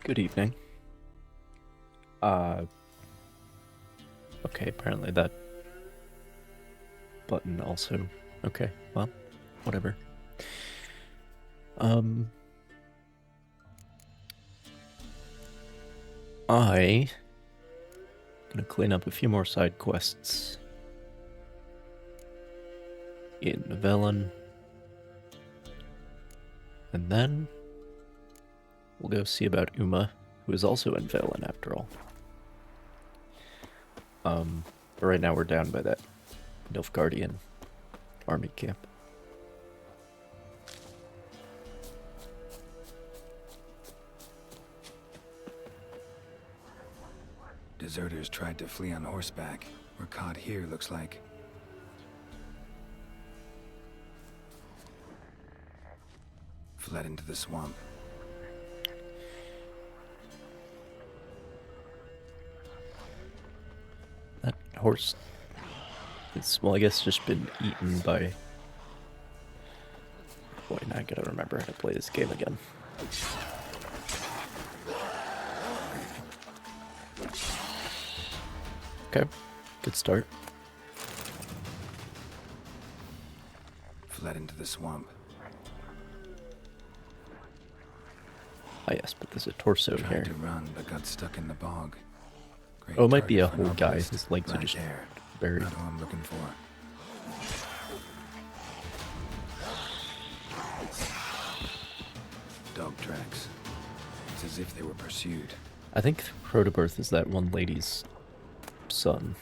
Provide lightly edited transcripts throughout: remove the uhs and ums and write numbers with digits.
Good evening. Okay, apparently that button also... Okay, well, whatever. I'm gonna clean up a few more side quests in Velen. And then we'll go see about Uma, who is also in Velen after all. But right now we're down by that Nilfgaardian army camp. Deserters tried to flee on horseback. Were caught here, looks like. Fled into the swamp. That horse... It's, well, I guess just been eaten by... Boy, now I gotta remember how to play this game again. Okay, good start. Fled into the swamp. Ah yes, but there's a torso Tried here. to run, but got stuck in the bog. Great Oh, it might be a target for an whole guy. herbalist. His legs are Right just there. buried. Not who I'm looking for. Dog tracks. It's as if they were pursued. I think Protobirth is that one lady's son.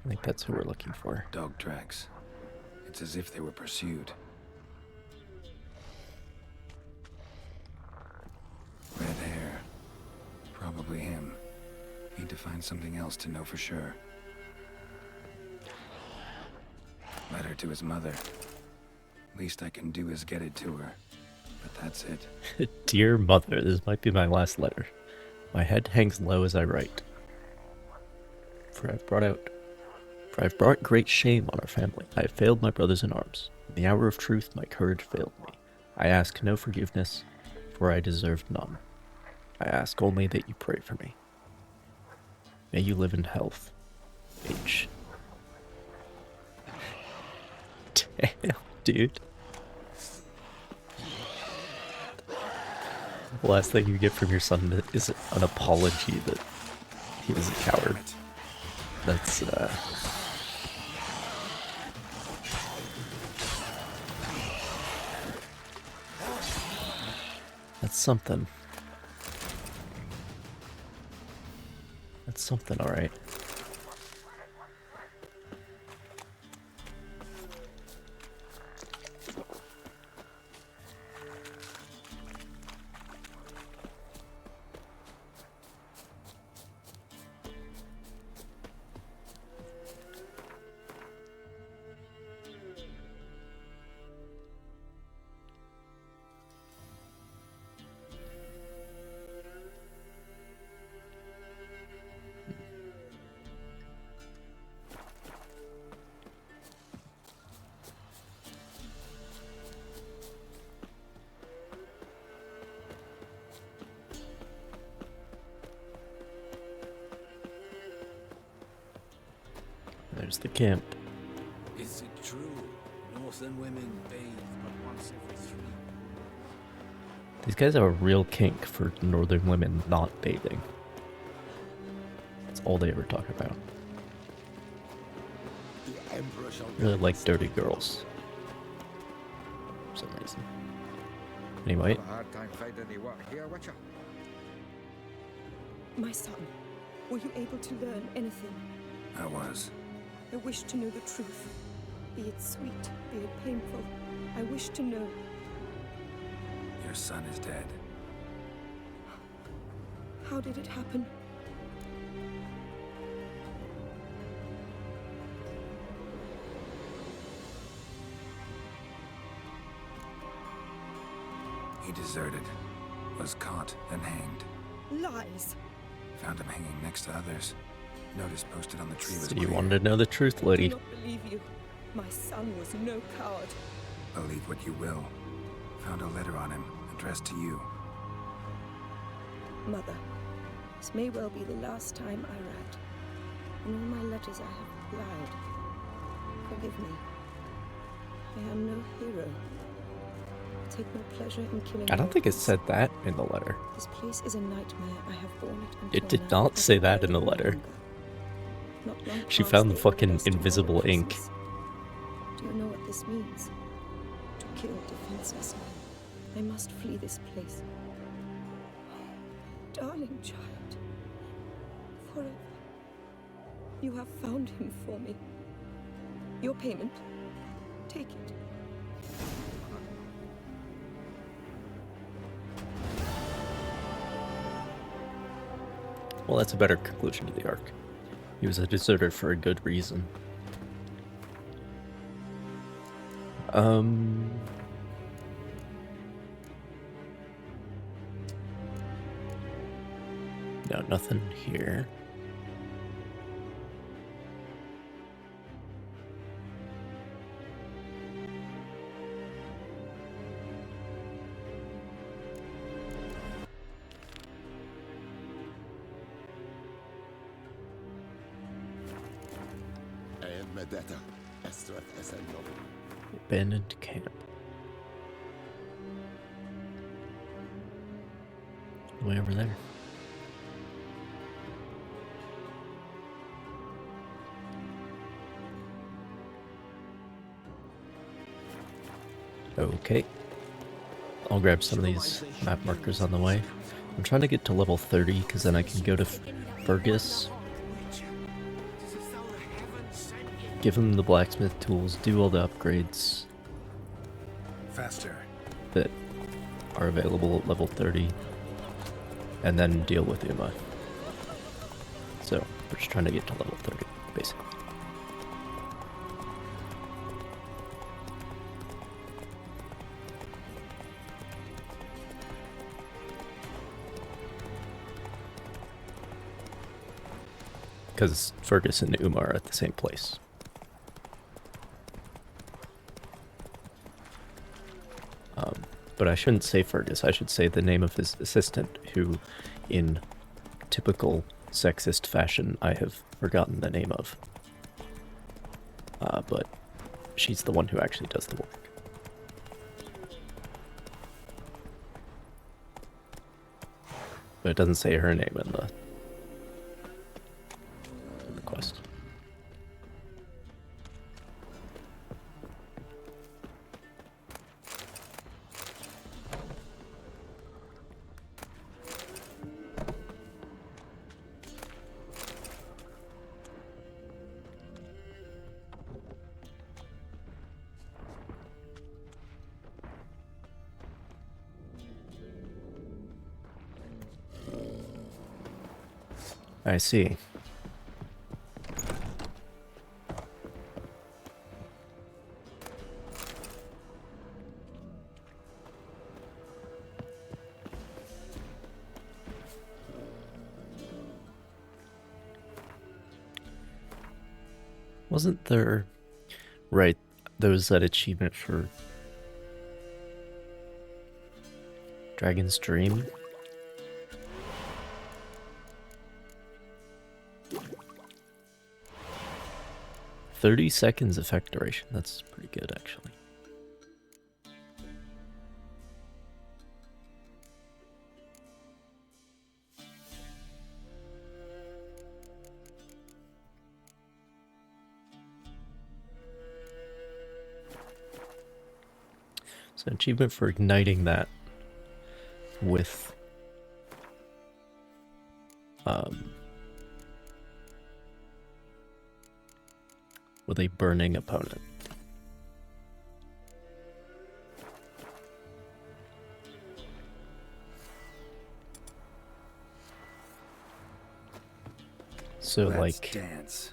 I think that's who we're looking for. Dog tracks. It's as if they were pursued. Red hair. Probably him. Need to find something else to know for sure. Letter to his mother. Least I can do is get it to her. But that's it. Dear mother, this might be my last letter. My head hangs low as I write. For I've brought great shame on our family. I have failed my brothers in arms. In the hour of truth, my courage failed me. I ask no forgiveness, for I deserved none. I ask only that you pray for me. May you live in health. H. Damn, dude. The last thing you get from your son is an apology that he was a coward. That's, That's something. That's something, alright. There's the camp. Is it true? Northern women bathe but once every 3 months. These guys have a real kink for northern women not bathing. That's all they ever talk about. The Emperor shall Really like dirty girls. For some reason. Anyway, A hard time finding any work here, Witcher. My son, were you able to learn anything? I was. I wish to know the truth. Be it sweet, be it painful. I wish to know. Your son is dead. How did it happen? He deserted. Was caught and hanged. Lies. Found him hanging next to others. Notice posted on the tree was so you clear. wanted to know the truth, I lady. do not believe you. My son was no coward. Believe what you will. Found a letter on him, addressed to you. Mother, this may well be the last time I write. In all my letters I have lied. Forgive me. I am no hero. I take no pleasure in killing. I don't think it mortals. said that in the letter. This place is a nightmare. I have borne it until It did now. not I say can that bear in the it no letter. longer. Not long She past found the they fucking ordered us to invisible murder ink. prisoners. Do you know what this means? To kill defenseless men. I must flee this place. Darling child. Forever. You have found him for me. Your payment. Take it. Well, that's a better conclusion to the arc. He was a deserter for a good reason. No, nothing here. Abandoned camp. Way over there. Okay. I'll grab some of these map markers on the way. I'm trying to get to level 30 because then I can go to Fergus, give him the blacksmith tools, do all the upgrades Faster. that are available at level 30, and then deal with Uma. So, we're just trying to get to level 30, basically. Because Fergus and Uma are at the same place. But I shouldn't say Fergus, I should say the name of his assistant, who, in typical sexist fashion, I have forgotten the name of. But she's the one who actually does the work. But it doesn't say her name in the quest. I see. Wasn't there... Right, there was that achievement for Dragon's Dream? "30 seconds effect duration." That's pretty good, actually. So, achievement for igniting that with a burning opponent. So Let's like dance.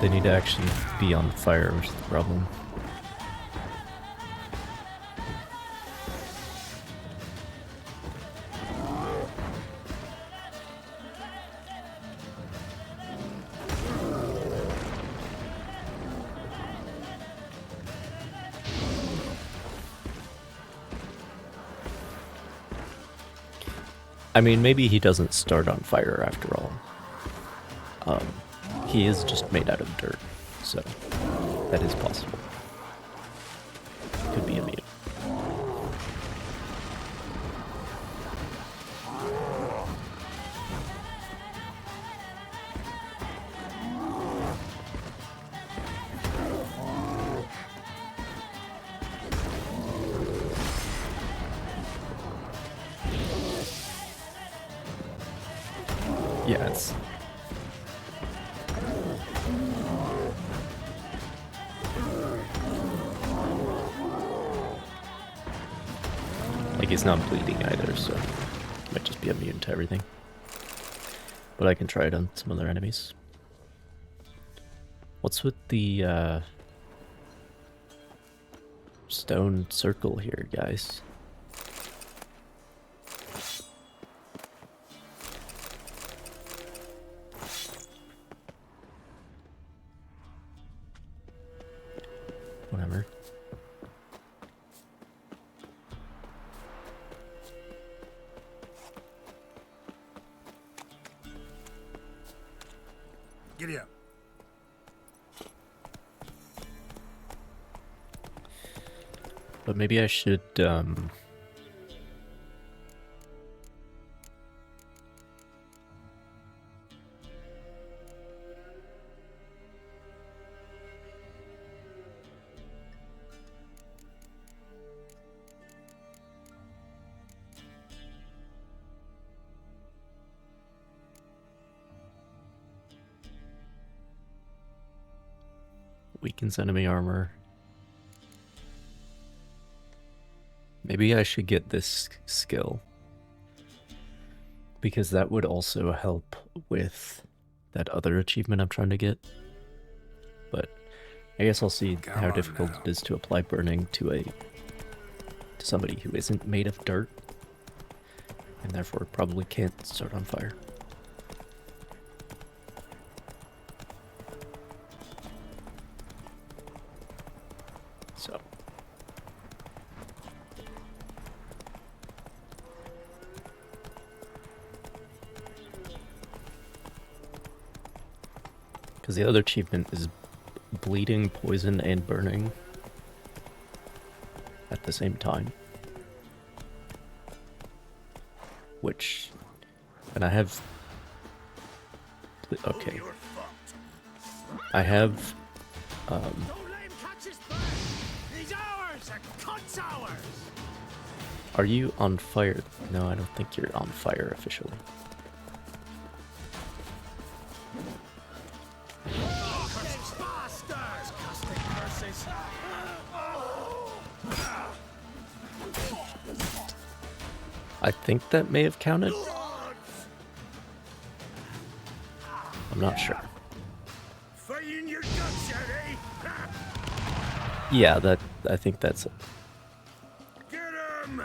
They need to actually be on fire, which is the problem. I mean, maybe he doesn't start on fire after all. He is just made out of dirt, so that is possible. Could be immune. Yeah, it's... Like, he's not bleeding either, so might just be immune to everything. But I can try it on some other enemies. What's with the stone circle here, guys? Whatever. Giddy up. But maybe I should, weakens enemy armor. Maybe I should get this skill, because that would also help with that other achievement I'm trying to get. But I guess I'll see Come how on difficult now. it is to apply burning to somebody who isn't made of dirt, and therefore probably can't start on fire. So because the other achievement is bleeding, poison, and burning at the same time. Which, and I have, okay, I have, No lame catches bird. He's ours. A cunt's ours. are you on fire? No, I don't think you're on fire officially. Cursed bastards. Casting curses. I think that may have counted. I'm not sure. Fighting your guts out, eh? Yeah, that, I think that's it. Get him!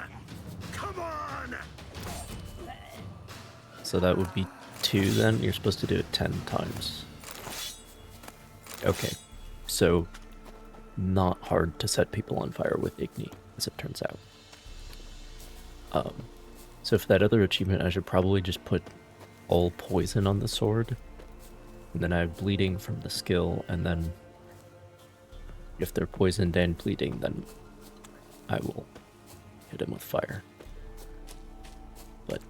Come on! So that would be 2 then? You're supposed to do it 10 times. Okay, so not hard to set people on fire with Igni, as it turns out. So for that other achievement, I should probably just put all poison on the sword, and then I have bleeding from the skill, and then if they're poisoned and bleeding, then I will hit him with fire. But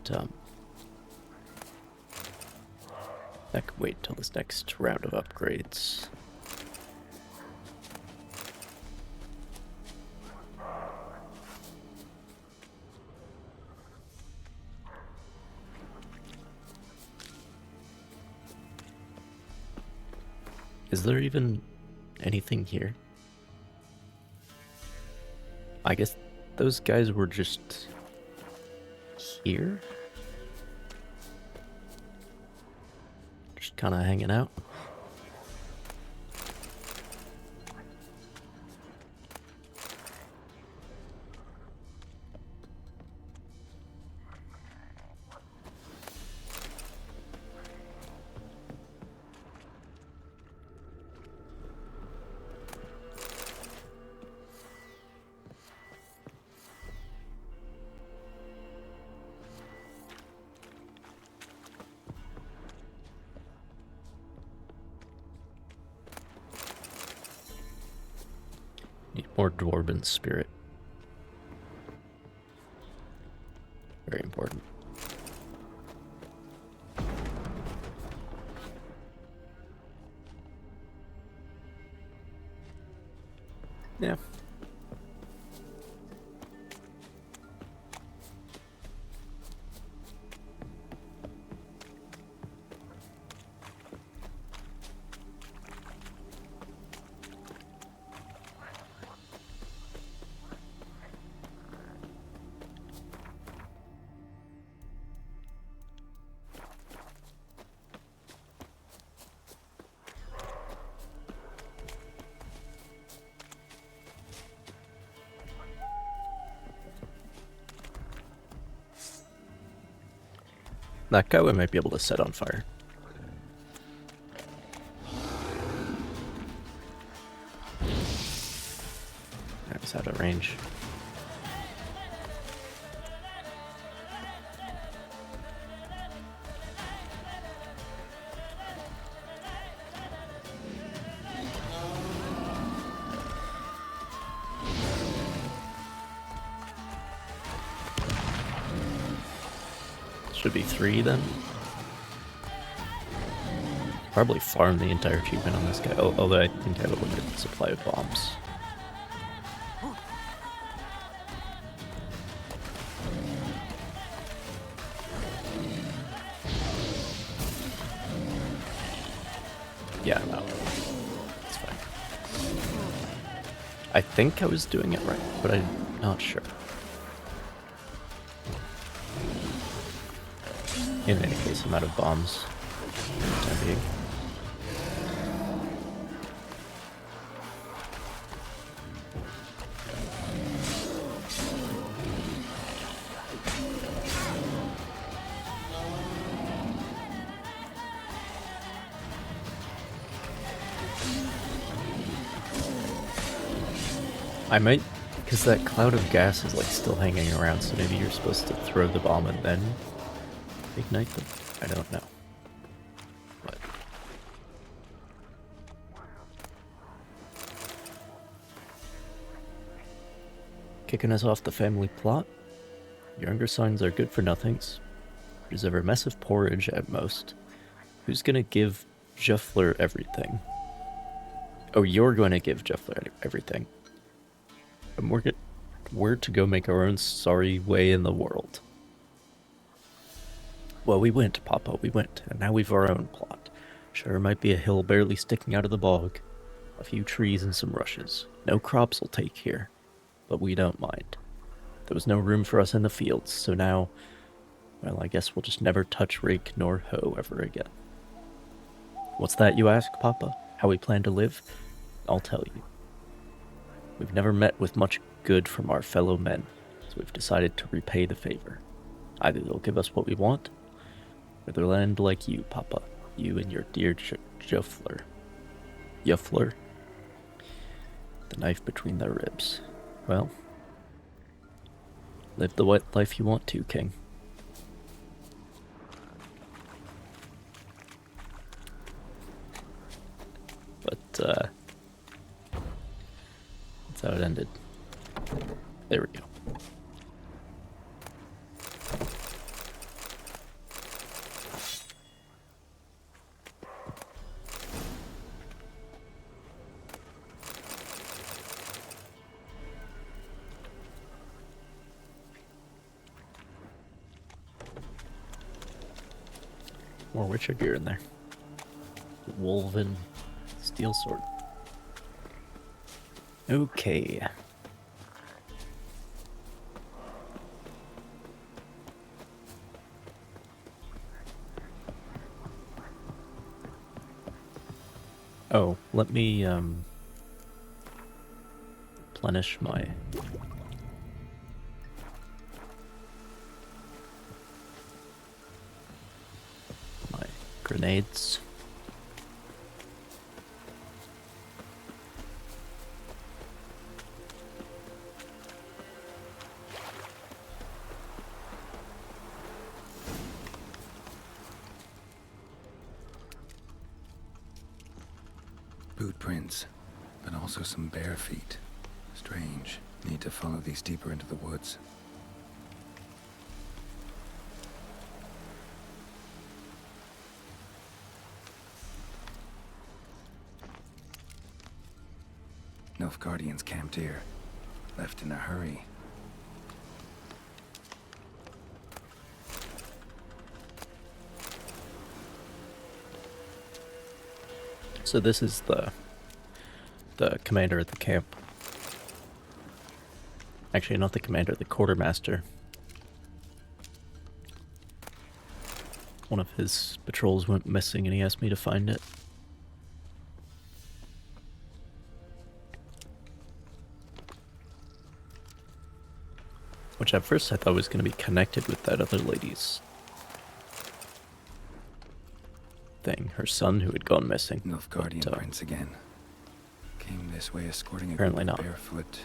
that could wait till this next round of upgrades. Is there even anything here? I guess those guys were just here? Just kind of hanging out? More dwarven spirit. Very important. Yeah. That guy we might be able to set on fire. That was out of range. Should be 3 then. Probably farm the entire achievement on this guy, although I think I have a limited supply of bombs. Yeah, I'm out. It's fine. I think I was doing it right, but I'm not sure. In any case, I'm out of bombs for the time being. I might, because that cloud of gas is like still hanging around, so maybe you're supposed to throw the bomb and then ignite them? I don't know. But kicking us off the family plot. Younger sons are good for nothings. Deserve a mess of porridge at most. Who's gonna give Jeffler everything? Oh, you're going to give Jeffler everything. And we're to go make our own sorry way in the world. Well, we went, Papa, we went, and now we've our own plot. Sure, might be a hill barely sticking out of the bog. A few trees and some rushes. No crops will take here, but we don't mind. There was no room for us in the fields, so now, well, I guess we'll just never touch rake nor hoe ever again. What's that, you ask, Papa? How we plan to live? I'll tell you. We've never met with much good from our fellow men, so we've decided to repay the favor. Either they'll give us what we want, or they'll end like you, Papa. You and your dear Juffler. Yuffler? The knife between their ribs. Well, live the white life you want to, King. But, that's how it ended. There we go. More Witcher gear in there. Wolven steel sword. Okay. Oh, let me replenish my grenades. Boot prints, but also some bare feet. Strange. Need to follow these deeper into the woods. Nilfgaardians camped here. Left in a hurry. So this is the commander at the camp. Actually, not the commander, the quartermaster. One of his patrols went missing and he asked me to find it. Which at first I thought was going to be connected with that other lady's thing. Her son who had gone missing. Nilfgaardian prince again. Came this way escorting a Apparently group of not. barefoot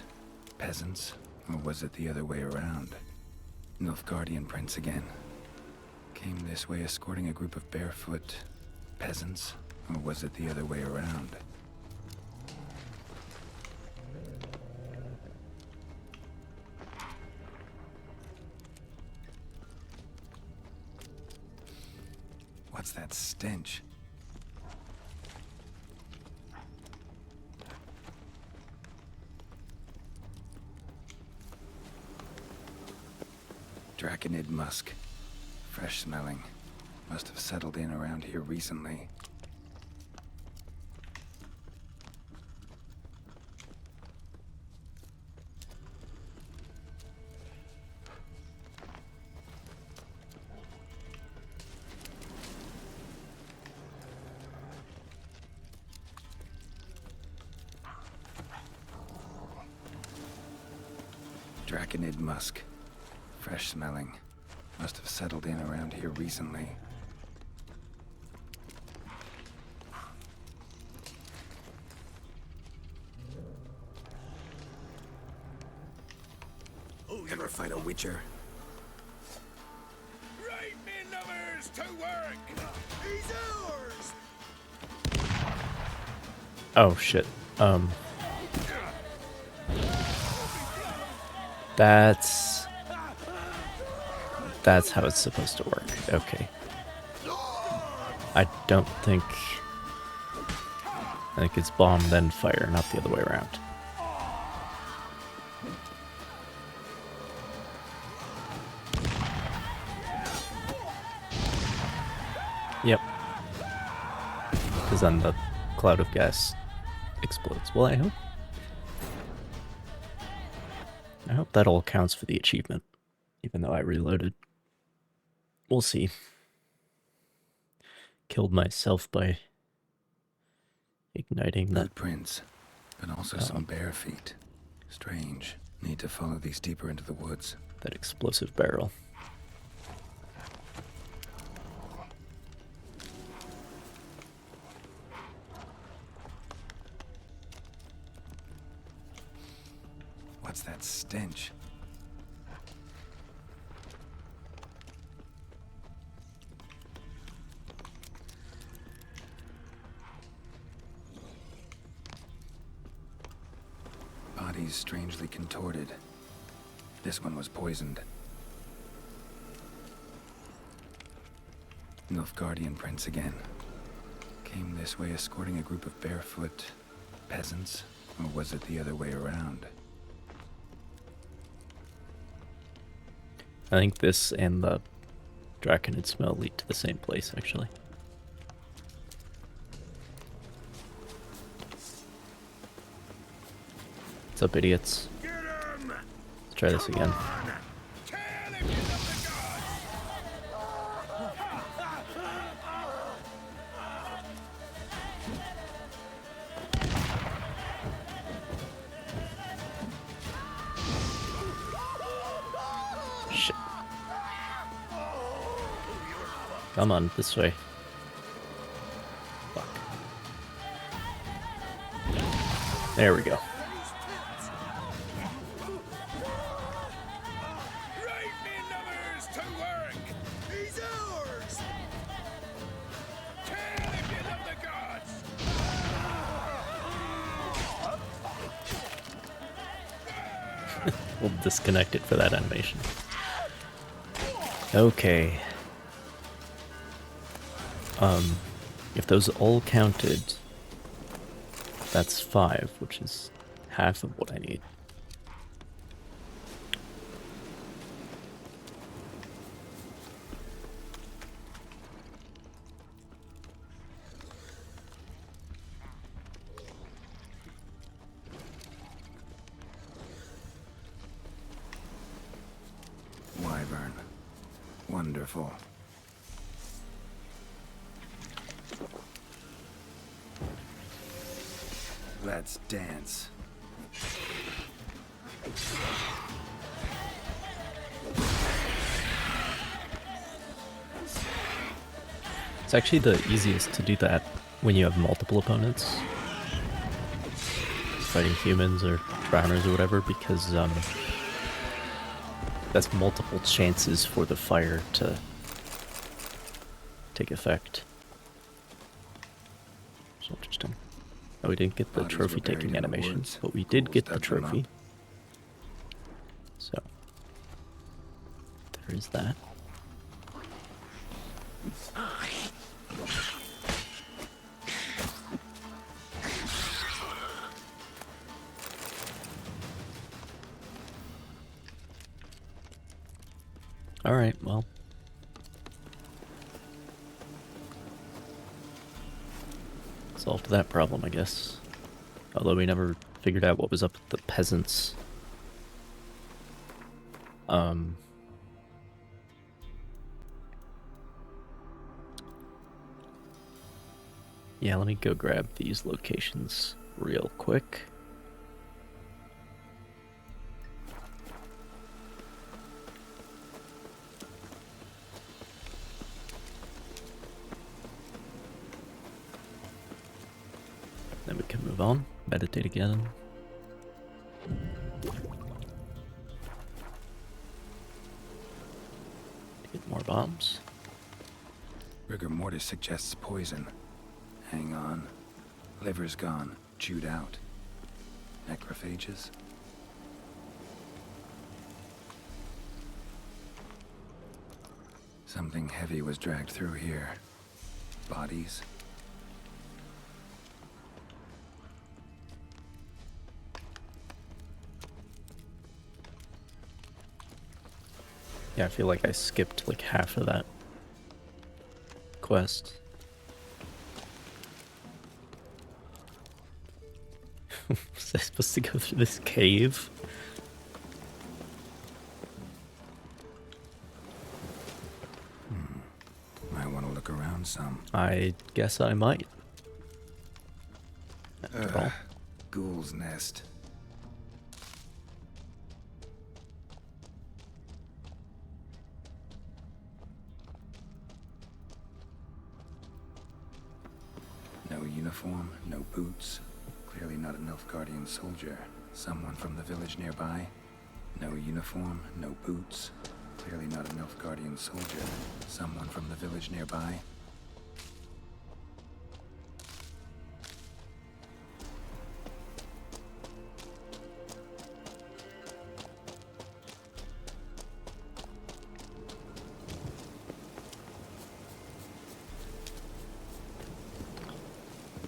peasants. Or was it the other way around? Nilfgaardian prince again. Came this way escorting a group of barefoot peasants. Or was it the other way around? What's that stench? Draconid musk. Fresh smelling. Must have settled in around here recently. Draconid musk. Fresh smelling. Must have settled in around here recently. Ever fight a witcher? Right, men lovers, to work! He's ours! Oh shit. That's how it's supposed to work. Okay. I think it's bomb then fire, not the other way around. Yep. Because then the cloud of gas explodes. Well, I hope that all counts for the achievement, even though I reloaded. We'll see. Killed myself by igniting that. Footprints, but also some bare feet. Strange. Need to follow these deeper into the woods. That explosive barrel. What's that stench? Bodies strangely contorted. This one was poisoned. Nilfgaardian prince again. Came this way escorting a group of barefoot peasants. Or was it the other way around? I think this and the Draconid smell lead to the same place, actually. What's up, idiots? Get him! Let's try this again. Tell him you love the gods! Shit. Come on, this way. Fuck. There we go. Right, men lovers, to work! He's ours! Tell him you love the gods! We'll disconnect it for that animation. Okay. If those all counted, that's 5, which is half of what I need. Wyvern. Wonderful. Let's dance. It's actually the easiest to do that when you have multiple opponents. Fighting humans or drowners or whatever, because that's multiple chances for the fire to take effect. It's interesting. Oh, we didn't get the Bodies trophy were buried taking in the animation, woods. but we did Ghouls get the dug them trophy. up. So, there is that. Alright, well. Solved that problem, I guess. Although we never figured out what was up with the peasants. Yeah, let me go grab these locations real quick. Then we can move on, meditate again. Get more bombs. Rigor mortis suggests poison. Hang on. Liver's gone. Chewed out. Necrophages? Something heavy was dragged through here. Bodies? Yeah, I feel like I skipped like half of that quest. Was I supposed to go through this cave? Might want to look around some. I guess I might. After all. Ghoul's nest. No uniform, no boots. Clearly not a Nilfgaardian soldier. Someone from the village nearby. No uniform, no boots. Clearly not a Nilfgaardian soldier. Someone from the village nearby.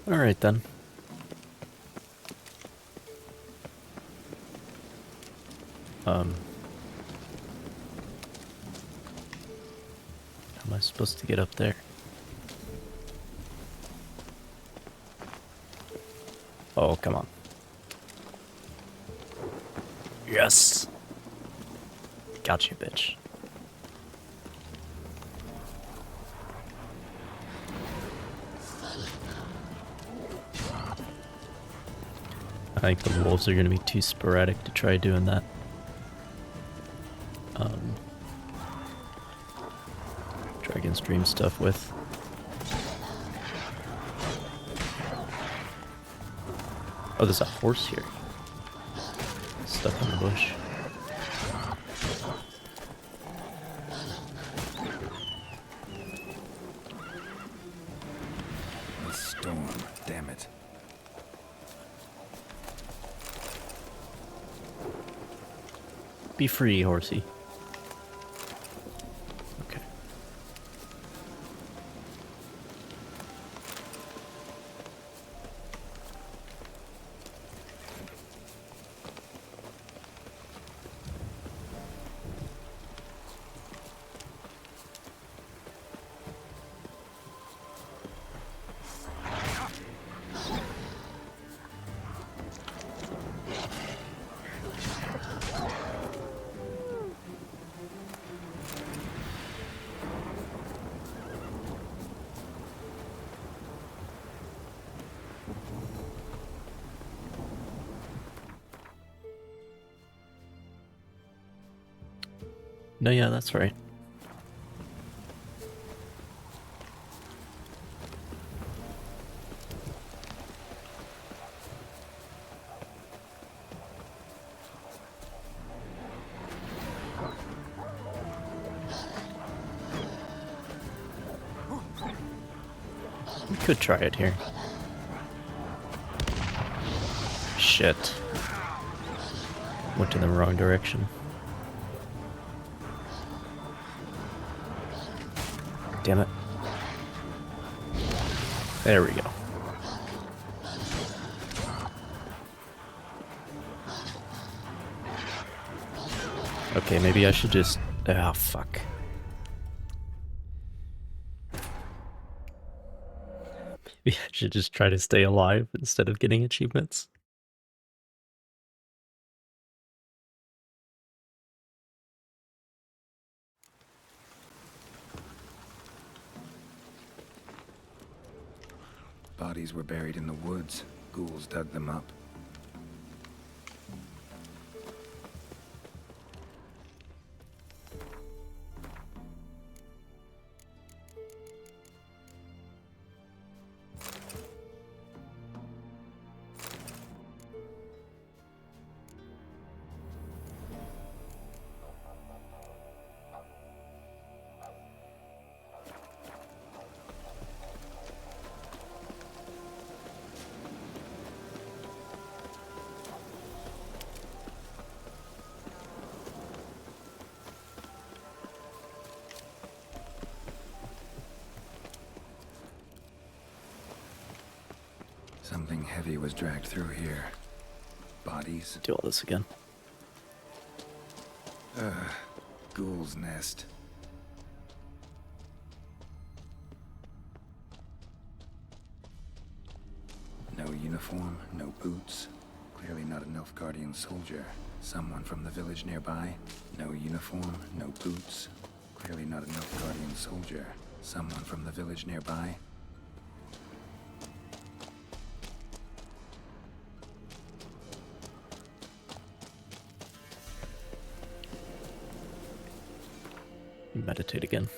Alright then. How am I supposed to get up there? Oh, come on. Yes! Got you, bitch. I think the wolves are going to be too sporadic to try doing that. Dragon stream stuff with. Oh, there's a horse here. Stuck in the bush. The storm, damn it. Be free, horsey. Okay. No, yeah, that's right. We could try it here. Shit. Went in the wrong direction. Damn it. There we go. Okay, maybe I should just... Ah, fuck. Maybe I should just try to stay alive instead of getting achievements. Bodies were buried in the woods. Ghouls dug them up. Something heavy was dragged through here. Bodies. Do all this again. Ghoul's nest. No uniform, no boots. Clearly not a Nilfgaardian soldier. Someone from the village nearby. No uniform, no boots. Clearly not a Nilfgaardian soldier. Someone from the village nearby. Meditate again.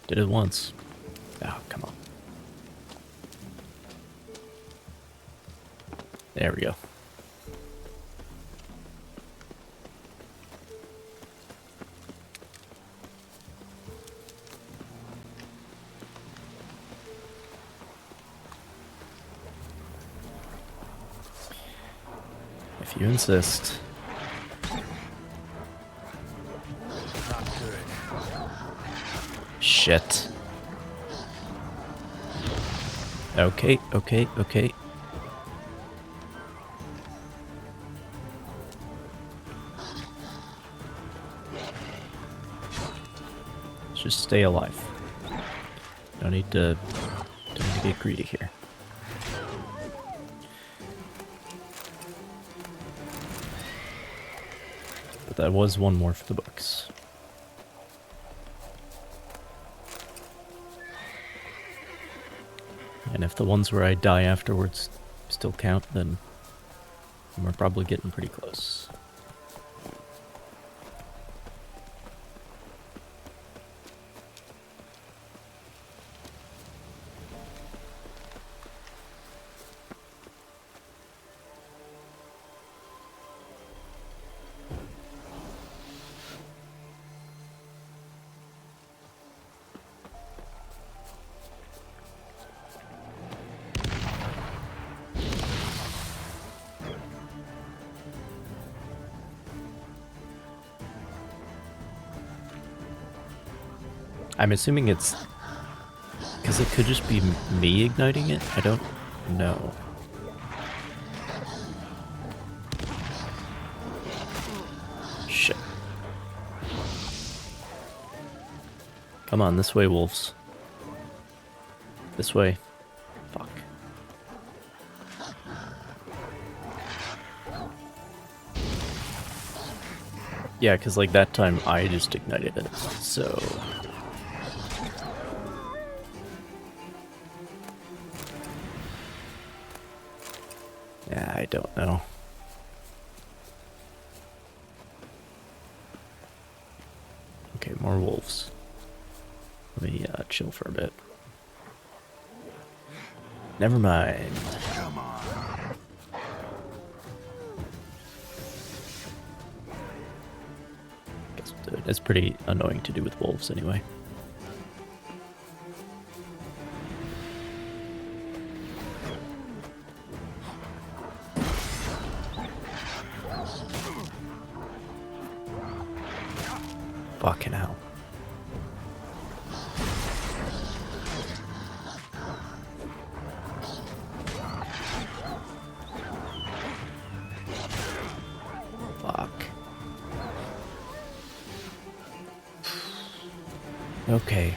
Did it once. Oh, come on. There we go. If you insist. Not good. Shit. Okay, okay, okay. Let's just stay alive. Don't need to get greedy here. But that was one more for the books. And if the ones where I die afterwards still count, then we're probably getting pretty close. I'm assuming it's because it could just be me igniting it. I don't know. Shit. Come on, this way, wolves. This way. Fuck. Yeah, because like that time I just ignited it, so... Yeah, I don't know. Okay, more wolves. Let me chill for a bit. Never mind. Come on. Guess we'll do it. It's pretty annoying to do with wolves anyway. Fucking hell. Fuck. Okay.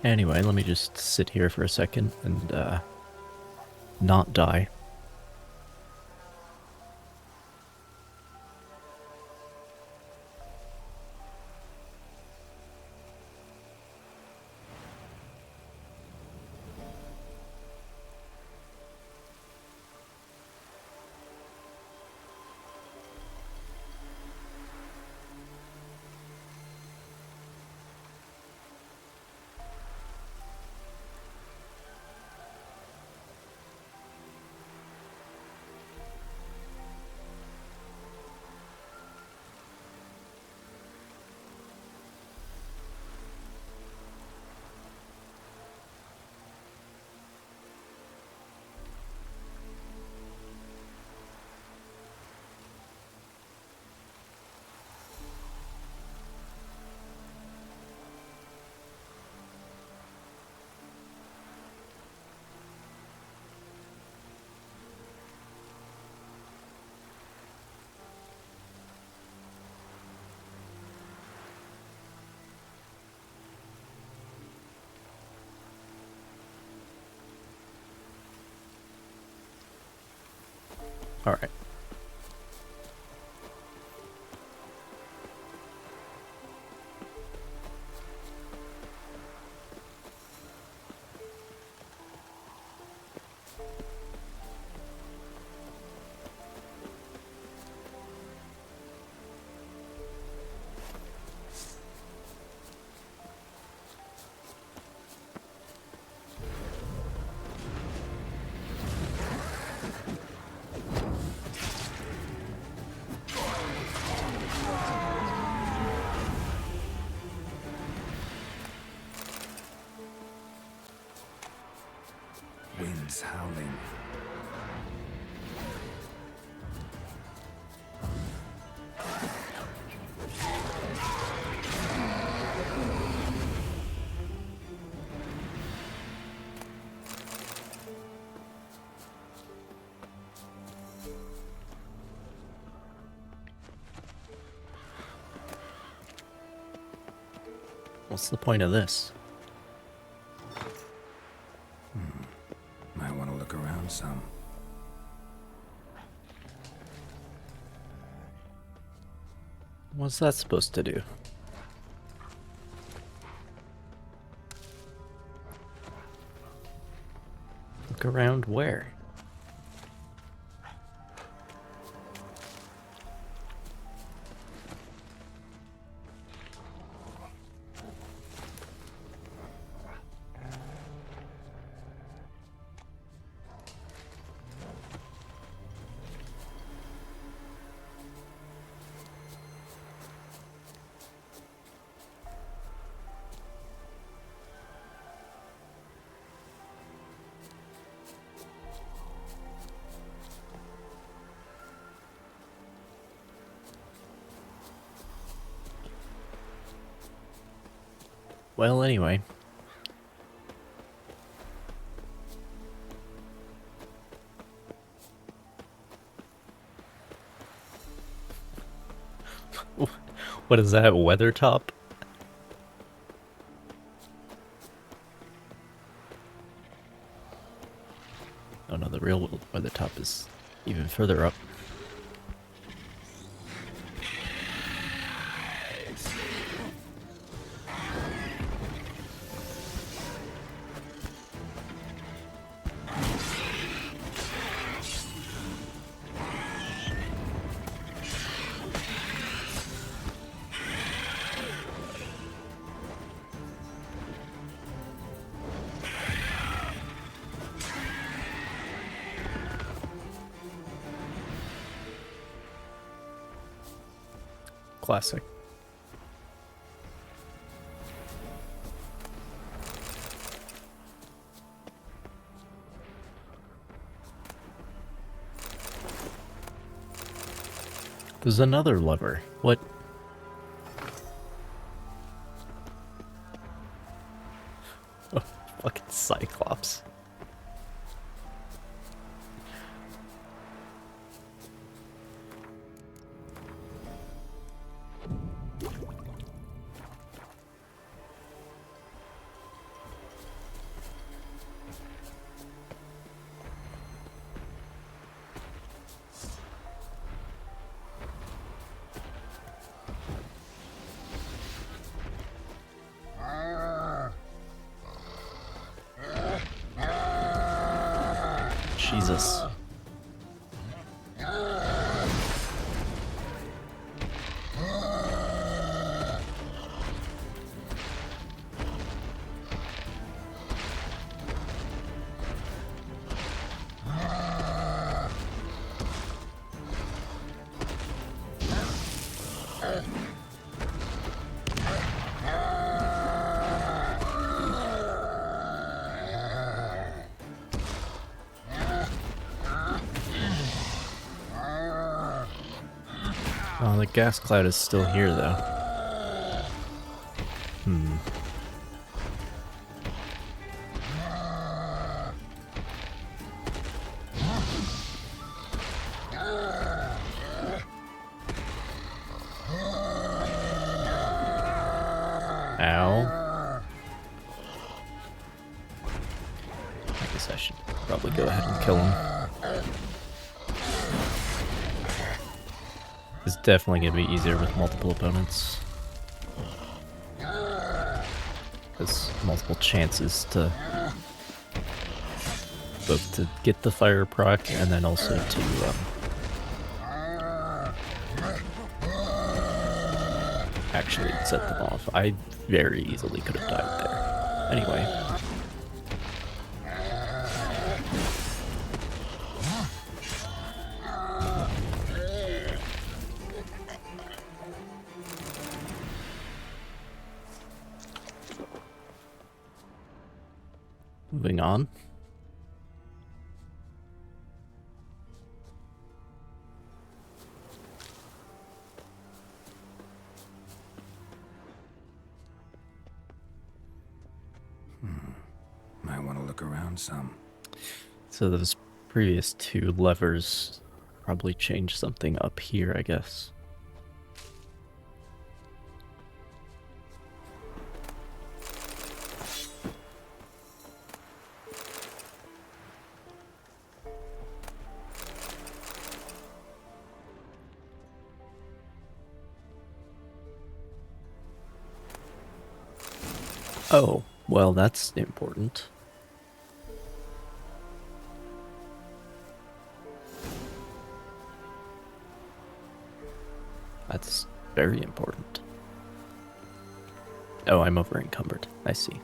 Anyway, let me just sit here for a second and not die. Alright. Winds howling. What's the point of this? Might want to look around some. What's that supposed to do? Look around where? Well, anyway. What is that, weather top? Oh no, the real weather top is even further up. Classic. There's another lever. What? Oh, fucking Cyclops. Jesus. Oh, the gas cloud is still here, though. Ow. I guess I should probably go ahead and kill him. It's definitely going to be easier with multiple opponents. There's multiple chances to both to get the fire proc and then also to actually set them off. I very easily could have died there. Anyway. Moving on. Might want to look around some. So those previous two levers probably changed something up here, I guess. Oh, well, that's important. That's very important. Oh, I'm over encumbered. I see.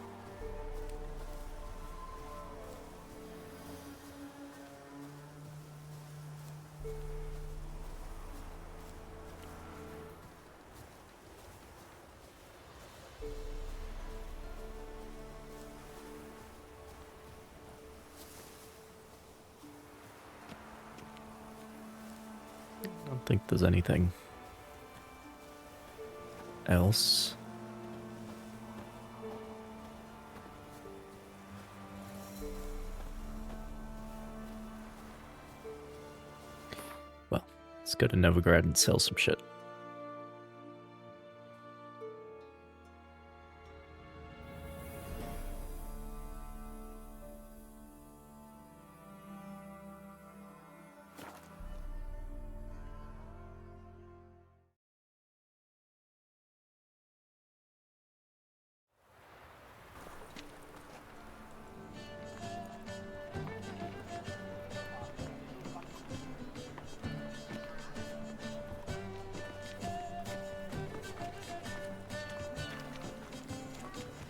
I don't think there's anything else. Let's go to Novigrad and sell some shit.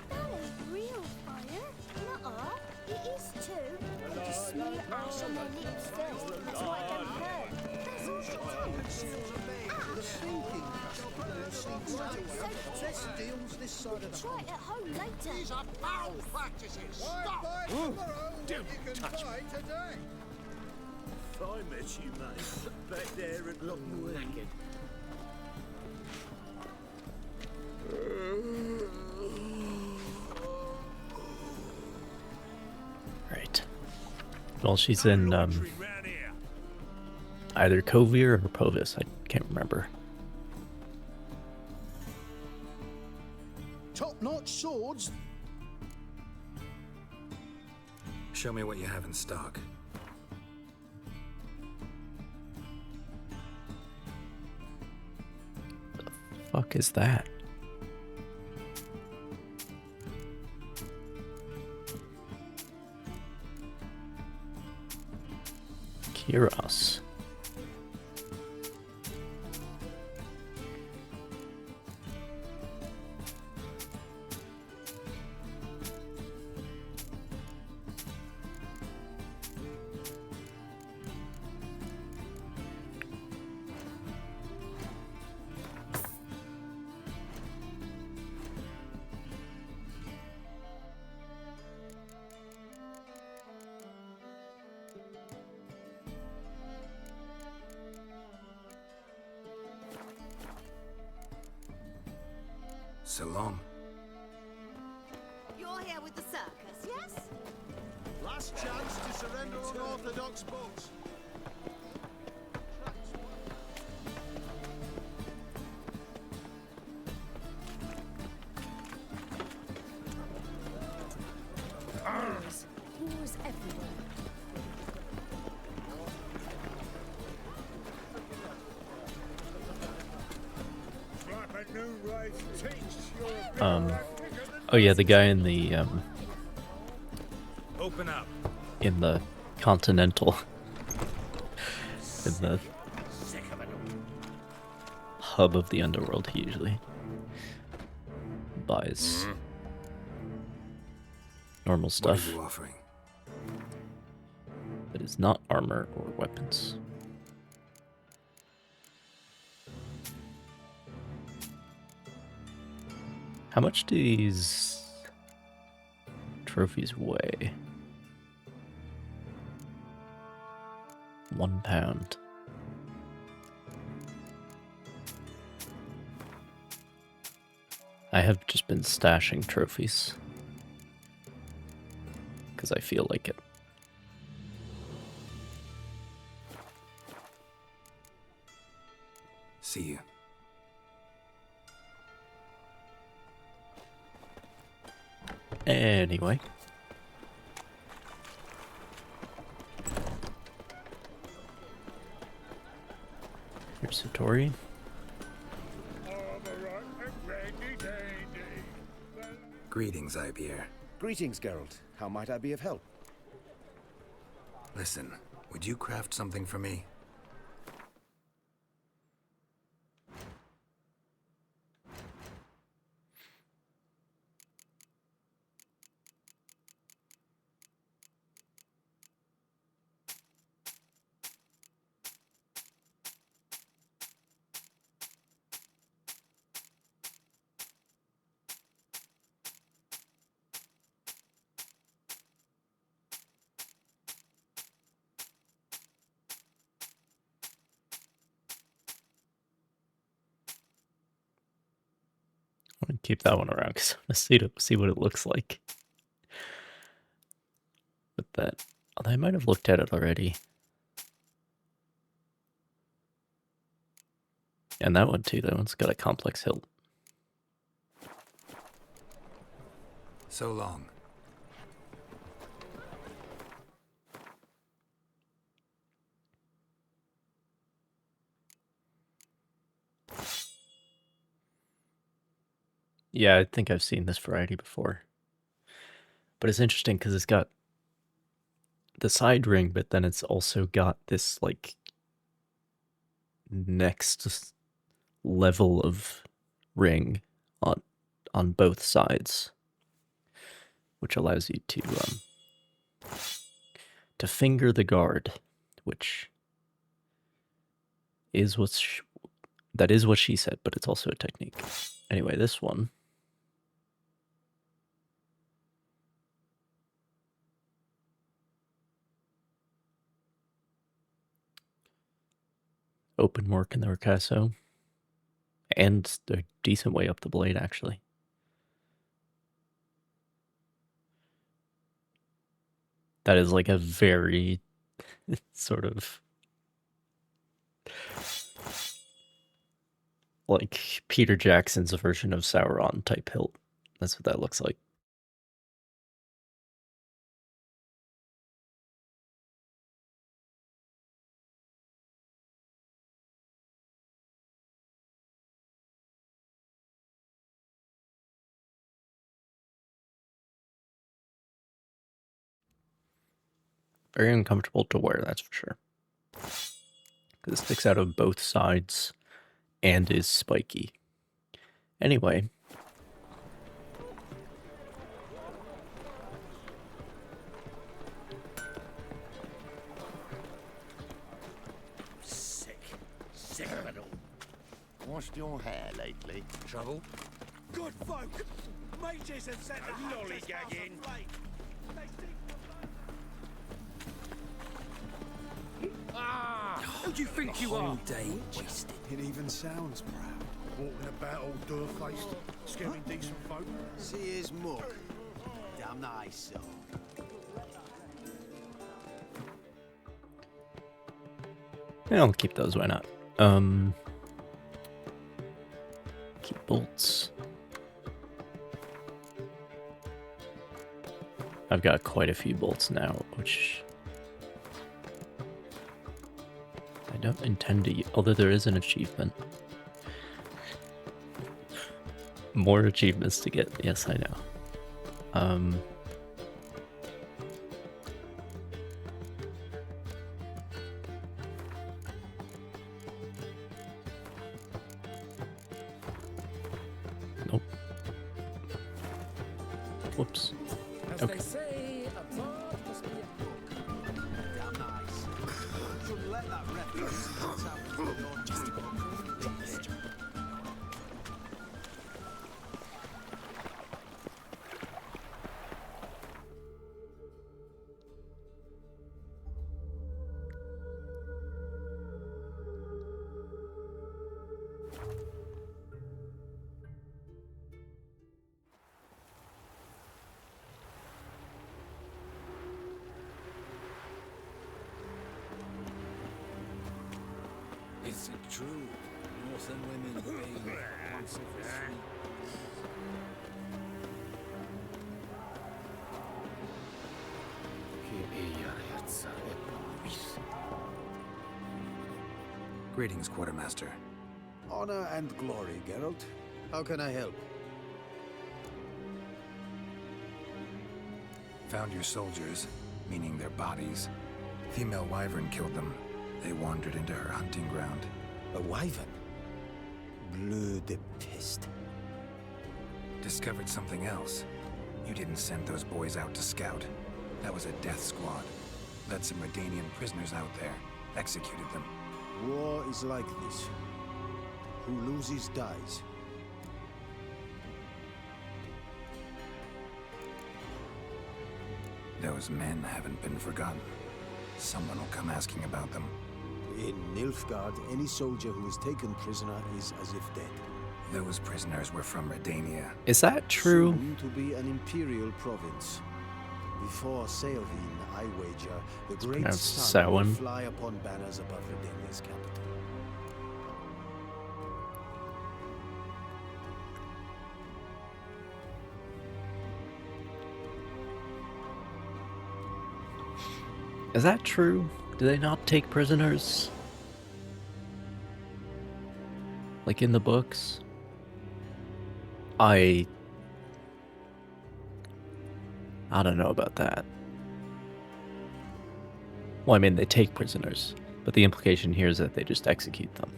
That ain't real fire. Nuh-uh. It is too. They just smear ash on their lips first. That's why it don't hurt. That's all she try it at home later. These are foul practices. Stop! Don't touch me. Today. If I met you, mate, back there at Lockwood. Right. Well, she's in Round here. either Kovir or Povis. I can't remember. Top-notch swords. Show me what you have in stock. Fuck is that? Kiros. Salon. You're here with the circus, yes? Last chance to surrender unorthodox boats. Wars everywhere. Like a new race teach. You're a bit Oh yeah, the guy in the Open up. Continental, in the hub of the underworld, he usually buys normal What stuff are you offering? that is not armor or weapons. How much do these trophies weigh? 1 pound. I have just been stashing trophies because I feel like it. See you. Anyway. Here's Satori. Greetings, Ibier. Greetings, Geralt. How might I be of help? Listen, would you craft something for me? I'm gonna keep that one around because I want to see what it looks like. But that, I might have looked at it already. And that one too, that one's got a complex hilt. So long. Yeah, I think I've seen this variety before. But it's interesting because it's got the side ring, but then it's also got this, like, next level of ring on both sides, which allows you to finger the guard, which is that is what she said, but it's also a technique. Anyway, this one. Open work in the ricasso. And a decent way up the blade, actually. That is like a very sort of like Peter Jackson's version of Sauron type hilt. That's what that looks like. Very uncomfortable to wear, that's for sure. Because it sticks out of both sides and is spiky. Anyway. Sick of it all. Washed your hair lately? Trouble? Good folk! Mages have sent a lollygagging! Who do you think you are? Day wasted. It even sounds proud. Walking about all door-faced, scaring decent folk. See his muck. Damn nice song. Yeah, I'll keep those, why not? Keep bolts. I've got quite a few bolts now, which I don't intend to use, although there is an achievement. More achievements to get, yes, I know. Nope. Whoops. As Okay. they say, a bard must be a book. Damn nice. Shouldn't let that reference happen to your just Is it true? Northern women bathe once every 3 weeks. Greetings, Quartermaster. honor and glory, Geralt. How can I help? Found your soldiers, meaning their bodies. Female wyvern killed them. They wandered into her hunting ground. A wyvern? Bleu de peste. Discovered something else. You didn't send those boys out to scout. That was a death squad. Led some Redanian prisoners out there. Executed them. War is like this. Who loses dies. Those men haven't been forgotten. Someone will come asking about them. In Nilfgaard, any soldier who is taken prisoner is as if dead. Those prisoners were from Redania. Is that true? Soon to be an imperial province. Before Seilvin, I wager, the great pronounced sun will Samhain. fly upon banners above Redania's capital. Is that true? Do they not take prisoners? Like in the books? I don't know about that. Well, I mean, they take prisoners, but the implication here is that they just execute them.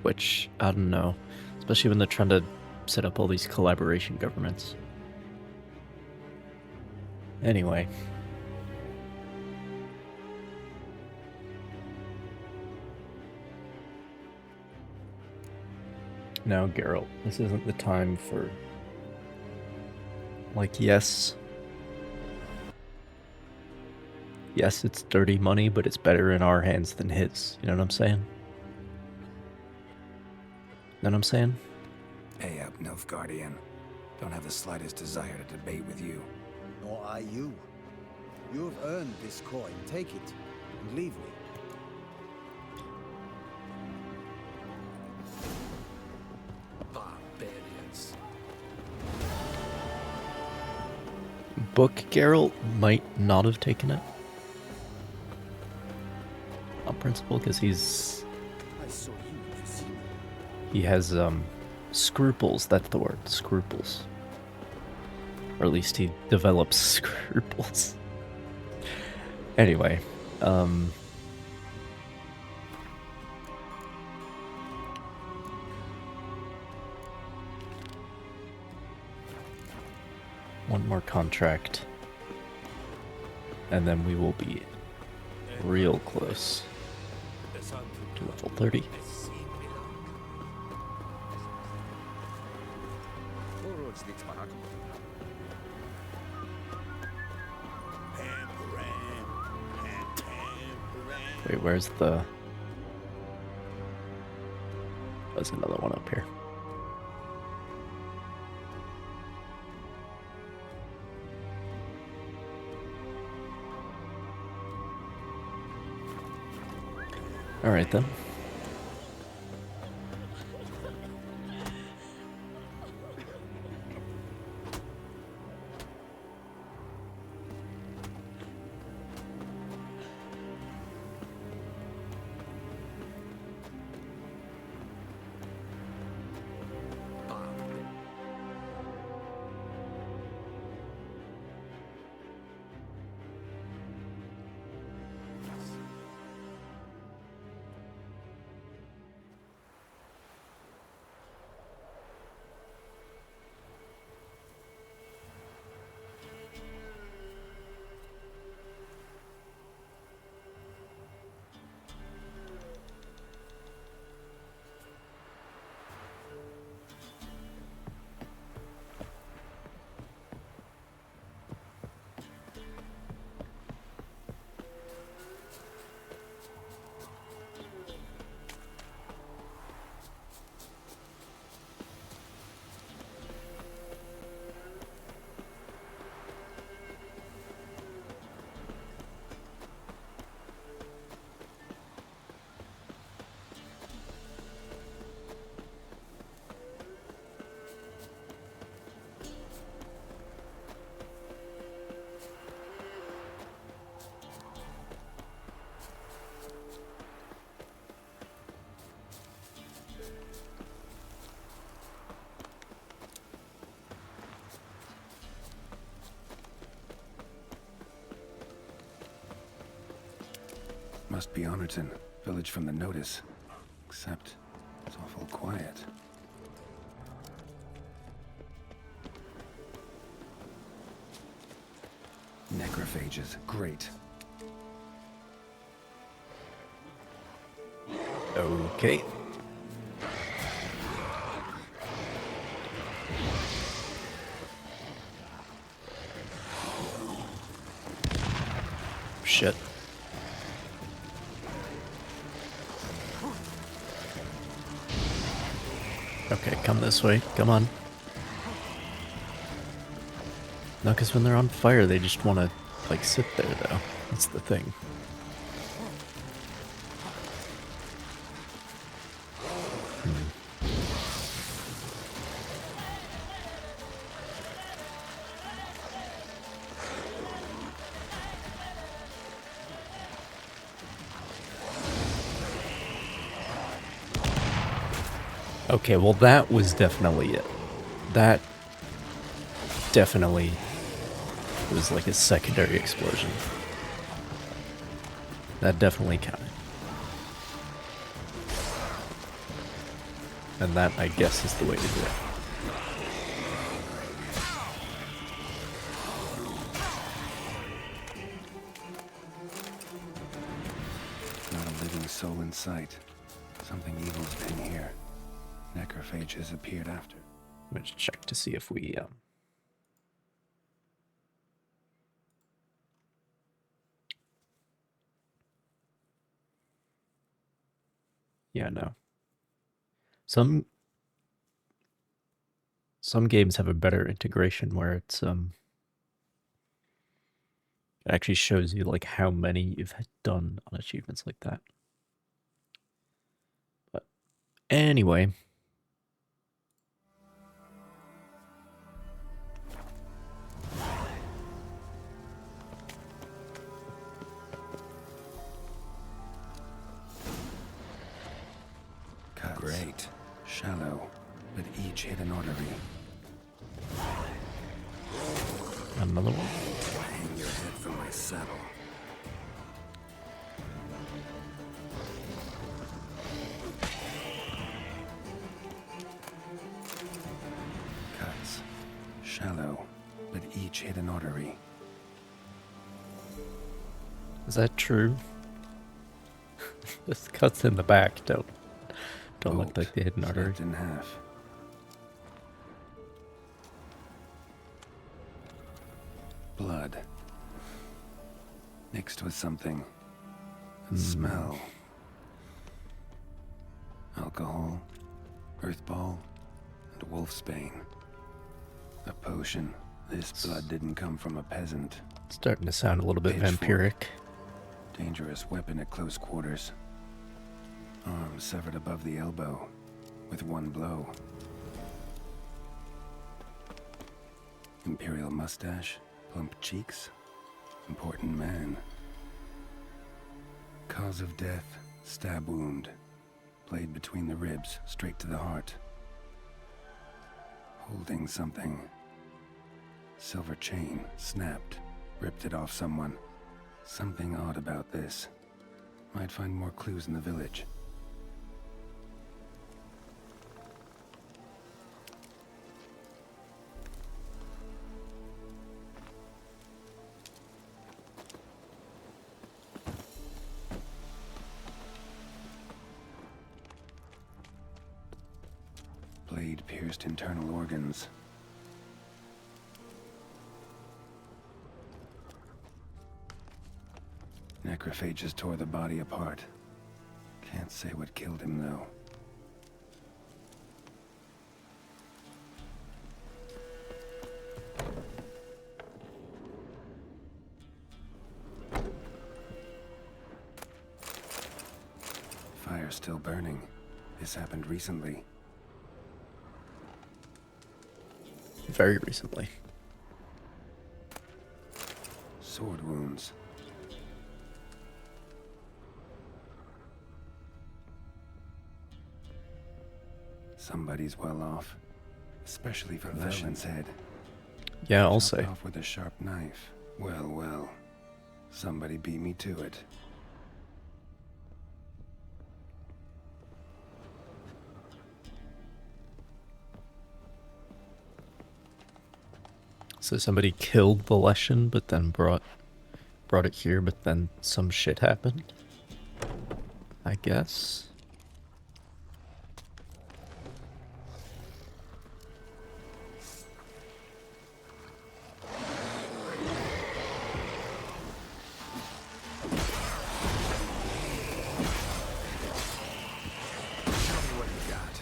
Which, I don't know. Especially when they're trying to set up all these collaboration governments. Anyway. Now, Geralt, this isn't the time for... Like, yes, it's dirty money, but it's better in our hands than his. You know what I'm saying? Know what I'm saying? Hey up, Nilfgaardian. Don't have the slightest desire to debate with you. Nor I you. You have earned this coin. Take it and leave me. Barbarians. Book Geralt might not have taken it. On principle, because I saw you precede me. he has scruples. That's the word, scruples. Or at least he develops scruples. Anyway, one more contract, and then we will be real close to level 30. Wait, where's the... There's another one up here. Alright then. Must be Honorton, village from the notice. Except, it's awful quiet. Necrophages, great. Okay. Shit. Okay, come this way. Come on. No, because when they're on fire, they just want to, like, sit there, though. That's the thing. Okay, well that was definitely it. That definitely was like a secondary explosion. That definitely counted. And that, I guess, is the way to do it. Not a living soul in sight. Something evil's been here. Necrophages appeared after. I'm gonna check to see if we yeah, no. Some games have a better integration where it's it actually shows you like how many you've done on achievements like that. But anyway, Cuts. Great. Shallow, but each hit an artery. another one. Hang your head from my saddle. Cuts. Shallow, but each hit an artery. Is that true? This cuts in the back don't look like they hit an artery. Snapped in half. Blood. Mixed with something. A smell. Alcohol, earthball, and wolfsbane. A potion. This blood didn't come from a peasant. It's starting to sound a little bit Pitchfork. vampiric. Dangerous weapon at close quarters. Arm severed above the elbow, with one blow. Imperial mustache, plump cheeks. Important man. Cause of death, stab wound. Blade between the ribs, straight to the heart. Holding something. Silver chain, snapped, ripped it off someone. Something odd about this. Might find more clues in the village. Blade pierced internal organs. Necrophages tore the body apart. Can't say what killed him, though. Fire still burning. This happened recently. Very recently. Sword wounds. Somebody's well off, especially for Velen's head. Yeah, I'll Chopped say. off with a sharp knife. Well, well. Somebody beat me to it. So somebody killed the Leshen, but then brought it here, but then some shit happened. I guess. Show me what you got.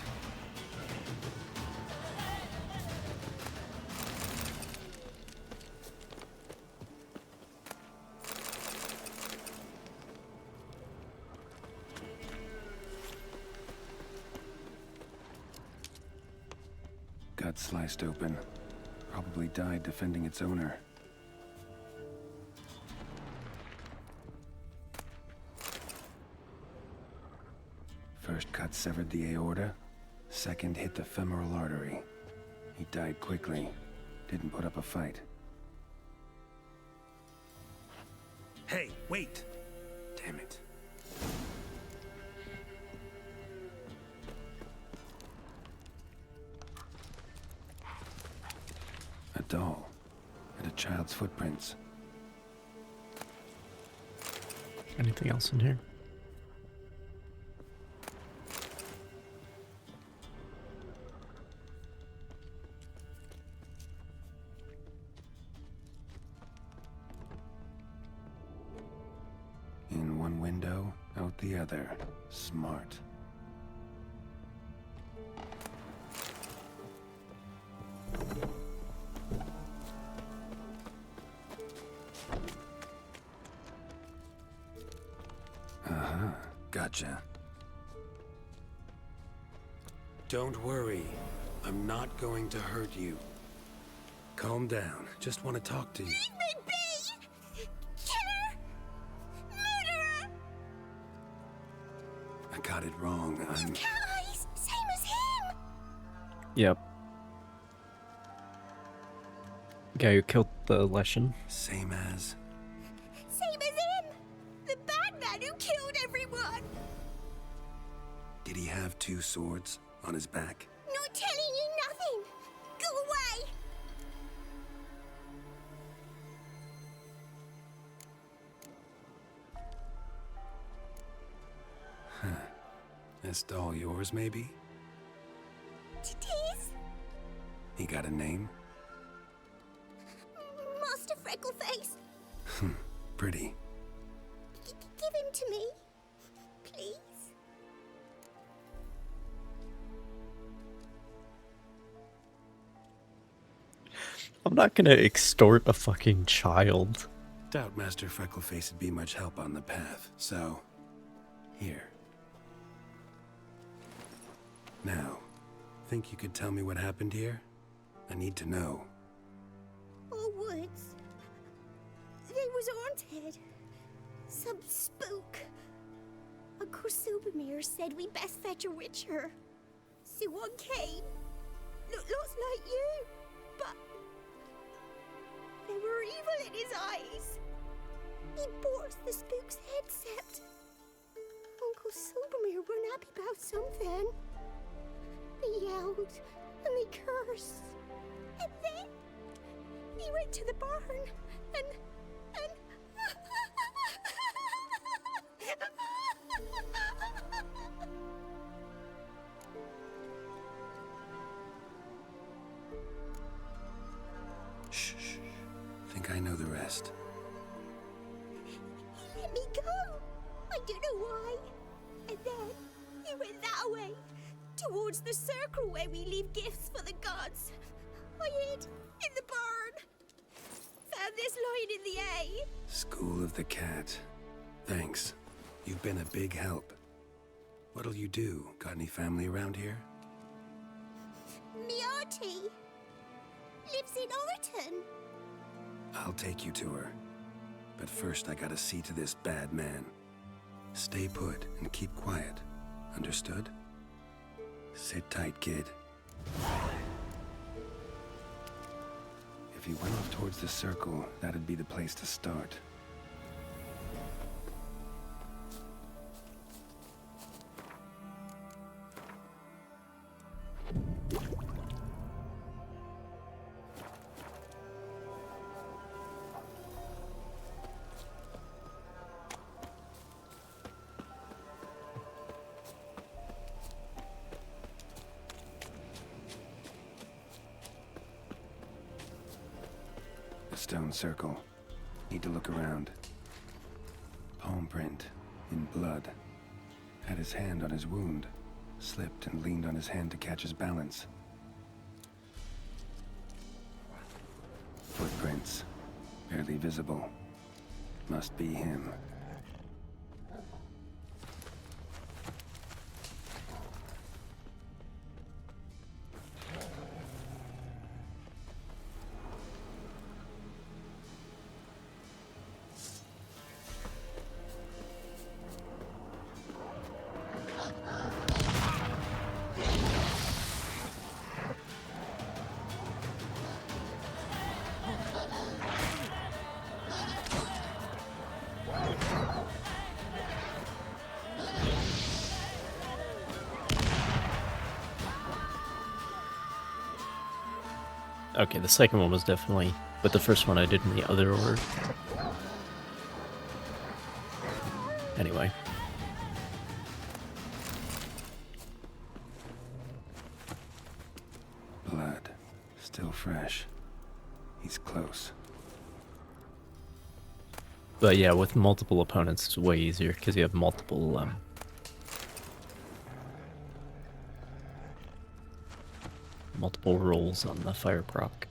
Gut sliced open. Probably died defending its owner. First cut severed the aorta. Second hit the femoral artery. He died quickly. Didn't put up a fight. Hey, wait! Damn it. A doll. And a child's footprints. Anything else in here? In one window, out the other. Smart. Uh-huh. Gotcha. Don't worry. I'm not going to hurt you. Calm down. Just want to talk to you. Leave me be! Killer! Murderer! I got it wrong. I'm... Guys, same as him! Yep. Guy who killed the Leshen. Same as... Same as him! The bad man who killed everyone! Did he have two swords on his back? Not telling you nothing! Go away! This doll yours, maybe? It is? He got a name? Master Freckleface, Pretty. give him to me. Please? I'm not gonna extort a fucking child. Doubt Master Freckleface would be much help on the path, so... Here. Now, think you could tell me what happened here? I need to know. Our woods. They was haunted. Some spook. Uncle Silvermere said we best fetch a witcher. So one came. Looked lots like you, but there were evil in his eyes. He bought us the spook's headset. Uncle Silvermere weren't happy about something. They yelled and they cursed. And then he went to the barn and Shh, shh. Think I know the rest. he let me go. I don't know why. And then he went that way, towards the circle where we leave gifts for the gods. I hid in the barn. Found this line in the A. School of the Cat. Thanks. You've been a big help. What'll you do? Got any family around here? Me auntie lives in Overton. I'll take you to her. But first I gotta see to this bad man. Stay put and keep quiet. Understood? Sit tight, kid. If he went off towards the circle, that'd be the place to start. A stone circle. Need to look around. Palm print. In blood. Had his hand on his wound. Slipped and leaned on his hand to catch his balance. Footprints. Barely visible. Must be him. Okay, the second one was definitely, but the first one I did in the other order. Anyway. Blood. Still fresh. He's close. But yeah, with multiple opponents, it's way easier because you have multiple, multiple rolls on the fire proc.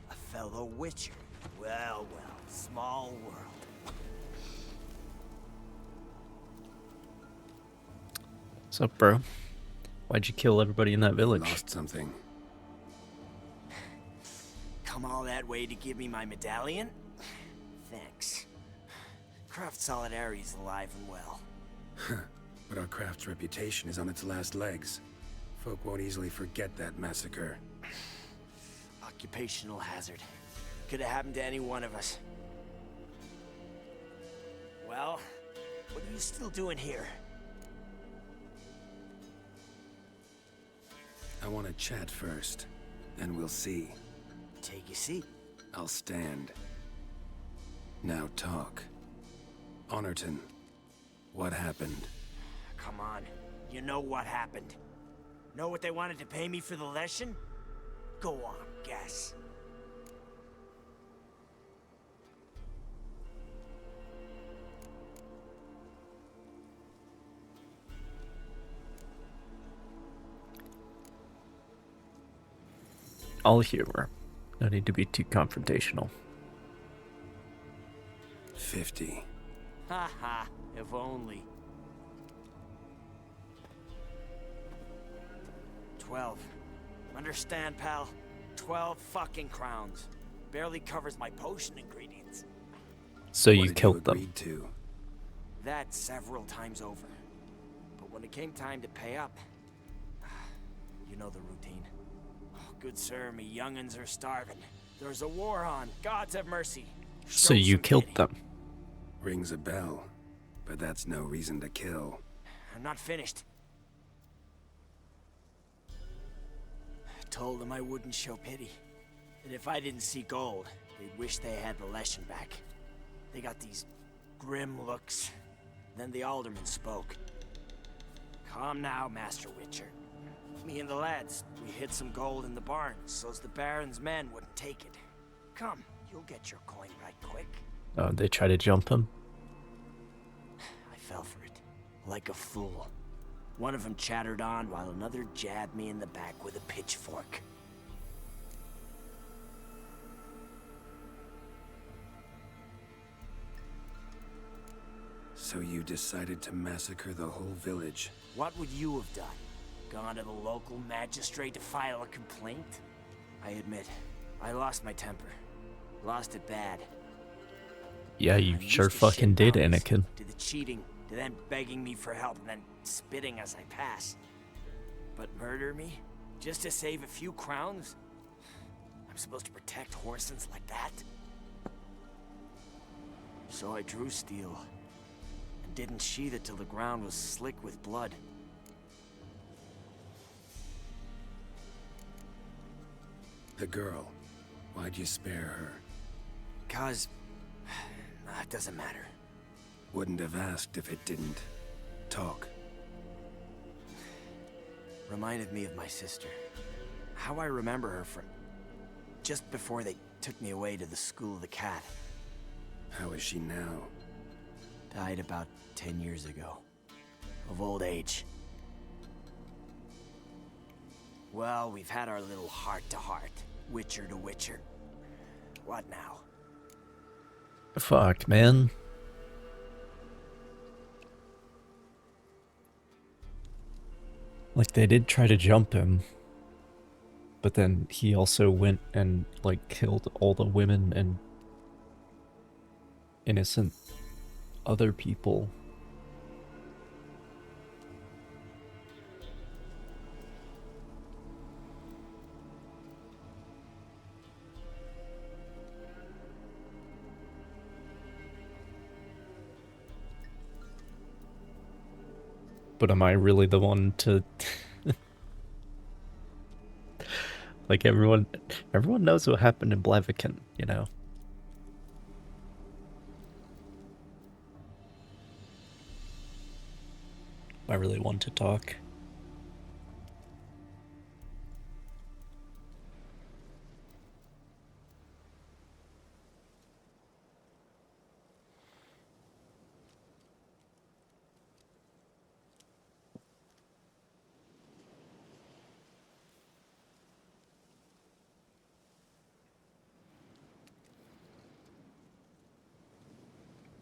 A fellow Witcher. Well, well, small world. What's up, bro? Why'd you kill everybody in that village? Lost something. Come all that way to give me my medallion? Thanks. Craft Solidarity's alive and well. But our craft's reputation is on its last legs. Folk won't easily forget that massacre. Occupational hazard. Could have happened to any one of us. Well, what are you still doing here? I want to chat first, then we'll see. Take a seat. I'll stand. Now talk. Honorton, what happened? Come on. You know what happened. Know what they wanted to pay me for the lesson? Go on, guess. All humor. No need to be too confrontational. 50. Ha ha, if only. 12. Understand, pal? 12 fucking crowns. Barely covers my potion ingredients. So What you did killed them. agreed to? That several times over. But when it came time to pay up, you know the routine. Oh, good sir, me young'uns are starving. There's a war on. Gods have mercy. So Show you some killed pity. them. Rings a bell, but that's no reason to kill. I'm not finished. I told them I wouldn't show pity. That if I didn't see gold, they'd wish they had the lesson back. They got these grim looks. Then the alderman spoke. Calm now, Master Witcher. Me and the lads, we hid some gold in the barn, so's the Baron's men wouldn't take it. Come, you'll get your coin right quick. Oh, they try to jump him. I fell for it, like a fool. One of them chattered on while another jabbed me in the back with a pitchfork. So you decided to massacre the whole village? What would you have done? Gone to the local magistrate to file a complaint? I admit, I lost my temper. Lost it bad. Yeah, you I'm used sure to fucking did, shit-balance, Anakin. To the cheating, to them begging me for help, and then spitting as I pass. But murder me? Just to save a few crowns? I'm supposed to protect Horsens like that? So I drew steel, and didn't sheathe it till the ground was slick with blood. The girl. Why'd you spare her? 'Cause... it doesn't matter. Wouldn't have asked if it didn't. Talk. Reminded me of my sister. How I remember her from... just before they took me away to the School of the Cat. How is she now? Died about 10 years ago. Of old age. Well, we've had our little heart-to-heart. Witcher to Witcher. What now? Fuck, man. Like, they did try to jump him. But then he also went and, like, killed all the women and innocent other people. But am I really the one to... Like, everyone knows what happened in Blaviken, you know? I really want to talk.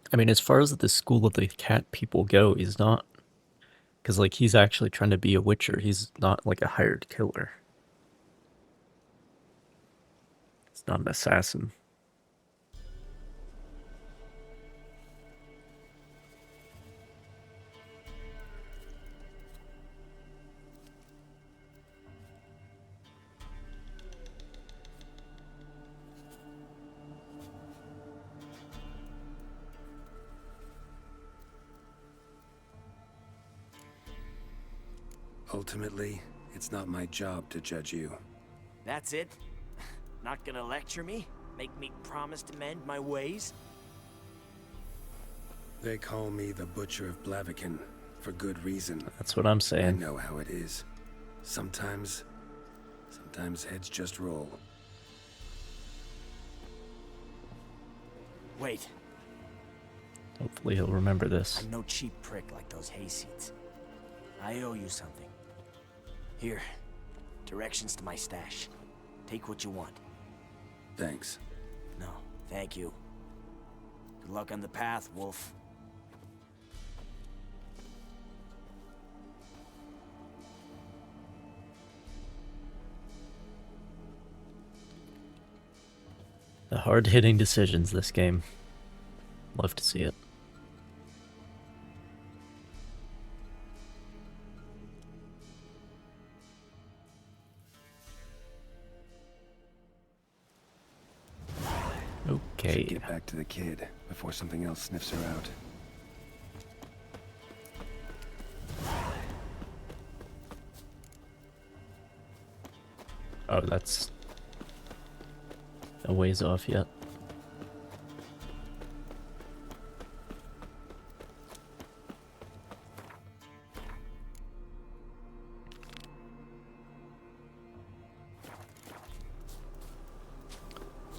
I mean, as far as the School of the Cat people go, he's not... Because, like, he's actually trying to be a witcher. He's not, like, a hired killer. He's not an assassin. Ultimately, it's not my job to judge you. That's it? Not gonna lecture me? Make me promise to mend my ways? They call me the Butcher of Blaviken, for good reason. That's what I'm I saying. know how it is. Sometimes heads just roll. Wait, Hopefully he'll remember this. I'm no cheap prick like those hayseeds. I owe you something. Here, directions to my stash. Take what you want. Thanks. No, thank you. Good luck on the path, Wolf. The hard-hitting decisions this game. Love to see it. Okay. Should get back to the kid before something else sniffs her out. Oh, that's a ways off yet.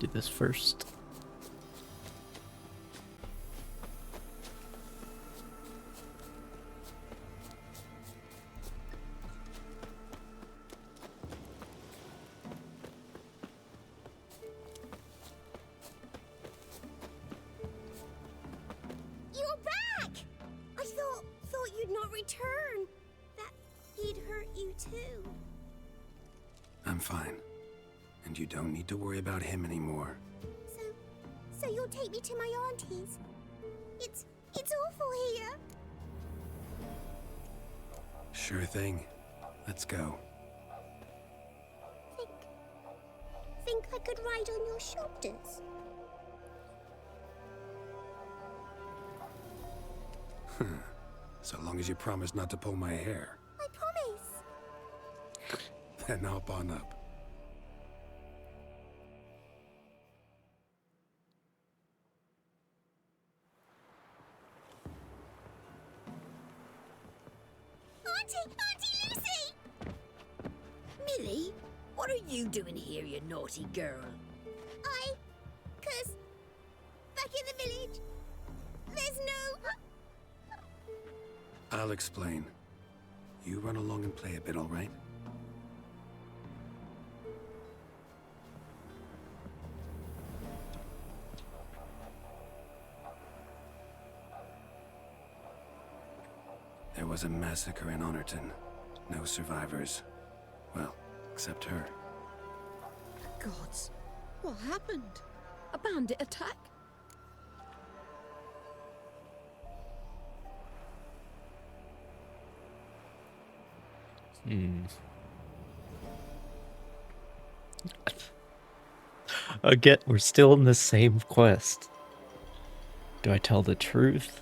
Do this first. You're back! I thought you'd not return. That he'd hurt you too. I'm fine. And you don't need to worry about him anymore. So you'll take me to my auntie's. It's awful here. Sure thing. Let's go. Think I could ride on your shoulders? So long as you promise not to pull my hair. I promise. Then hop on up. Auntie Lucy! Millie, what are you doing here, you naughty girl? Cause back in the village, there's no... I'll explain. You run along and play a bit, all right? There was a massacre in Honorton. No survivors. Well, except her. Gods, what happened? A bandit attack? Again, we're still in the same quest. Do I tell the truth?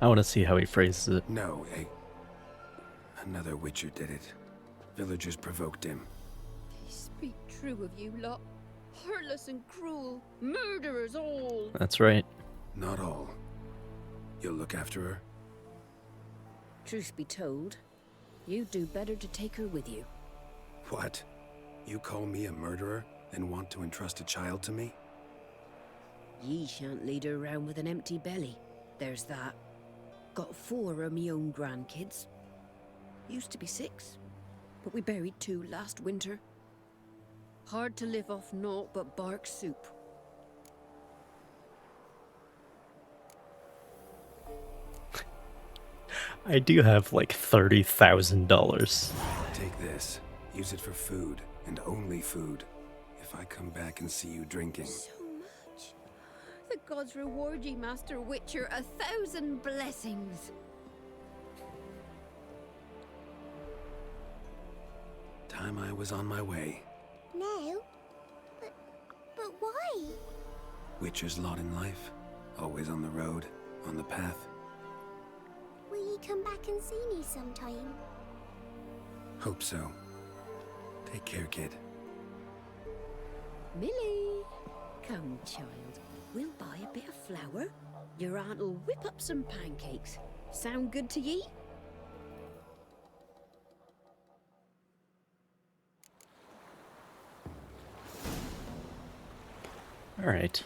I want to see how he phrases it. No, another Witcher did it. Villagers provoked him. They speak true of you lot. Heartless and cruel. Murderers all. That's right. Not all. You'll look after her? Truth be told, you'd do better to take her with you. What? You call me a murderer and want to entrust a child to me? Ye shan't lead her around with an empty belly. There's that. Got 4 of me own grandkids. Used to be 6, but we buried 2 last winter. Hard to live off naught but bark soup. I do have like $30,000. Take this. Use it for food, and only food. If I come back and see you drinking... So much. The gods reward ye, Master Witcher, 1,000 blessings. Time I was on my way. No? But why? Witcher's lot in life. Always on the road, on the path. Will you come back and see me sometime? Hope so. Take care, kid. Millie! Come, child. We'll buy a bit of flour. Your aunt'll whip up some pancakes. Sound good to ye? All right.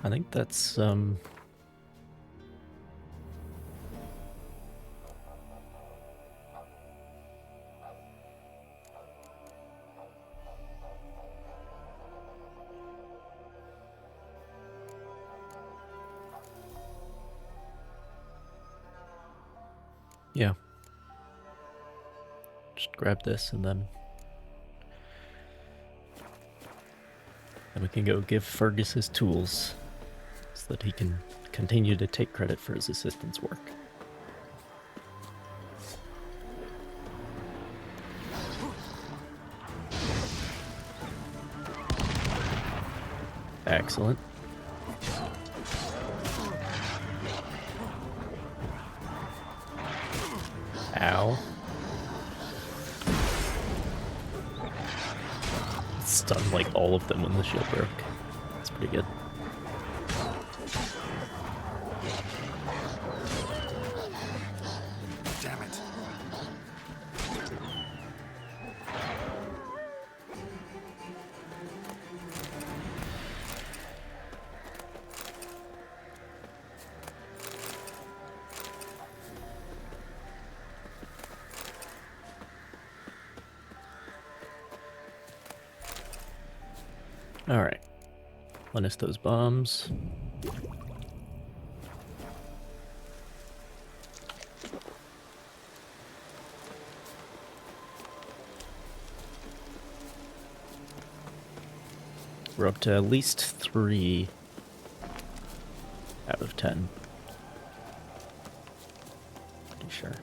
I think that's yeah. Just grab this and then we can go give Fergus his tools so that he can continue to take credit for his assistant's work. Excellent. Ow. Stunned like all of them when the shield broke. That's pretty good. Damn it. Alright. Harness those bombs. We're up to at least 3 out of 10. Pretty sure.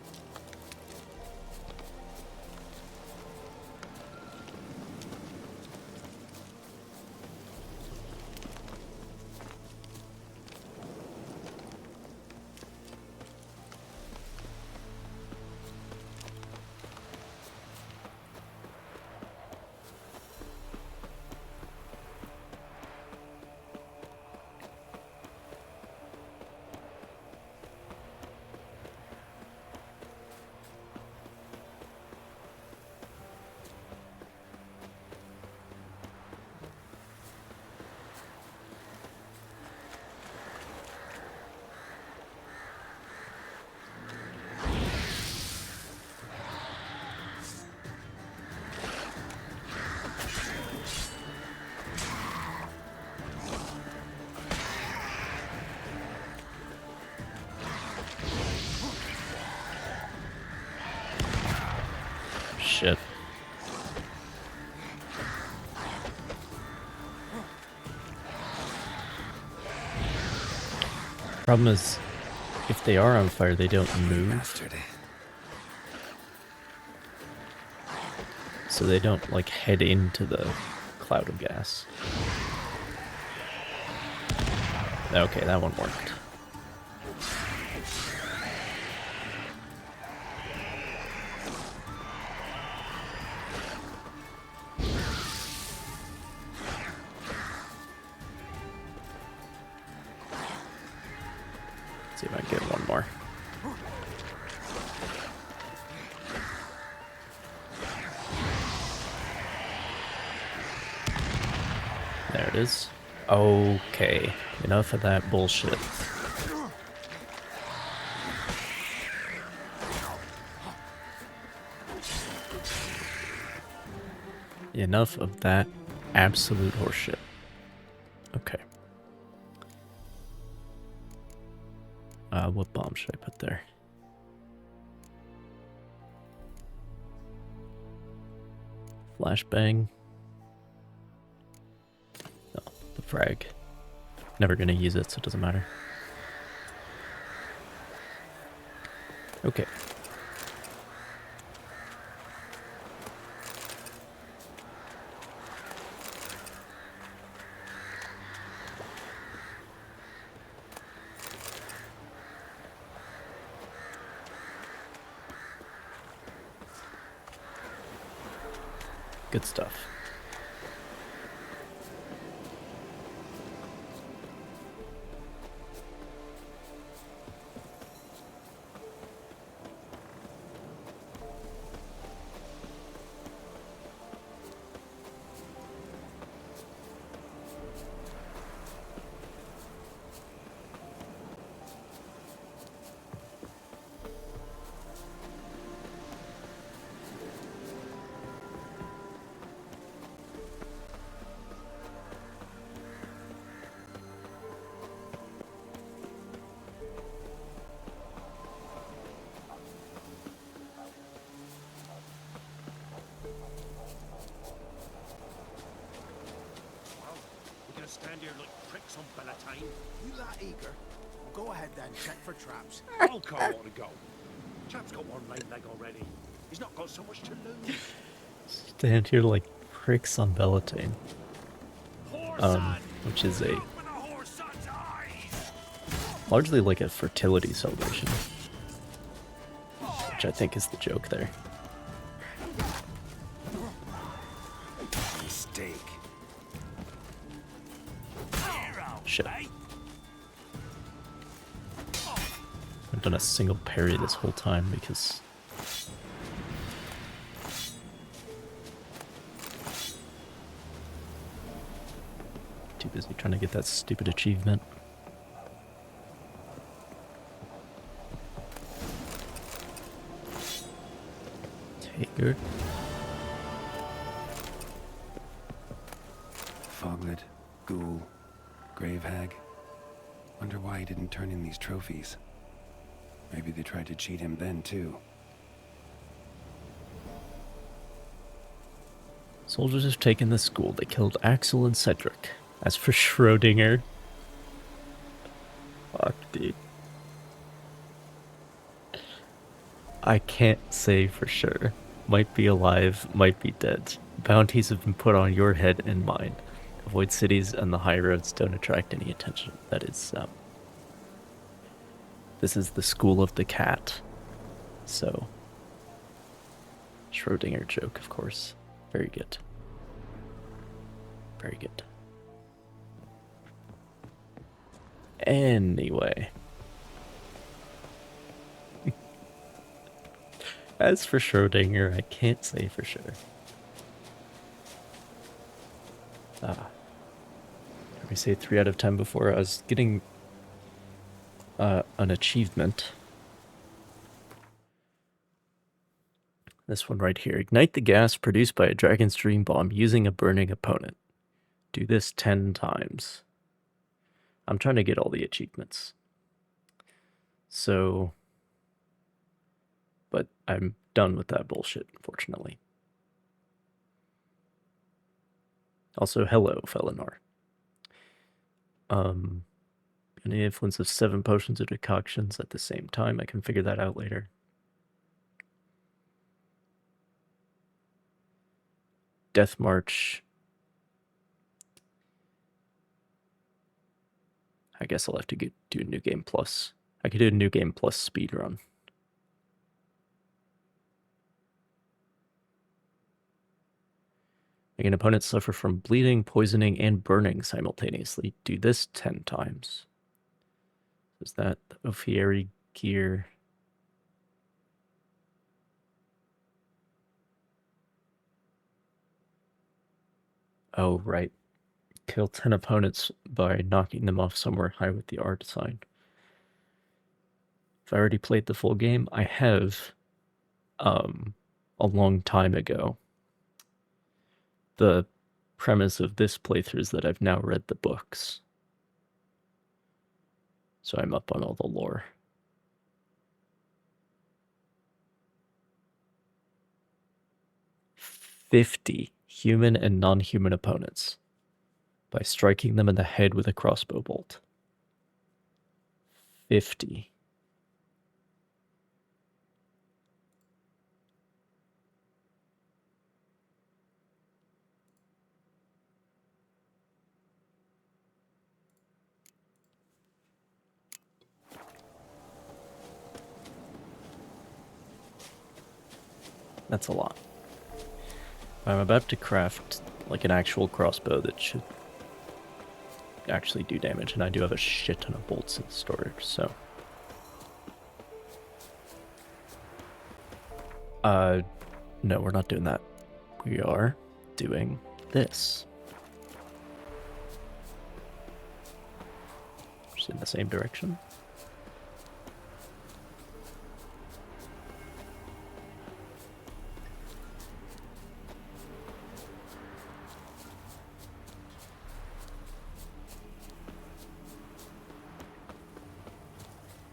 Problem is, if they are on fire, they don't move. Bastard. So they don't, like, head into the cloud of gas. Okay, that one worked. See if I can get one more. There it is. Okay, enough of that bullshit. Enough of that absolute horseshit. Okay. What bomb should I put there? Flashbang. No, the frag. Never gonna use it, so it doesn't matter. Okay. Good stuff. Stand here like pricks on Bellatine. You that eager? Go ahead then, check for traps. I'll call on to go. Chap's got one lame leg already. He's not got so much to lose. Stand here like pricks on Bellatine. Which is a largely like a fertility celebration. Which I think is the joke there. Mistake. Shit. I've done a single parry this whole time because too busy trying to get that stupid achievement. Taker. Foglet, Ghoul, Grave Hag. Wonder why he didn't turn in these trophies. Maybe they tried to cheat him then, too. Soldiers have taken the school. They killed Axel and Cedric. As for Schrodinger... Fuck, dude. I can't say for sure. Might be alive, might be dead. Bounties have been put on your head and mine. Avoid cities and the high roads don't attract any attention. That is, this is the school of the cat. So, Schrodinger joke, of course. Very good. Very good. Anyway. As for Schrodinger, I can't say for sure. Let me say 3 out of 10 before. I was getting an achievement. This one right here. Ignite the gas produced by a Dragon's Dream bomb using a burning opponent. Do this 10 times. I'm trying to get all the achievements. So... But I'm done with that bullshit, unfortunately. Also, hello, Felinor. and the influence of 7 potions or decoctions at the same time. I can figure that out later. Death March. I guess I'll have to do a New Game Plus. I could do a New Game Plus speed run. Make an opponent suffer from bleeding, poisoning, and burning simultaneously. Do this 10 times. Is that the Ophieri gear? Oh, right. Kill 10 opponents by knocking them off somewhere high with the art sign. If I already played the full game, I have, a long time ago. The premise of this playthrough is that I've now read the books. So I'm up on all the lore. "50 human and non-human opponents by striking them in the head with a crossbow bolt." 50. That's a lot. I'm about to craft like an actual crossbow that should actually do damage, and I do have a shit ton of bolts in storage, so. No, we're not doing that. We are doing this. Just in the same direction.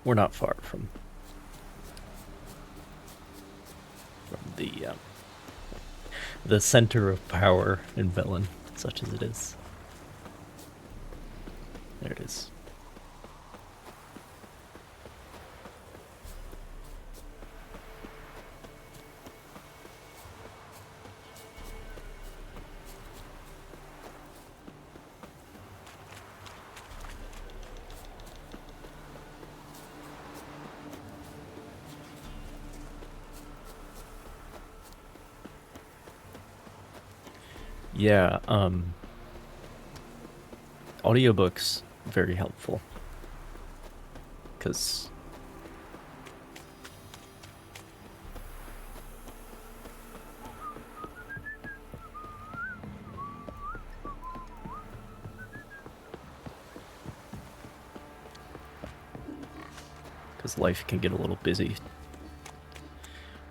We're not far from the center of power in Velen, such as it is. There it is. Yeah, audiobooks, very helpful. Because life can get a little busy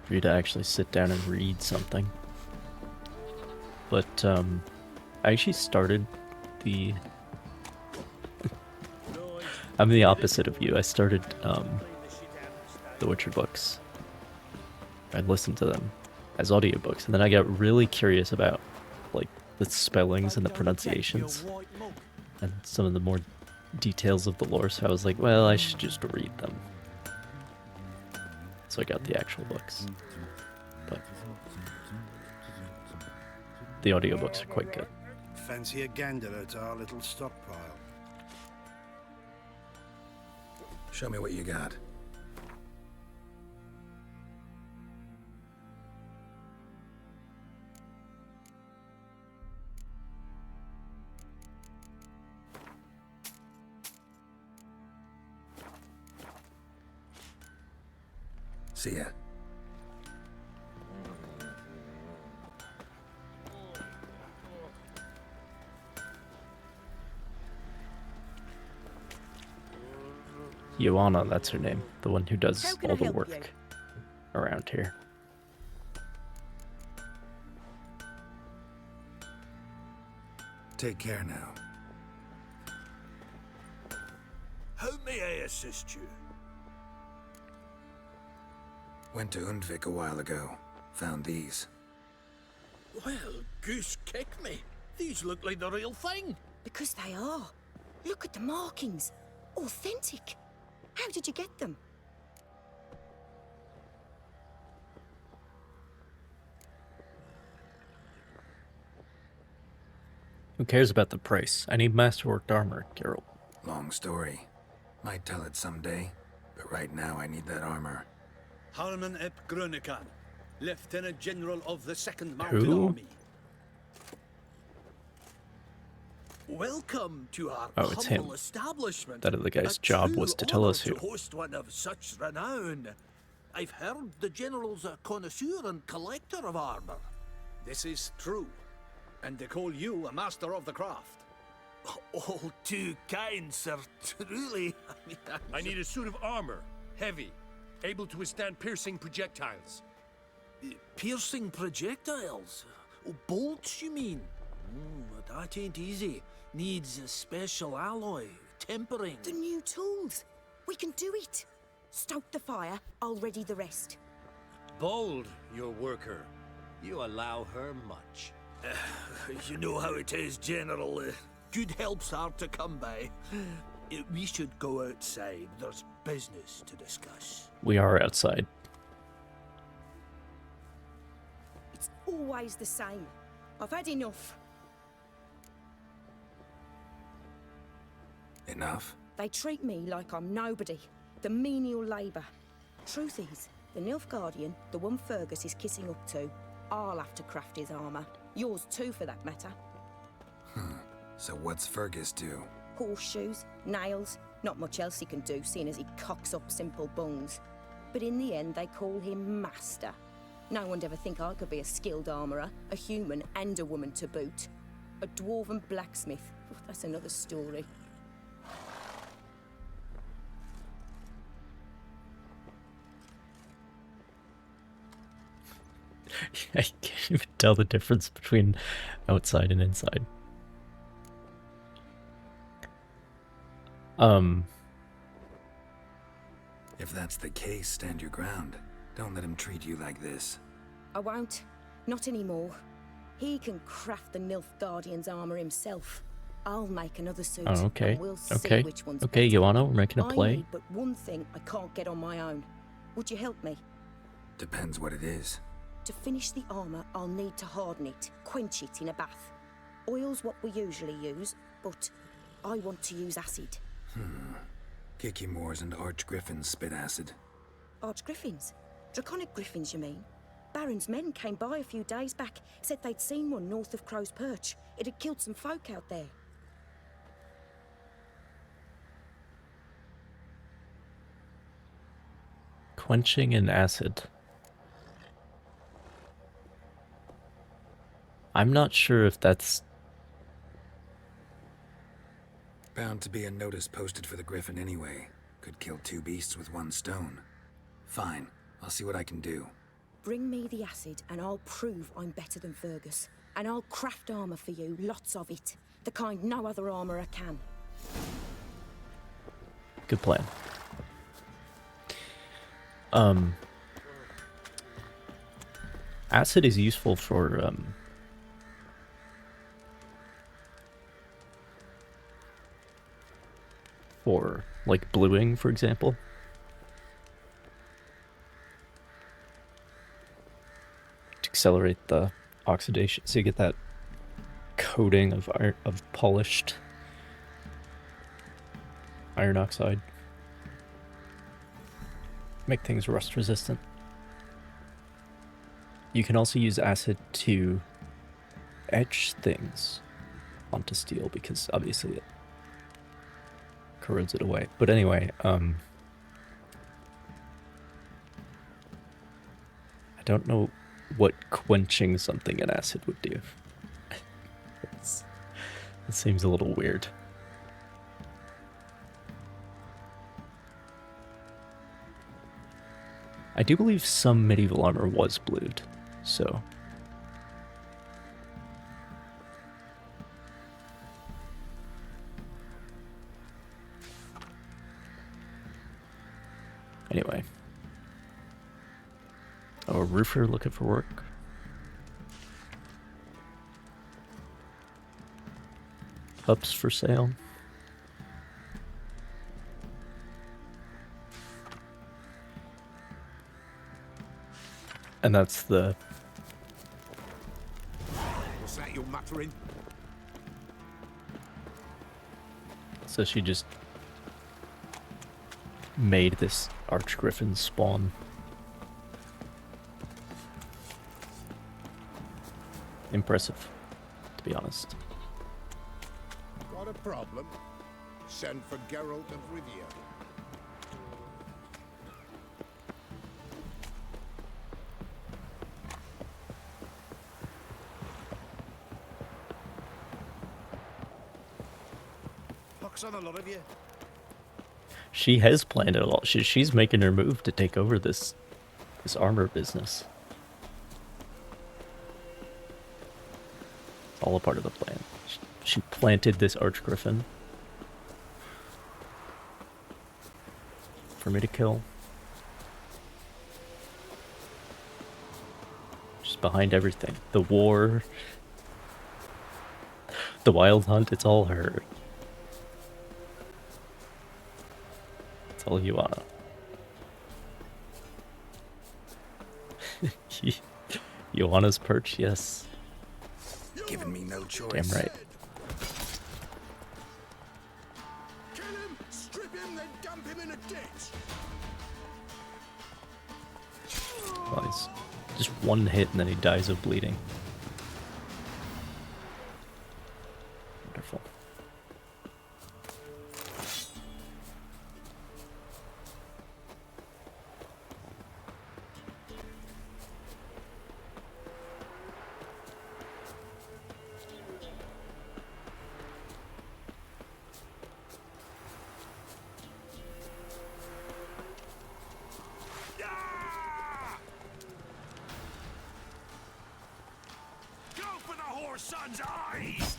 for you to actually sit down and read something. But I actually started the I'm the opposite of you. I started the Witcher books. I listened to them as audiobooks, and then I got really curious about like the spellings and the pronunciations and some of the more details of the lore, so I was like, well, I should just read them. So I got the actual books. But the audiobooks are quite good. Fancy a gander at our little stockpile? Show me what you got. See ya. Joanna, that's her name. The one who does all the work around here. Take care now. How may I assist you? Went to Undvik a while ago. Found these. Well, goose kick me. These look like the real thing. Because they are. Look at the markings. Authentic. How did you get them? Who cares about the price? I need masterworked armor, Geralt. Long story. Might tell it someday, but right now I need that armor. Harman ep Grönekan, Lieutenant General of the 2nd Mounted Who? Army. Welcome to our Oh, it's humble him. establishment. That other guy's A job true was to tell honor us who. to host one of such renown. I've heard the General's a connoisseur and collector of armor. This is true, and they call you a master of the craft. All too kind, sir. Truly. I need a suit of armor, heavy, able to withstand piercing projectiles. Piercing projectiles? Oh, bolts, you mean? That ain't easy. Needs a special alloy, tempering. The new tools. We can do it. Stoke the fire, I'll ready the rest. Bold, your worker. You allow her much. You know how it is, General. Good help's hard to come by. We should go outside. There's business to discuss. We are outside. It's always the same. I've had enough. Enough? They treat me like I'm nobody. The menial labour. Truth is, the Nilfgaardian, the one Fergus is kissing up to, I'll have to craft his armour. Yours too, for that matter. So what's Fergus do? Horseshoes, nails, not much else he can do, seeing as he cocks up simple bones. But in the end, they call him Master. No one'd ever think I could be a skilled armourer, a human and a woman to boot. A dwarven blacksmith. Oh, that's another story. I can't even tell the difference between outside and inside. If that's the case, stand your ground. Don't let him treat you like this. I won't. Not anymore. He can craft the Nilfgaardian's armour himself. I'll make another suit. Oh, okay. And we'll Okay. see which one's Okay, better. Joanna, we're making a I play. need but one thing I can't get on my own. Would you help me? Depends what it is. To finish the armour, I'll need to harden it, quench it in a bath. Oil's what we usually use, but I want to use acid. Kicky Moors and Arch Griffins spit acid. Archgriffins? Draconic griffins, you mean? Baron's men came by a few days back, said they'd seen one north of Crow's Perch. It had killed some folk out there. Quenching in acid. I'm not sure if that's... Bound to be a notice posted for the Griffin anyway. Could kill two beasts with one stone. Fine, I'll see what I can do. Bring me the acid and I'll prove I'm better than Fergus. And I'll craft armour for you, lots of it. The kind no other armourer can. Good plan. Acid is useful for like bluing, for example. To accelerate the oxidation, so you get that coating of polished iron oxide. Make things rust resistant. You can also use acid to etch things onto steel because obviously it corrodes it away. But anyway, I don't know what quenching something in acid would do. It seems a little weird. I do believe some medieval armor was blued, so... Anyway. Oh, a roofer looking for work. Pups for sale. And that's the... What's that you're muttering? So she just made this Archgriffin spawn. Impressive, to be honest. Got a problem? Send for Geralt of Rivia. Pox on a lot of you. She has planned it a lot. She's making her move to take over this armor business. It's all a part of the plan. She planted this Archgriffin for me to kill. She's behind everything. The war, the Wild Hunt, it's all her. It's all Yuana. Yuana's perch, yes. Giving me no choice. Damn right. Kill him, strip him, then dump him in a ditch. Well, he's just one hit and then he dies of bleeding. Wonderful. Go for the whore's son's eyes!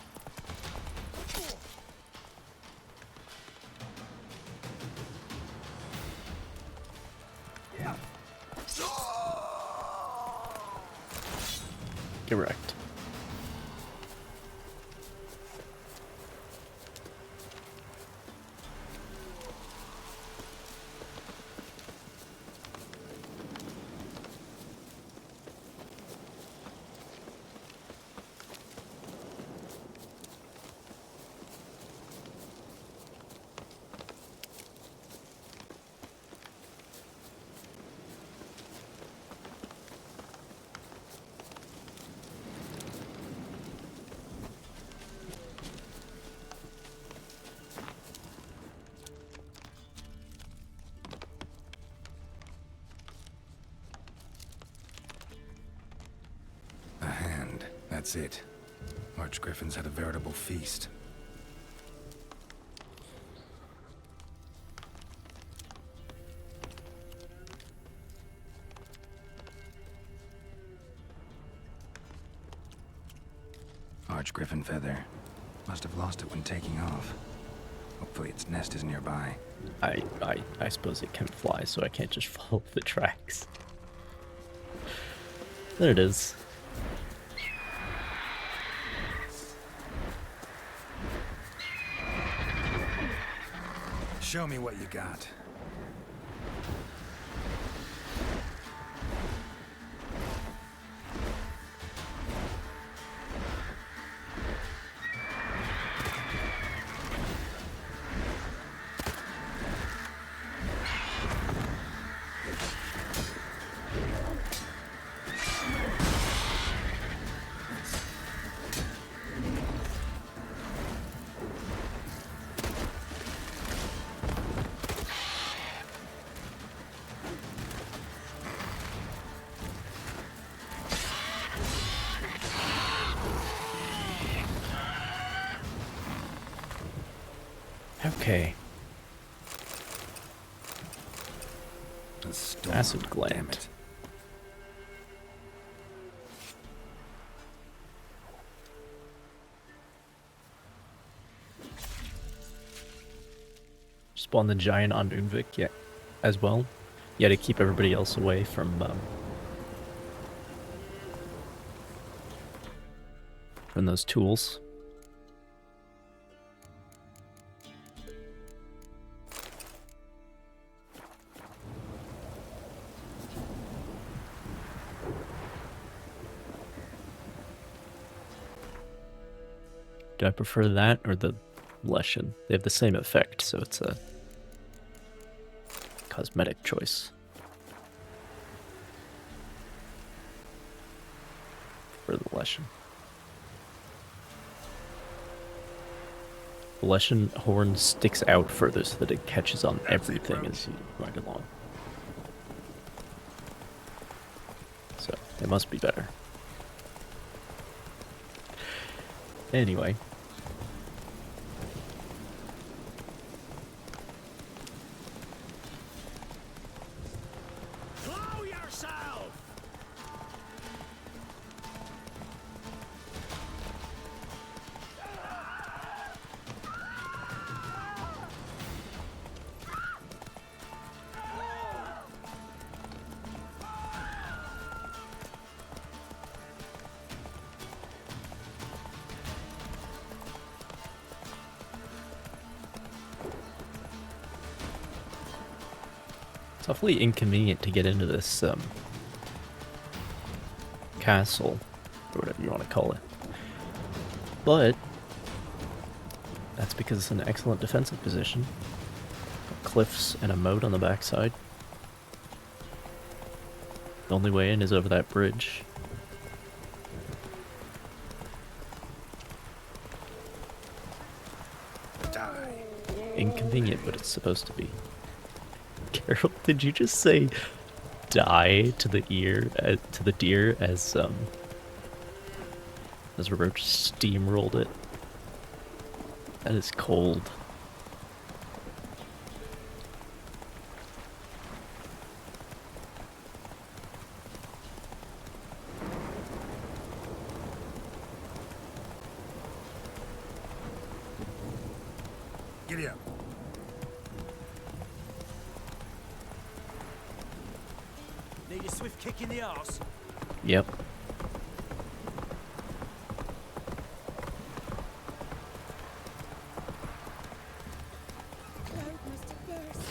Correct. A hand. That's it. Archgriffins had a veritable feast. Archgriffin feather. Must have lost it when taking off. Hopefully its nest is nearby. I suppose it can fly, so I can't just follow the tracks. There it is. Show me what you got. Okay. A storm. Acid gland. Damn it. Spawn the giant on Unvik, yeah, as well. Yeah, to keep everybody else away from those tools. Do I prefer that or the Leshen? They have the same effect, so it's a cosmetic choice. For the Leshen. The Leshen horn sticks out further so that it catches on everything as you ride along. So, it must be better. Anyway. Blow yourself! It's awfully inconvenient to get into this castle, or whatever you want to call it. But that's because it's an excellent defensive position. Got cliffs and a moat on the backside. The only way in is over that bridge. Die. Inconvenient, but it's supposed to be. Carol, did you just say "die" to the deer as Roach steamrolled it? That is cold. Giddy up. Need a swift kick in the arse. Yep. Cloud must have burst.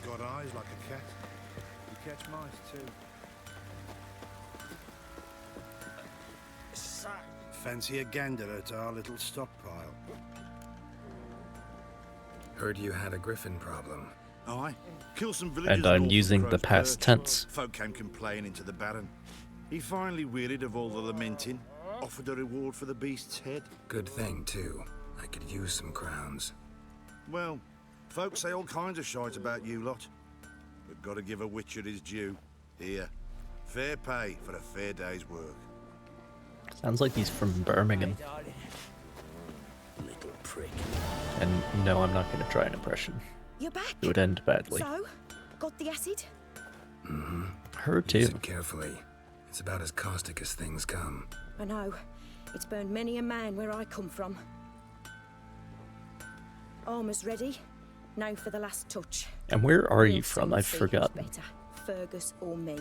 Got eyes like a cat. You catch mice too. Fancy a gander at our little stockpile. Heard you had a griffin problem. Aye. Kill some villagers And I'm north of using the Crow's past Perch. tense. Folk came complaining to the Baron. He finally wearied of all the lamenting, offered a reward for the beast's head. Good thing, too. I could use some crowns. Well, folks say all kinds of shite about you lot. But gotta give a witcher his due. Here. Fair pay for a fair day's work. Sounds like he's from Birmingham. Little prick. And no, I'm not going to try an impression. You're back. It would end badly. So, got the acid? Mm-hmm. Her too. Use it carefully. It's about as caustic as things come. I know. It's burned many a man where I come from. Armor's ready. Now for the last touch. And where are you We'll from? soon I've see who's forgotten. better, Fergus or me.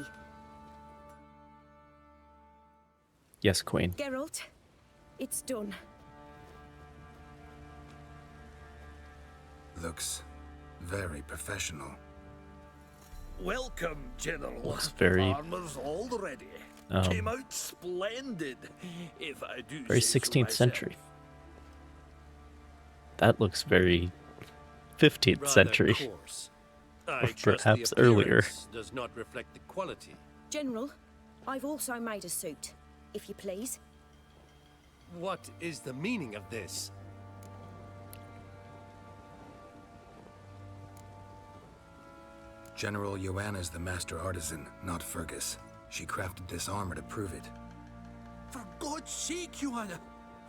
Yes, Queen. Geralt, it's done. Looks very professional. Welcome, General. Looks very Armor's all ready. Came out splendid, if I do very say so 16th myself. century. That looks very 15th century. Coarse. Or I trust perhaps the earlier. appearance does not reflect the quality. General, I've also made a suit, if you please. What is the meaning of this? General Joanna's the master artisan, not Fergus. She crafted this armor to prove it. For God's sake, Joanna,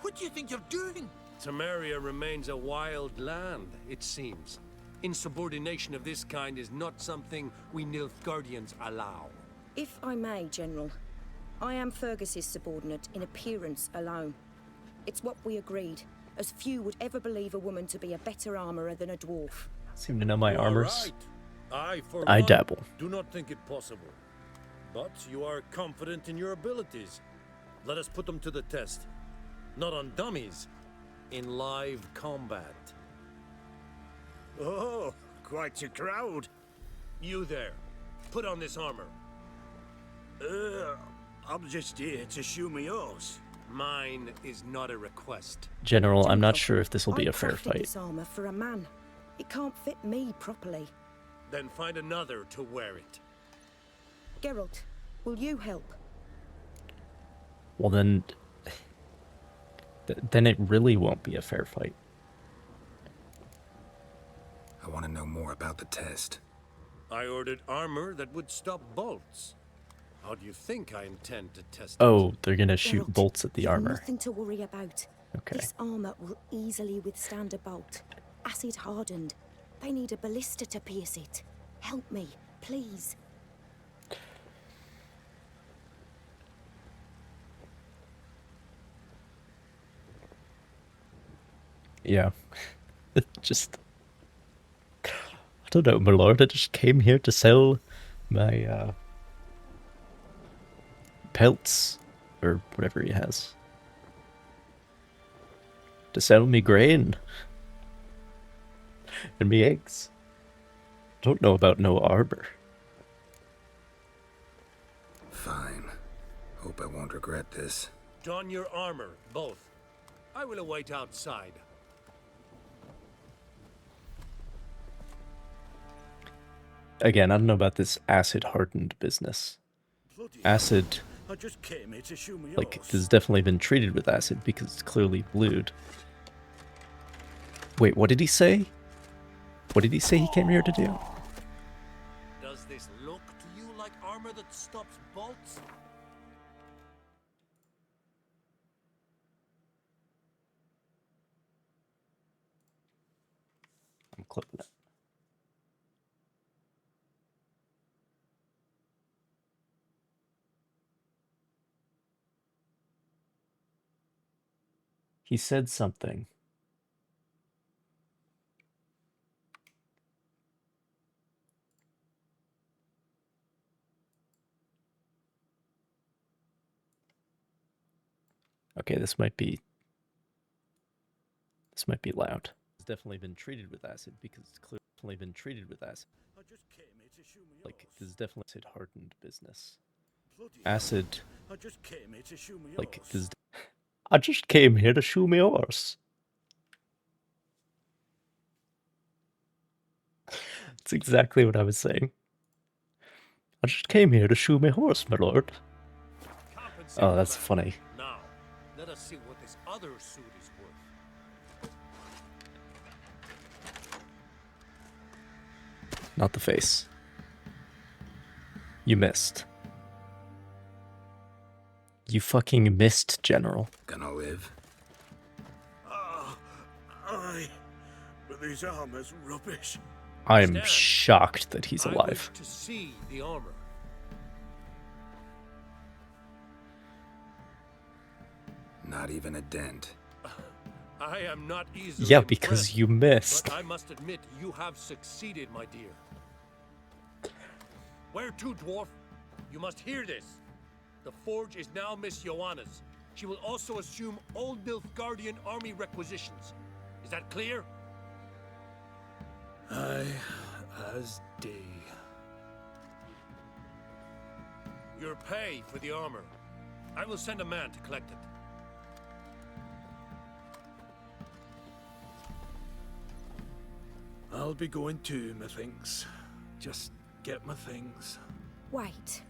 what do you think you're doing? Temeria remains a wild land, it seems. Insubordination of this kind is not something we Nilfgaardians allow. If I may, General, I am Fergus's subordinate in appearance alone. It's what we agreed, as few would ever believe a woman to be a better armourer than a dwarf. Seem to know my You are armors. right. For I one, dabble. do not think it possible. But you are confident in your abilities. Let us put them to the test. Not on dummies, in live combat. Oh, quite a crowd. You there, put on this armor. I'm just here to shoe me horse. Mine is not a request. General, I'm not General, sure if this will be I a fair crafted fight. this armor for a man. It can't fit me properly. Then find another to wear it. Geralt, will you help? Well then, then it really won't be a fair fight. I want to know more about the test. I ordered armor that would stop bolts. How do you think I intend to test it? Oh, they're gonna shoot Geralt, bolts at the you've armor. Nothing to worry about. Okay. This armor will easily withstand a bolt. Acid hardened. They need a ballista to pierce it. Help me, please. Yeah. Just... I don't know, my lord. I just came here to sell my, pelts. Or whatever he has. To sell me grain. And me eggs. Don't know about no armor. Fine. Hope I won't regret this. Don your armor, both. I will await outside. Again, I don't know about this acid-hardened business. Acid... I just came here to shoe me Like, horse. this has definitely been treated with acid because it's clearly blued. Wait, what did he say? What did he say he came here to do? Does this look to you like armor that stops bolts? I'm clipping it. He said something. Okay, this might be loud. It's definitely been treated with acid because it's clearly been treated with acid. I just came here to shoe me Like, horse. this is definitely acid-hardened business. Bloody Acid... I just came here to shoe me Like, horse. this... I just came here to shoe me horse. That's exactly what I was saying. I just came here to shoe me horse, my lord. Compensate Oh, that's for that. funny. Now, let us see what this other suit is worth. Not the face. You missed. You fucking missed, General. Gonna live? Aye, but this armor's rubbish. I am Stand. shocked that he's I alive. wish to see the armor. Not even a dent. I am not easily Yeah, because impressed, you missed. But I must admit, you have succeeded, my dear. Where to, dwarf? You must hear this. The forge is now Miss Joanna's. She will also assume all Nilfgaardian army requisitions. Is that clear? Aye, as day. Your pay for the armor. I will send a man to collect it. I'll be going too, methinks. Just get my things. Wait.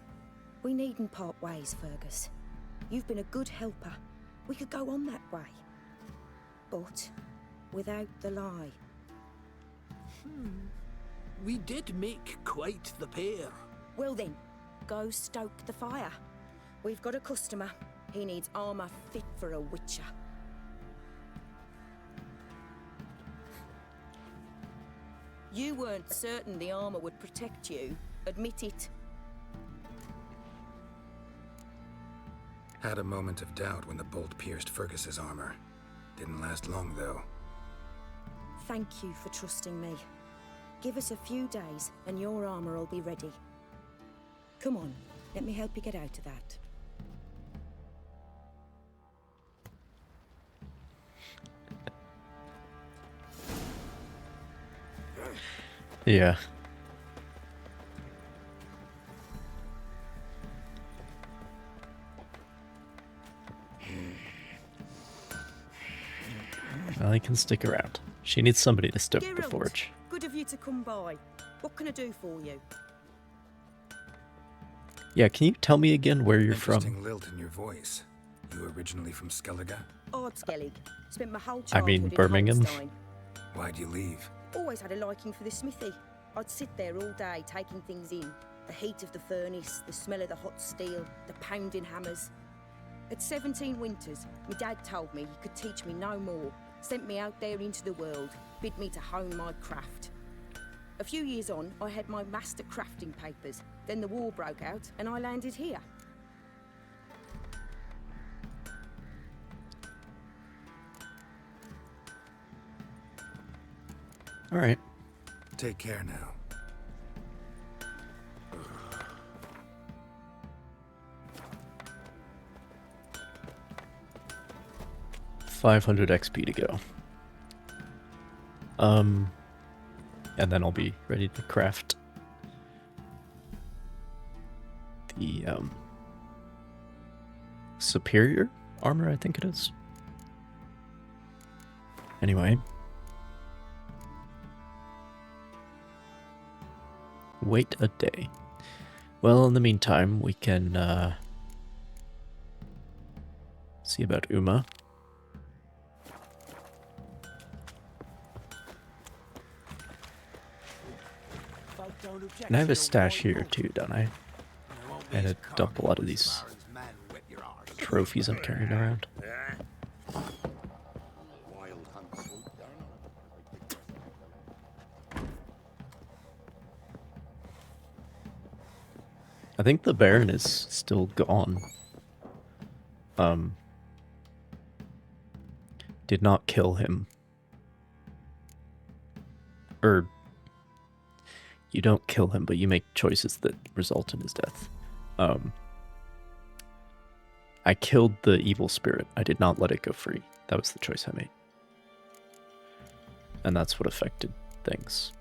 We needn't part ways, Fergus. You've been a good helper. We could go on that way. But without the lie. We did make quite the pair. Well then, go stoke the fire. We've got a customer. He needs armor fit for a witcher. You weren't certain the armor would protect you. Admit it. Had a moment of doubt when the bolt pierced Fergus's armor. Didn't last long, though. Thank you for trusting me. Give us a few days, and your armor will be ready. Come on, let me help you get out of that. Yeah. Well, he can stick around. She needs somebody to stoke the Geralt, forge. good of you to come by. What can I do for you? Yeah, can you tell me again where you're Interesting from? lilt in your voice. You originally from Skellige? Ardskellig. Spent my whole I mean, childhood in Birmingham. Holstein. Why'd you leave? Always had a liking for the smithy. I'd sit there all day taking things in. The heat of the furnace, the smell of the hot steel, the pounding hammers. At 17 winters, my dad told me he could teach me no more. Sent me out there into the world, bid me to hone my craft. A few years on, I had my master crafting papers. Then the war broke out, and I landed here. All right. Take care now. 500 XP to go. And then I'll be ready to craft the superior armor, I think it is. Anyway. Wait a day. Well, in the meantime, we can see about Uma. And I have a stash here too, don't I? And I dump a lot of these trophies I'm carrying around. I think the Baron is still gone. Did not kill him. Or you don't kill him, but you make choices that result in his death. I killed the evil spirit. I did not let it go free. That was the choice I made. And that's what affected things.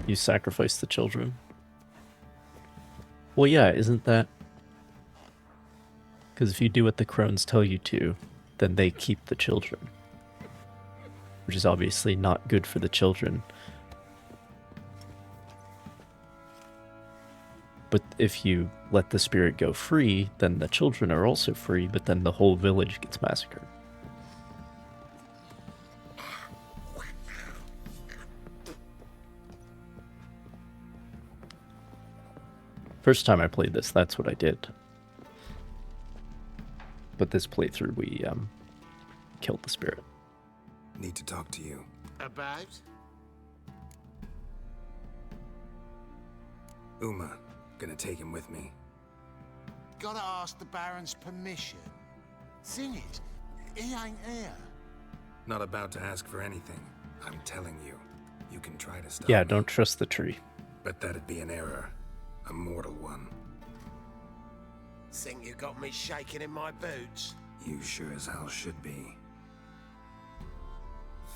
You sacrifice the children. Well, yeah, isn't that... Because if you do what the crones tell you to, then they keep the children. Which is obviously not good for the children. But if you let the spirit go free, then the children are also free, but then the whole village gets massacred. First time I played this, that's what I did. But this playthrough, we killed the spirit. Need to talk to you. About? Uma, gonna take him with me. Gotta ask the Baron's permission. Thing is, he ain't here. Not about to ask for anything. I'm telling you, you can try to stop Yeah, me, don't trust the tree. but that'd be an error. A mortal one. Think you got me shaking in my boots? You sure as hell should be.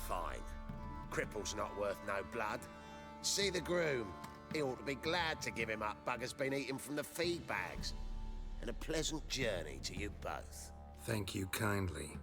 Fine. Cripple's not worth no blood. See the groom. He ought to be glad to give him up. Bugger's been eating from the feed bags. And a pleasant journey to you both. Thank you kindly.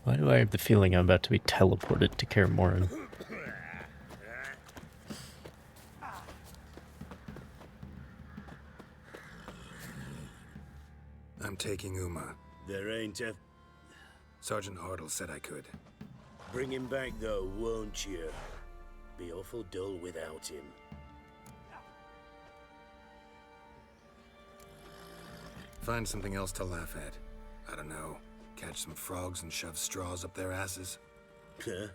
Why do I have the feeling I'm about to be teleported to Kaer Morhen? I'm taking Uma. There ain't a... Sergeant Hartle said I could. Bring him back, though, won't you? Be awful dull without him. Find something else to laugh at. I don't know. Catch some frogs and shove straws up their asses. Huh?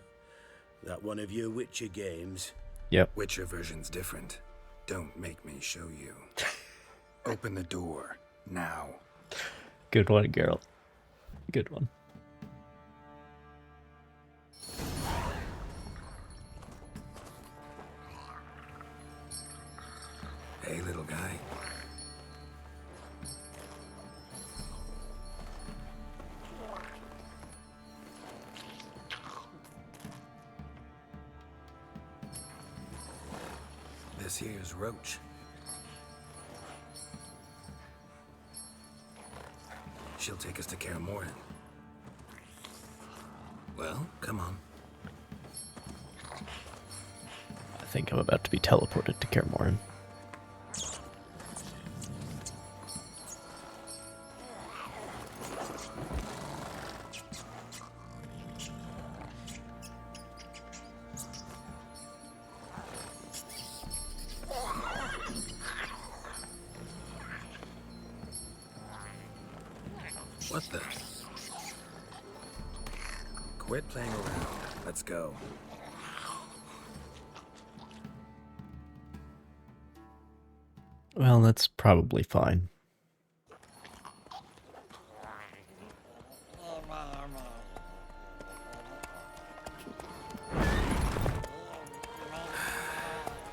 That one of your Witcher games? Yep. Witcher version's different. Don't make me show you. Open the door. Now. Good one, Geralt. Good one. Hey, little guy. This here's Roach. She'll take us to Kaer Morhen. Well, come on. I think I'm about to be teleported to Kaer Morhen. What the? Quit playing around. Let's go. Well, that's probably fine.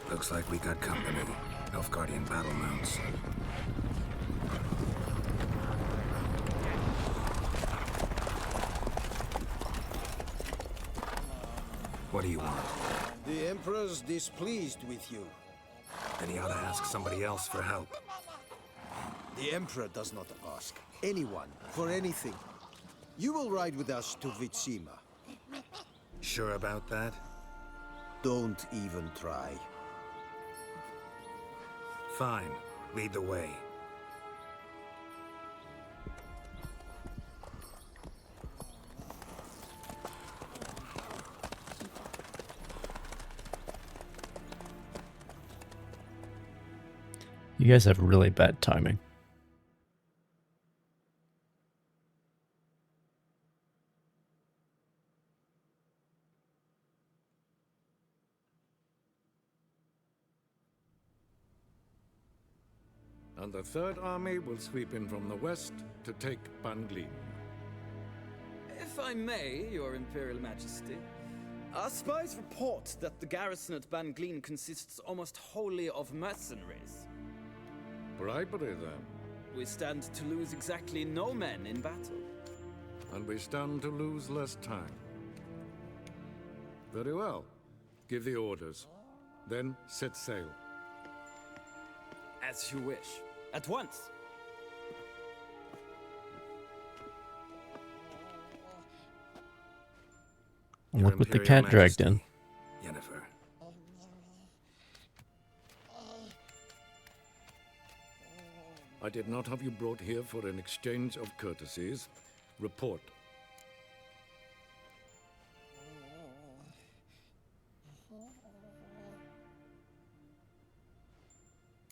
Looks like we got company. Nilfgaardian battle mounts. What do you want? The Emperor's displeased with you. Then he ought to ask somebody else for help. The Emperor does not ask anyone for anything. You will ride with us to Vitsima. Sure about that? Don't even try. Fine. Lead the way. You guys have really bad timing. And the Third Army will sweep in from the west to take Banglin. If I may, Your Imperial Majesty, our spies report that the garrison at Banglin consists almost wholly of mercenaries. Bribery, then. We stand to lose exactly no men in battle. And we stand to lose less time. Very well. Give the orders. Then set sail. As you wish. At once. And look what the cat dragged in. Yennefer. I did not have you brought here for an exchange of courtesies. Report.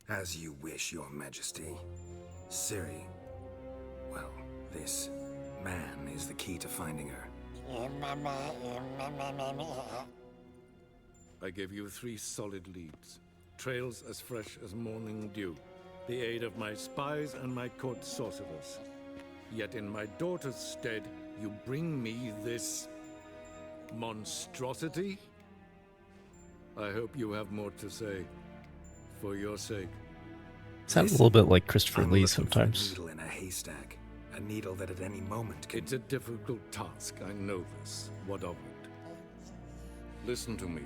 As you wish, Your Majesty. Ciri. Well, this man is the key to finding her. I gave you 3 solid leads. Trails as fresh as morning dew. The aid of my spies and my court sorcerers. Yet in my daughter's stead, you bring me this monstrosity? I hope you have more to say. For your sake. Sounds a little bit like Christopher Lee sometimes. A needle in a haystack. A needle that at any moment can... It's a difficult task, I know this. What of it? Listen to me.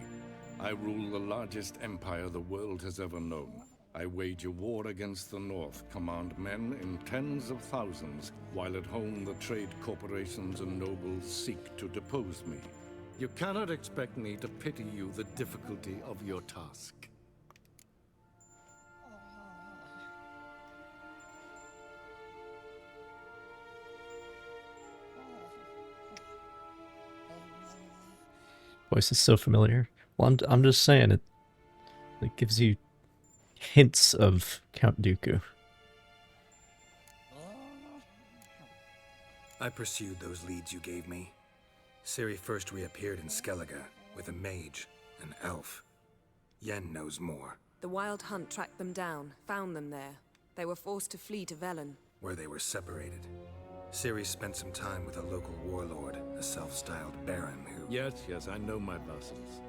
I rule the largest empire the world has ever known. I wage a war against the North, command men in tens of thousands, while at home the trade corporations and nobles seek to depose me. You cannot expect me to pity you the difficulty of your task. Voice is so familiar. Well, I'm just saying it gives you hints of Count Dooku. I pursued those leads you gave me. Ciri first reappeared in Skellige with a mage, an elf. Yen knows more. The Wild Hunt tracked them down, found them there. They were forced to flee to Velen. Where they were separated. Ciri spent some time with a local warlord, a self-styled baron who... Yes, I know my vassals.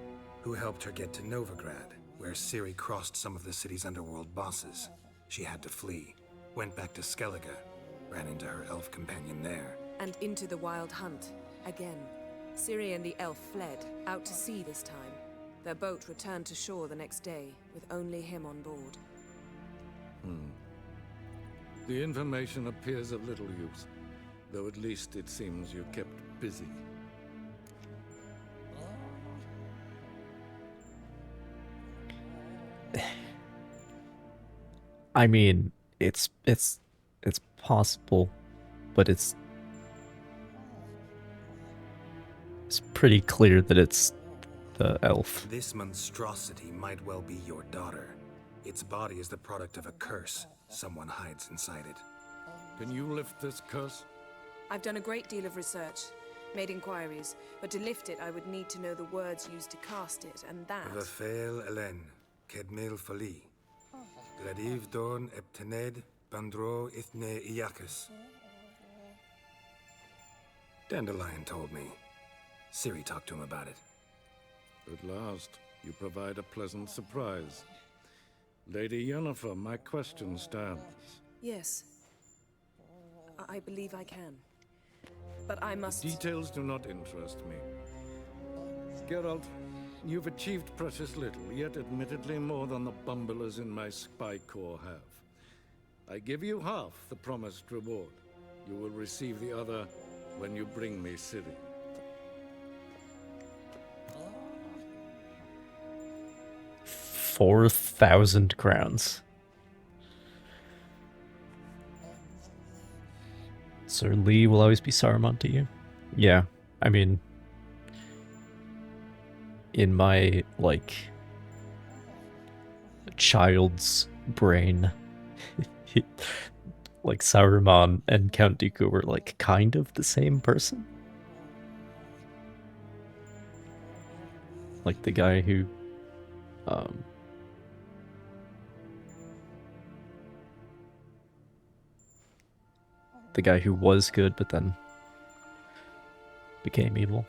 Who helped her get to Novigrad, where Ciri crossed some of the city's underworld bosses. She had to flee, went back to Skellige, ran into her elf companion there. And into the Wild Hunt, again. Ciri and the elf fled, out to sea this time. Their boat returned to shore the next day, with only him on board. The information appears of little use, though at least it seems you kept busy. I mean, it's possible, but it's pretty clear that it's the elf. This monstrosity might well be your daughter. Its body is the product of a curse. Someone hides inside it. Can you lift this curse? I've done a great deal of research, made inquiries, but to lift it I would need to know the words used to cast it, and that... Vafael Elen, Kedmil Fali. Gladiv Dorn Eptened, Bandro Ithne Iacus. Dandelion told me. Ciri talked to him about it. At last, you provide a pleasant surprise. Lady Yennefer, my question stands. Yes. I believe I can. But I must... The details do not interest me. Geralt, you've achieved precious little, yet admittedly more than the bumblers in my spy corps have. I give you half the promised reward. You will receive the other when you bring me Ciri. $4,000 crowns. Sir Lee will always be Saruman to you. Yeah, I mean, in my, like, child's brain, like, Saruman and Count Dooku were, like, kind of the same person. Like, the guy who, the guy who was good, but then became evil.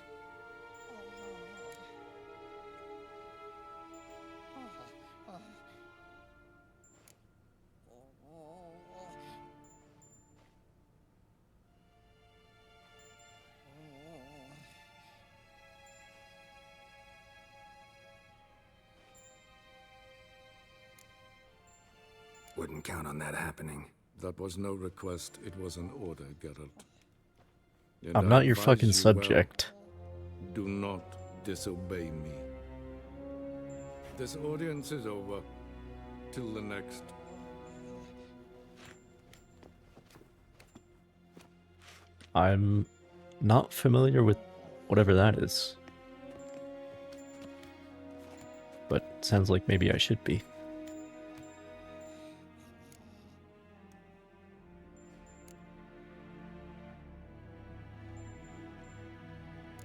Wouldn't count on that happening. That was no request, it was an order, Geralt. And I'm I not your advise fucking you subject. well, do not disobey me. This audience is over. Till the next. I'm not familiar with whatever that is. But sounds like maybe I should be.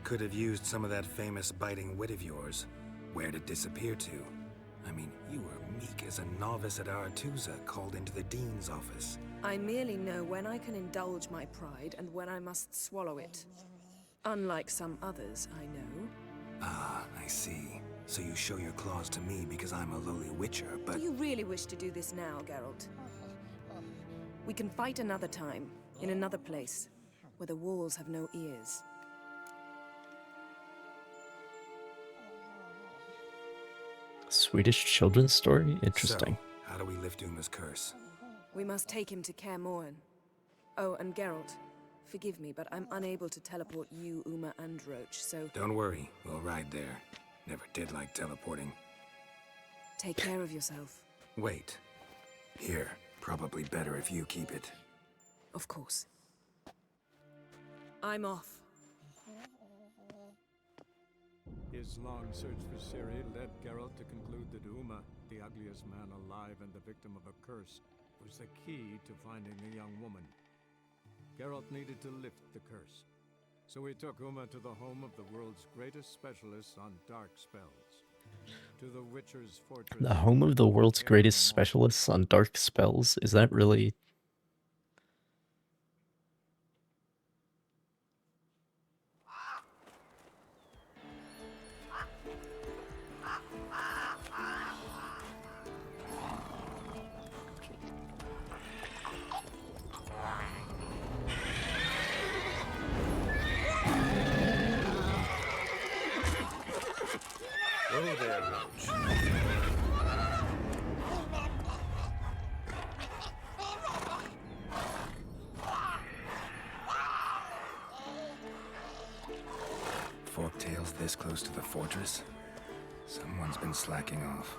Could have used some of that famous biting wit of yours. Where'd it disappear to? I mean, you were meek as a novice at Aretusa called into the Dean's office. I merely know when I can indulge my pride and when I must swallow it. Unlike some others I know. Ah, I see. So you show your claws to me because I'm a lowly witcher, but... Do you really wish to do this now, Geralt? We can fight another time, in another place, where the walls have no ears. Swedish children's story? Interesting. So, How do we lift Uma's curse? We must take him to Kaer Morhen. Oh, and Geralt, forgive me, but I'm unable to teleport you, Uma, and Roach, so... Don't worry, we'll ride there. Never did like teleporting. Take care of yourself. Wait. Here, probably better if you keep it. Of course. I'm off. His long search for Ciri led Geralt to conclude that Uma, the ugliest man alive and the victim of a curse, was the key to finding the young woman. Geralt needed to lift the curse, so he took Uma to the home of the world's greatest specialists on dark spells. To the Witcher's fortress. The home of the world's greatest specialists on dark spells? Is that really... Oh, there, Roach. Forktails this close to the fortress? Someone's been slacking off.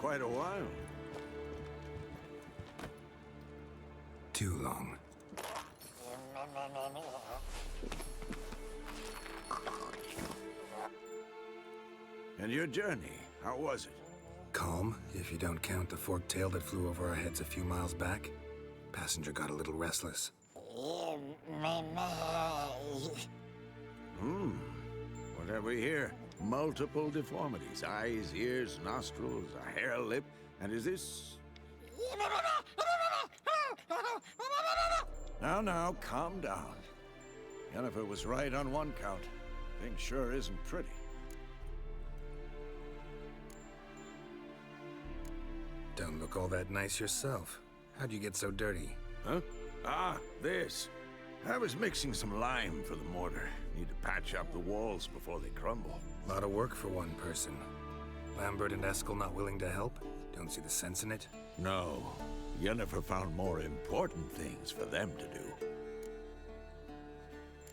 Quite a while. Too long. And your journey, how was it? Calm, if you don't count the forked tail that flew over our heads a few miles back. Passenger got a little restless. What have we here? Multiple deformities. Eyes, ears, nostrils, a hair lip. And is this... Now, calm down. Yennefer was right on one count. Thing sure isn't pretty. Don't look all that nice yourself. How'd you get so dirty? Huh? Ah, this. I was mixing some lime for the mortar. Need to patch up the walls before they crumble. A lot of work for one person. Lambert and Eskel not willing to help? Don't see the sense in it? No. Yennefer found more important things for them to do.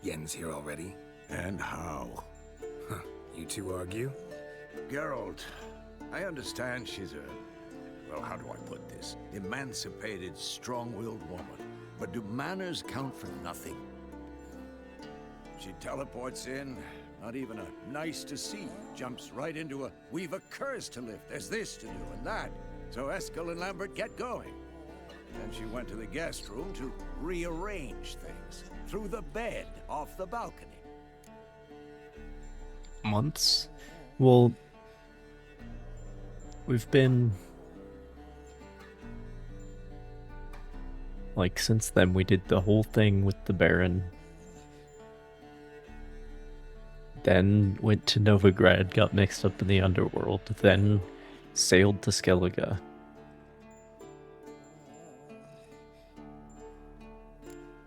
Yen's here already? And how? Huh. You two argue? Geralt, I understand she's a... well, how do I put this? Emancipated, strong-willed woman. But do manners count for nothing? She teleports in, not even a nice to see, jumps right into a we've a curse to lift, there's this to do and that. So Eskel and Lambert get going. Then she went to the guest room to rearrange things. Through the bed, off the balcony. Months? Well, we've been... like, since then we did the whole thing with the Baron. Then went to Novigrad, got mixed up in the underworld, then sailed to Skellige.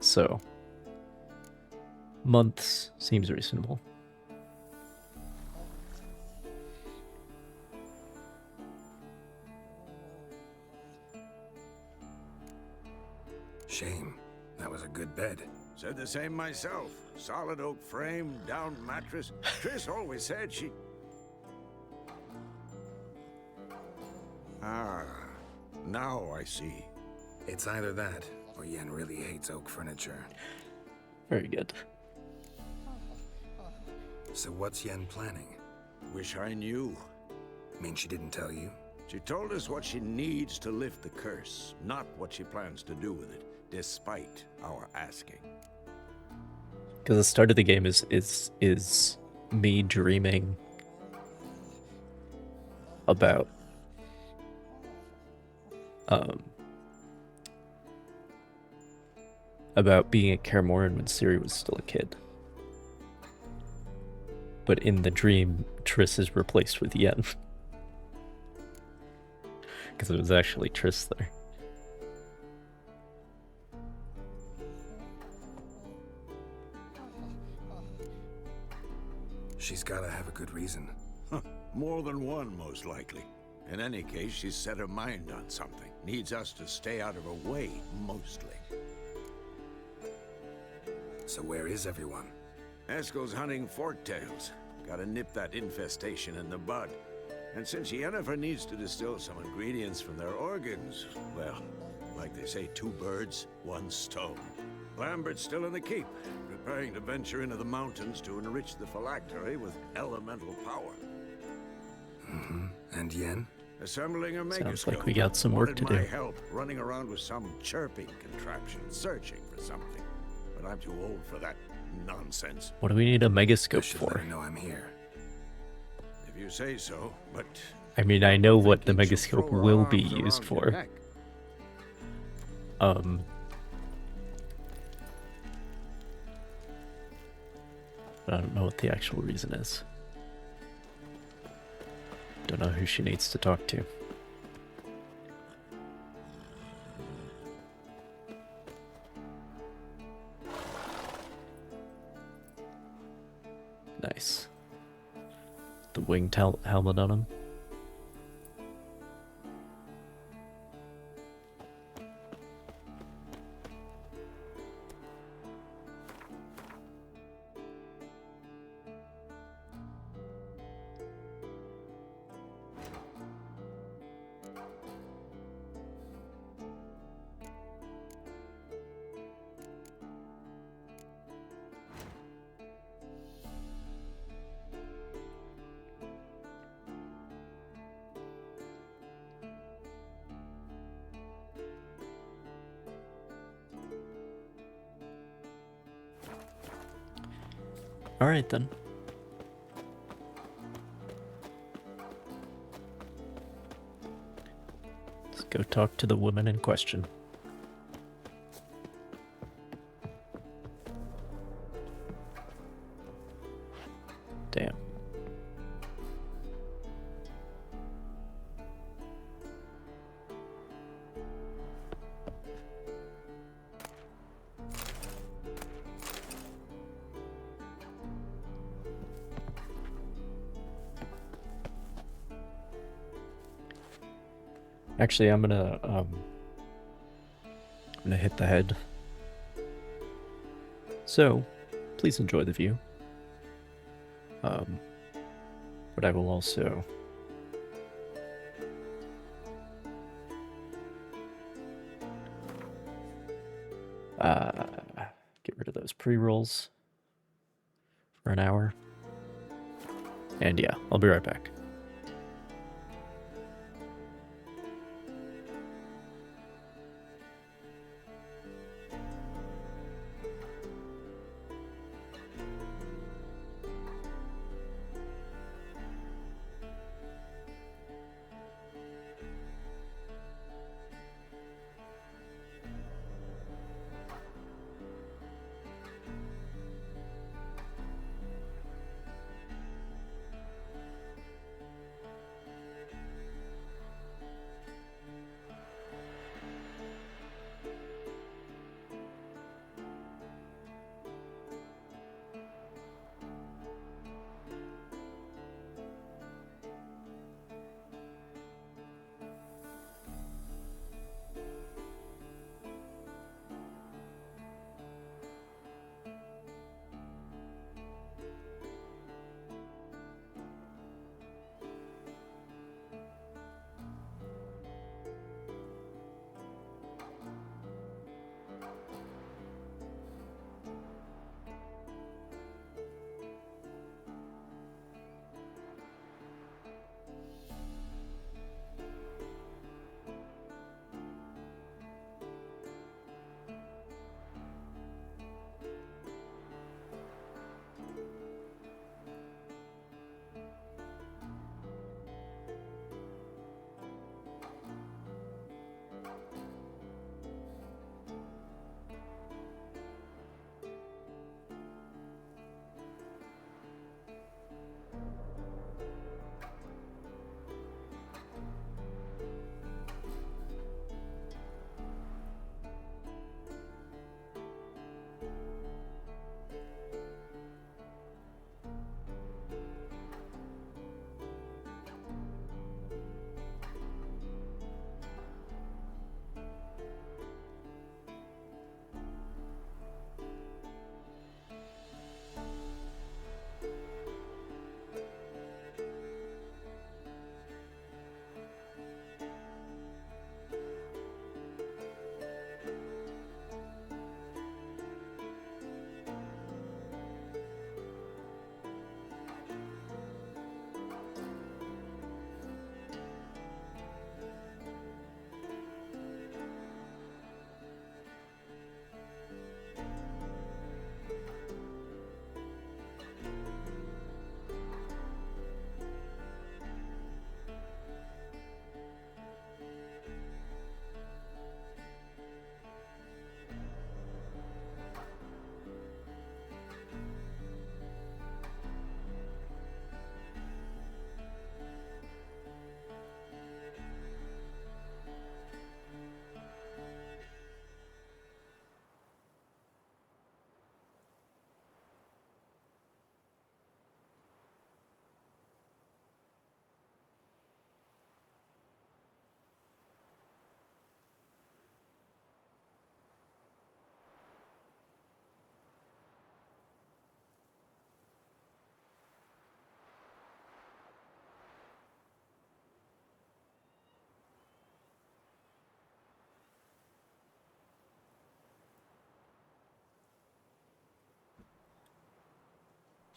So, months seems reasonable. Shame. That was a good bed. Said the same myself. Solid oak frame, down mattress. Triss always said she... Ah, now I see. It's either that, or Yen really hates oak furniture. Very good. So what's Yen planning? Wish I knew. Mean she didn't tell you? She told us what she needs to lift the curse, not what she plans to do with it, despite our asking. Because the start of the game is me dreaming about about being a Kaer Morhen when Ciri was still a kid. But in the dream, Triss is replaced with Yen. Because it was actually Triss there. She's gotta have a good reason. More than one, most likely. In any case, she's set her mind on something. Needs us to stay out of her way, mostly. So where is everyone? Eskel's hunting forktails. Gotta nip that infestation in the bud. And since Yennefer needs to distill some ingredients from their organs, well, like they say, 2 birds, 1 stone. Lambert's still in the keep, preparing to venture into the mountains to enrich the phylactery with elemental power. Mm-hmm. And Yen? Assembling a megascope. Sounds like we got some work to do. Wanted my help running around with some chirping contraption, searching for something. But I'm too old for that nonsense. What do we need a megascope I should for? let her know I'm here. If you say so, but... I mean, I know what the megascope will be used for. But I don't know what the actual reason is. Don't know who she needs to talk to. Nice. The winged helmet on him. Alright then. Let's go talk to the woman in question. Damn. Actually, I'm gonna hit the head. So, please enjoy the view. But I will also get rid of those pre-rolls for an hour. And yeah, I'll be right back.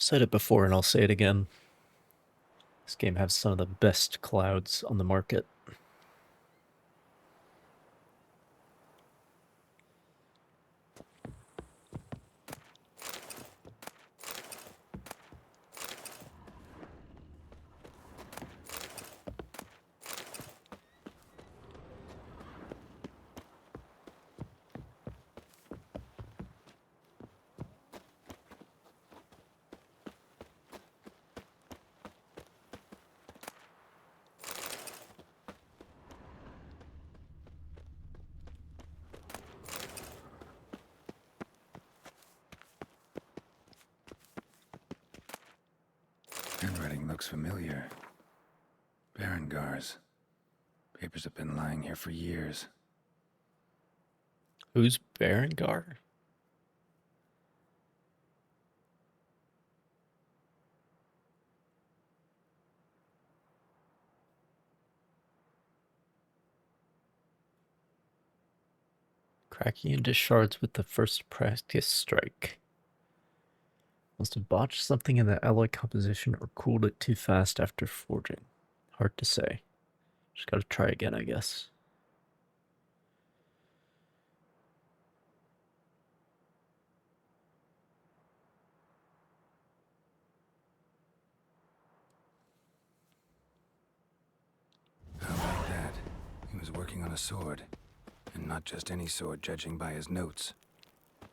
Said it before and I'll say it again. This game has some of the best clouds on the market. Handwriting looks familiar. Berengar's. Papers have been lying here for years. Who's Berengar? Cracking into shards with the first practice strike. Must have botched something in the alloy composition or cooled it too fast after forging. Hard to say. Just gotta try again, I guess. How about that? He was working on a sword. And not just any sword, judging by his notes.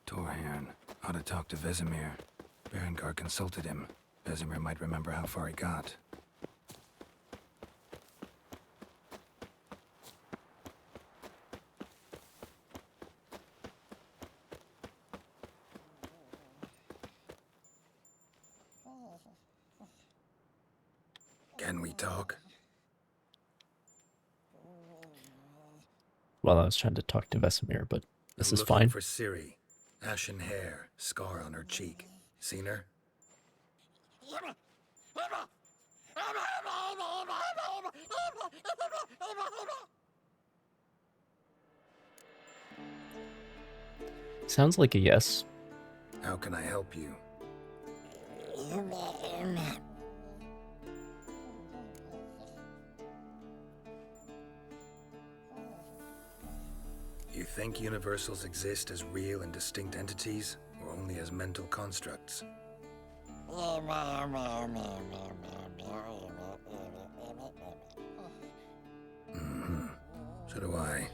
Torhan ought to talk to Vesemir. Berengar consulted him. Vesemir might remember how far he got. Can we talk? Well, I was trying to talk to Vesemir, but this is Looking fine. for Ciri. Ashen hair, scar on her cheek. Seen her? Sounds like a yes. How can I help you? You think universals exist as real and distinct entities, or only as mental constructs? Mm-hmm. So do I.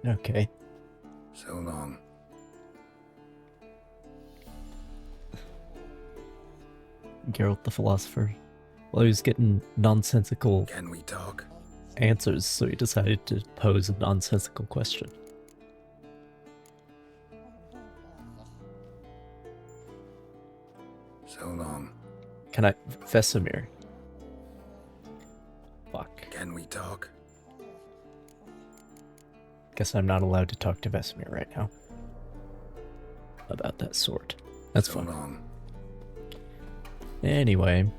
Okay. So long. Geralt the Philosopher. Well, he was getting nonsensical Can we talk? answers, so he decided to pose a nonsensical question. So long. Can I... Vesemir. Fuck. Can we talk? Guess I'm not allowed to talk to Vesemir right now. About that sword. That's so fine. Long. Anyway.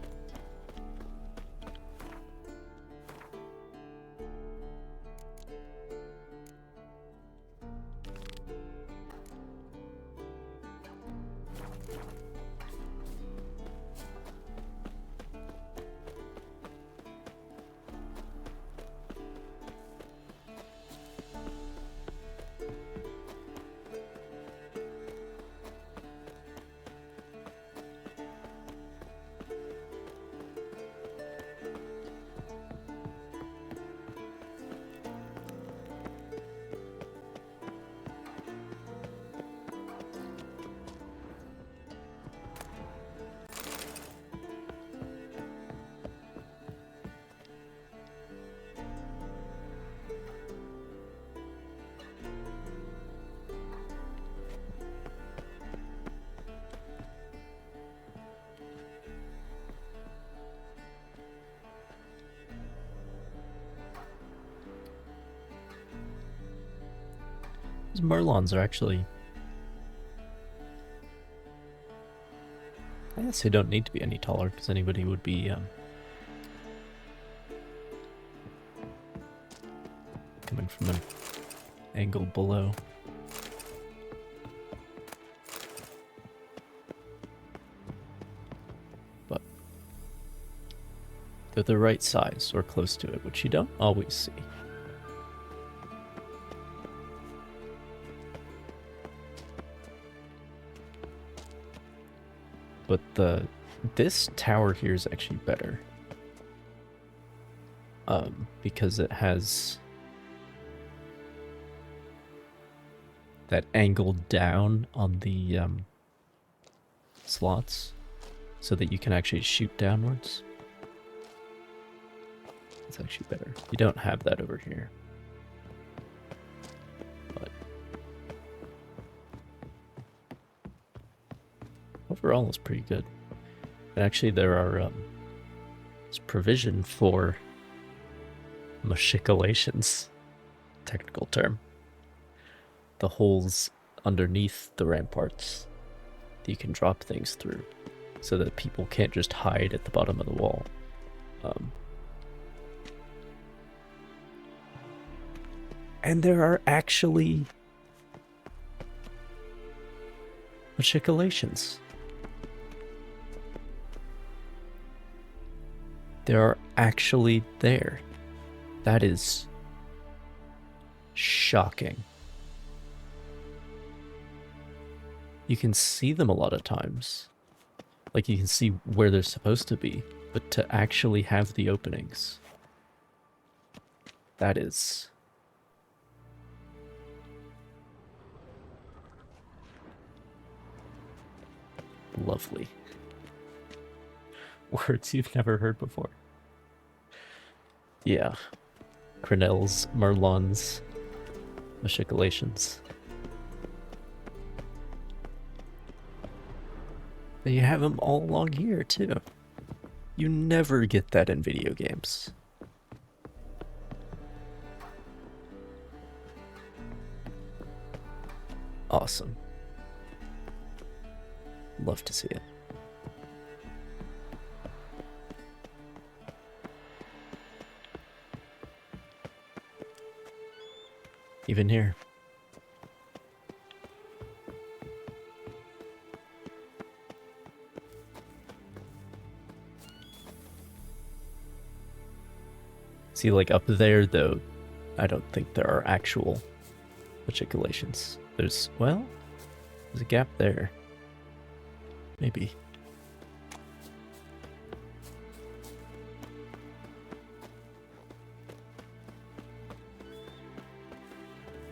These Merlons are actually... I guess they don't need to be any taller, because anybody would be, coming from them. angle below. But they're the right size or close to it, which you don't always see. But this tower here is actually better. Because it has that angle down on the slots so that you can actually shoot downwards. It's actually better. You don't have that over here. But overall, it's pretty good. And actually, there are there's provision for machicolations, technical term. The holes underneath the ramparts that you can drop things through so that people can't just hide at the bottom of the wall. And there are actually machicolations. They are actually there. That is shocking. You can see them a lot of times. Like, you can see where they're supposed to be, but to actually have the openings, that is lovely. Words you've never heard before. Yeah. Crenels, Merlons, machicolations. Then you have them all along here, too. You never get that in video games. Awesome. Love to see it. Even here. See, like up there, though, I don't think there are actual machicolations. There's, well, there's a gap there. Maybe.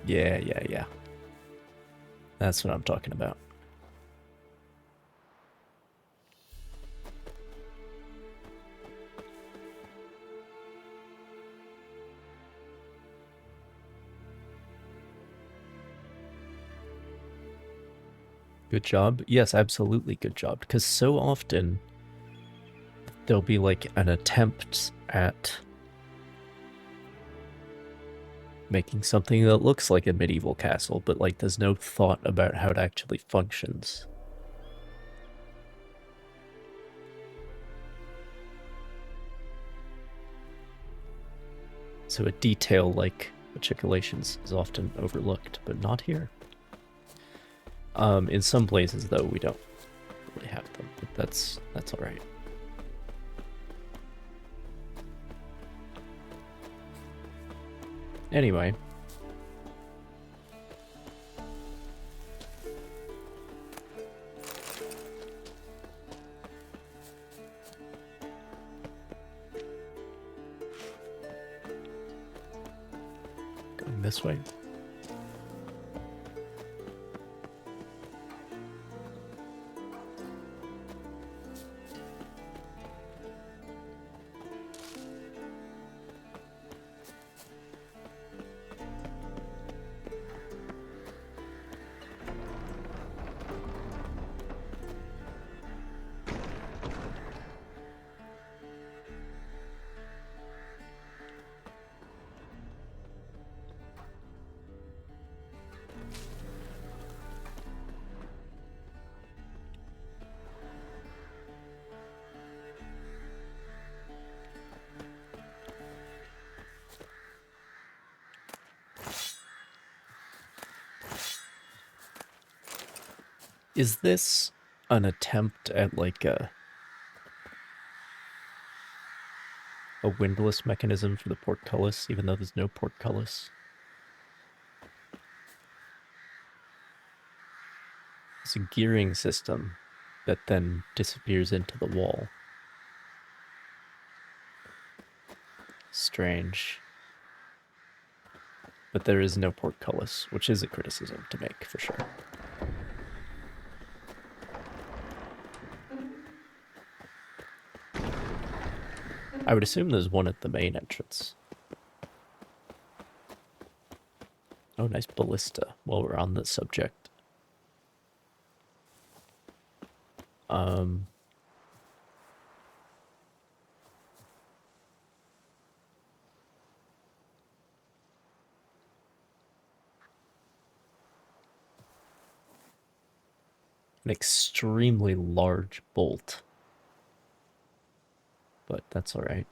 Yeah. That's what I'm talking about. Good job. Yes, absolutely good job. Because so often there'll be like an attempt at making something that looks like a medieval castle, but like there's no thought about how it actually functions. So a detail like machicolations is often overlooked, but not here. In some places, though, we don't really have them, but that's all right. Anyway. Going this way. Is this an attempt at like a windlass mechanism for the portcullis, even though there's no portcullis? It's a gearing system that then disappears into the wall. Strange. But there is no portcullis, which is a criticism to make, for sure. I would assume there's one at the main entrance. Oh, nice ballista while we're on the subject. An extremely large bolt. But that's alright.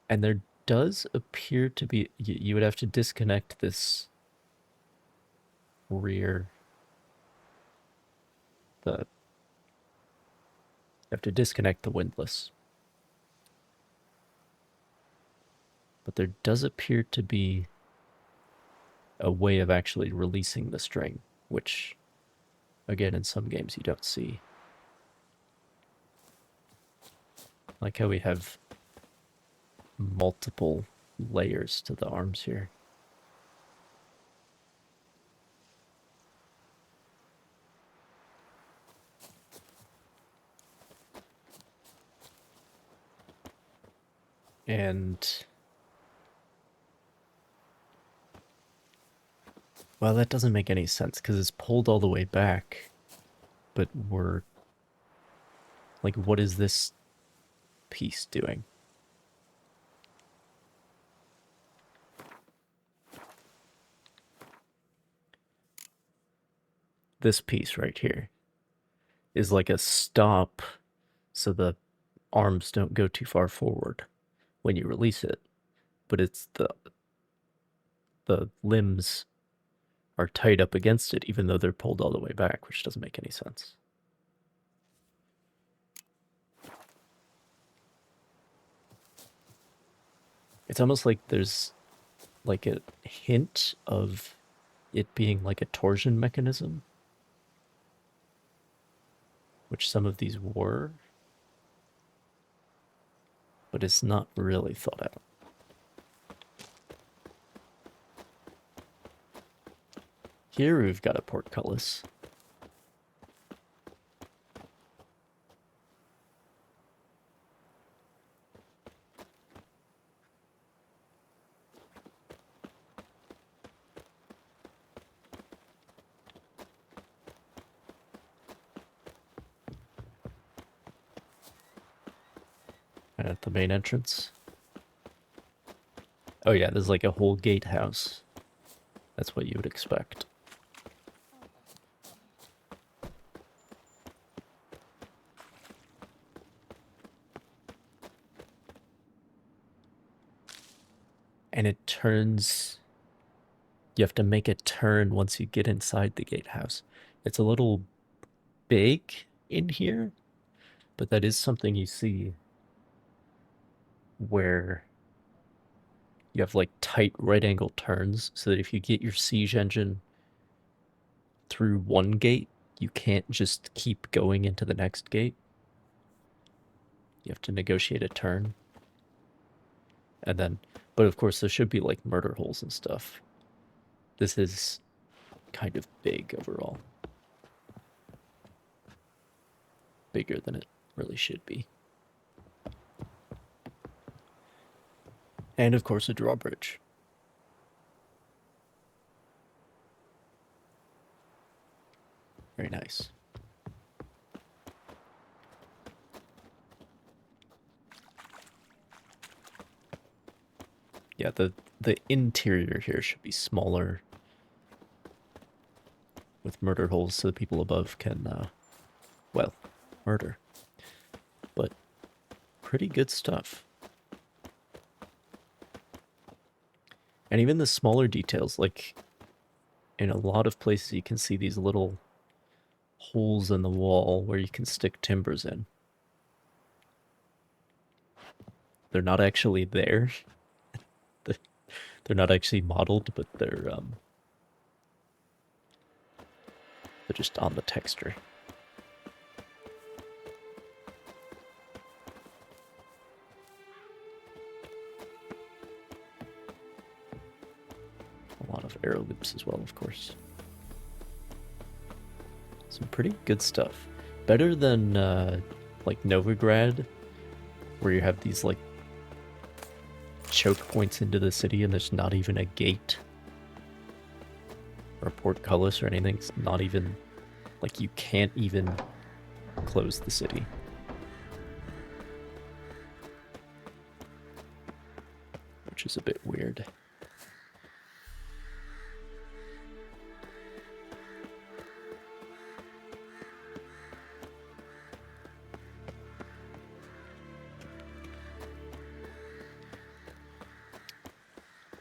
And there does appear to be... You would have to disconnect this rear... You have to disconnect the windlass. But there does appear to be a way of actually releasing the string, which, again, in some games you don't see. Like how we have multiple layers to the arms here. And... well, that doesn't make any sense, because it's pulled all the way back, but we're... like, what is this piece doing? This piece right here is like a stop so the arms don't go too far forward when you release it, but it's the limbs are tied up against it even though they're pulled all the way back, which doesn't make any sense. It's almost like there's like a hint of it being like a torsion mechanism, which some of these were, but it's not really thought out. Here we've got a portcullis. And at the main entrance. Oh yeah, there's like a whole gatehouse. That's what you would expect. And it turns... you have to make a turn once you get inside the gatehouse. It's a little big in here, but that is something you see where you have like tight right angle turns so that if you get your siege engine through one gate, you can't just keep going into the next gate. You have to negotiate a turn. And then, but of course there should be like murder holes and stuff. This is kind of big overall. Bigger than it really should be. And of course a drawbridge. Very nice. Yeah, the interior here should be smaller with murder holes so the people above can, well, murder. But pretty good stuff. And even the smaller details, like in a lot of places you can see these little holes in the wall where you can stick timbers in. They're not actually there. They're not actually modeled, but they're just on the texture. A lot of arrow loops as well, of course. Some pretty good stuff. Better than like Novigrad, where you have these like choke points into the city and there's not even a gate or a portcullis or anything. It's not even, like, you can't even close the city. Which is a bit weird.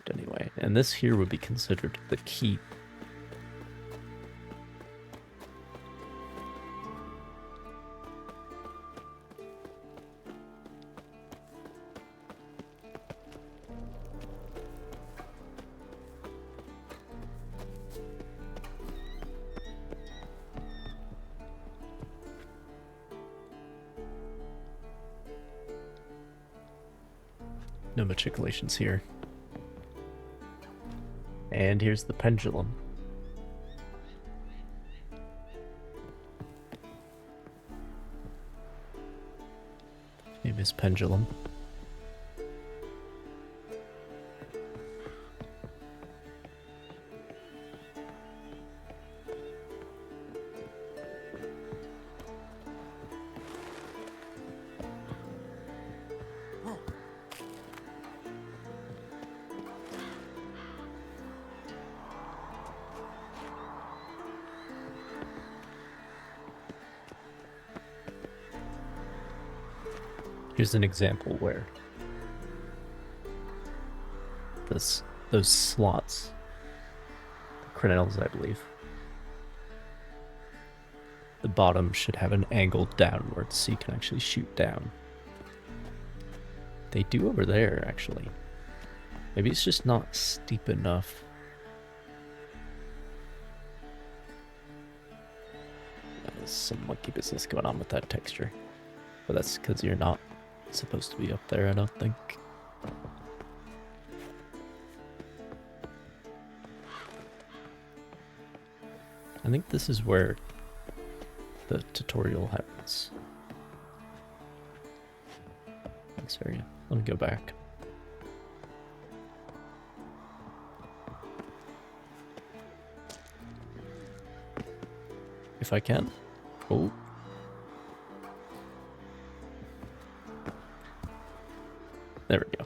But anyway, and this here would be considered the keep. No matriculations here. And here's the pendulum. Famous pendulum. Here's an example where those slots, crenelles, I believe, the bottom should have an angle downwards so you can actually shoot down. They do over there, actually. Maybe it's just not steep enough. There's some monkey business going on with that texture. But that's because you're not supposed to be up there, I don't think. I think this is where the tutorial happens. This area. Let me go back. If I can. Oh. There we go.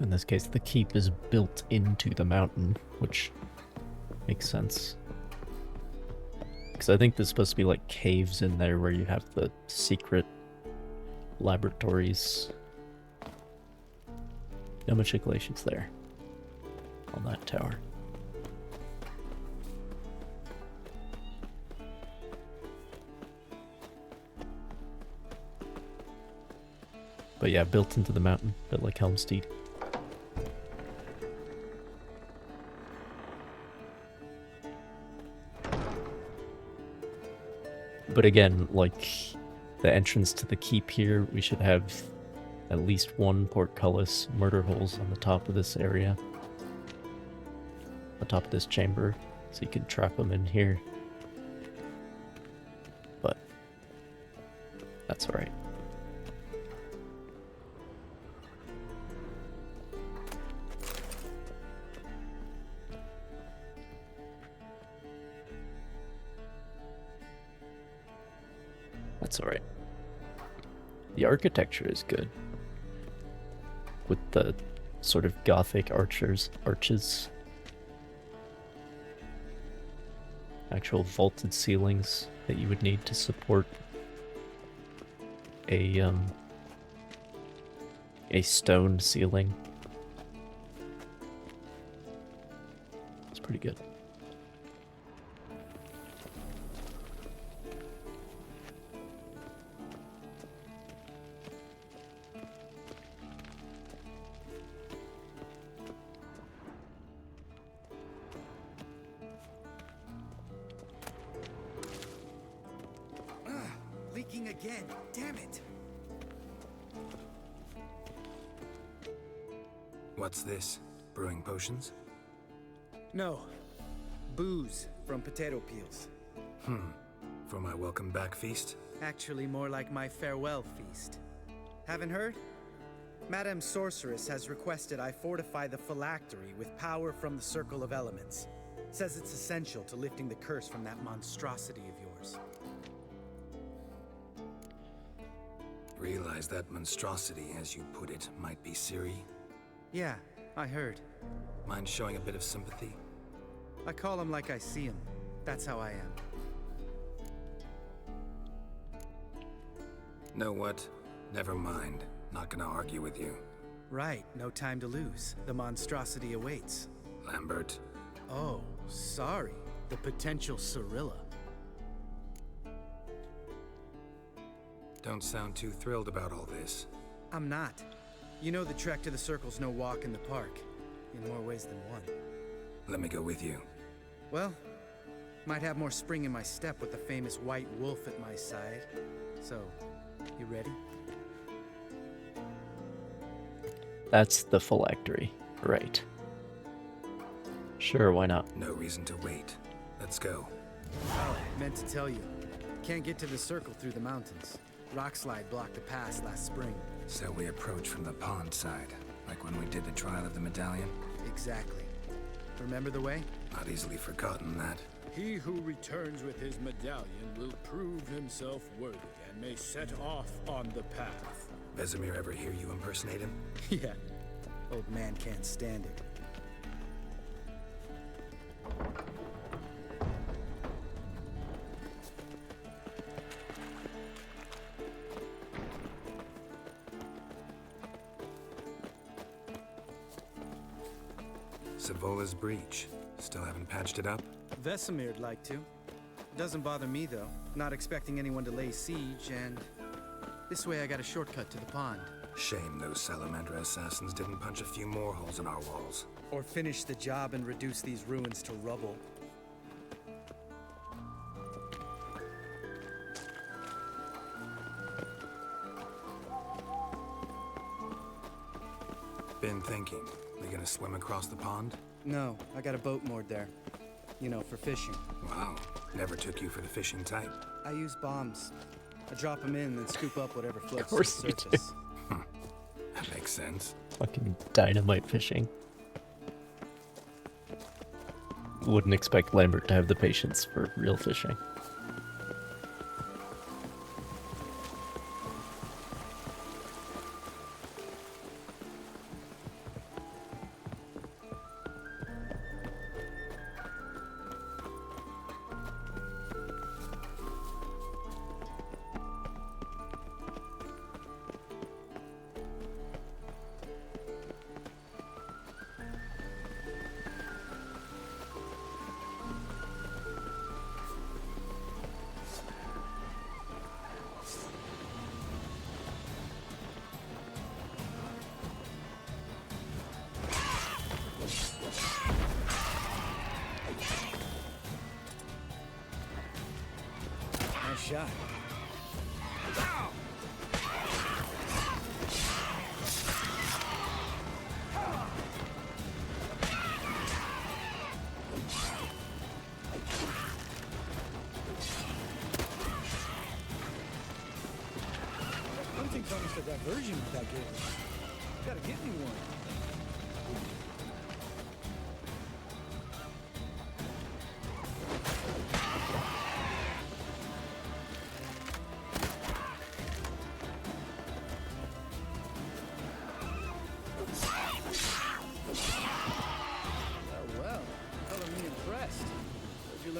In this case, the keep is built into the mountain, which makes sense. Because I think there's supposed to be like caves in there where you have the secret laboratories. No matriculations there on that tower. But yeah, built into the mountain, a bit like Helmsteed. But again, like the entrance to the keep here, we should have at least one portcullis murder holes on the top of this area. On top of this chamber, so you can trap them in here. But that's alright. That's alright. The architecture is good. With the sort of gothic arches. Actual vaulted ceilings that you would need to support a stone ceiling. It's pretty good. Leaking again. Damn it. What's this? Brewing potions? No. Booze from potato peels. For my welcome back feast? Actually, more like my farewell feast. Haven't heard? Madame Sorceress has requested I fortify the phylactery with power from the Circle of Elements. Says it's essential to lifting the curse from that monstrosity of yours. Realize that monstrosity, as you put it, might be Ciri? Yeah, I heard. Mind showing a bit of sympathy? I call him like I see him. That's how I am. Know what? Never mind. Not gonna argue with you. Right, no time to lose. The monstrosity awaits. Lambert. Oh, sorry. The potential Cirilla. Don't sound too thrilled about all this. I'm not. You know the trek to the Circle's no walk in the park. In more ways than one. Let me go with you. Well, might have more spring in my step with the famous white wolf at my side. So, you ready? That's the phylactery, right? Sure, why not? No reason to wait. Let's go. Oh, meant to tell you. Can't get to the Circle through the mountains. Rockslide blocked the pass last spring. So we approach from the pond side, like when we did the trial of the medallion? Exactly. Remember the way? Not easily forgotten that. He who returns with his medallion will prove himself worthy and may set off on the path. Vesemir ever hear you impersonate him? Yeah. Old man can't stand it. Savola's breach. Still haven't patched it up? Vesemir'd like to. Doesn't bother me, though. Not expecting anyone to lay siege, and... this way I got a shortcut to the pond. Shame those Salamandra assassins didn't punch a few more holes in our walls. Or finish the job and reduce these ruins to rubble. Been thinking. We gonna swim across the pond? No, I got a boat moored there. You know, for fishing. Wow. Never took you for the fishing type. I use bombs. I drop them in and then scoop up whatever floats to the course you do. surface. That makes sense. Fucking dynamite fishing. Wouldn't expect Lambert to have the patience for real fishing. Nice shot. Hunting promised a diversion with that game. Gotta get me one.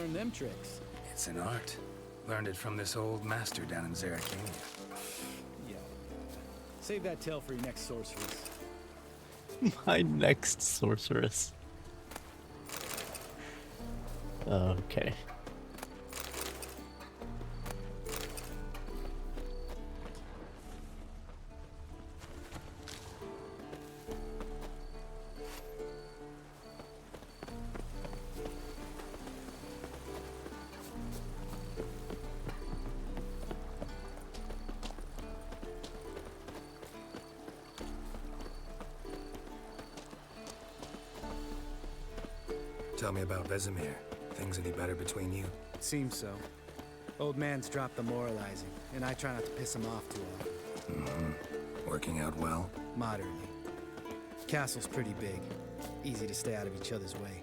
learn them tricks? It's an art. Learned it from this old master down in Zeracania. Yeah. Save that tale for your next sorceress. My next sorceress. Okay. Tell me about Vesemir. Things any better between you? Seems so. Old man's dropped the moralizing, and I try not to piss him off too often. Mm-hmm. Working out well? Moderately. Castle's pretty big. Easy to stay out of each other's way.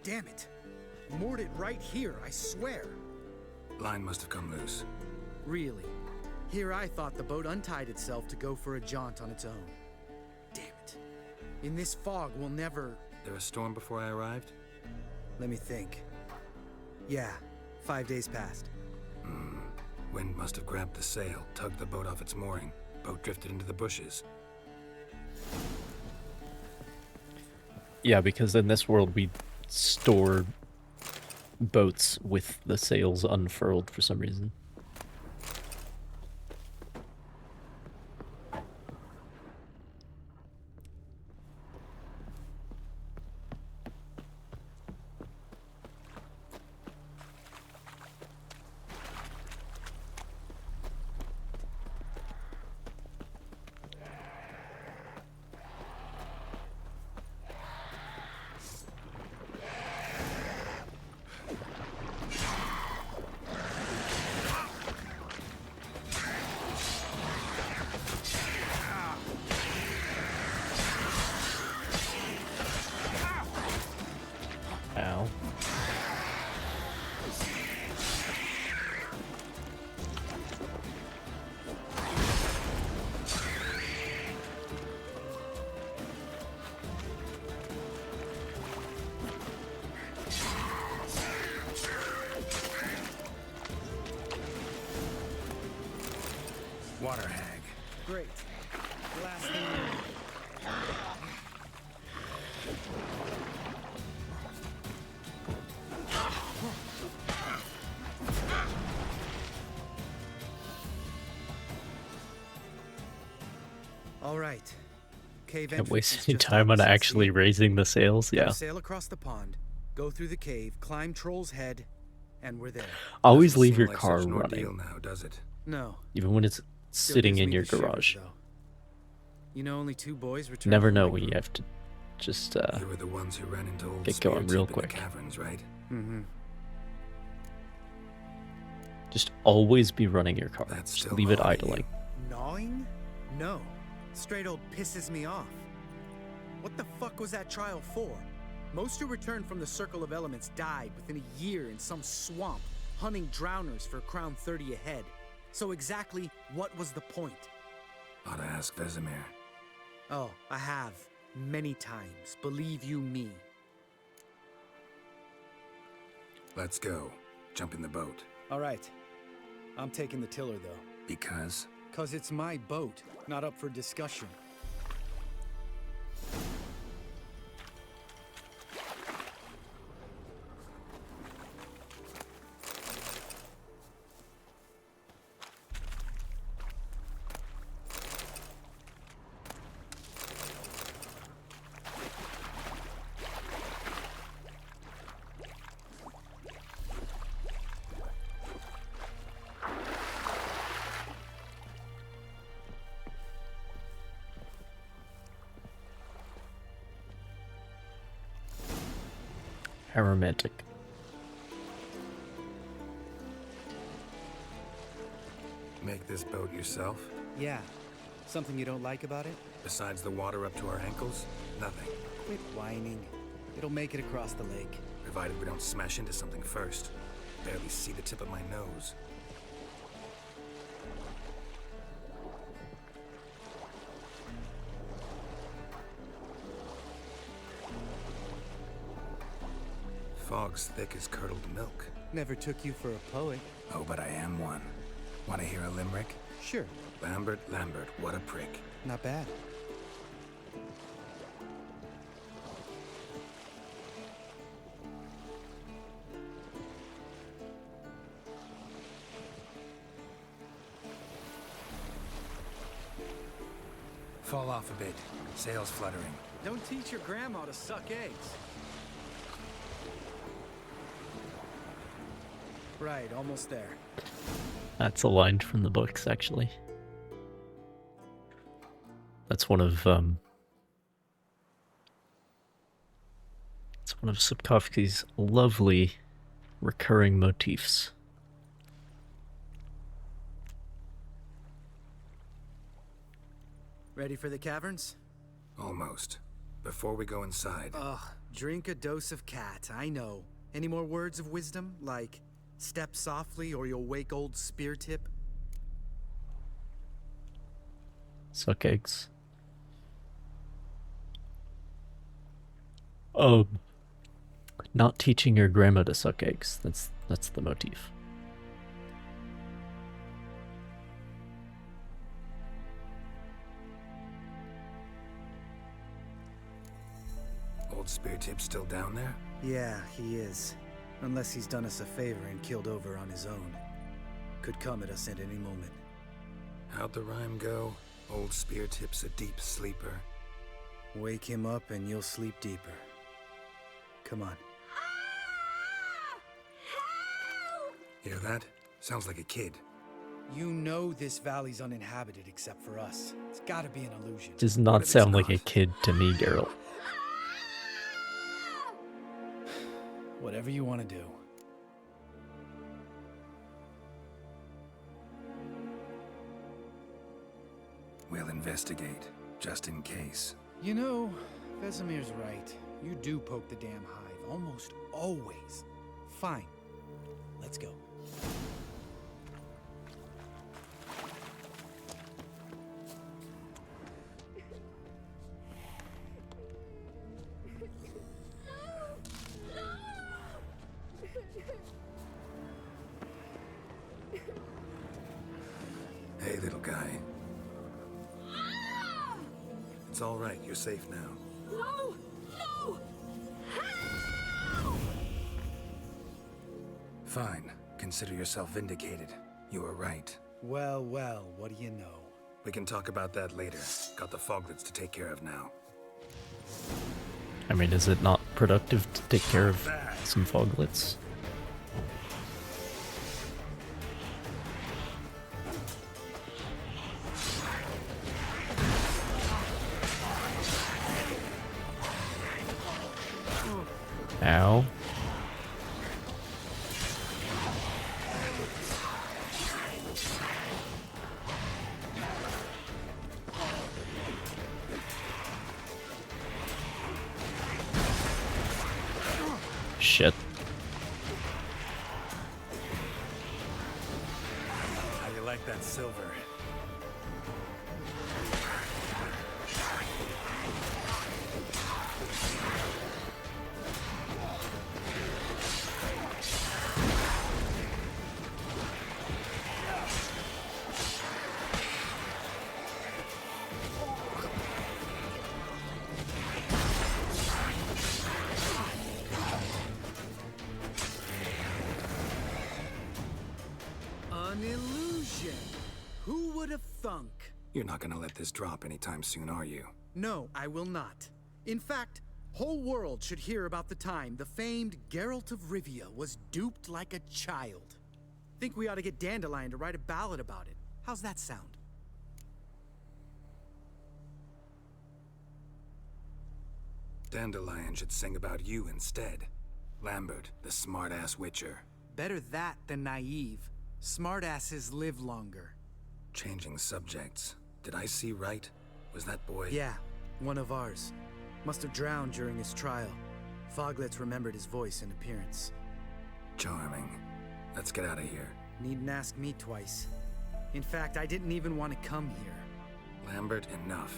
Damn it! Moored it right here, I swear! Line must have come loose. Really? Here I thought the boat untied itself to go for a jaunt on its own. Damn it. In this fog, we'll never... There a storm before I arrived? Let me think. Yeah, 5 days passed. Wind must have grabbed the sail, tugged the boat off its mooring. Boat drifted into the bushes. Yeah, because in this world we store boats with the sails unfurled for some reason. Ow. Water hag. Great. Last thing All right. Cave Can't entrance waste is any just time on opposite actually sea. raising the sails. Yeah. Sail across the pond, go through the cave, climb Troll's Head, and we're there. Always Doesn't leave seem your like car such an ordeal running. now, does it? No. Even when it's Still sitting gives in me your the shivers, garage. though. You know, only 2 boys returned. Never from know my when you group. have to just You were the ones who ran into old get going Spear real Tip in the quick. caverns, right? Mm-hmm. Just always be running your car. That's Just still leave it gnawing idling. Gnawing? No. Straight old pisses me off. What the fuck was that trial for? Most who returned from the Circle of Elements died within a year in some swamp, hunting drowners for Crown 30 a head. So exactly what was the point? Ought to ask Vesemir. Oh, I have. Many times. Believe you me. Let's go. Jump in the boat. All right. I'm taking the tiller, though. Because? 'Cause it's my boat, not up for discussion. How romantic. Make this boat yourself? Yeah. Something you don't like about it? Besides the water up to our ankles? Nothing. Quit whining. It'll make it across the lake. Provided we don't smash into something first. Barely see the tip of my nose. fog's thick as curdled milk. Never took you for a poet. Oh, but I am one. Want to hear a limerick? Sure. Lambert, Lambert, what a prick. Not bad. Fall off a bit. Sails fluttering. Don't teach your grandma to suck eggs. Right, almost there. That's a line from the books, actually. That's one of Sapkowski's lovely recurring motifs. Ready for the caverns? Almost. Before we go inside. Ugh, drink a dose of cat, I know. Any more words of wisdom, like step softly or you'll wake old spear tip? Suck eggs. Not teaching your grandma to suck eggs. That's the motif. Old Speartip's still down there? Yeah, he is. Unless he's done us a favor and killed over on his own. Could come at us at any moment. How'd the rhyme go? Old Speartip's a deep sleeper. Wake him up and you'll sleep deeper. Come on. Hear that? Sounds like a kid. You know this valley's uninhabited except for us. It's gotta be an illusion. Does not sound like a kid to me, Geralt. Whatever you want to do. We'll investigate, just in case. You know, Vesemir's right. You do poke the damn hive, almost always. Fine. Let's go. Hey, little guy. It's all right. You're safe now. No! No! Fine. Consider yourself vindicated. You were right. Well, well, what do you know? We can talk about that later. Got the foglets to take care of now. I mean, is it not productive to take care of some foglets? Ow. Shit. How you like that silver? An illusion. Who would have thunk? You're not gonna let this drop anytime soon, are you? No, I will not. In fact, whole world should hear about the time the famed Geralt of Rivia was duped like a child. Think we ought to get Dandelion to write a ballad about it. How's that sound? Dandelion should sing about you instead. Lambert, the smart-ass witcher. Better that than naive. Smartasses live longer. Changing subjects. Did I see right? Was that boy... Yeah, one of ours. Must have drowned during his trial. Foglets remembered his voice and appearance. Charming. Let's get out of here. Needn't ask me twice. In fact, I didn't even want to come here. Lambert, enough.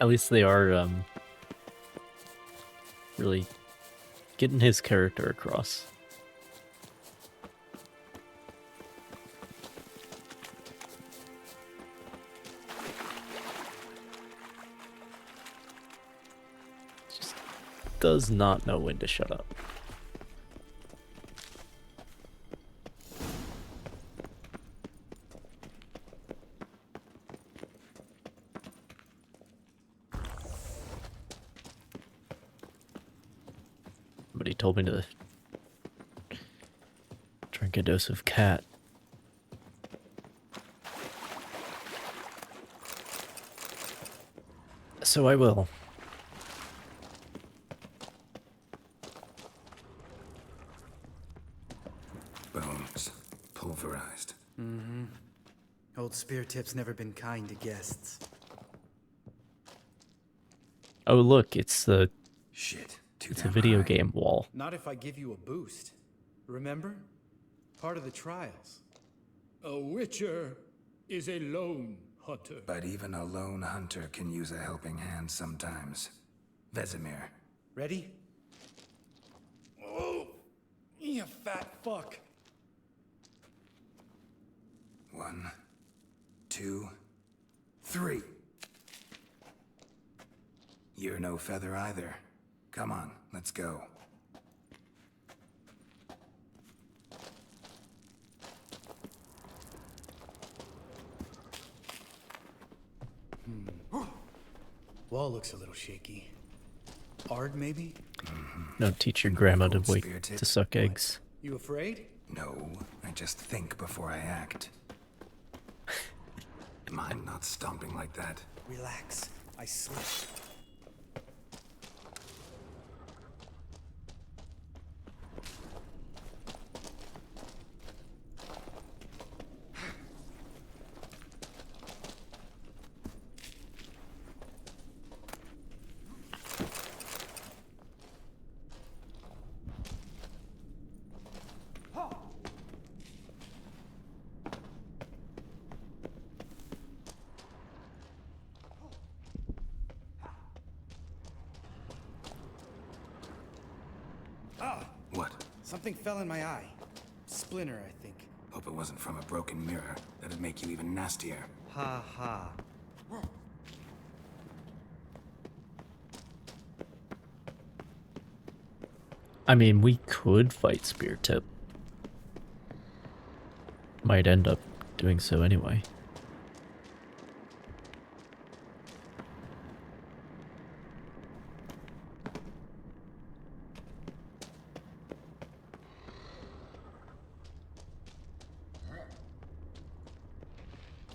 At least they are really getting his character across. Just does not know when to shut up. Somebody told me to drink a dose of cat. So I will. Bones. Pulverized. Mm-hmm. Old Spear Tip's never been kind to guests. Oh look, it's the Shit. it's a video game wall. Not if I give you a boost. Remember? Part of the trials. A witcher is a lone hunter. But even a lone hunter can use a helping hand sometimes. Vesemir. Ready? Oh, you fat fuck. 1, 2, 3. You're no feather either. Come on, let's go. Wall looks a little shaky. Ard, maybe? No, teach your grandma to wait Spear tip? to suck eggs. You afraid? No, I just think before I act. Mind not stomping like that. Relax. I slipped. What? Something fell in my eye. Splinter, I think. Hope it wasn't from a broken mirror. That'd make you even nastier. Ha ha. I mean, we could fight Spear Tip. Might end up doing so anyway.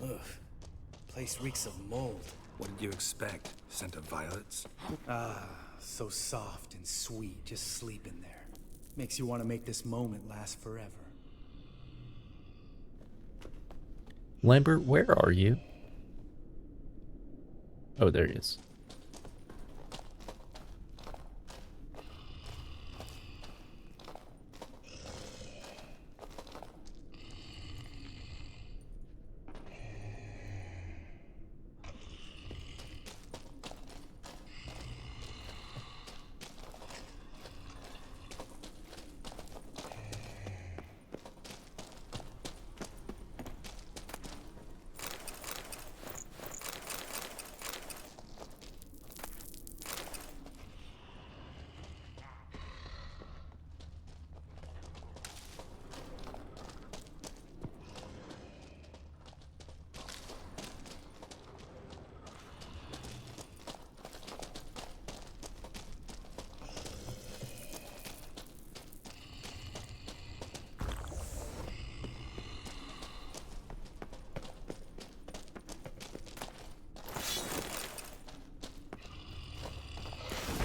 Ugh. Place reeks of mold. What did you expect? Scent of violets? Ah, so soft and sweet, just sleep in there. Makes you want to make this moment last forever. Lambert, where are you? Oh, there he is.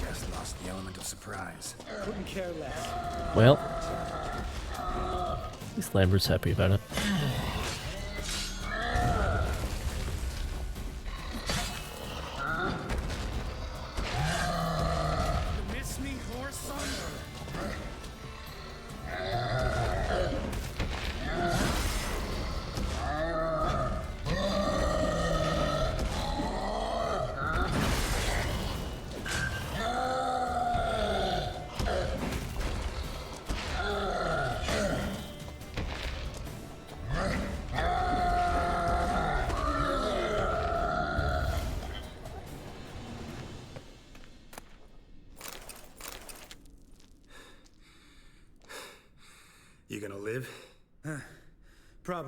Just lost the element of surprise. Couldn't care less. Well, at least Lambert's happy about it. You miss me, whoreson?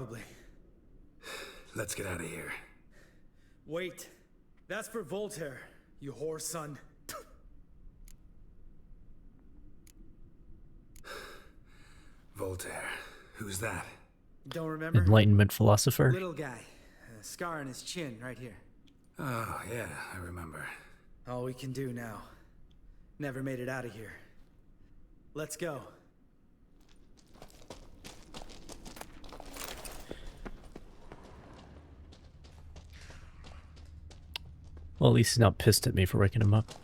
Probably. Let's get out of here. Wait. That's for Voltaire, you whore son. Voltaire. Who's that? Don't remember? Enlightenment philosopher. Little guy. A scar on his chin, right here. Oh, yeah, I remember. All we can do now. Never made it out of here. Let's go. Well, at least he's not pissed at me for waking him up.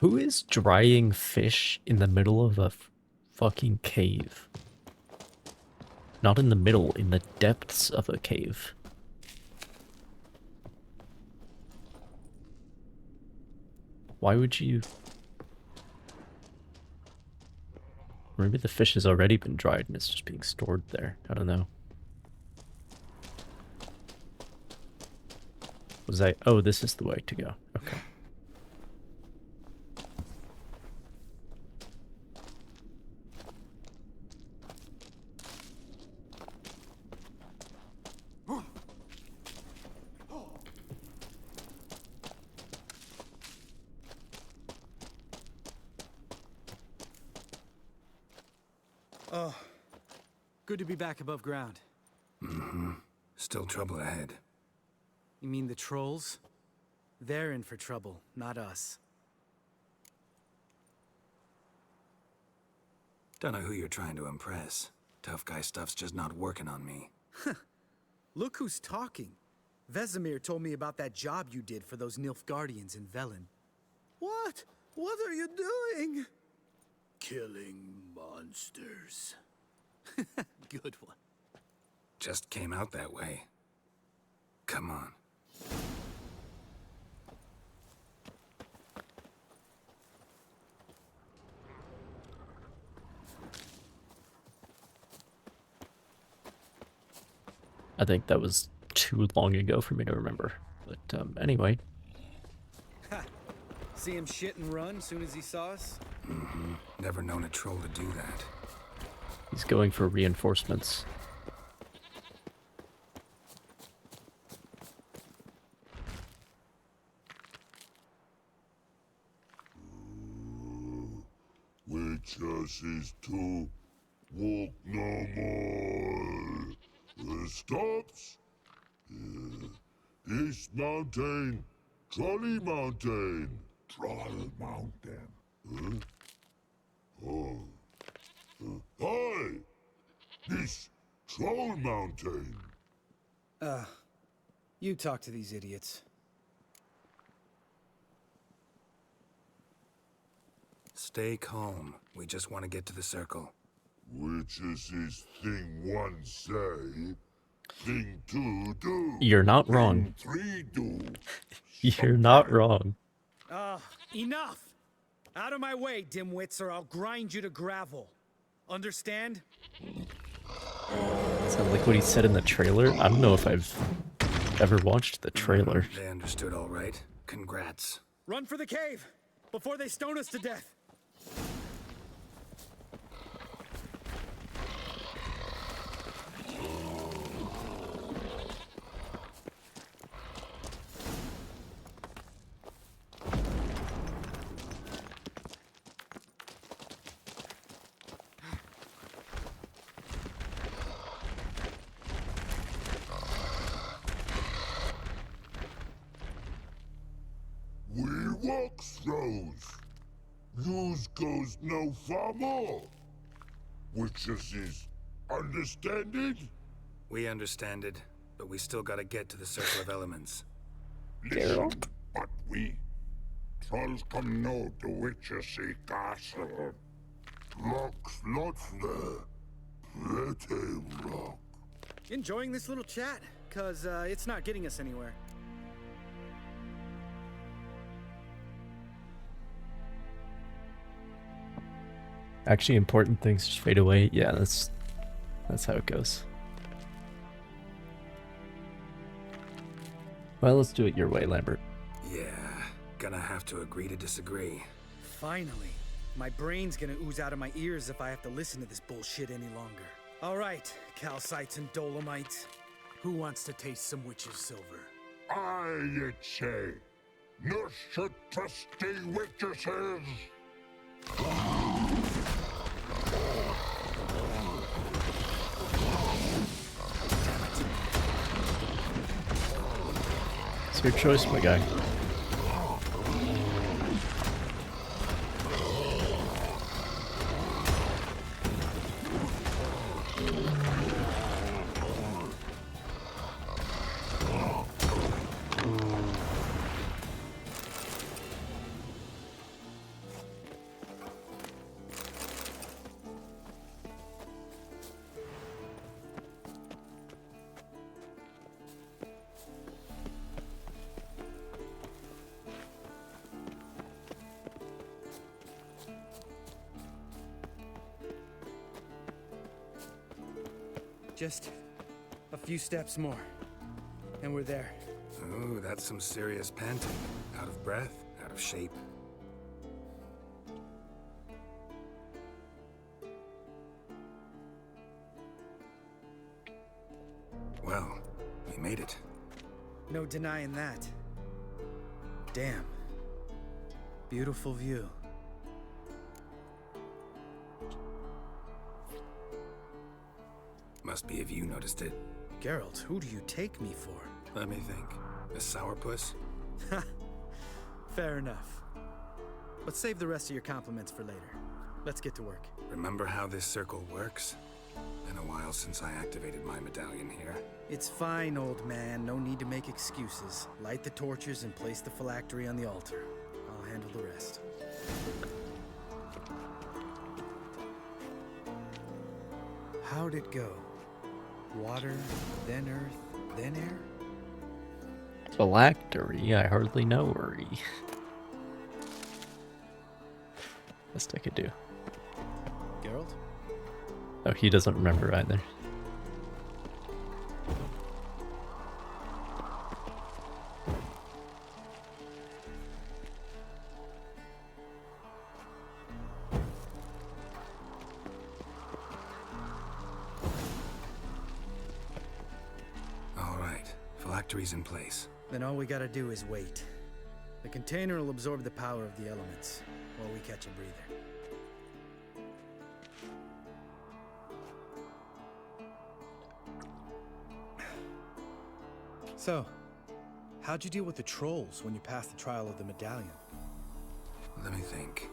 Who is drying fish in the middle of a fucking cave? Not in the middle, in the depths of a cave. Why would you... Maybe the fish has already been dried and it's just being stored there. I don't know. Was I... Oh, this is the way to go. Okay. Oh, good to be back above ground. Mm-hmm. Still trouble ahead. You mean the trolls? They're in for trouble, not us. Don't know who you're trying to impress. Tough guy stuff's just not working on me. Look who's talking. Vesemir told me about that job you did for those Nilfgaardians in Velen. What? What are you doing? Killing monsters. Good one. Just came out that way. Come on. I think that was too long ago for me to remember. But anyway. Ha! See him shit and run soon as he saw us? Mm-hmm. Never known a troll to do that. He's going for reinforcements. Witches is to walk no more. Stops. East Mountain, Trolley Mountain. Troll Mountain. Huh? Oh. Hi! This Troll Mountain. You talk to these idiots. Stay calm. We just want to get to the circle. Which is his thing one say, thing two do. You're not wrong. Three do. You're not wrong. Enough! Out of my way, dimwits, or I'll grind you to gravel. Understand? Sounds like what he said in the trailer. I don't know if I've ever watched the trailer. They understood all right. Congrats. Run for the cave! Before they stone us to death! We walk throws. News goes no far more. Which is understand it? We understand it. but we still gotta get to the Circle of Elements. Listen, but we trolls come no to Witchersea Castle. Rock's Lotfle. Pretty rock. Enjoying this little chat? Cause it's not getting us anywhere. Actually, important things just fade away. Yeah, that's how it goes. Well, let's do it your way, Lambert. Yeah, gonna have to agree to disagree. Finally. My brain's gonna ooze out of my ears if I have to listen to this bullshit any longer. All right, calcites and dolomites. Who wants to taste some witch's silver? Aye, you'd say. No should trusty witches. It's your choice, my guy. Just a few steps more, and we're there. Ooh, that's some serious panting. Out of breath, out of shape. Well, we made it. No denying that. Damn. Beautiful view. Must be if you noticed it. Geralt, who do you take me for? Let me think. A sourpuss? Fair enough. But save the rest of your compliments for later. Let's get to work. Remember how this circle works? Been a while since I activated my medallion here. It's fine, old man. No need to make excuses. Light the torches and place the phylactery on the altar. I'll handle the rest. How'd it go? Water, then earth, then air? Phylactery? I hardly know her. Best I could do. Geralt? Oh, he doesn't remember either. Phylactery's in place. Then all we gotta do is wait. The container will absorb the power of the elements while we catch a breather. So, how'd you deal with the trolls when you passed the trial of the medallion? Let me think.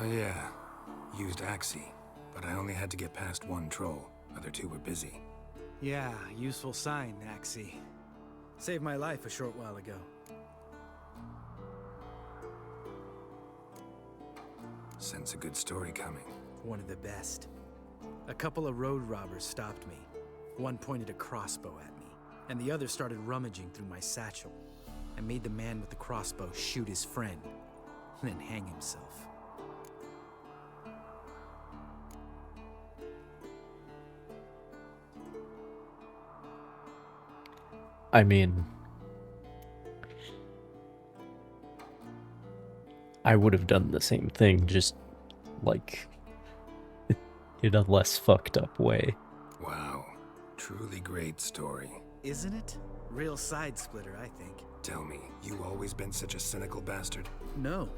Oh yeah, used Axii, but I only had to get past one troll. Other two were busy. Yeah, useful sign, Axii. Saved my life a short while ago. Sense a good story coming. One of the best. A couple of road robbers stopped me. One pointed a crossbow at me, and the other started rummaging through my satchel. I made the man with the crossbow shoot his friend, and then hang himself. I mean, I would have done the same thing, just like in a less fucked up way. Wow, truly great story. Isn't it? Real side splitter, I think. Tell me, you always been such a cynical bastard? No,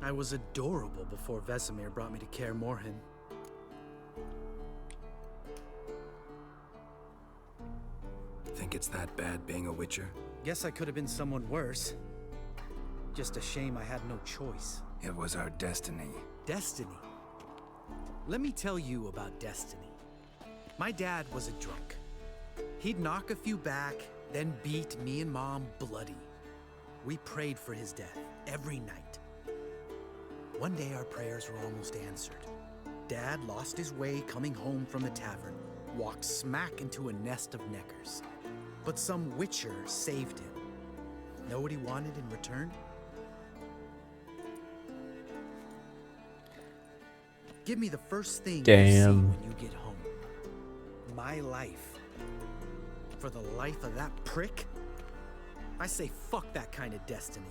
I was adorable before Vesemir brought me to Kaer Morhen. Think it's that bad being a Witcher? Guess I could have been someone worse. Just a shame I had no choice. It was our destiny. Destiny? Let me tell you about destiny. My dad was a drunk. He'd knock a few back, then beat me and Mom bloody. We prayed for his death every night. One day our prayers were almost answered. Dad lost his way coming home from the tavern, walked smack into a nest of neckers. But some witcher saved him. Know what he wanted in return? Give me the first thing you see when you get home. My life. For the life of that prick? I say fuck that kind of destiny.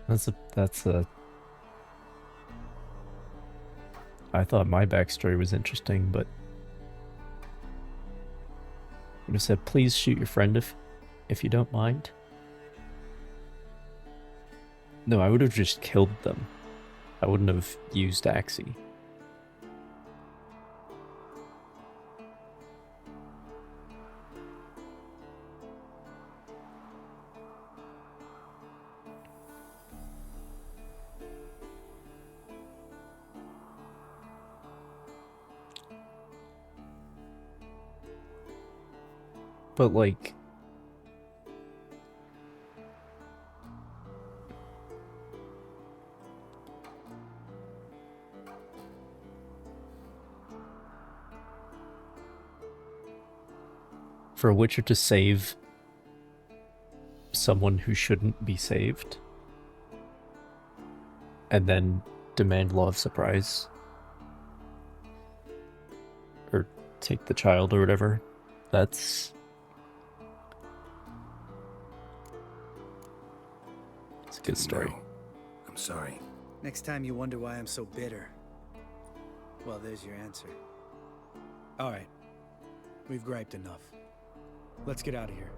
That's a... I thought my backstory was interesting, but... I just said, please shoot your friend if you don't mind. No, I would have just killed them. I wouldn't have used Axie. But like... for a Witcher to save someone who shouldn't be saved, and then demand law of surprise, or take the child or whatever, it's a good story. No. I'm sorry. Next time you wonder why I'm so bitter, well, there's your answer. All right, we've griped enough. Let's get out of here.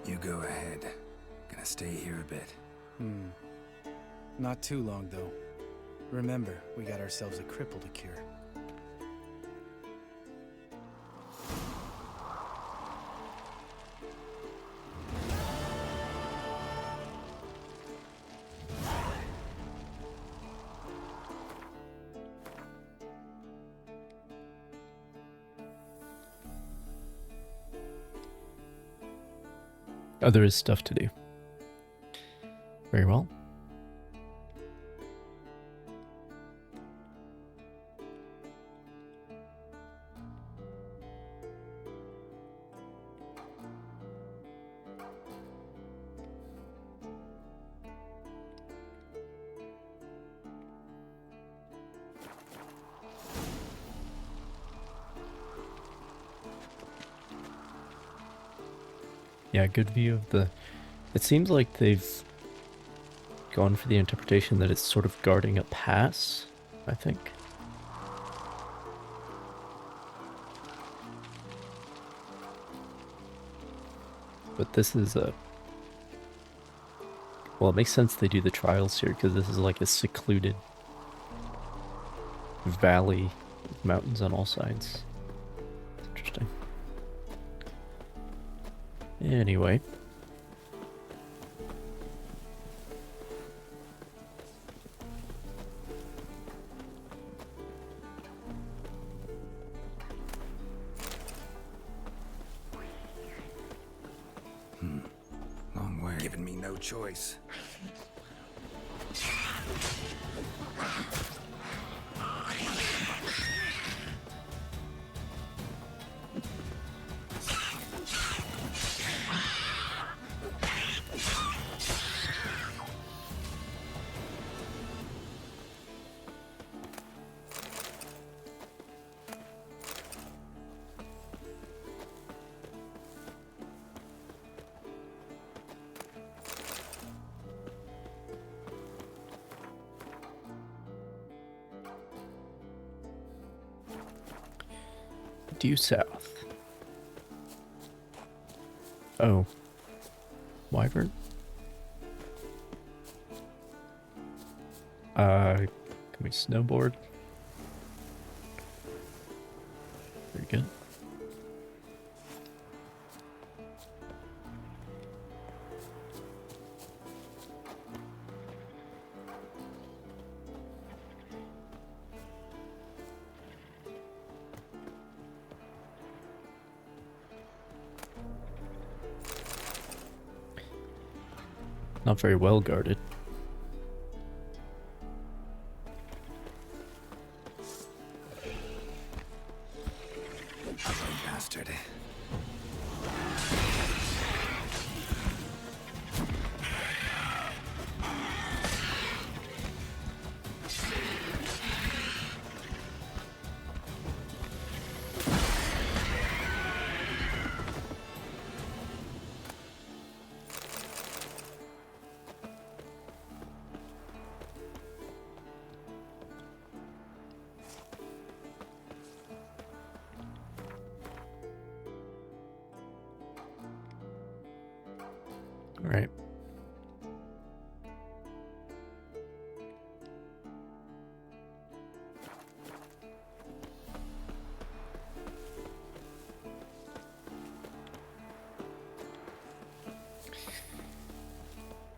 You go ahead. Gonna stay here a bit. Not too long, though. Remember, we got ourselves a cripple to cure. Oh, there is stuff to do. Very well. Yeah, good view of the... It seems like they've gone for the interpretation that it's sort of guarding a pass, I think. But this is a... Well, it makes sense they do the trials here, because this is like a secluded valley with mountains on all sides. It's interesting. Anyway. Long way. Giving me no choice. Due south. Oh. Wyvern? Can we snowboard? Very good. Not very well guarded. Ugly bastard. All right.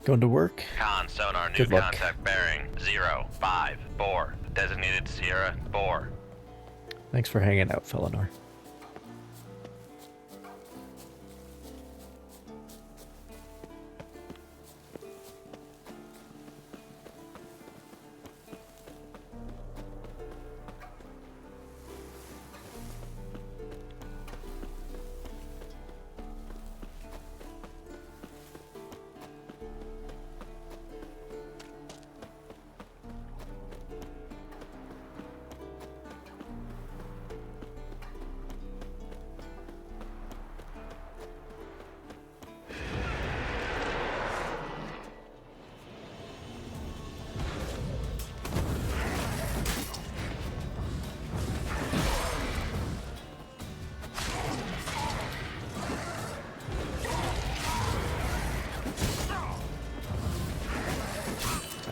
Going to work? Con sonar new Good luck. contact bearing 054. Designated Sierra 4. Thanks for hanging out, Felinor.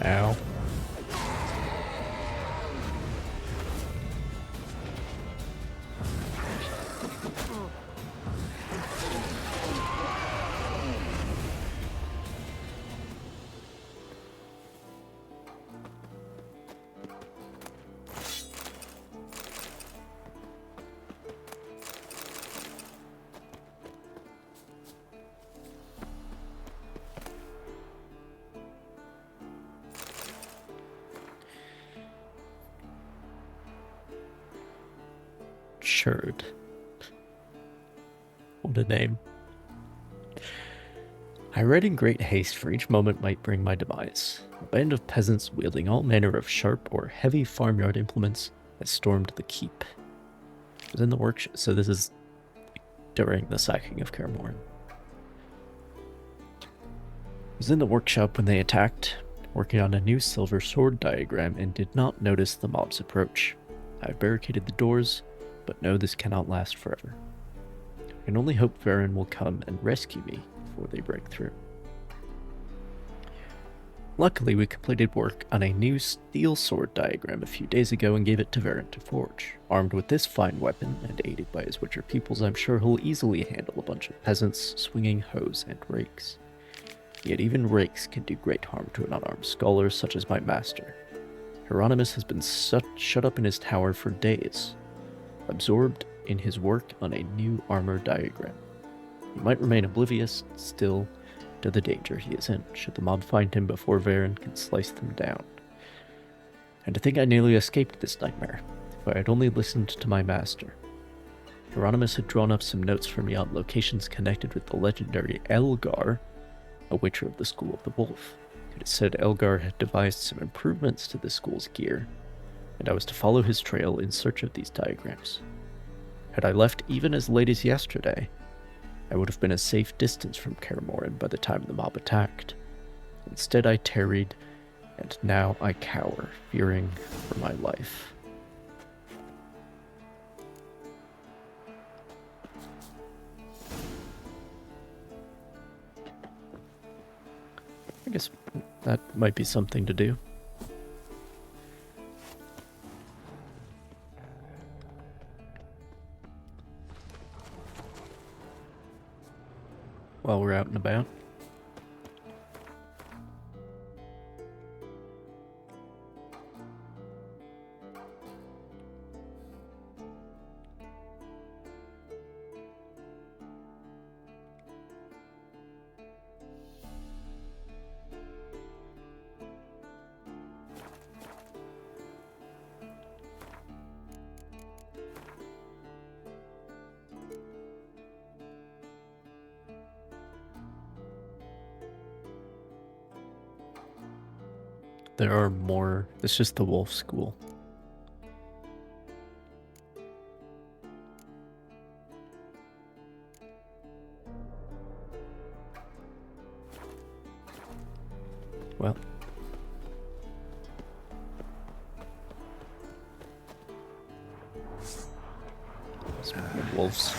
Ow. Sherd. What a name. I read in great haste, for each moment might bring my demise. A band of peasants wielding all manner of sharp or heavy farmyard implements has stormed the keep. It was in the workshop, so this is during the sacking of Kaer Morhen. I was in the workshop when they attacked, working on a new silver sword diagram, and did not notice the mob's approach. I barricaded the doors, but know this cannot last forever. I can only hope Varen will come and rescue me before they break through. Luckily, we completed work on a new steel sword diagram a few days ago and gave it to Varen to forge. Armed with this fine weapon, and aided by his Witcher pupils, I'm sure he'll easily handle a bunch of peasants swinging hoes and rakes. Yet even rakes can do great harm to an unarmed scholar such as my master. Hieronymus has been shut up in his tower for days, absorbed in his work on a new armor diagram. He might remain oblivious still to the danger he is in, should the mob find him before Varen can slice them down. And to think I nearly escaped this nightmare, if I had only listened to my master. Hieronymus had drawn up some notes for me on locations connected with the legendary Elgar, a witcher of the School of the Wolf. It is said Elgar had devised some improvements to the school's gear, and I was to follow his trail in search of these diagrams. Had I left even as late as yesterday, I would have been a safe distance from Kaer Morhen by the time the mob attacked. Instead I tarried, and now I cower, fearing for my life. I guess that might be something to do. While we're out and about. There are more. It's just the wolf school. Well. Wolves.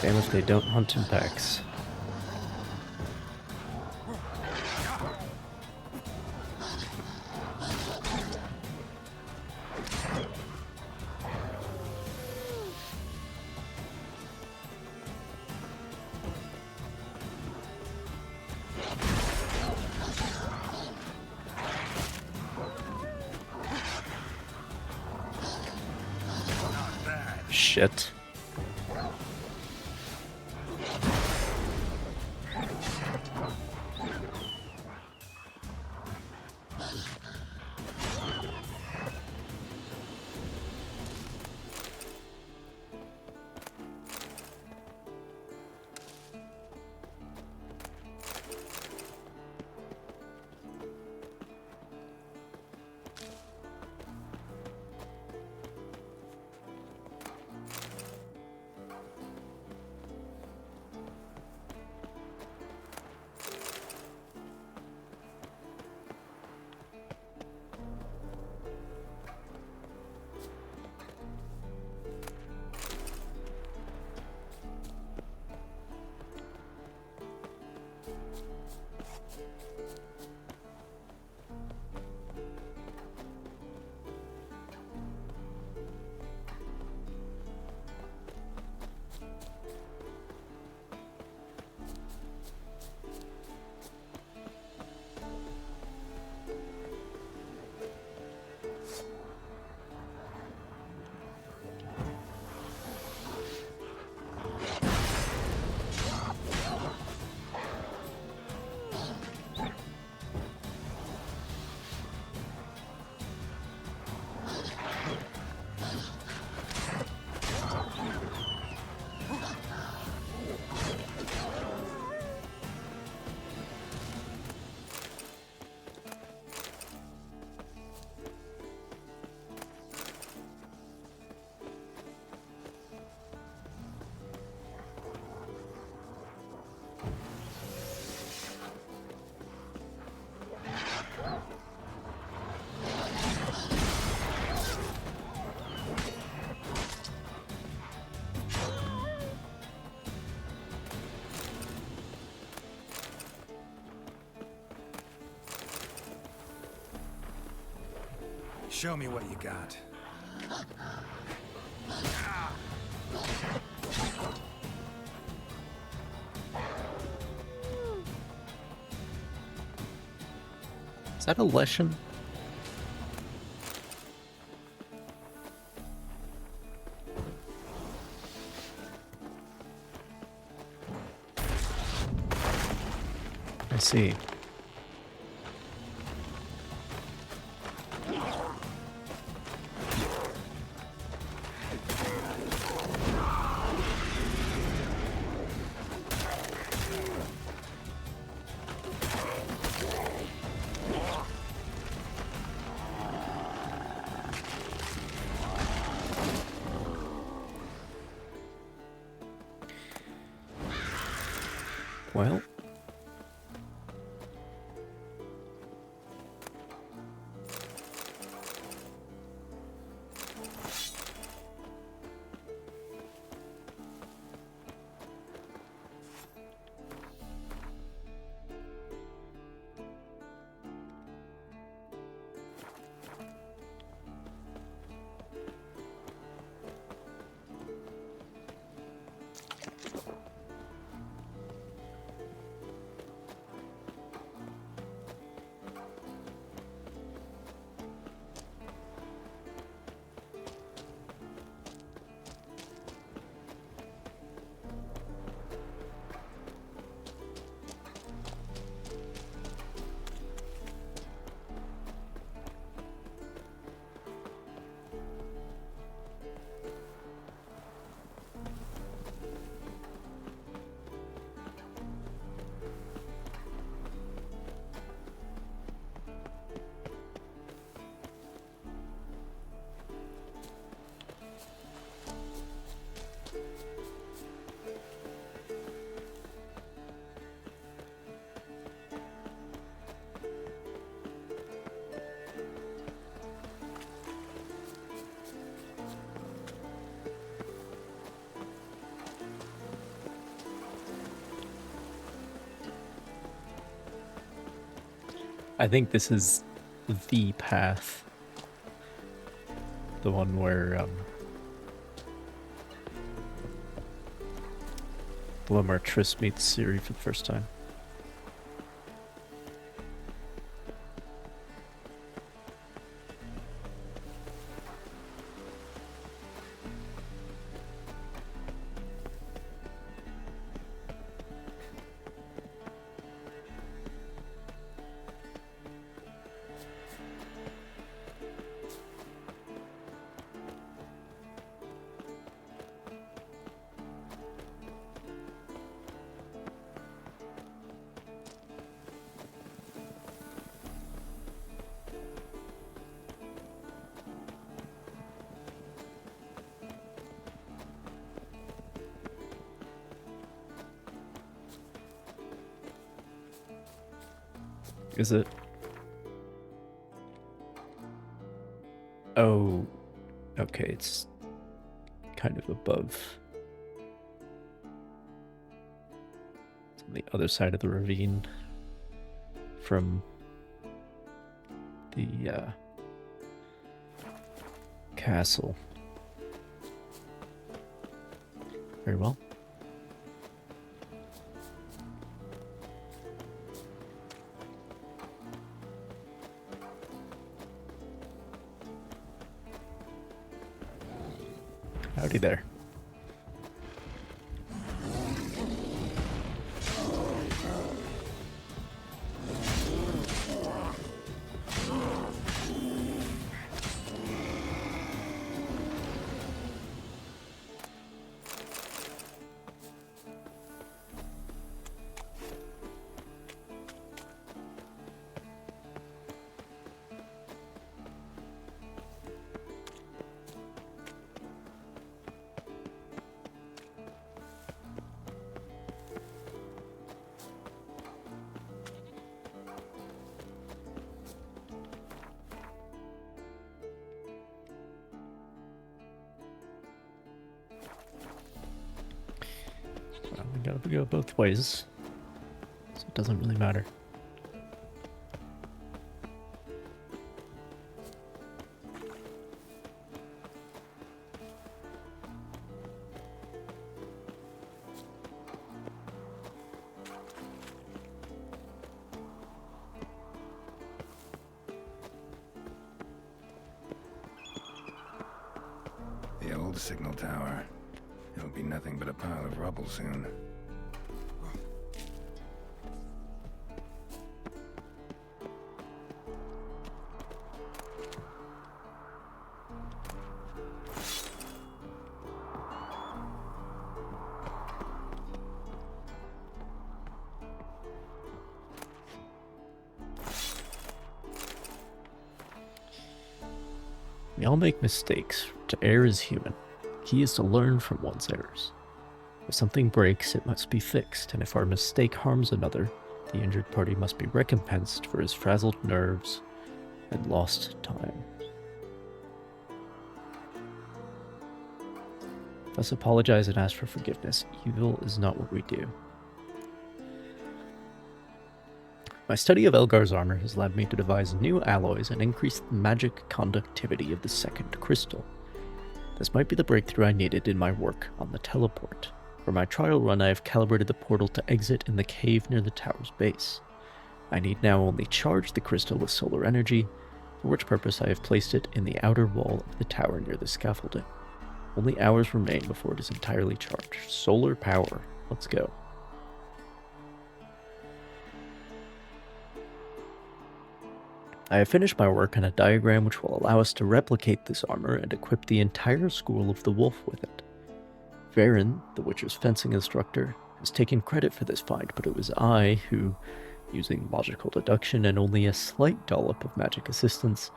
Damn if they don't hunt in packs. Shit. Show me what you got. Is that a Leshen? I see. Well. I think this is the path. The one where, Triss meets Ciri for the first time. Is it? Oh, okay, it's kind of above. It's on the other side of the ravine from the castle. Very well. Howdy there. Well, we gotta go both ways, so it doesn't really matter. The old signal tower. It'll be nothing but a pile of rubble soon. We all make mistakes. To err is human. Key is to learn from one's errors. If something breaks, it must be fixed, and if our mistake harms another, the injured party must be recompensed for his frazzled nerves and lost time. Thus apologize and ask for forgiveness. Evil is not what we do. My study of Elgar's armor has led me to devise new alloys and increase the magic conductivity of the second crystal. This might be the breakthrough I needed in my work on the teleport. For my trial run, I have calibrated the portal to exit in the cave near the tower's base. I need now only charge the crystal with solar energy, for which purpose I have placed it in the outer wall of the tower near the scaffolding. Only hours remain before it is entirely charged. Solar power. Let's go. I have finished my work on a diagram which will allow us to replicate this armor and equip the entire school of the Wolf with it. Varen, the Witcher's fencing instructor, has taken credit for this find, but it was I who, using logical deduction and only a slight dollop of magic assistance,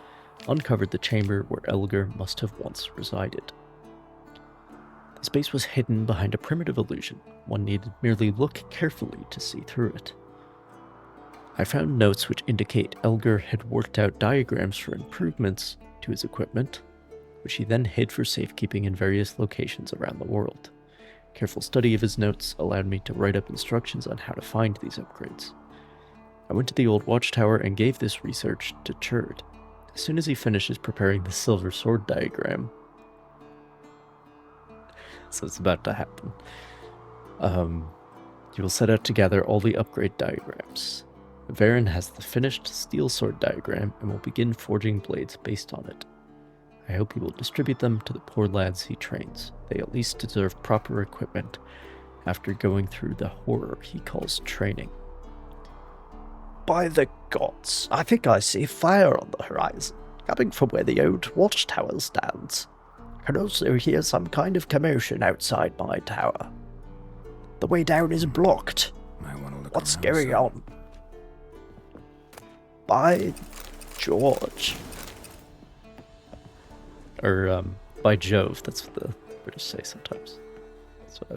uncovered the chamber where Elgar must have once resided. The space was hidden behind a primitive illusion. One needed merely look carefully to see through it. I found notes which indicate Elgar had worked out diagrams for improvements to his equipment, which he then hid for safekeeping in various locations around the world. Careful study of his notes allowed me to write up instructions on how to find these upgrades. I went to the old watchtower and gave this research to Churd. As soon as he finishes preparing the silver sword diagram, so it's about to happen, you will set out to gather all the upgrade diagrams. Varen has the finished steel sword diagram and will begin forging blades based on it. I hope he will distribute them to the poor lads he trains. They at least deserve proper equipment after going through the horror he calls training. By the gods, I think I see fire on the horizon, coming from where the old watchtower stands. I can also hear some kind of commotion outside my tower. The way down is blocked. What's going on? By George. Or, by Jove, that's what the British say sometimes. That's what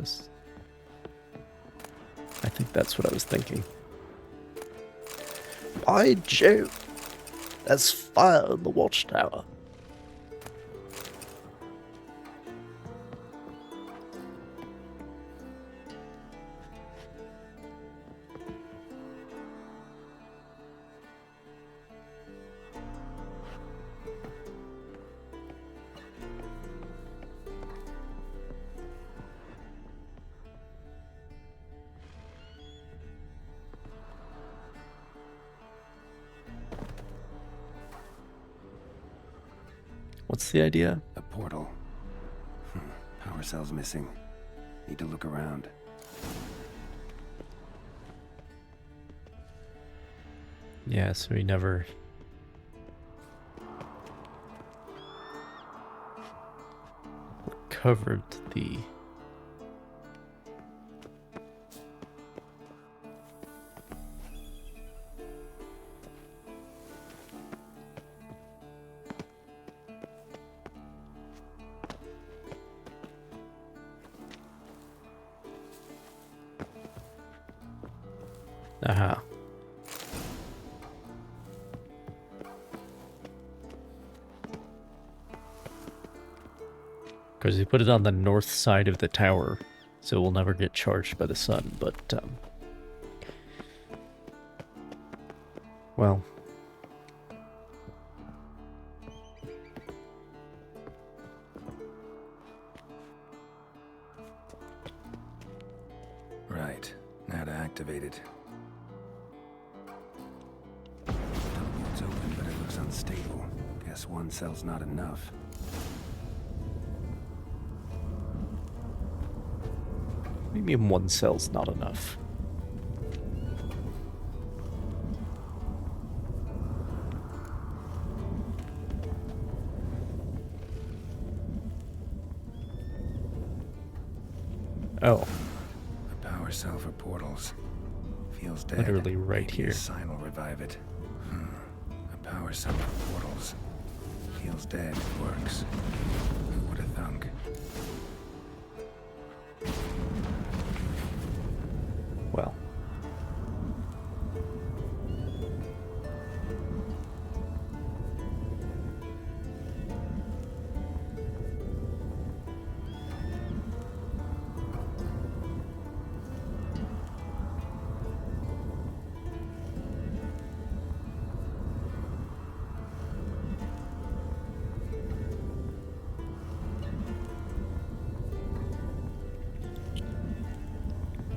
I think that's what I was thinking. By Jove, there's fire in the watchtower. What's the idea? A portal. Power cell's missing. Need to look around. Yeah, so he never... covered the... Aha. Because he put it on the north side of the tower, so it will never get charged by the sun, but, well... Right. Now to activate it. It's open, but it looks unstable. Guess one cell's not enough. What do you mean one cell's not enough? Oh. A power cell for portals. Feels dead. Literally right Maybe here. A sign will revive it. A power cell for portals. Feels dead. Works. Who would have thunk? Well.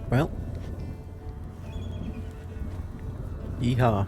Well. Yeehaw.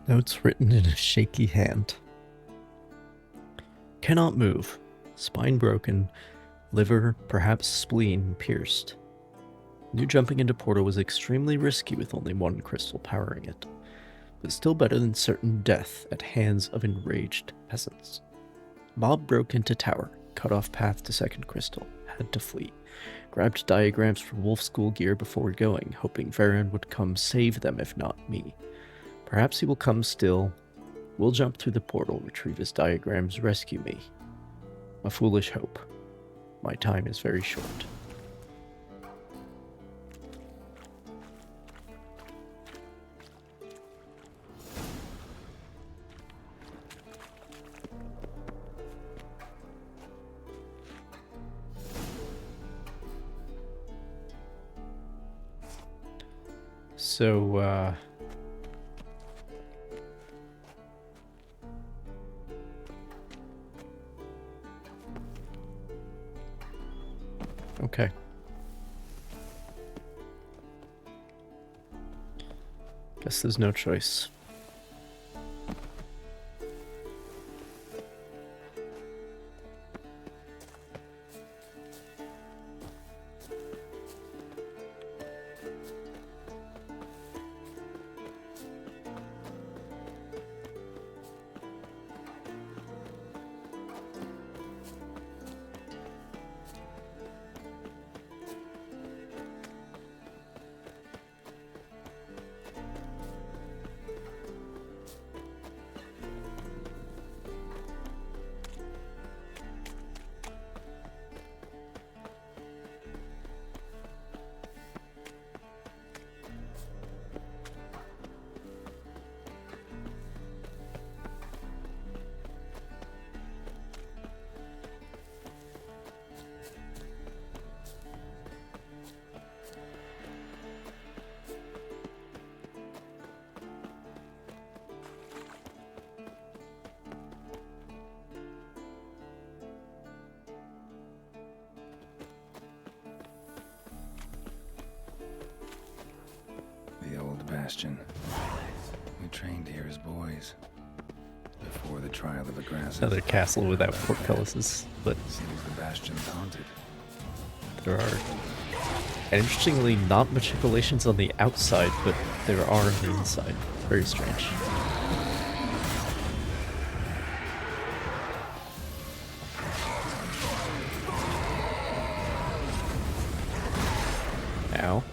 Notes written in a shaky hand. Cannot move. Spine broken. Liver, perhaps spleen, pierced. Knew jumping into portal was extremely risky with only one crystal powering it, but still better than certain death at hands of enraged peasants. Mob broke into tower, cut off path to second crystal. had to flee. Grabbed diagrams from Wolf School gear before going, hoping Varen would come save them if not me. Perhaps he will come still. We'll jump through the portal, retrieve his diagrams, rescue me. A foolish hope. My time is very short. So, okay. Guess there's no choice. The old bastion. We trained here as boys. Before the trial of Agrassus. Another castle without portcullises, but Seems the bastion's haunted. there are, and interestingly, not matriculations on the outside, but there are on the inside. Very strange. Ow.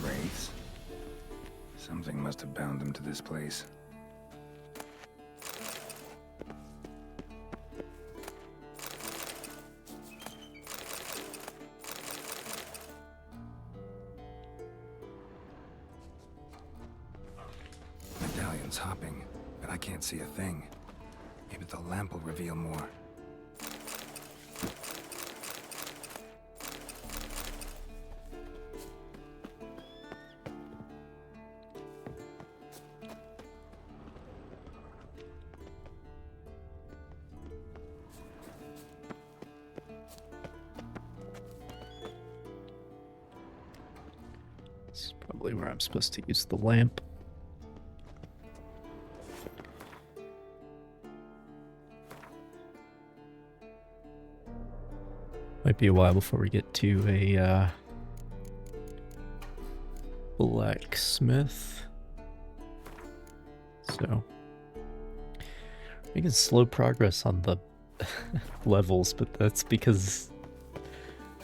Wraiths? Something must have bound them to this place. Medallion's hopping, but I can't see a thing. Maybe the lamp will reveal more. This is probably where I'm supposed to use the lamp. Might be a while before we get to a blacksmith. So making slow progress on the levels, but that's because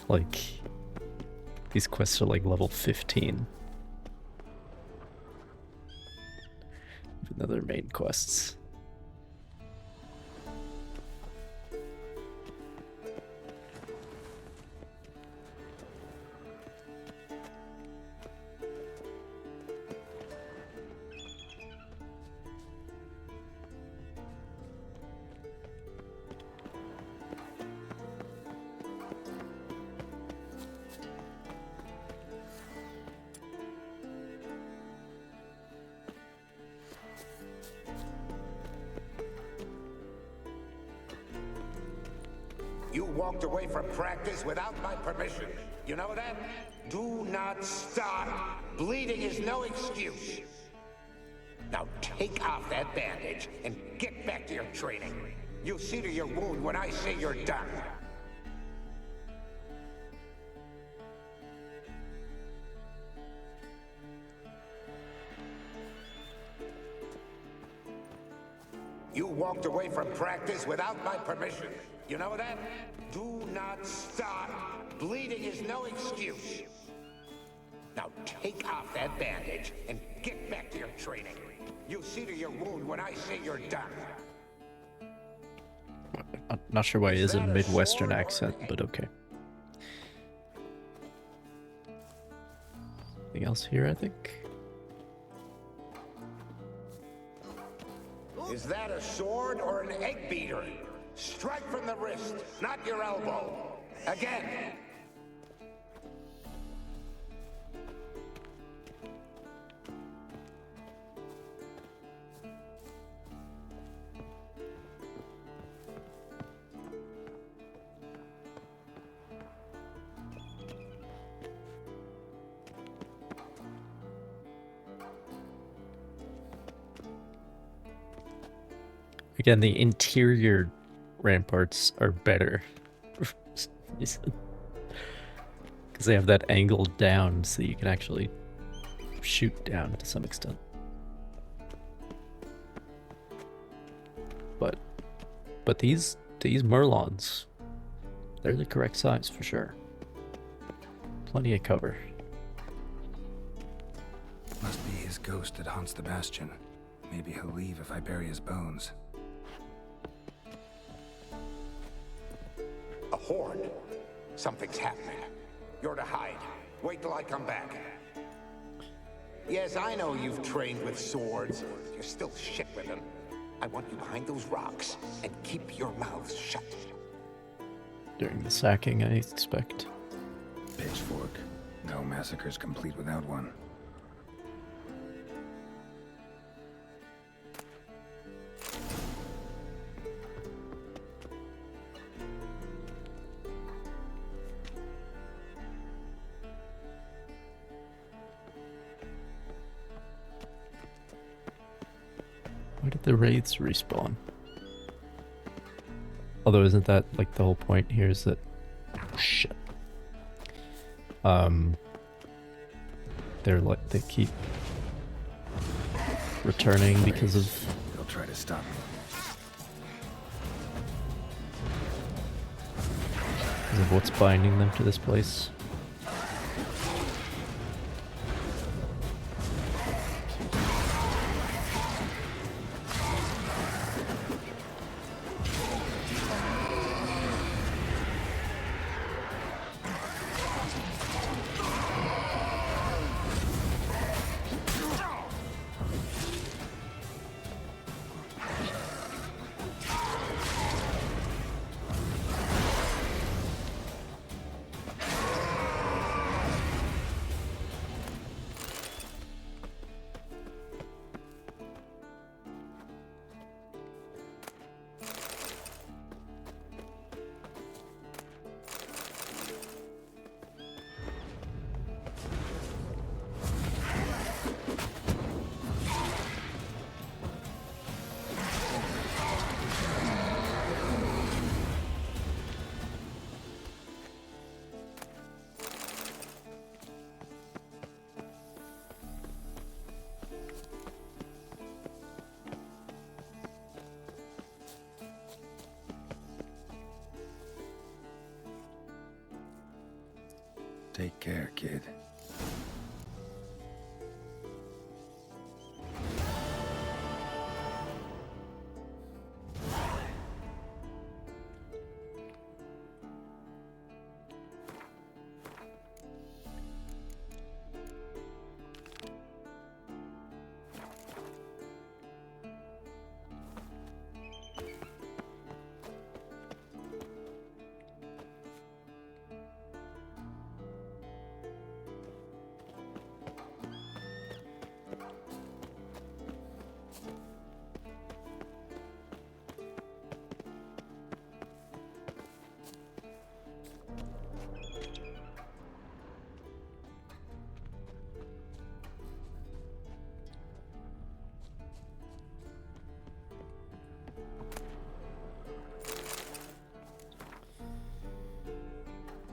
like these quests are like level 15. Even though they're main quests. You walked away from practice without my permission. You know that? Do not stop. Bleeding is no excuse. Now take off that bandage and get back to your training. You'll see to your wound when I say you're done. You walked away from practice without my permission. You know that? Do not stop. Bleeding is no excuse. Now take off that bandage and get back to your training. You'll see to your wound when I say you're done. I'm not sure why it is a Midwestern accent, but okay. Anything else here, I think? Is that a sword or an egg beater? Strike from the wrist, not your elbow. Again. Again, the interior ramparts are better. Because they have that angle down so you can actually shoot down to some extent. But these Merlons, they're the correct size for sure. Plenty of cover. Must be his ghost that haunts the bastion. Maybe he'll leave if I bury his bones. A horde. Something's happening. You're to hide. Wait till I come back. Yes, I know you've trained with swords. You're still shit with them. I want you behind those rocks and keep your mouths shut. During the sacking, I expect. Pitchfork. No massacre's complete without one. Why did the wraiths respawn? Although isn't that like the whole point here is that shit. They're like they keep returning because of They'll try to stop me. because of what's binding them to this place. Take care, kid.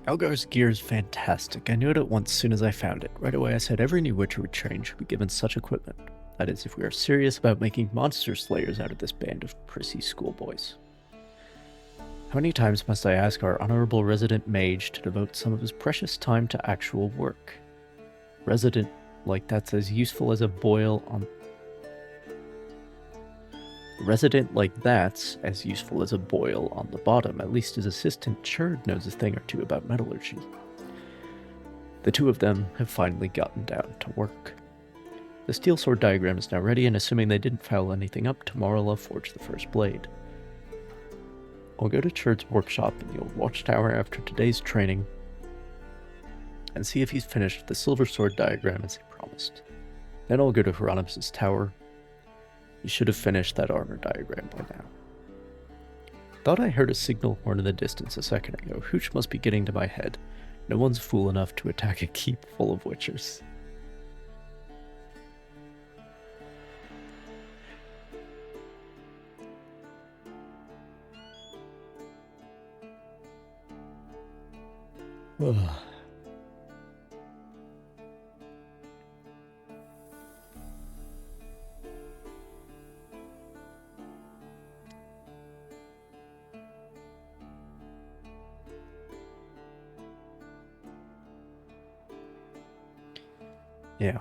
Algar's gear is fantastic. I knew it at once as soon as I found it. Right away I said every new Witcher we train should be given such equipment. That is, if we are serious about making monster slayers out of this band of prissy schoolboys. How many times must I ask our honorable resident mage to devote some of his precious time to actual work? Resident, like that's as useful as a boil on... Resident like that's as useful as a boil on the bottom. At least his assistant Churd knows a thing or two about metallurgy. The two of them have finally gotten down to work. The steel sword diagram is now ready, and assuming they didn't foul anything up, tomorrow I'll forge the first blade. I'll go to Churd's workshop in the old watchtower after today's training and see if he's finished the silver sword diagram as he promised. Then I'll go to Hieronymus' tower. He should have finished that armor diagram by now. Thought I heard a signal horn in the distance a second ago. Hooch must be getting to my head. No one's fool enough to attack a keep full of witchers. Ugh. Yeah.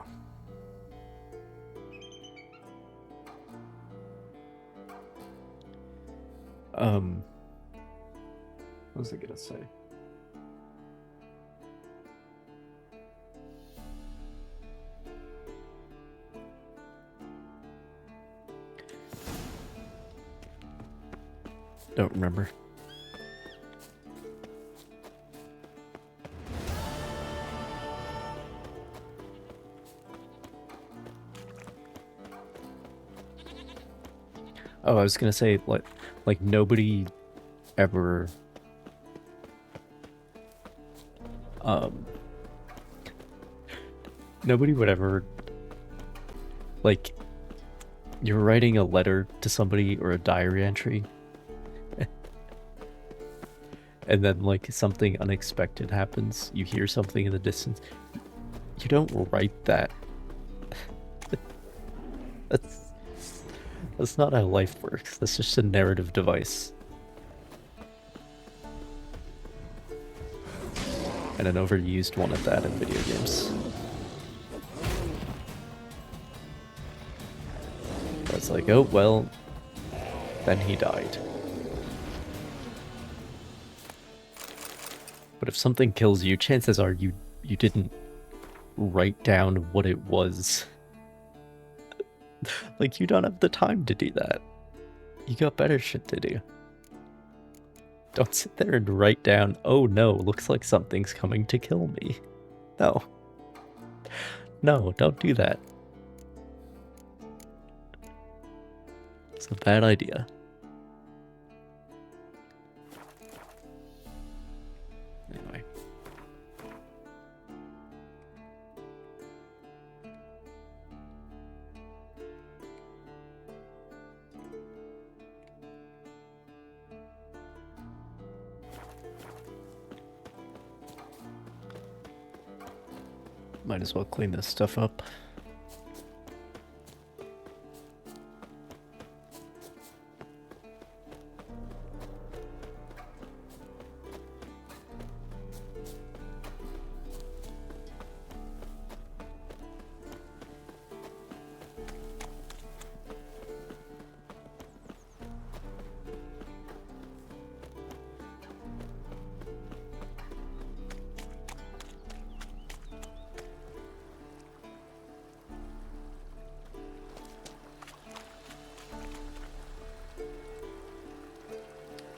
What was I gonna say? Don't remember. Oh, I was gonna say, like nobody ever, nobody would ever, like, you're writing a letter to somebody or a diary entry, and then, like, something unexpected happens. You hear something in the distance. You don't write that. That's not how life works. That's just a narrative device. And an overused one at that in video games. It's like, oh, well, then he died. But if something kills you, chances are you didn't write down what it was. Like, you don't have the time to do that. You got better shit to do. Don't sit there and write down, oh no, looks like something's coming to kill me. No. No, don't do that. It's a bad idea. Anyway. Might as well clean this stuff up.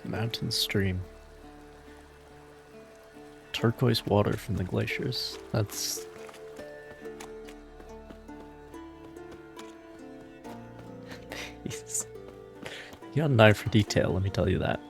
Mountain stream. Turquoise water from the glaciers. That's... You got an eye for detail, let me tell you that.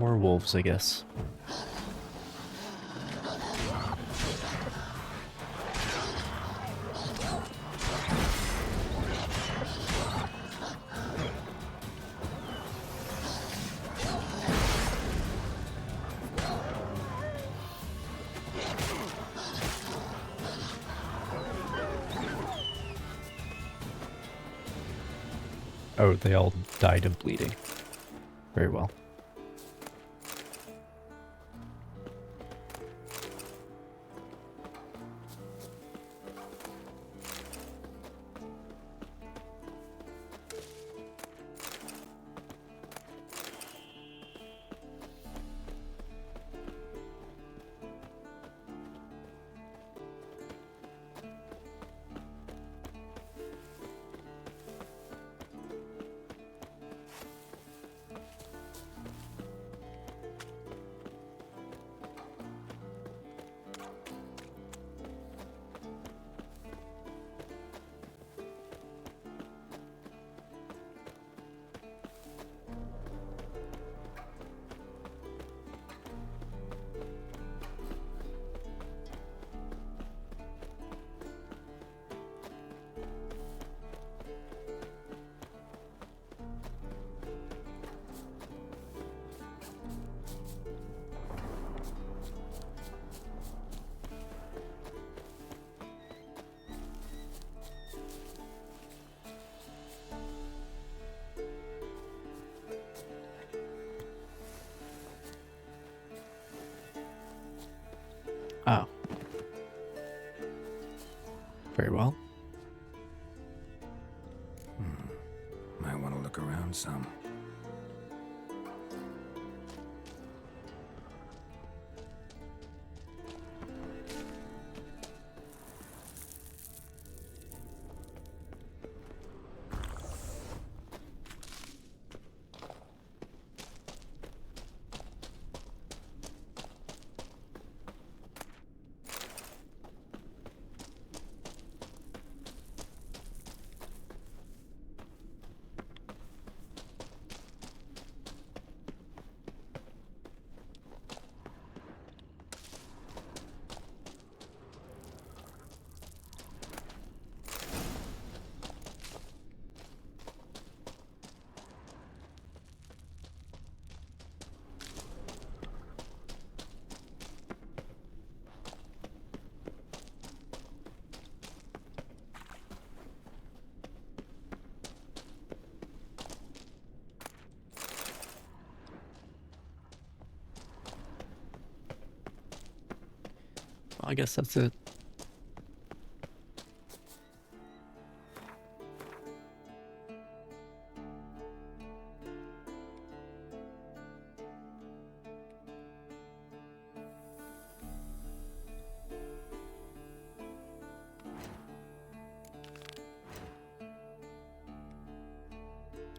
more wolves, I guess. Oh, they all died of bleeding. Very well. Oh. Very well. Might want to look around some. I guess that's it.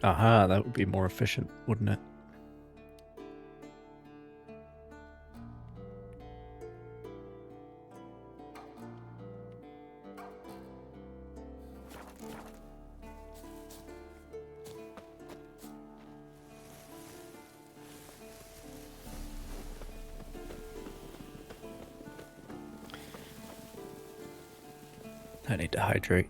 Aha, that would be more efficient, wouldn't it? I need to hydrate.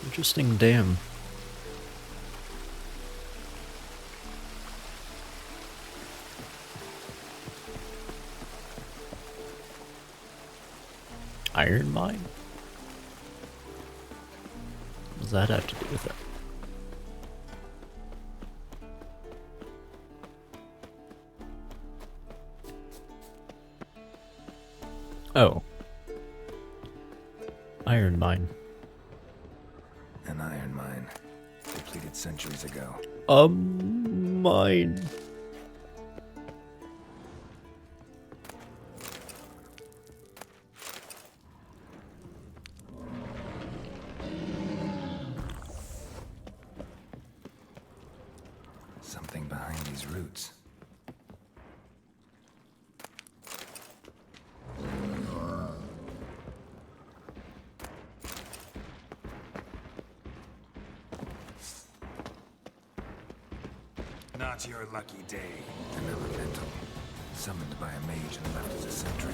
Interesting dam. Iron mine? What does that have to do with it? Oh. Iron mine. An iron mine. Depleted centuries ago. Mine. Something behind these roots. Not your lucky day. An elemental. Summoned by a mage and left as a sentry.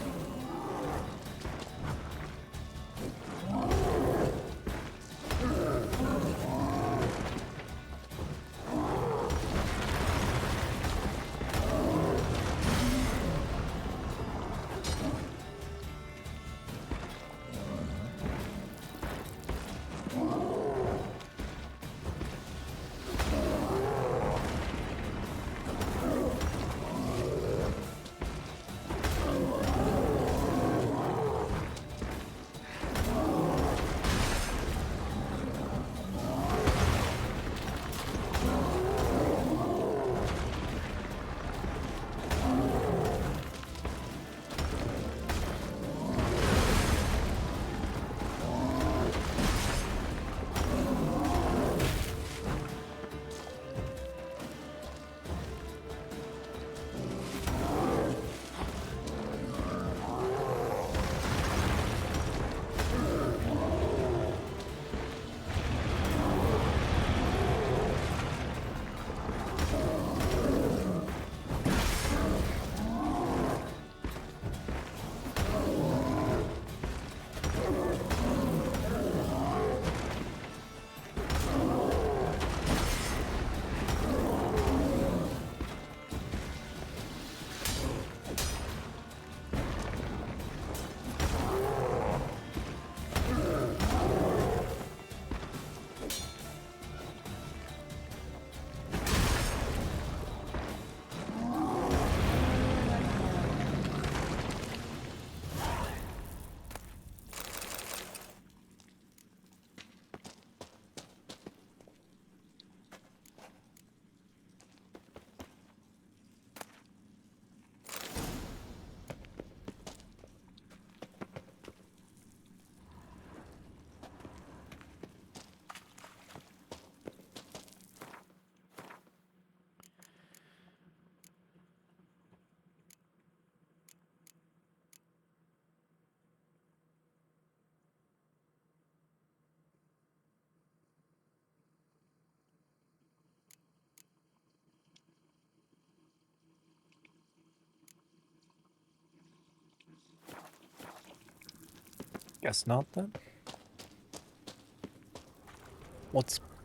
Guess not then.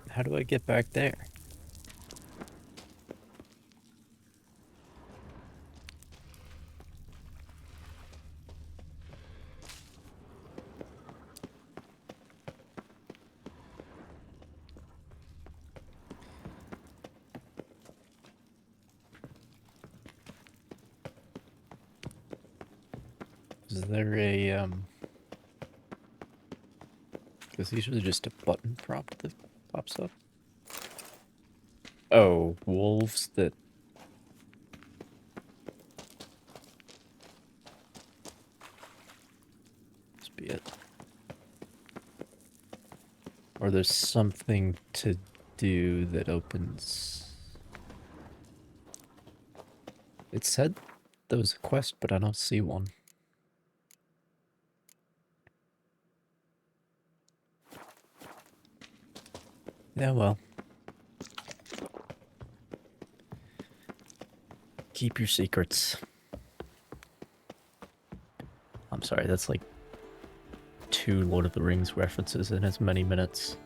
How do I get back there? Is there a, there's usually just a button prompt that pops up. Oh, wolves that... Must be it. Or there's something to do that opens... It said there was a quest, but I don't see one. Yeah, well. Keep your secrets. I'm sorry, that's like 2 Lord of the Rings references in as many minutes.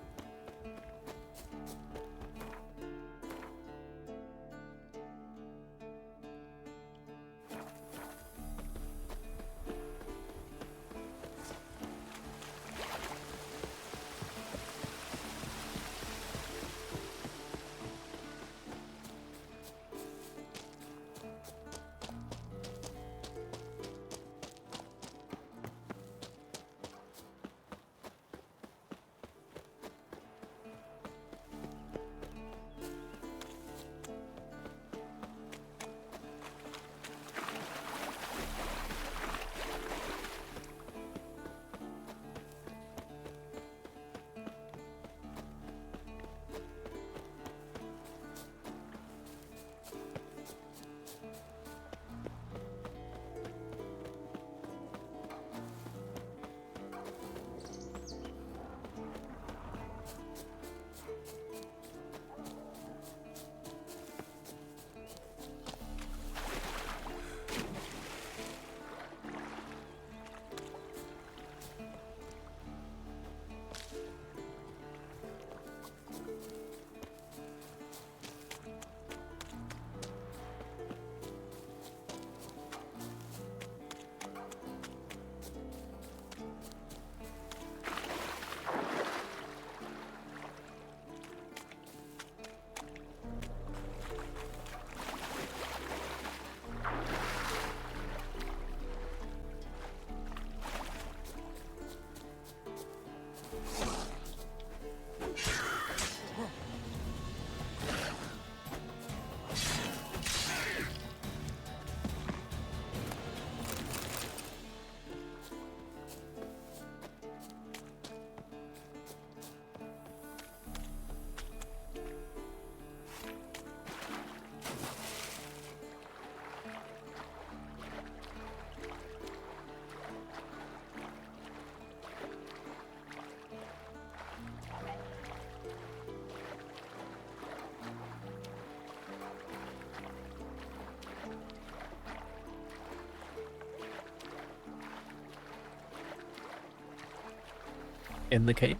In the cave?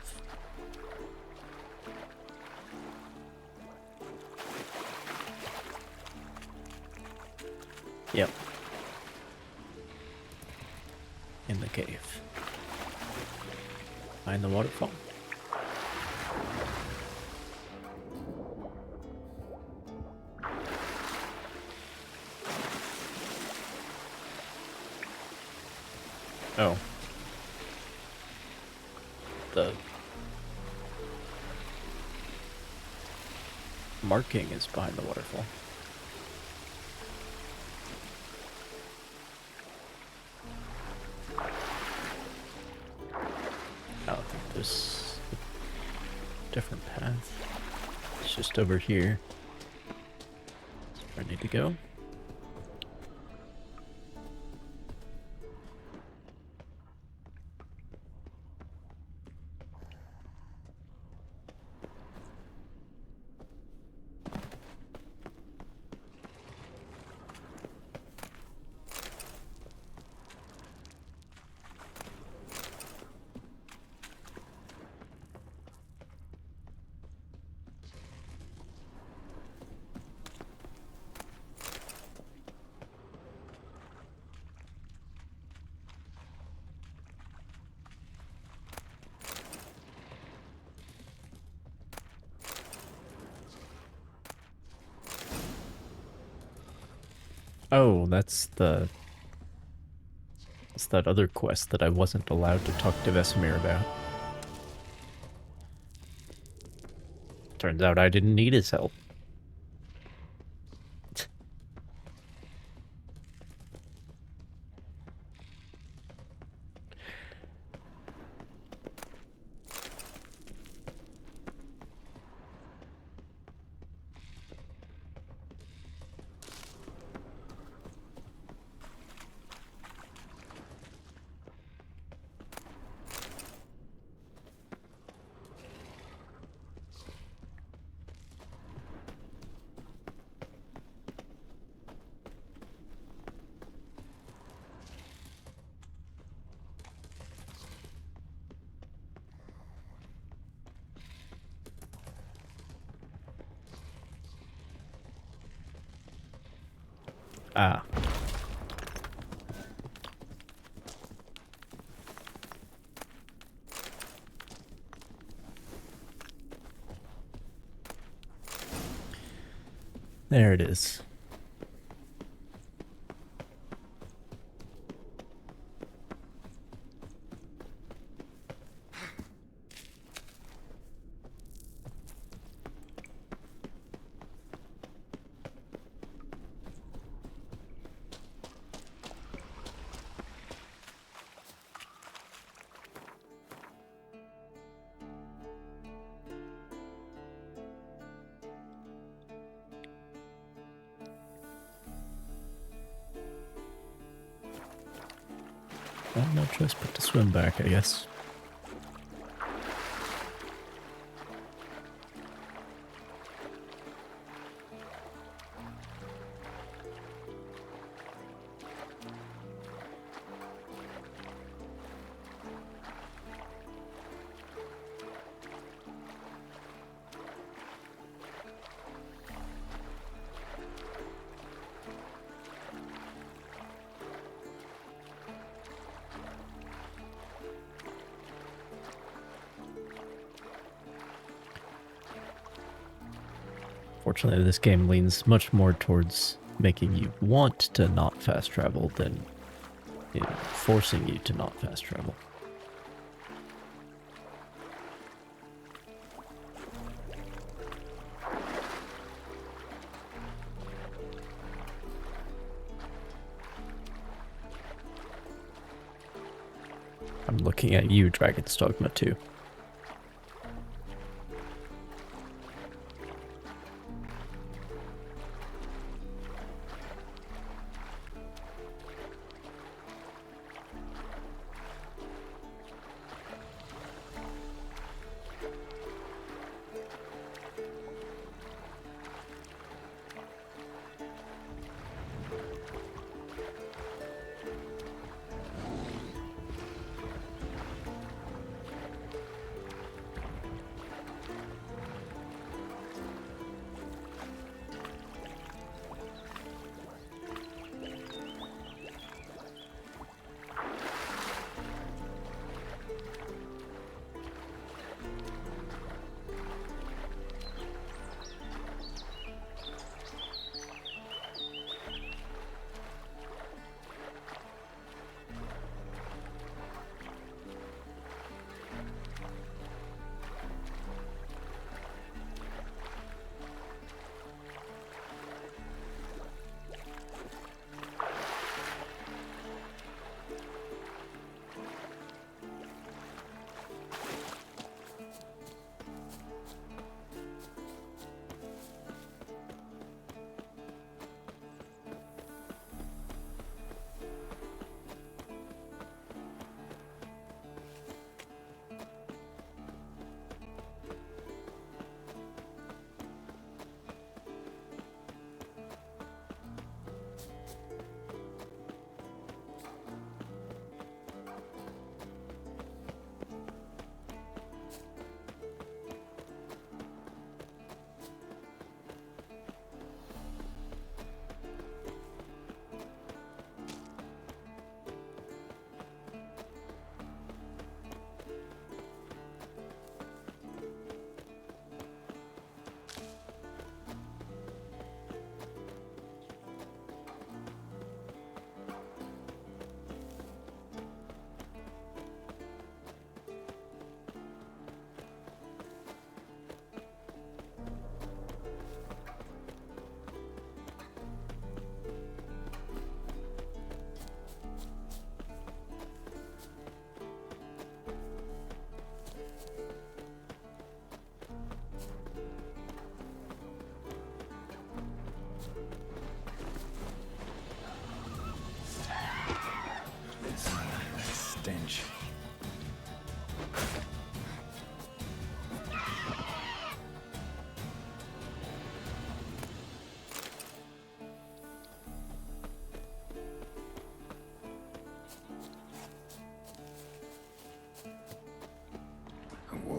Yep. In the cave. Behind the waterfall. Oh. The marking is behind the waterfall. I don't think there's a different path. It's just over here. That's where I need to go. Oh, that's that other quest that I wasn't allowed to talk to Vesemir about. Turns out I didn't need his help. Ah. There it is. Well, no choice but to swim back, I guess. Fortunately, this game leans much more towards making you want to not fast travel than, you know, forcing you to not fast travel. I'm looking at you, Dragon's Dogma 2.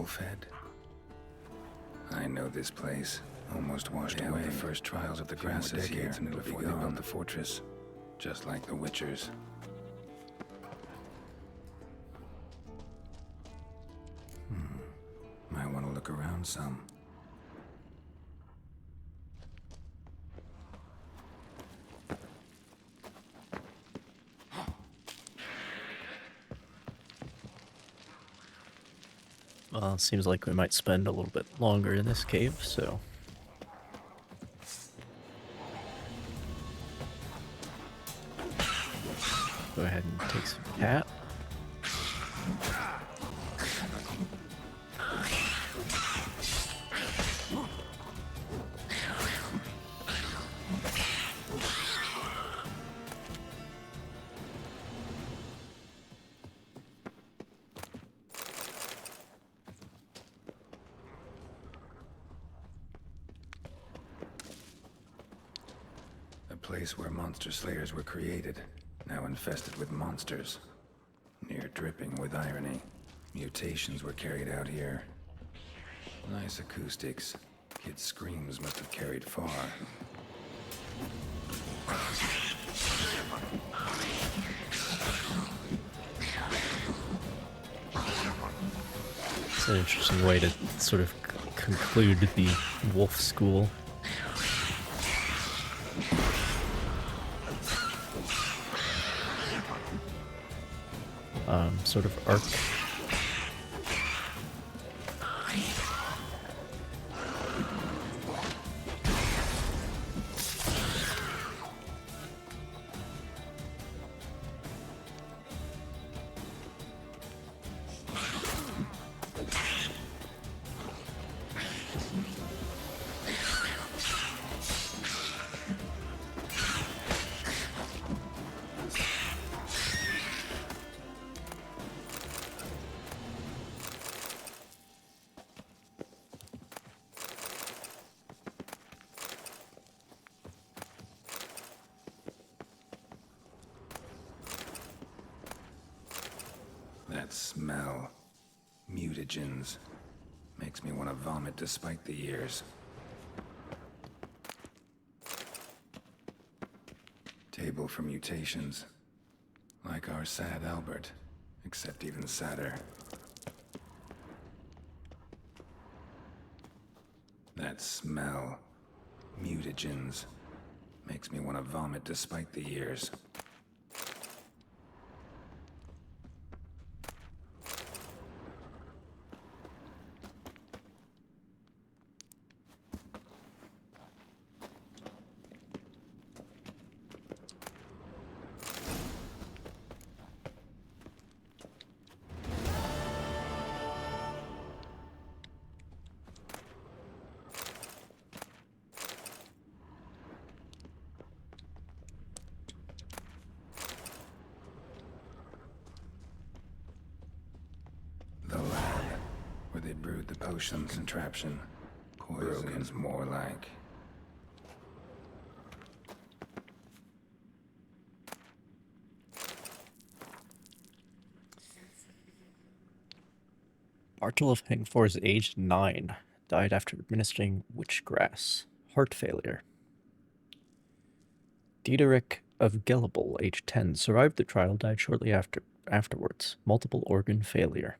wolf head? I know this place. Almost washed away. The first trials of the grasses here before they built the fortress. Just like the Witchers. Might want to look around some. Well, it seems like we might spend a little bit longer in this cave, so... Go ahead and take some cat. A place where monster slayers were created, now infested with monsters. Near dripping with irony. Mutations were carried out here. Nice acoustics. Kids' screams must have carried far. It's an interesting way to sort of conclude the wolf school. Sort of arc. That smell. Mutagens. Makes me want to vomit despite the years. Table for mutations. Like our sad Albert, except even sadder. That smell. Mutagens. Makes me want to vomit despite the years. They brewed the potion contraption. Poison's more like. Bartel of Hangfor is aged 9. Died after administering witchgrass. Heart failure. Diederik of Gelable, aged 10. Survived the trial, died shortly afterwards. Multiple organ failure.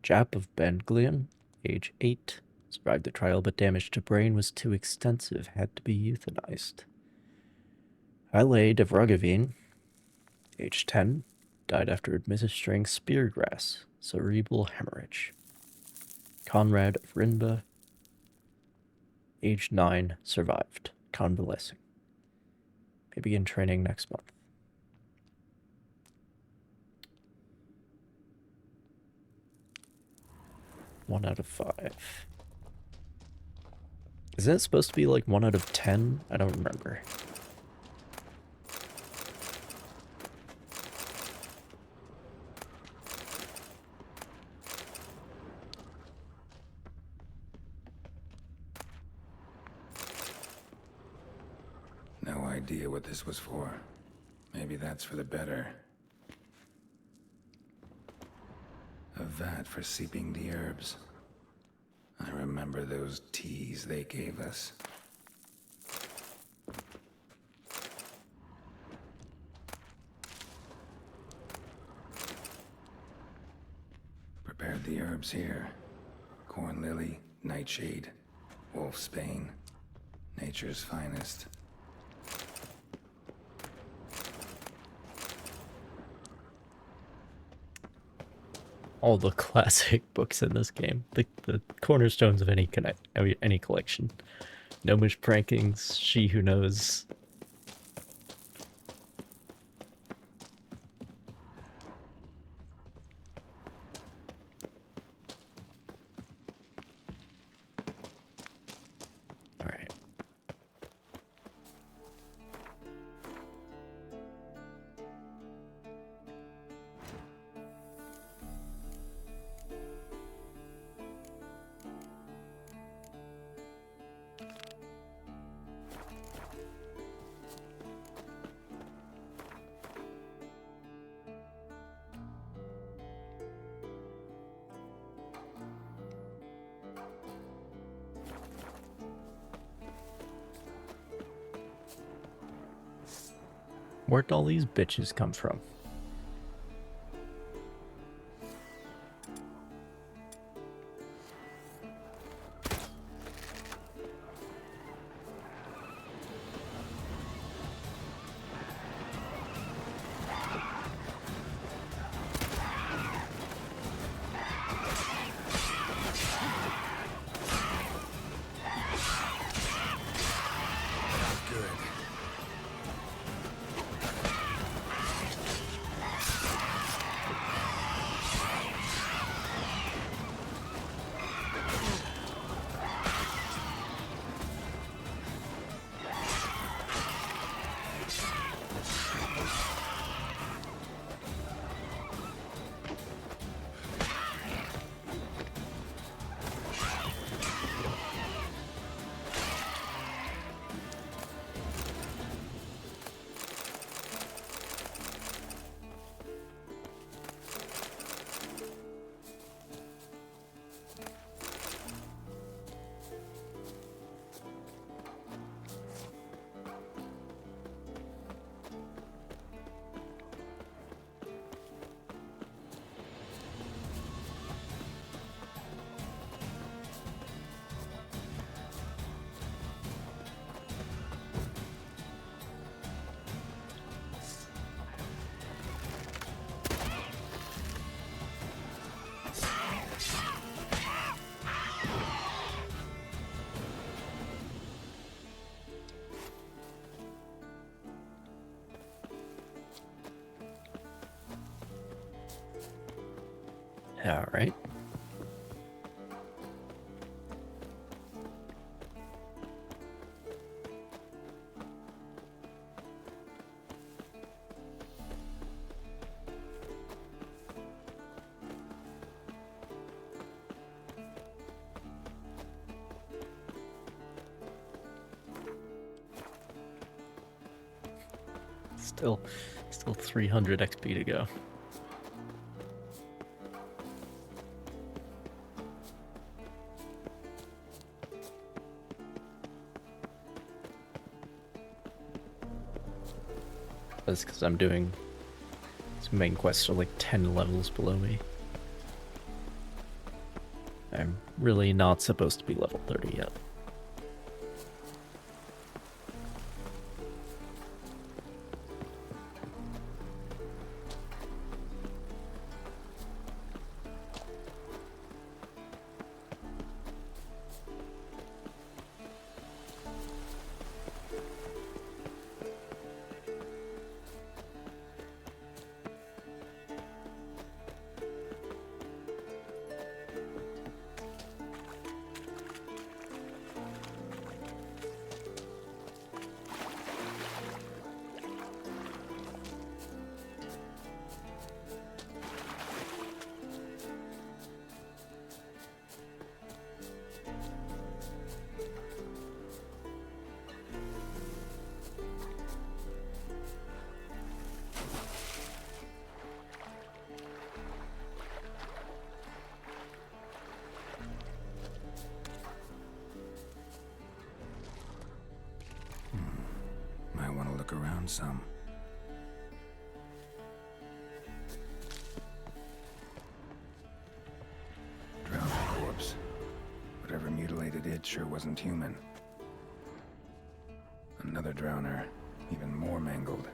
Jap of Benglian, age 8, survived the trial, but damage to brain was too extensive, had to be euthanized. Haile de Vragavine, age 10, died after administering speargrass, cerebral hemorrhage. Conrad of Rinba, age 9, survived, convalescing. May begin training next month. One out of 5. Isn't it supposed to be like 1 out of 10? I don't remember. No idea what this was for. Maybe that's for the better. A vat for seeping the herbs. I remember those teas they gave us. Prepared the herbs here. Corn lily, nightshade, wolfsbane, nature's finest. All the classic books in this game, the cornerstones of any collection. Gnomish Prankings, She Who Knows. All right. Where'd all these bitches come from? All right. Still 300 XP to go. That's because I'm doing these main quests are like 10 levels below me. I'm really not supposed to be level 30 yet. look around some. Drowner corpse. Whatever mutilated it sure wasn't human. Another drowner, even more mangled.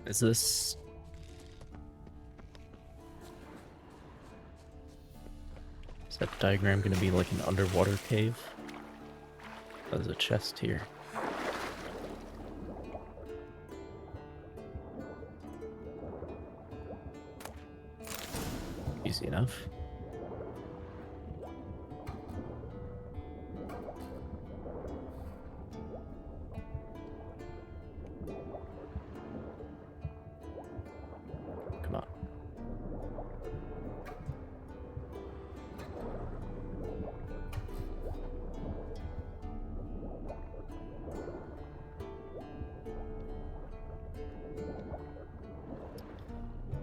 Is this... Is that diagram going to be like an underwater cave? There's a chest here. Easy enough. Come on.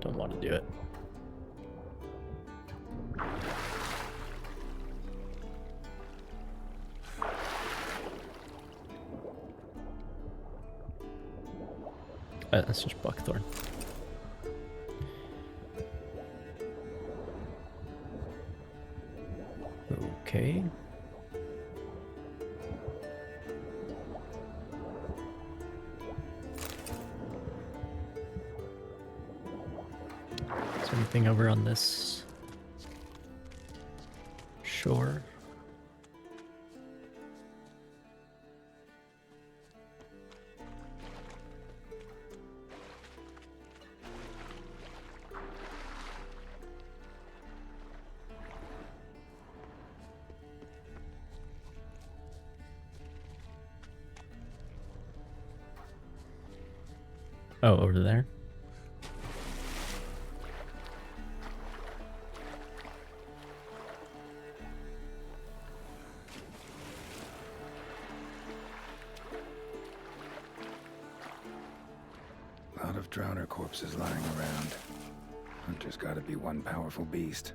Don't want to do it. That's just buckthorn. Okay. Is there anything over on this shore? Oh, over there? A lot of drowner corpses lying around. Hunter's gotta be one powerful beast.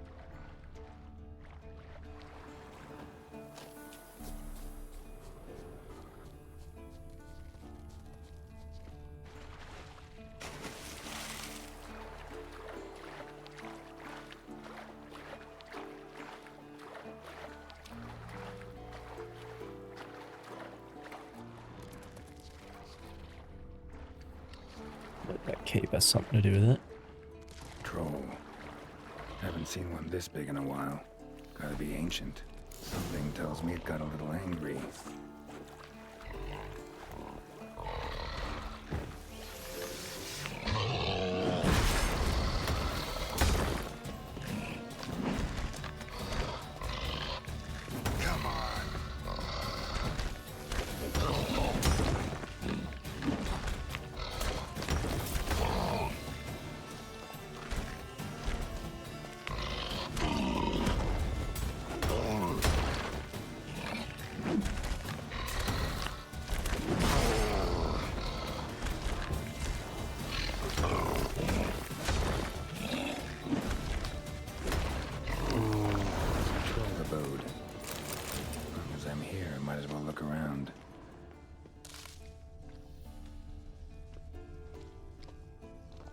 That cave has something to do with it. Troll. Haven't seen one this big in a while. Gotta be ancient. Something tells me it got a little angry.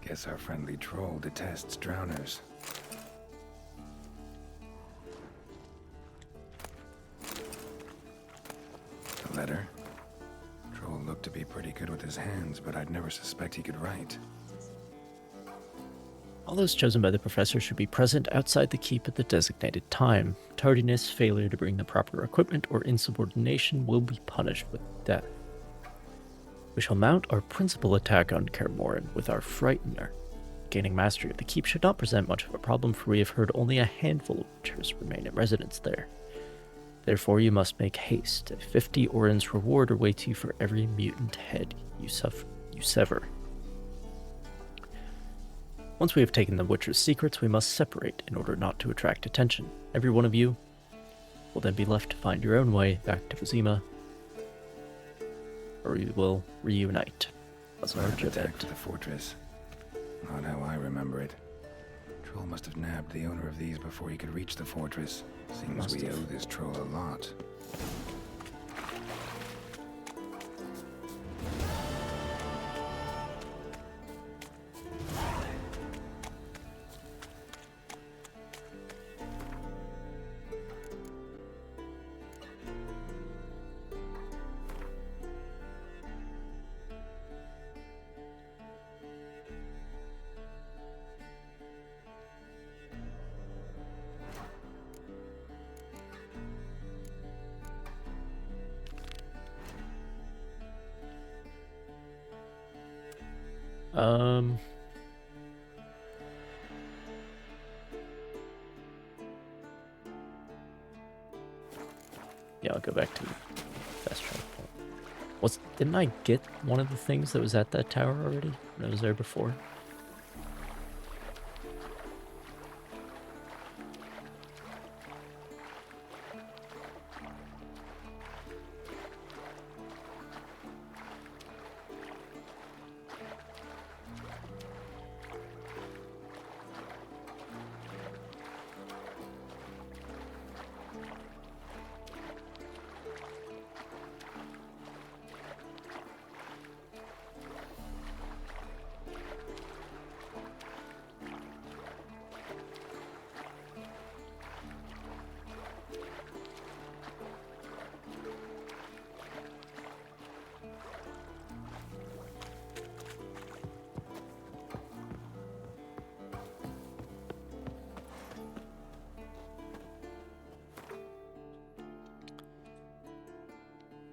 Guess our friendly troll detests drowners. The letter? Troll looked to be pretty good with his hands, but I'd never suspect he could write. All those chosen by the professor should be present outside the keep at the designated time. Tardiness, failure to bring the proper equipment, or insubordination will be punished with death. We shall mount our principal attack on Kaer Morhen with our Frightener. Gaining mastery of the keep should not present much of a problem, for we have heard only a handful of witchers remain in residence there. Therefore you must make haste. A 50 orens reward awaits you for every mutant head you sever. Once we have taken the Witcher's secrets, we must separate in order not to attract attention. Every one of you will then be left to find your own way back to Vizima, or we will reunite as an Attack for the fortress. Not how I remember it. Troll must have nabbed the owner of these before he could reach the fortress. Seems we owe this troll a lot. Yeah, I'll go back to fast travel point. Didn't I get one of the things that was at that tower already when I was there before?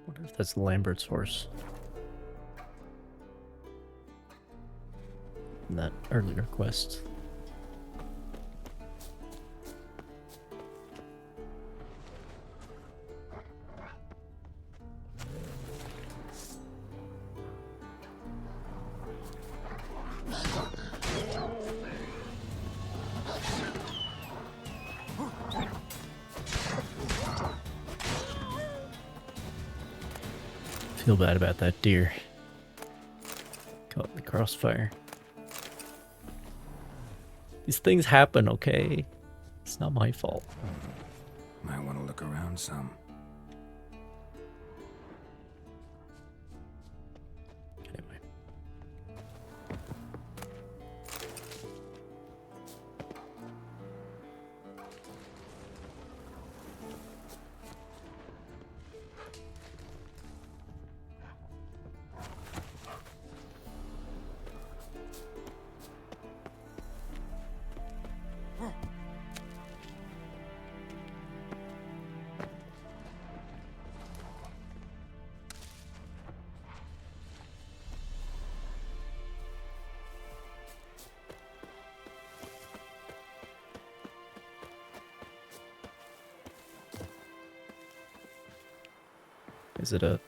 Wonder if that's Lambert's horse. In that earlier quest. Feel bad about that deer. Caught in the crossfire. These things happen, okay? It's not my fault. Might want to look around some. Anyway. Is it a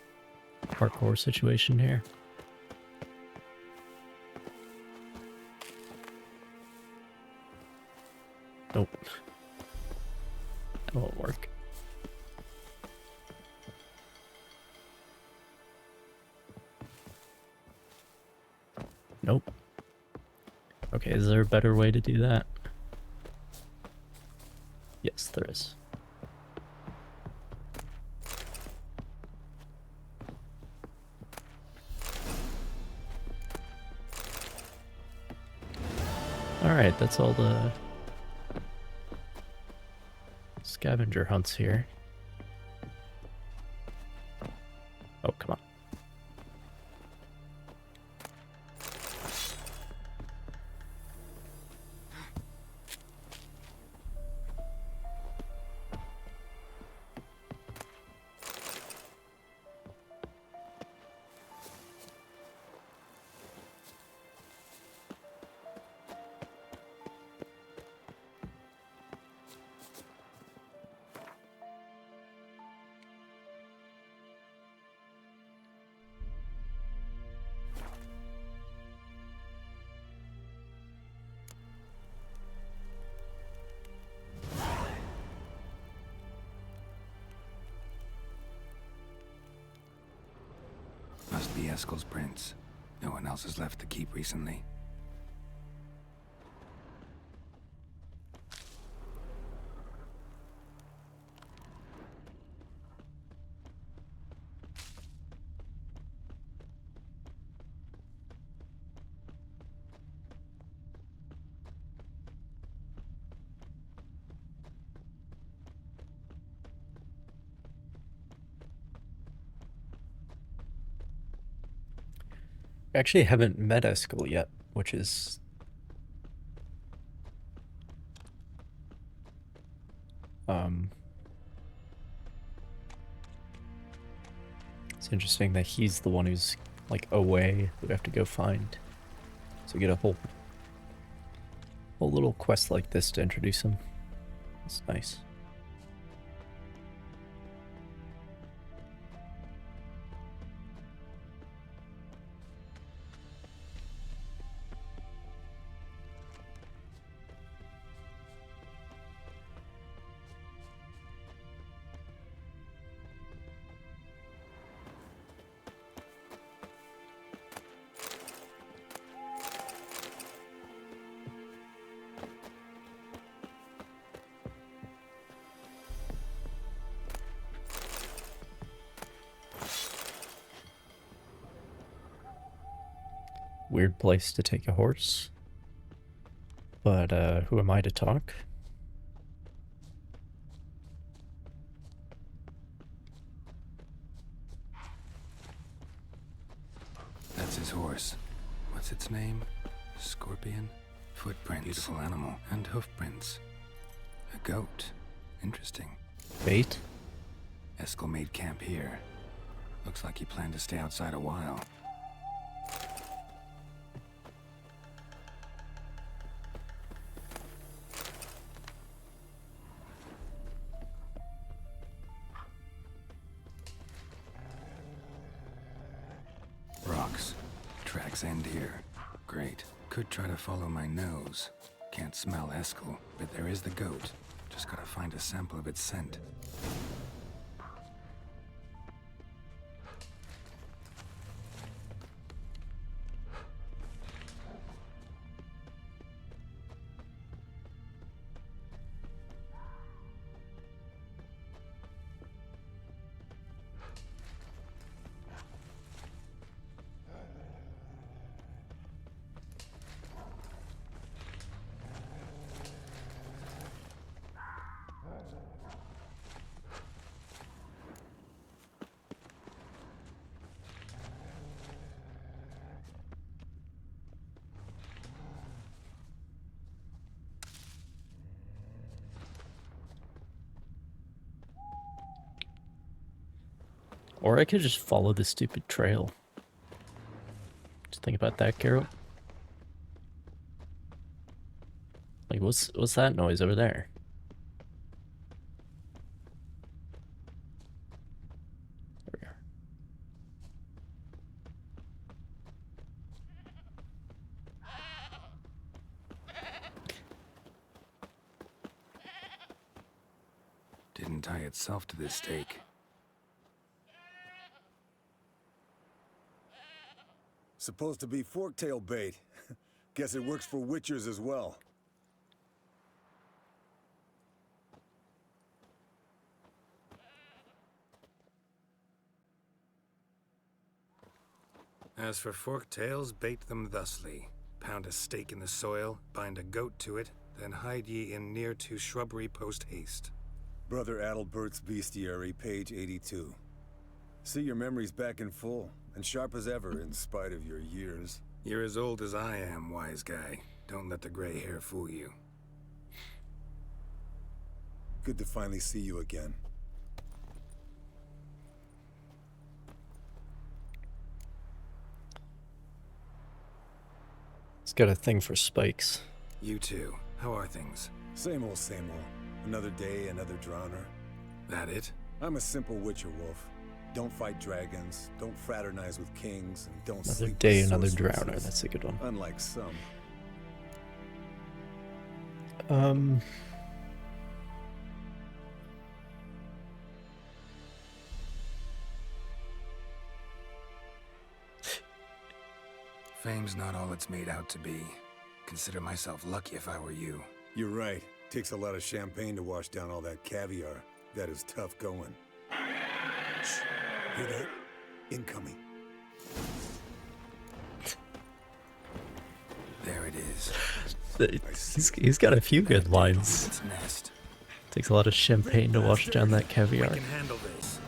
parkour situation here? Nope. That won't work. Nope. Okay, is there a better way to do that? Yes, there is. Alright, that's all the scavenger hunts here. Oh, come on. must be Eskel's prints. No one else has left the keep recently. I actually haven't met Eskel yet, which is it's interesting that he's the one who's like away that we have to go find. So we get a whole little quest like this to introduce him. It's nice. Weird place to take a horse. But who am I to talk? That's his horse. What's its name? Scorpion? Footprints. Beautiful animal. And hoofprints. A goat. Interesting. Bait? Eskel made camp here. Looks like he planned to stay outside a while. Rocks. Tracks end here. Great. Could try to follow my nose. Can't smell Eskel, but there is the goat. Just gotta find a sample of its scent. Or I could just follow the stupid trail. Just think about that, Carol. Like, what's that noise over there? There we are. Didn't tie itself to this stake. Supposed to be forktail bait. Guess it works for witchers as well. As for forktails, bait them thusly. Pound a stake in the soil, bind a goat to it, then hide ye in near to shrubbery post haste. Brother Adalbert's Bestiary, page 82. See your memories back in full, and sharp as ever in spite of your years. You're as old as I am, wise guy. Don't let the gray hair fool you. Good to finally see you again. He's got a thing for spikes. You too. How are things? Same old, same old. Another day, another drowner. That it? I'm a simple witcher wolf. Don't fight dragons, don't fraternize with kings, and don't Another sleep day, with another sorceresses. drowner. That's a good one. Unlike some. Fame's not all it's made out to be. Consider myself lucky if I were you. You're right. Takes a lot of champagne to wash down all that caviar. That is tough going. Shh. Hear that? Incoming. There it is. He's got a few good lines. Its nest. Takes a lot of champagne to wash down that caviar. We can handle this.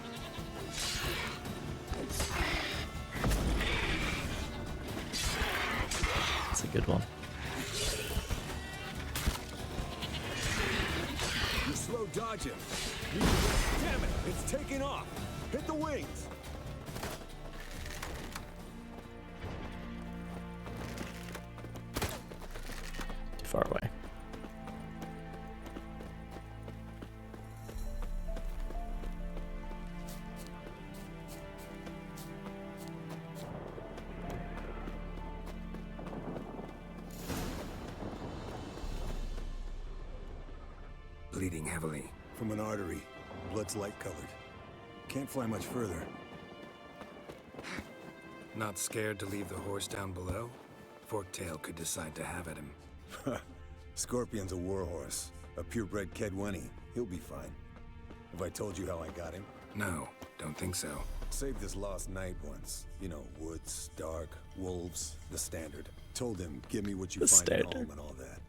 That's a good one. You're slow dodging. Damn it! It's taking off. Hit the wings. Too far away. Bleeding heavily. From an artery. Blood's light-colored. Can't fly much further. Not scared to leave the horse down below? Forktail could decide to have at him. Scorpion's a warhorse. A purebred Kedwenny. He'll be fine. Have I told you how I got him? No, don't think so. Saved his lost knight once. You know, woods, dark, wolves, the standard. Told him, give me what you The find at standard. home and all that.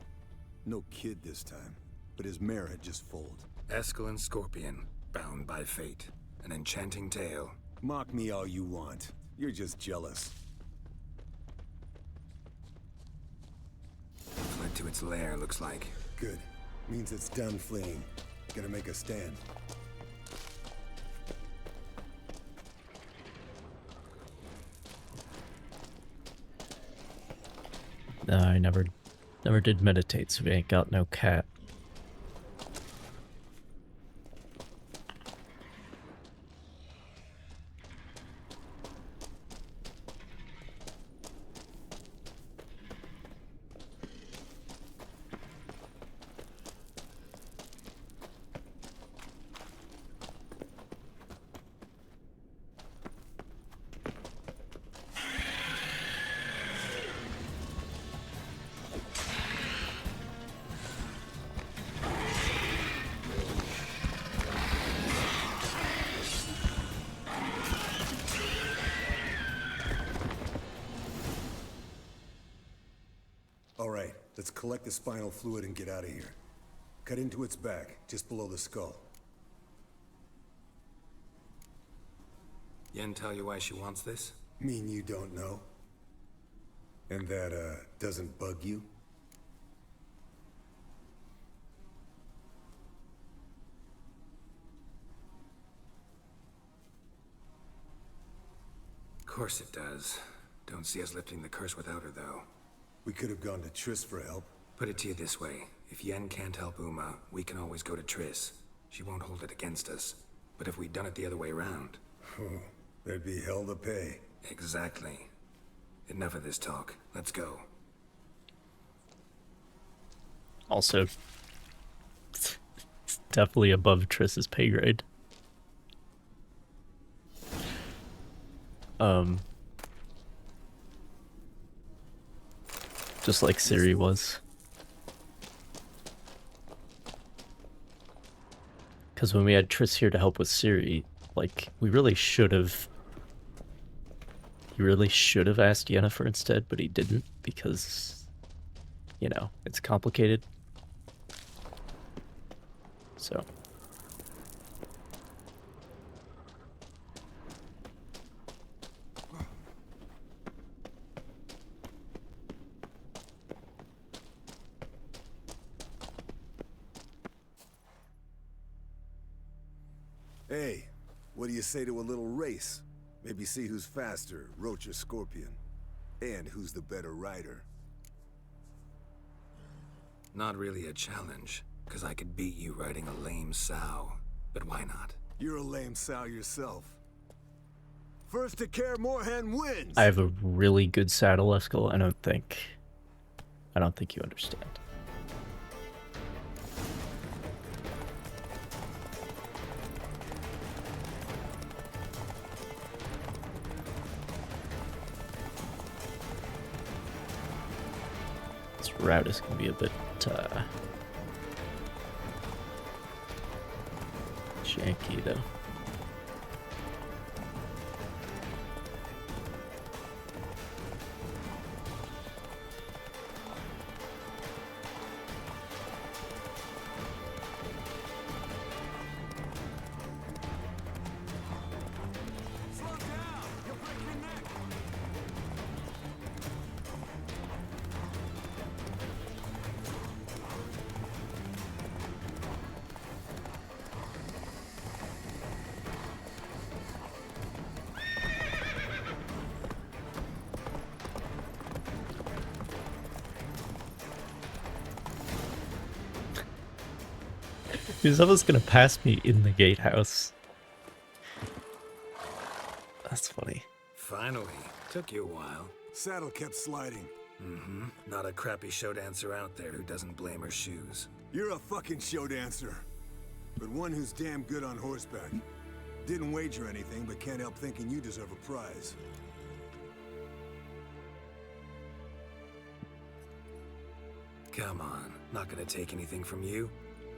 No kid this time, but his mare had just foaled. Escalon Scorpion, bound by fate. An enchanting tale. Mock me all you want. You're just jealous. Fled to its lair, looks like. Good. Means it's done fleeing. Gonna make a stand. No, I never did meditate, so we ain't got no cat. All right, let's collect the spinal fluid and get out of here. Cut into its back, just below the skull. Yen tell you why she wants this? Mean you don't know? And that, doesn't bug you? Of course it does. Don't see us lifting the curse without her, though. We could have gone to Triss for help. Put it to you this way. If Yen can't help Uma, we can always go to Triss. She won't hold it against us. But if we'd done it the other way around... Oh, there'd be hell to pay. Exactly. Enough of this talk. Let's go. Also, it's definitely above Triss's pay grade. Just like Ciri was. Because when we had Triss here to help with Ciri, like, we really should have... He really should have asked Yennefer instead, but he didn't, because, you know, it's complicated. So... Hey, what do you say to a little race? Maybe see who's faster, Roach or Scorpion. And who's the better rider. Not really a challenge, because I could beat you riding a lame sow. But why not? You're a lame sow yourself. First to Kaer Morhen wins! I have a really good saddle, Eskel. I don't think you understand. route is going to be a bit janky, though. Dude, someone's gonna pass me in the gatehouse. That's funny. Finally. Took you a while. Saddle kept sliding. Mm-hmm. Not a crappy show dancer out there who doesn't blame her shoes. You're a fucking show dancer. But one who's damn good on horseback. Didn't wager anything, but can't help thinking you deserve a prize. Come on. Not gonna take anything from you.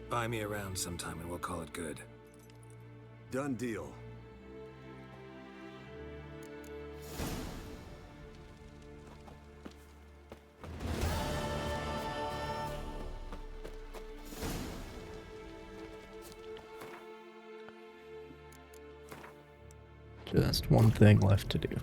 Buy me around sometime and we'll call it good. Done deal. Just one thing left to do.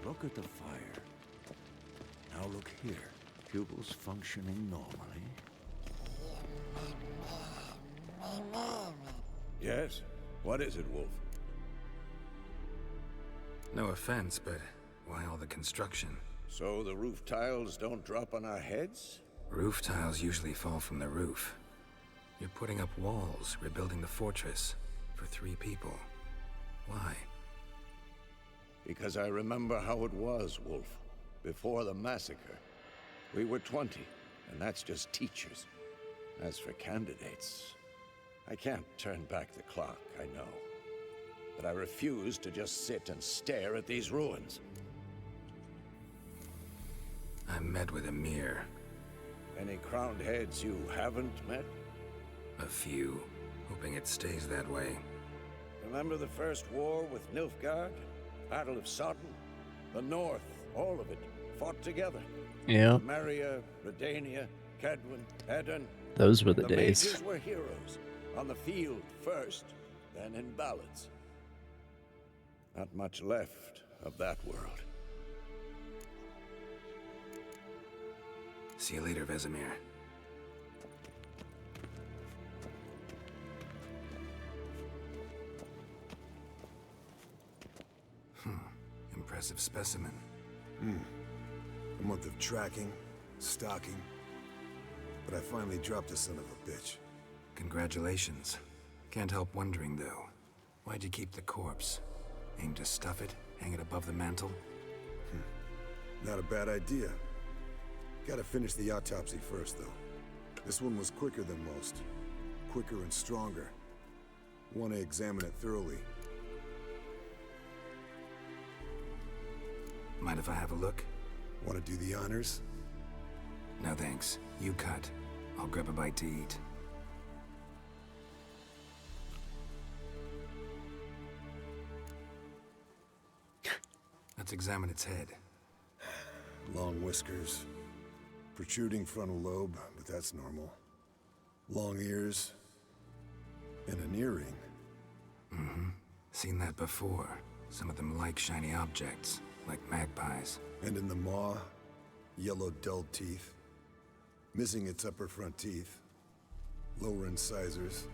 Look at the fire. Now look here. Pupils functioning normally. Yes? What is it, Wolf? No offense, but why all the construction? So the roof tiles don't drop on our heads? Roof tiles usually fall from the roof. You're putting up walls, rebuilding the fortress for 3 people. Why? Because I remember how it was, Wolf. Before the massacre. We were 20, and that's just teachers. As for candidates, I can't turn back the clock, I know. But I refuse to just sit and stare at these ruins. I met with Emir. Any crowned heads you haven't met? A few. Hoping it stays that way. Remember the first war with Nilfgaard? Battle of Sodden? The North, all of it, fought together. Yeah. Maria, Redania, Kedwin, Edirn. Those were the days. The mages were heroes. On the field first, then in ballads. Not much left of that world. See you later, Vesemir. Impressive specimen. A month of tracking, stalking. But I finally dropped the son of a bitch. Congratulations. Can't help wondering, though. Why'd you keep the corpse? Aim to stuff it? Hang it above the mantle? Not a bad idea. Gotta finish the autopsy first, though. This one was quicker than most. Quicker and stronger. Want to examine it thoroughly. Mind if I have a look? Want to do the honors? No thanks. You cut. I'll grab a bite to eat. Let's examine its head. Long whiskers. Protruding frontal lobe, but that's normal. Long ears. And an earring. Mm-hmm. Seen that before. Some of them like shiny objects, like magpies. And in the maw, yellow dull teeth. Missing its upper front teeth. Lower incisors.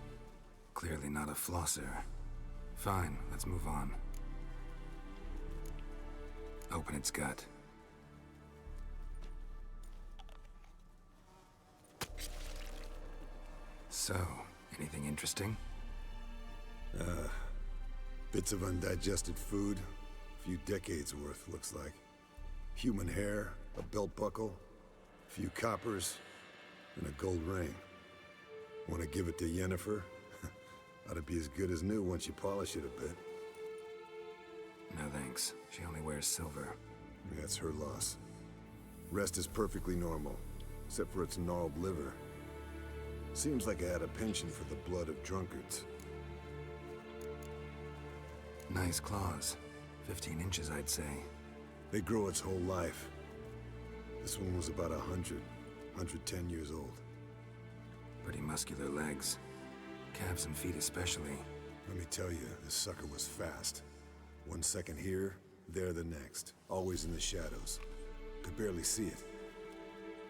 Clearly not a flosser. Fine, let's move on. Open its gut. So, anything interesting? Bits of undigested food. A few decades worth, looks like. Human hair, a belt buckle, a few coppers, and a gold ring. Want to give it to Yennefer? Ought to be as good as new once you polish it a bit. No thanks. She only wears silver. That's her loss. Rest is perfectly normal, except for its gnarled liver. Seems like I had a penchant for the blood of drunkards. Nice claws. 15 inches, I'd say. They grow its whole life. This one was about 110 years old. Pretty muscular legs. Calves and feet especially. Let me tell you, this sucker was fast. 1 second here, there the next. Always in the shadows. Could barely see it.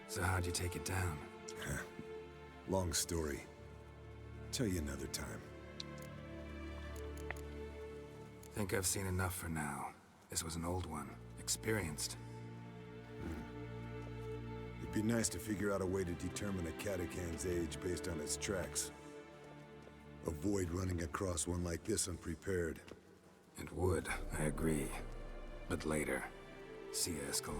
So how'd you take it down? Long story. Tell you another time. Think I've seen enough for now. This was an old one. Experienced. It'd be nice to figure out a way to determine a catacan's age based on its tracks. Avoid running across one like this unprepared. And would, I agree. But later. See you, Eskel.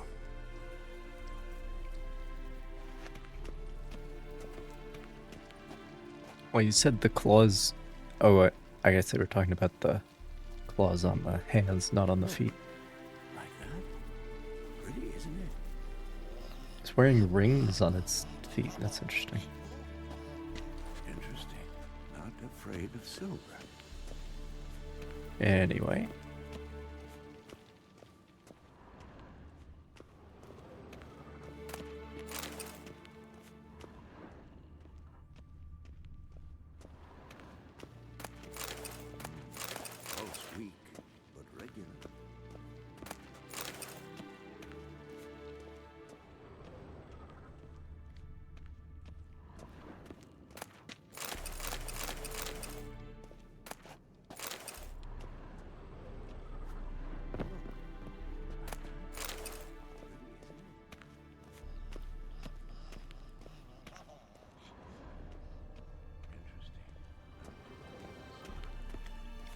Well, you said the claws... Oh, I guess they were talking about the claws on the hands, not on the feet. Like that? Pretty, isn't it? It's wearing rings on its feet. That's interesting. Interesting. Not afraid of silver. Anyway. Pulse weak, but regular.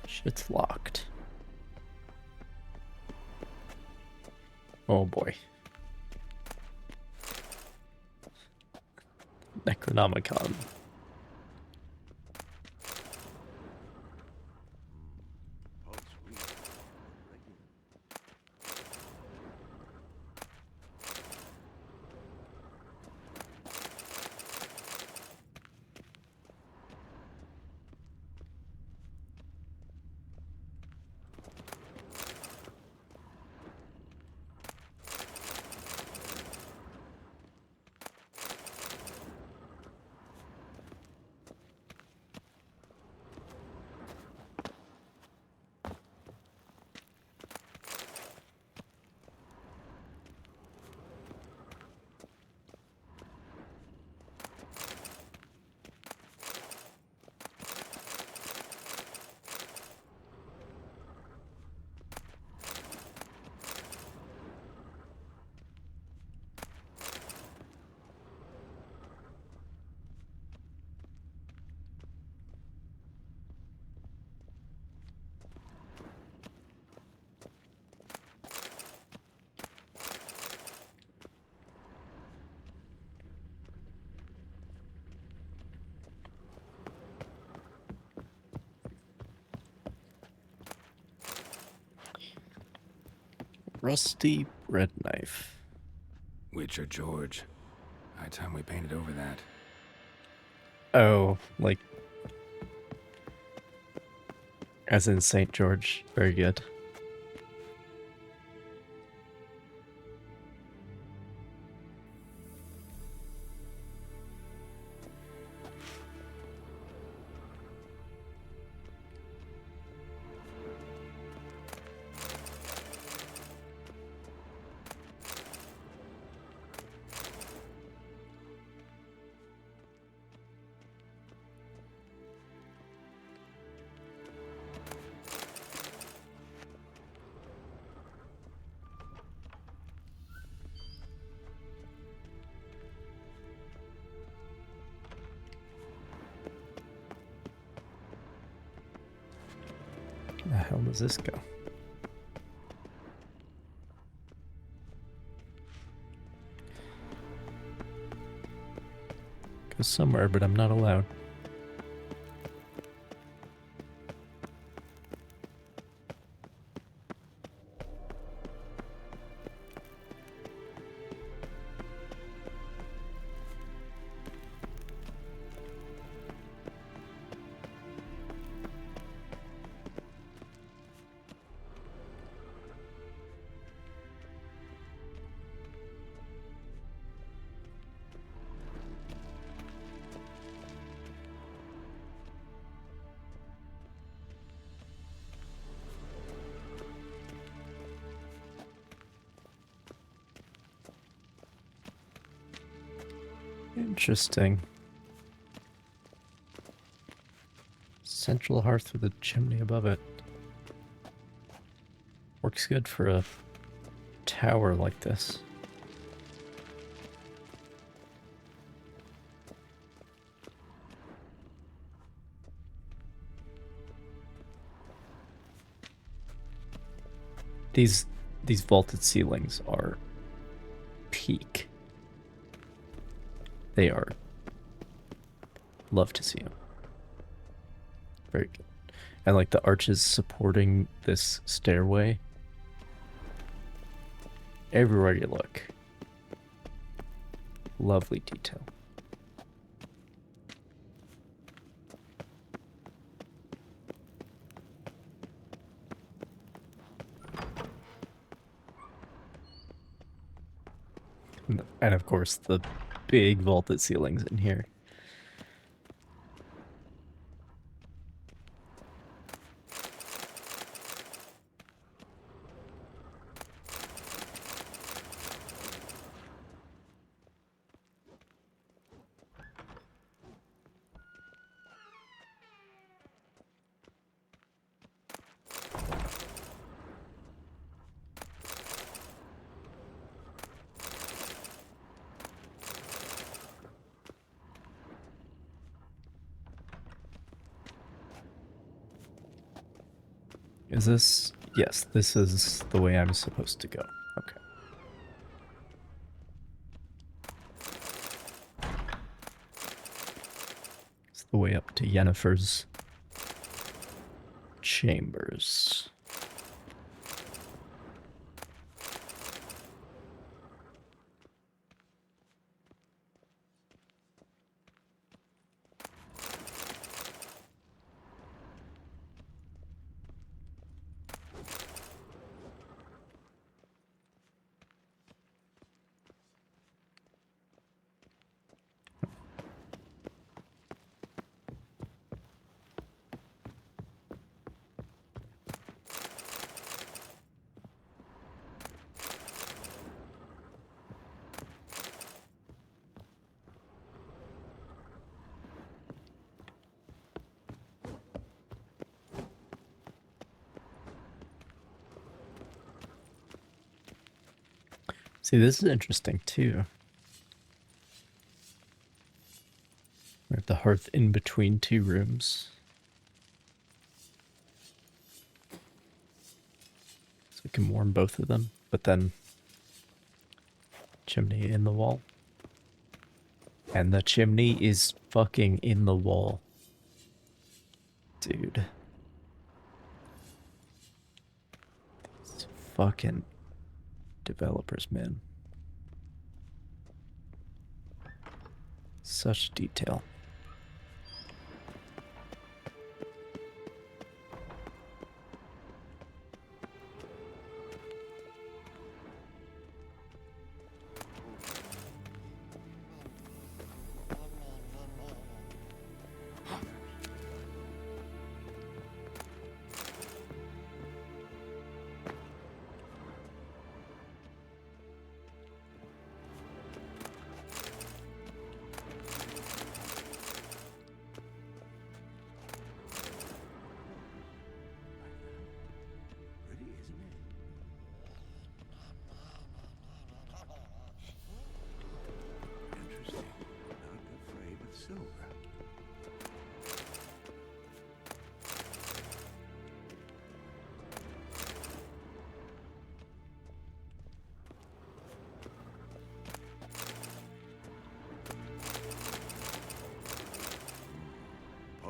Shit's locked. Oh boy. Necronomicon. Rusty bread knife. Witcher George. High time we painted over that. Oh, like... as in St. George. Very good. Where the hell does this go? Goes somewhere, but I'm not allowed. Interesting. Central hearth with a chimney above it. Works good for a tower like this. These vaulted ceilings are peak. They are. Love to see them. Very good. And like the arches supporting this stairway. Everywhere you look. Lovely detail. And of course the big vaulted ceilings in here. Is this? Yes, this is the way I'm supposed to go. Okay. It's the way up to Yennefer's chambers. See, this is interesting too. We have the hearth in between two rooms. So we can warm both of them, but then chimney in the wall. And the chimney is fucking in the wall. Dude. These fucking developers, man. Such detail.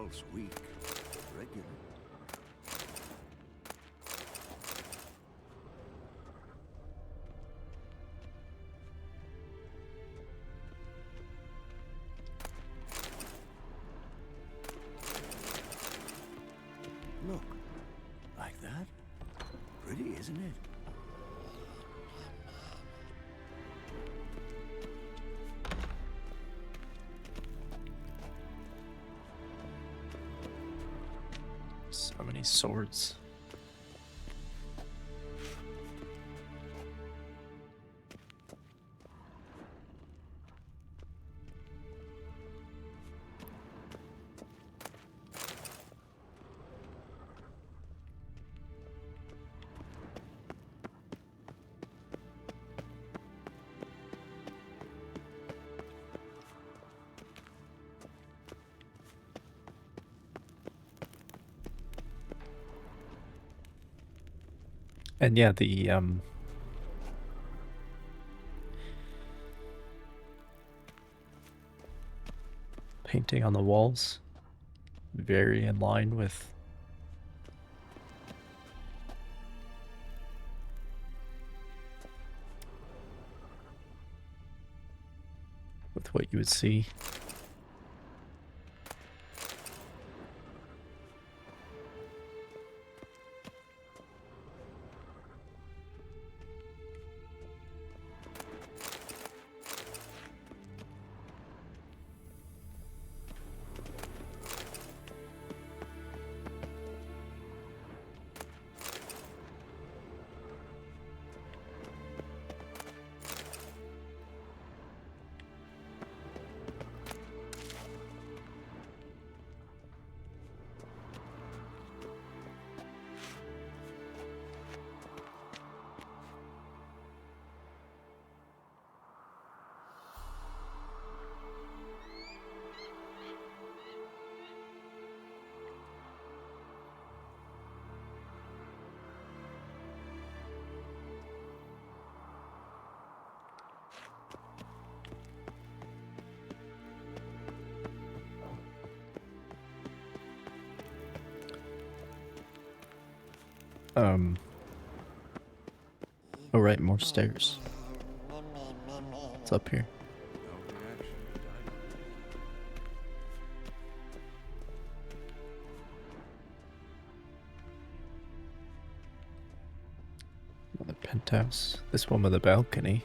Pulse weak, but regular. Look, like that? Pretty, isn't it? So many swords. And yeah, the painting on the walls, very in line with what you would see. Oh right, more stairs. What's up here? Another penthouse. This one with a balcony.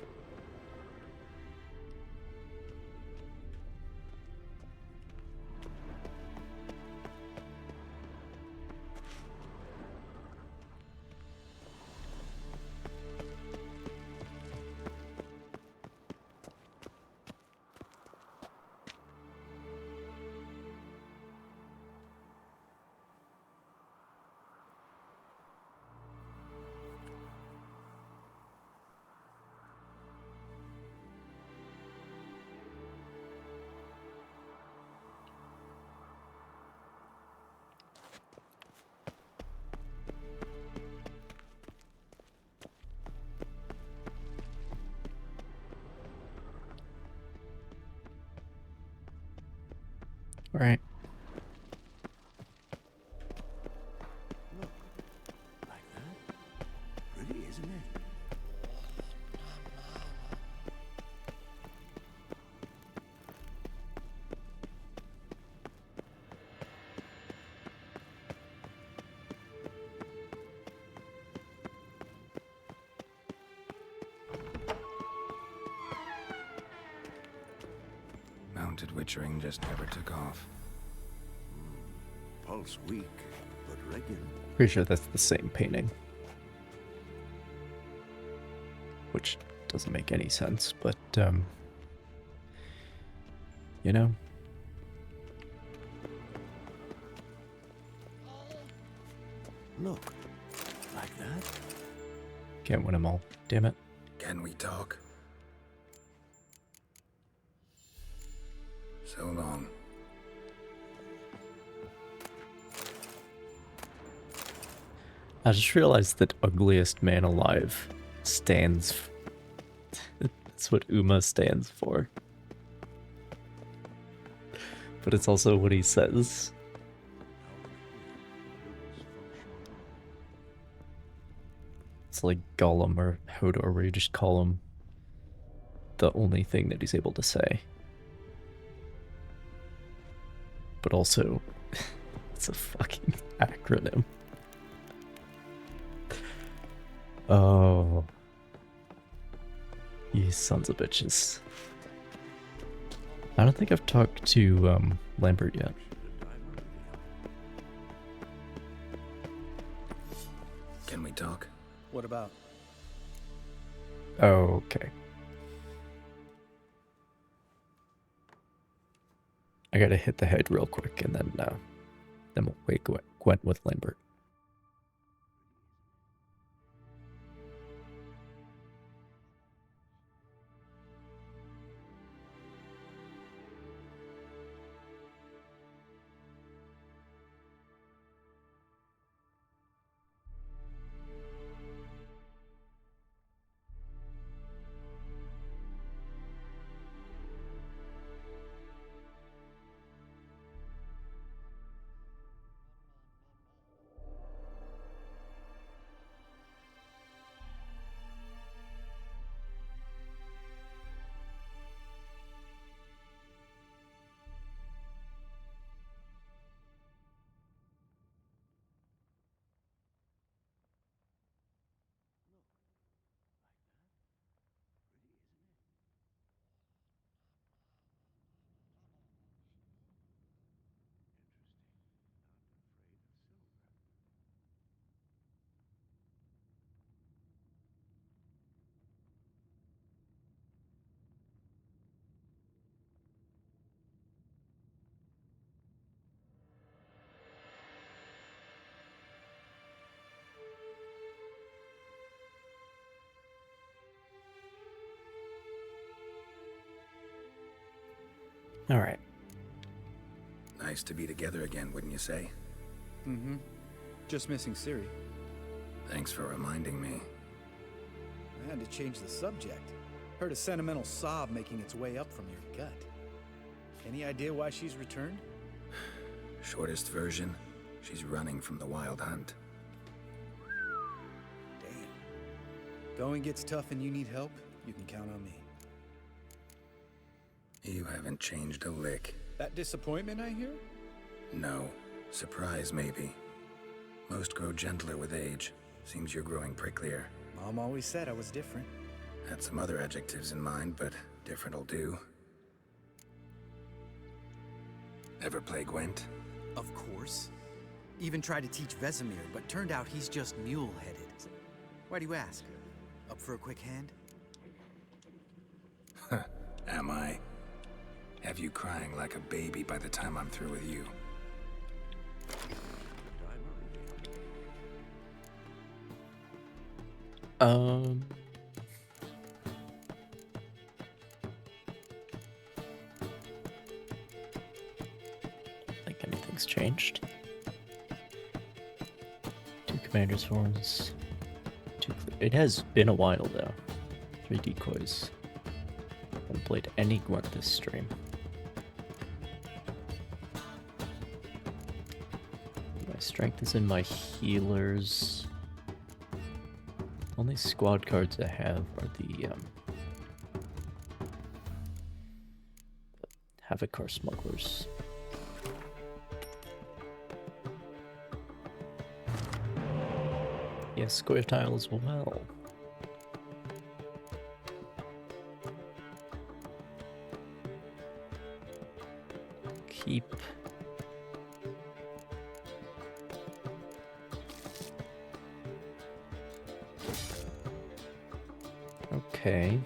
All right. Like that? Pretty, isn't it? Mounted witchering just never took off. Pulse weak, but regular. Pretty sure that's the same painting. Which doesn't make any sense, but you know. Look, like that? Can't win them all. Damn it. Can we talk? So long. I just realized that ugliest man alive stands. That's what Uma stands for. But it's also what he says. it's like Gollum or Hodor, where you just call him the only thing that he's able to say. But also, it's a fucking acronym. Oh. You sons of bitches. I don't think I've talked to Lambert yet. Can we talk? What about? Oh, okay. I gotta hit the head real quick, and then we'll wake Gwent with Lambert. All right. Nice to be together again, wouldn't you say? Mm-hmm. Just missing Ciri. Thanks for reminding me. I had to change the subject. Heard a sentimental sob making its way up from your gut. Any idea why she's returned? Shortest version, she's running from the Wild Hunt. Damn. Going gets tough and you need help, you can count on me. You haven't changed a lick. That disappointment I hear? No. Surprise, maybe. Most grow gentler with age. Seems you're growing pricklier. Mom always said I was different. Had some other adjectives in mind, but different'll do. Ever play Gwent? Of course. Even tried to teach Vesemir, but turned out he's just mule-headed. Why do you ask? Up for a quick hand? Am I? Have you crying like a baby by the time I'm through with you? I think anything's changed. 2 commander's horns. 2 it has been a while though. 3 decoys. Haven't played any Gwent this stream. My strength is in my healers. Only squad cards I have are the Havocar smugglers. Yes, square tiles well. Keep. Okay.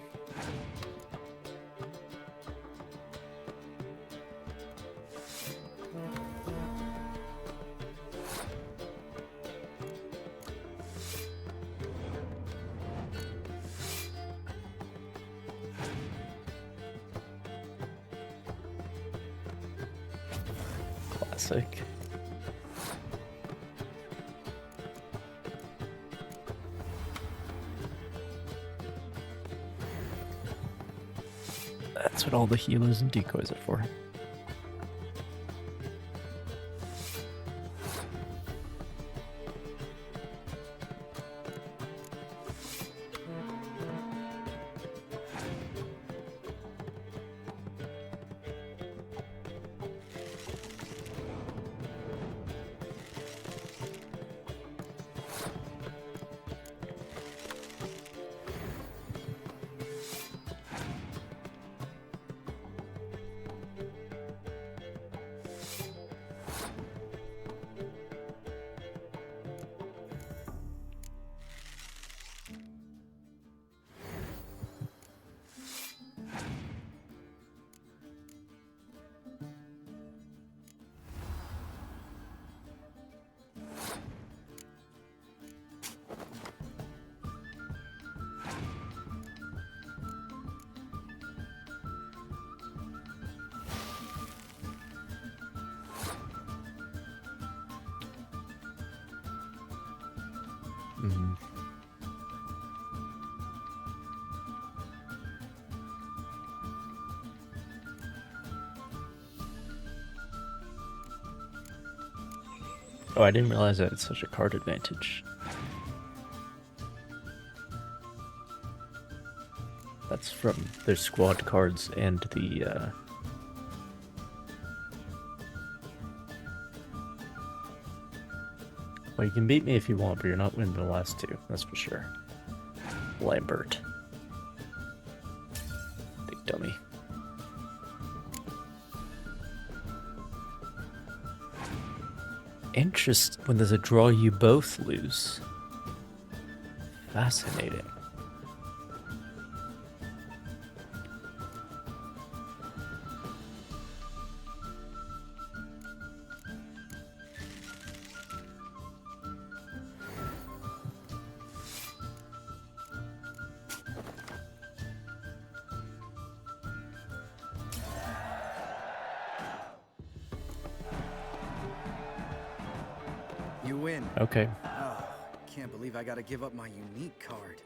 Classic. That's what all the healers and decoys are for. Mm. Oh, I didn't realize I had such a card advantage. That's from their squad cards and the, Well, you can beat me if you want, but you're not winning the last two, that's for sure. Lambert. Big dummy. Interest when there's a draw, you both lose. Fascinating. You win. Okay. Oh, can't believe I gotta give up my unique card.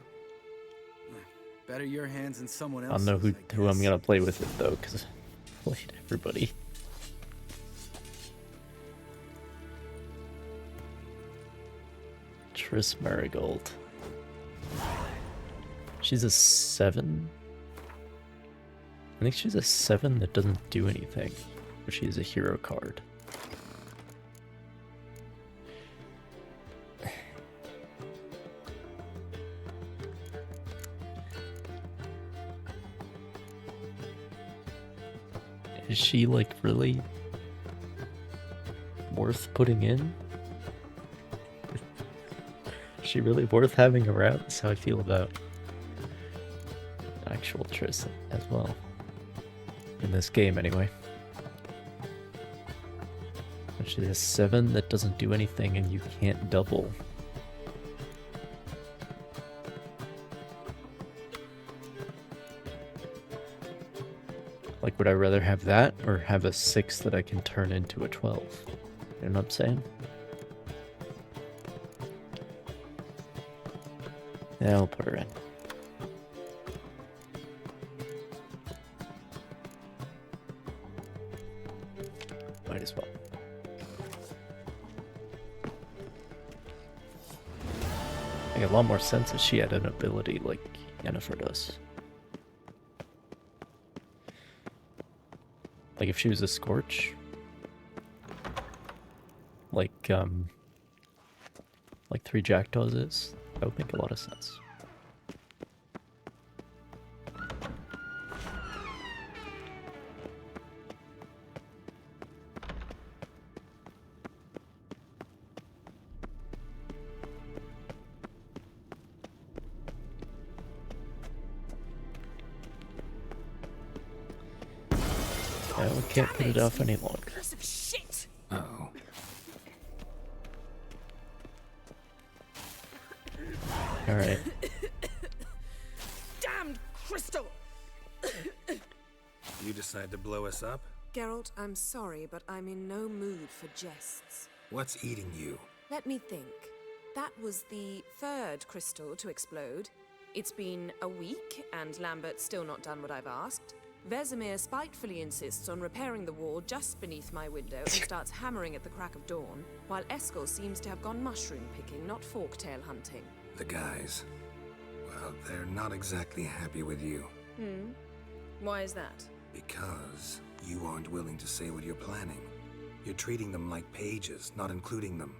Better your hands than someone I'll else's. know who I'm gonna play with it though, because I played everybody. Triss Marigold. She's a 7. I think she's a 7 that doesn't do anything. Or she's a hero card. Is she like really worth putting in? Is she really worth having around? That's how I feel about actual Triss as well. In this game, anyway. She's a 7 that doesn't do anything and you can't double. Like, would I rather have that or have a 6 that I can turn into a 12? You know what I'm saying? Yeah, I'll put her in. Might as well. Make a lot more sense if she had an ability like Yennefer does. Like if she was a Scorch, like 3 Jackdaws is, that would make a lot of sense. Yeah, we can't put it off any longer. Piece of shit! Uh-oh. Alright. Damned crystal! You decide to blow us up? Geralt, I'm sorry, but I'm in no mood for jests. What's eating you? Let me think. That was the 3rd crystal to explode. It's been a week, and Lambert's still not done what I've asked. Vesemir spitefully insists on repairing the wall just beneath my window and starts hammering at the crack of dawn, while Eskel seems to have gone mushroom picking, not forktail hunting. The guys. Well, they're not exactly happy with you. Why is that? Because you aren't willing to say what you're planning. You're treating them like pages, not including them.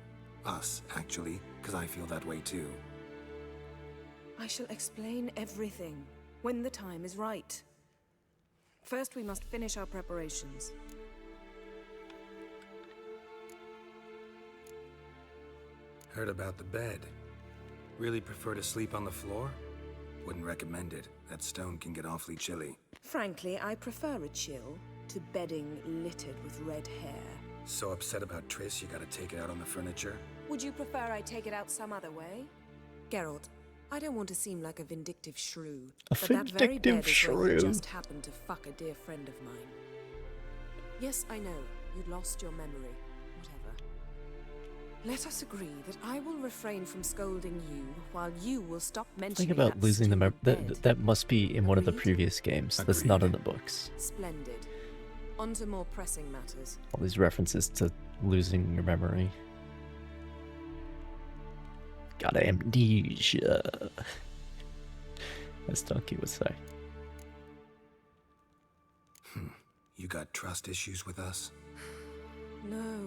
Us, actually, because I feel that way too. I shall explain everything when the time is right. First, we must finish our preparations. Heard about the bed. Really prefer to sleep on the floor? Wouldn't recommend it. That stone can get awfully chilly. Frankly, I prefer a chill to bedding littered with red hair. So upset about Triss, you gotta take it out on the furniture? Would you prefer I take it out some other way? Geralt, I don't want to seem like a vindictive shrew, but that very bed is where you just happened to fuck a dear friend of mine. Yes, I know, you'd lost your memory. Whatever. Let us agree that I will refrain from scolding you, while you will stop mentioning Think about that losing the stupid bed. that must be in one of the Agreed? previous games. That's not in the books. Splendid. On to more pressing matters. All these references to losing your memory. Got amnesia. As Donkey would say. You got trust issues with us? No.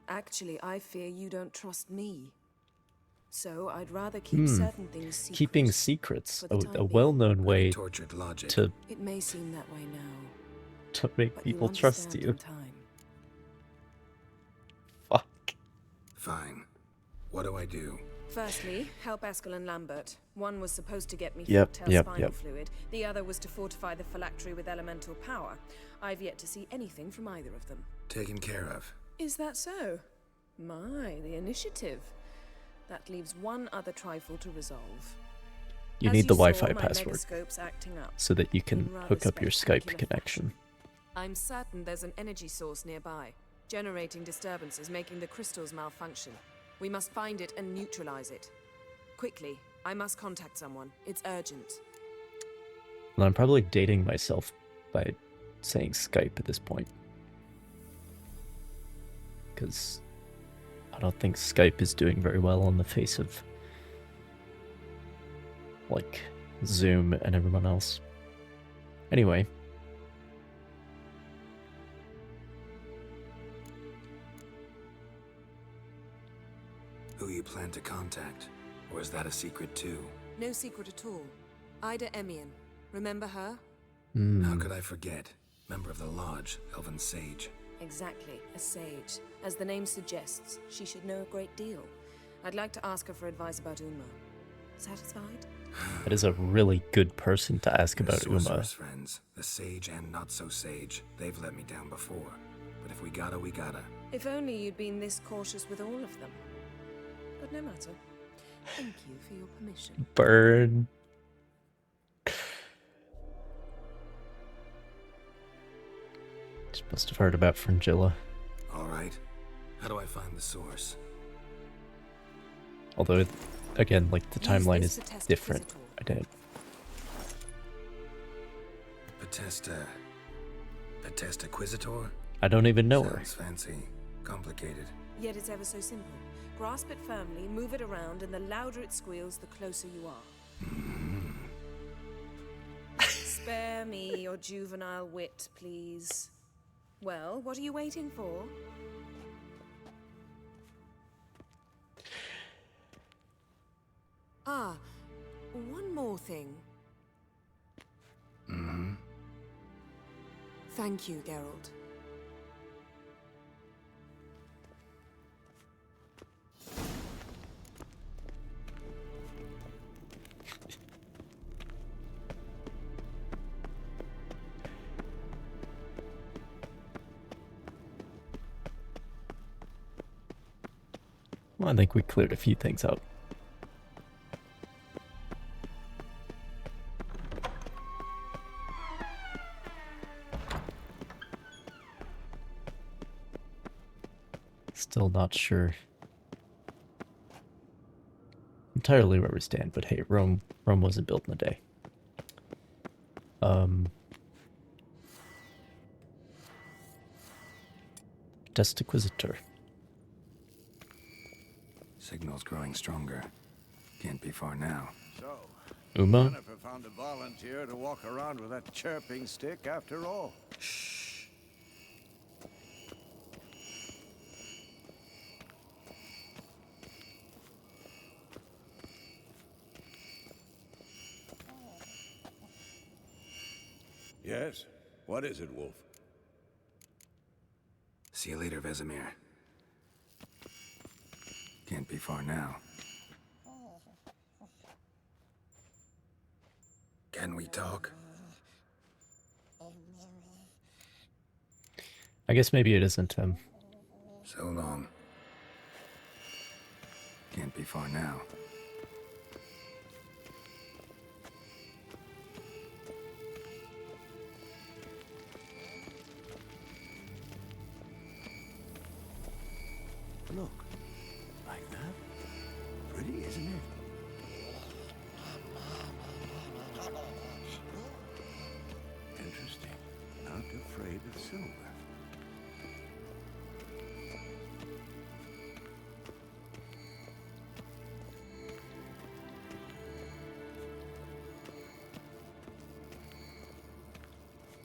Actually, I fear you don't trust me. So I'd rather keep certain things secret. Keeping secrets, for the time a being. well-known way Tortured logic. to It may seem that way now. to make but people you'll trust understand you. in time. Fuck. Fine. What do I do? Firstly, help Eskel and Lambert. One was supposed to get me Yep, Fortell spinal fluid. The other was to fortify the phylactery with elemental power. I've yet to see anything from either of them. Taken care of. Is that so? My, the initiative. That leaves one other trifle to resolve. You As need the saw, Wi-Fi my password megascope's acting up. so that you can In rather hook up your Skype spectacular connection. I'm certain there's an energy source nearby, generating disturbances, making the crystals malfunction. We must find it and neutralize it. Quickly, I must contact someone. It's urgent. Well, I'm probably dating myself by saying Skype at this point. Because I don't think Skype is doing very well on the face of, like, Zoom and everyone else. Anyway. Who you plan to contact? Or is that a secret too? No secret at all. Ida Emian. Remember her? How could I forget? Member of the Lodge, Elven Sage. Exactly, a sage. As the name suggests, she should know a great deal. I'd like to ask her for advice about Uma. Satisfied? That is a really good person to ask about Uma. Sorceress friends, the Sage and not so Sage. They've let me down before. But if we gotta, we gotta. If only you'd been this cautious with all of them. But no matter. Thank you for your permission. Burn. Just must have heard about Fringilla. Alright. How do I find the source? Although, again, like, the timeline this is to test different. Inquisitor. I did. Potesta Quisitor? I don't even know her. Sounds fancy. Complicated. Yet it's ever so simple. Grasp it firmly, move it around, and the louder it squeals, the closer you are. Spare me your juvenile wit, please. Well, what are you waiting for? Ah, one more thing. Thank you, Geralt. Well, I think we cleared a few things out. Still not sure entirely where we stand, but hey, Rome wasn't built in a day. Destiquisitor. Signal's growing stronger. Can't be far now. So, Uma? Jennifer found a volunteer to walk around with that chirping stick after all. Shh. Yes? What is it, Wolf? See you later, Vesemir. Can't be far now. Can we talk? I guess maybe it isn't him. So long. Can't be far now. Look, like that? Pretty, isn't it? Interesting. Not afraid of silver.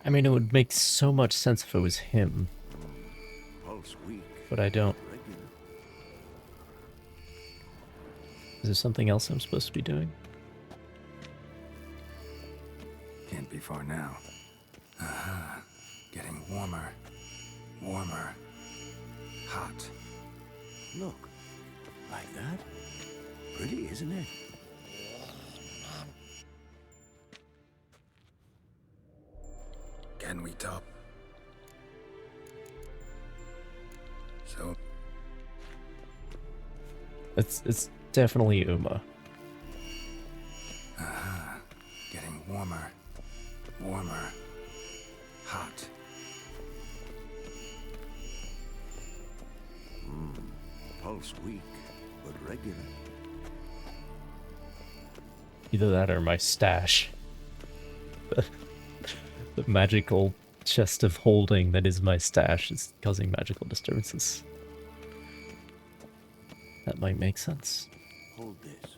I mean, it would make so much sense if it was him. Pulse weak. But I don't. Regular. Is there something else I'm supposed to be doing? Can't be far now. Aha. Getting warmer. Warmer. Hot. Look, like that? Pretty, isn't it? Can we top? So It's definitely Uma. aha. Getting warmer. Warmer. Hot. Pulse weak, but regular. Either that or my stash. The magical chest of holding that is my stash is causing magical disturbances. That might make sense. Hold this.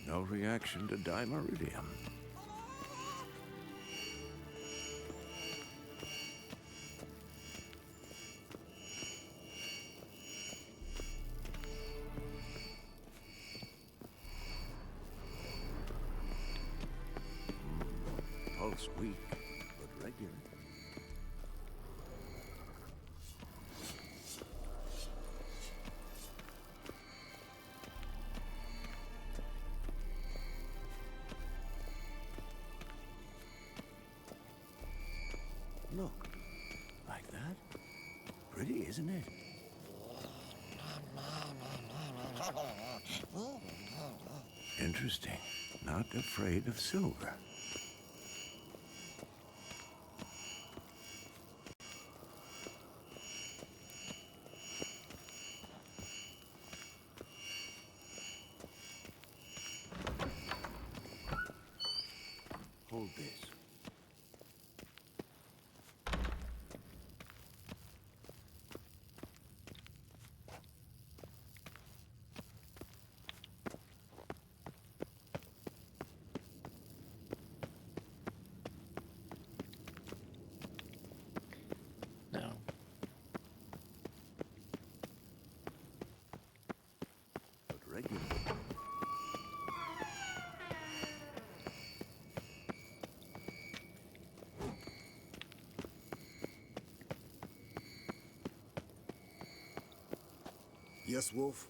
No reaction to dimeridium. Pulse weak, but regular. Look, like that? Pretty, isn't it? Interesting. Not afraid of silver. Hold this. No. But regular. Yes, Wolf?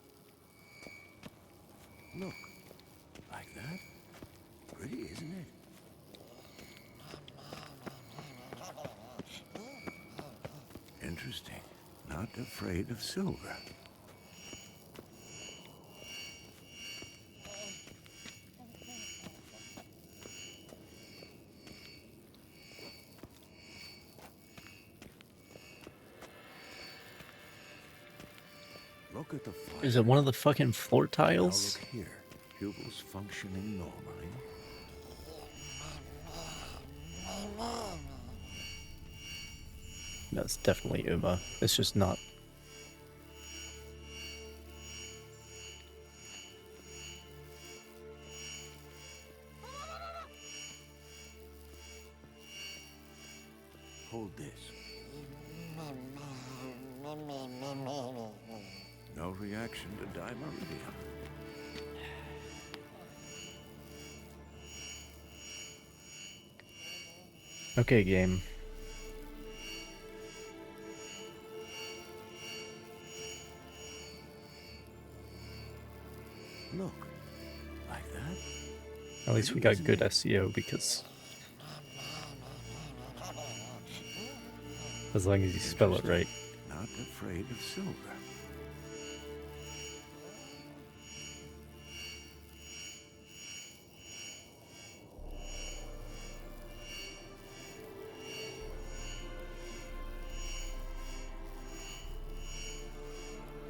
Look, like that? Pretty, isn't it? Interesting. Not afraid of silver. Look at the fire. Is it one of the fucking floor Now tiles? look here. Pupils functioning normally. No, it's definitely Uma. It's just not. Hold this. No reaction to dimeridium. Okay, game. Look, like that? At least we got good SEO because as long as you spell it right. Not afraid of silver.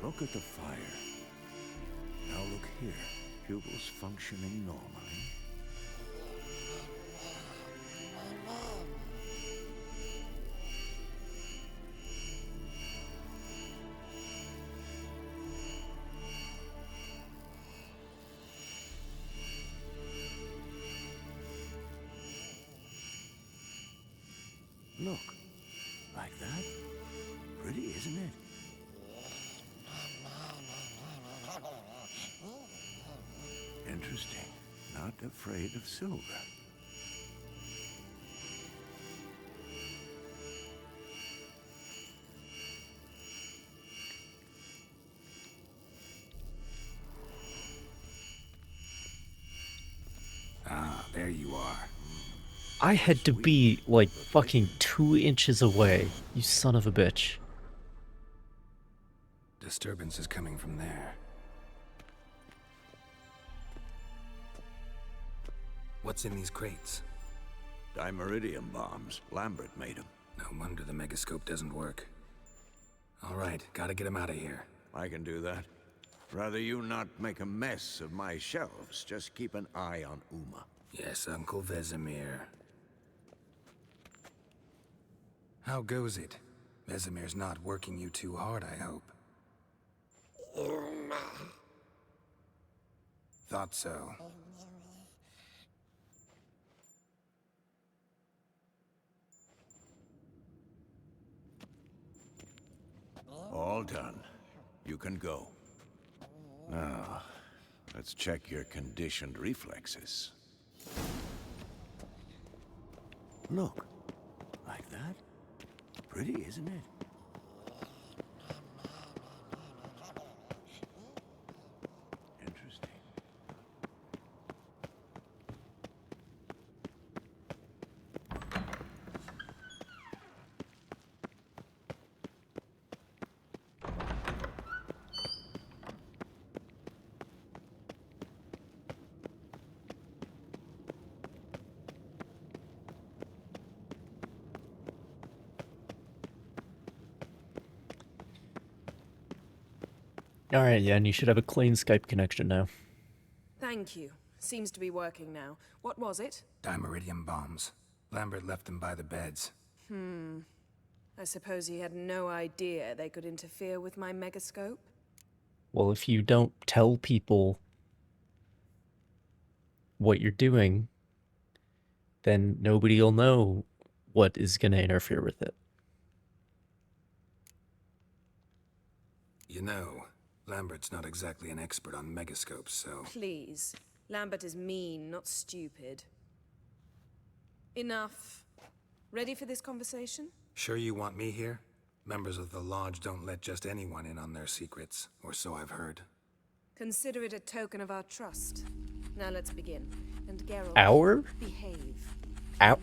Look at the fire. Now look here. Pupils functioning normally. Look, like that. Pretty, isn't it? Interesting. Not afraid of silver. Ah, there you are. I had to be, like, fucking 2 inches away, you son of a bitch. Disturbance is coming from there. What's in these crates? Dimeridium bombs. Lambert made them. No wonder the megascope doesn't work. All right, gotta get him out of here. I can do that. Rather you not make a mess of my shelves. Just keep an eye on Uma. Yes, Uncle Vesemir. How goes it? Vesemir's not working you too hard, I hope. Thought so. All done. You can go. Now, let's check your conditioned reflexes. Look. Like that? Pretty, isn't it? Interesting. Alright, yeah, and you should have a clean Skype connection now. Thank you. Seems to be working now. What was it? Dimeridium bombs. Lambert left them by the beds. I suppose he had no idea they could interfere with my megascope? Well, if you don't tell people what you're doing, then nobody'll know what is going to interfere with it. You know, Lambert's not exactly an expert on megascopes, so... Please. Lambert is mean, not stupid. Enough. Ready for this conversation? Sure you want me here? Members of the Lodge don't let just anyone in on their secrets, or so I've heard. Consider it a token of our trust. Now let's begin. And Geralt, Our? behave. Our?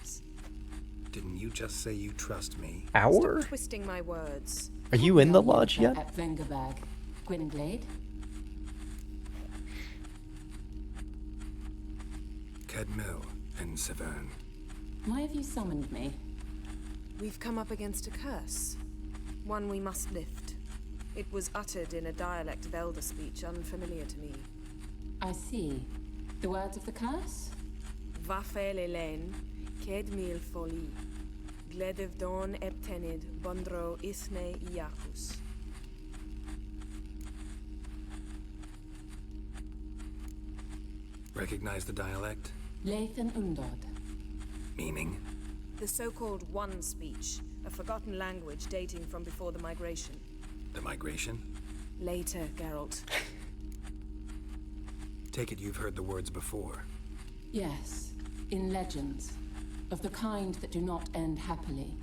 Didn't you just say you trust me? Our? Stop twisting my words. Are you in the Lodge yet? At Vengerberg. Gwynblade? Kedmil and Severn. Why have you summoned me? We've come up against a curse. One we must lift. It was uttered in a dialect of Elder speech unfamiliar to me. I see. The words of the curse? Vafel Elen, Kedmil Foli, Gledev Don Eptenid, Bondro Isne Iakus. Recognize the dialect? Lathan Undod. Meaning? The so-called One speech, a forgotten language dating from before the migration. The migration? Later, Geralt. Take it you've heard the words before. Yes, in legends. Of the kind that do not end happily.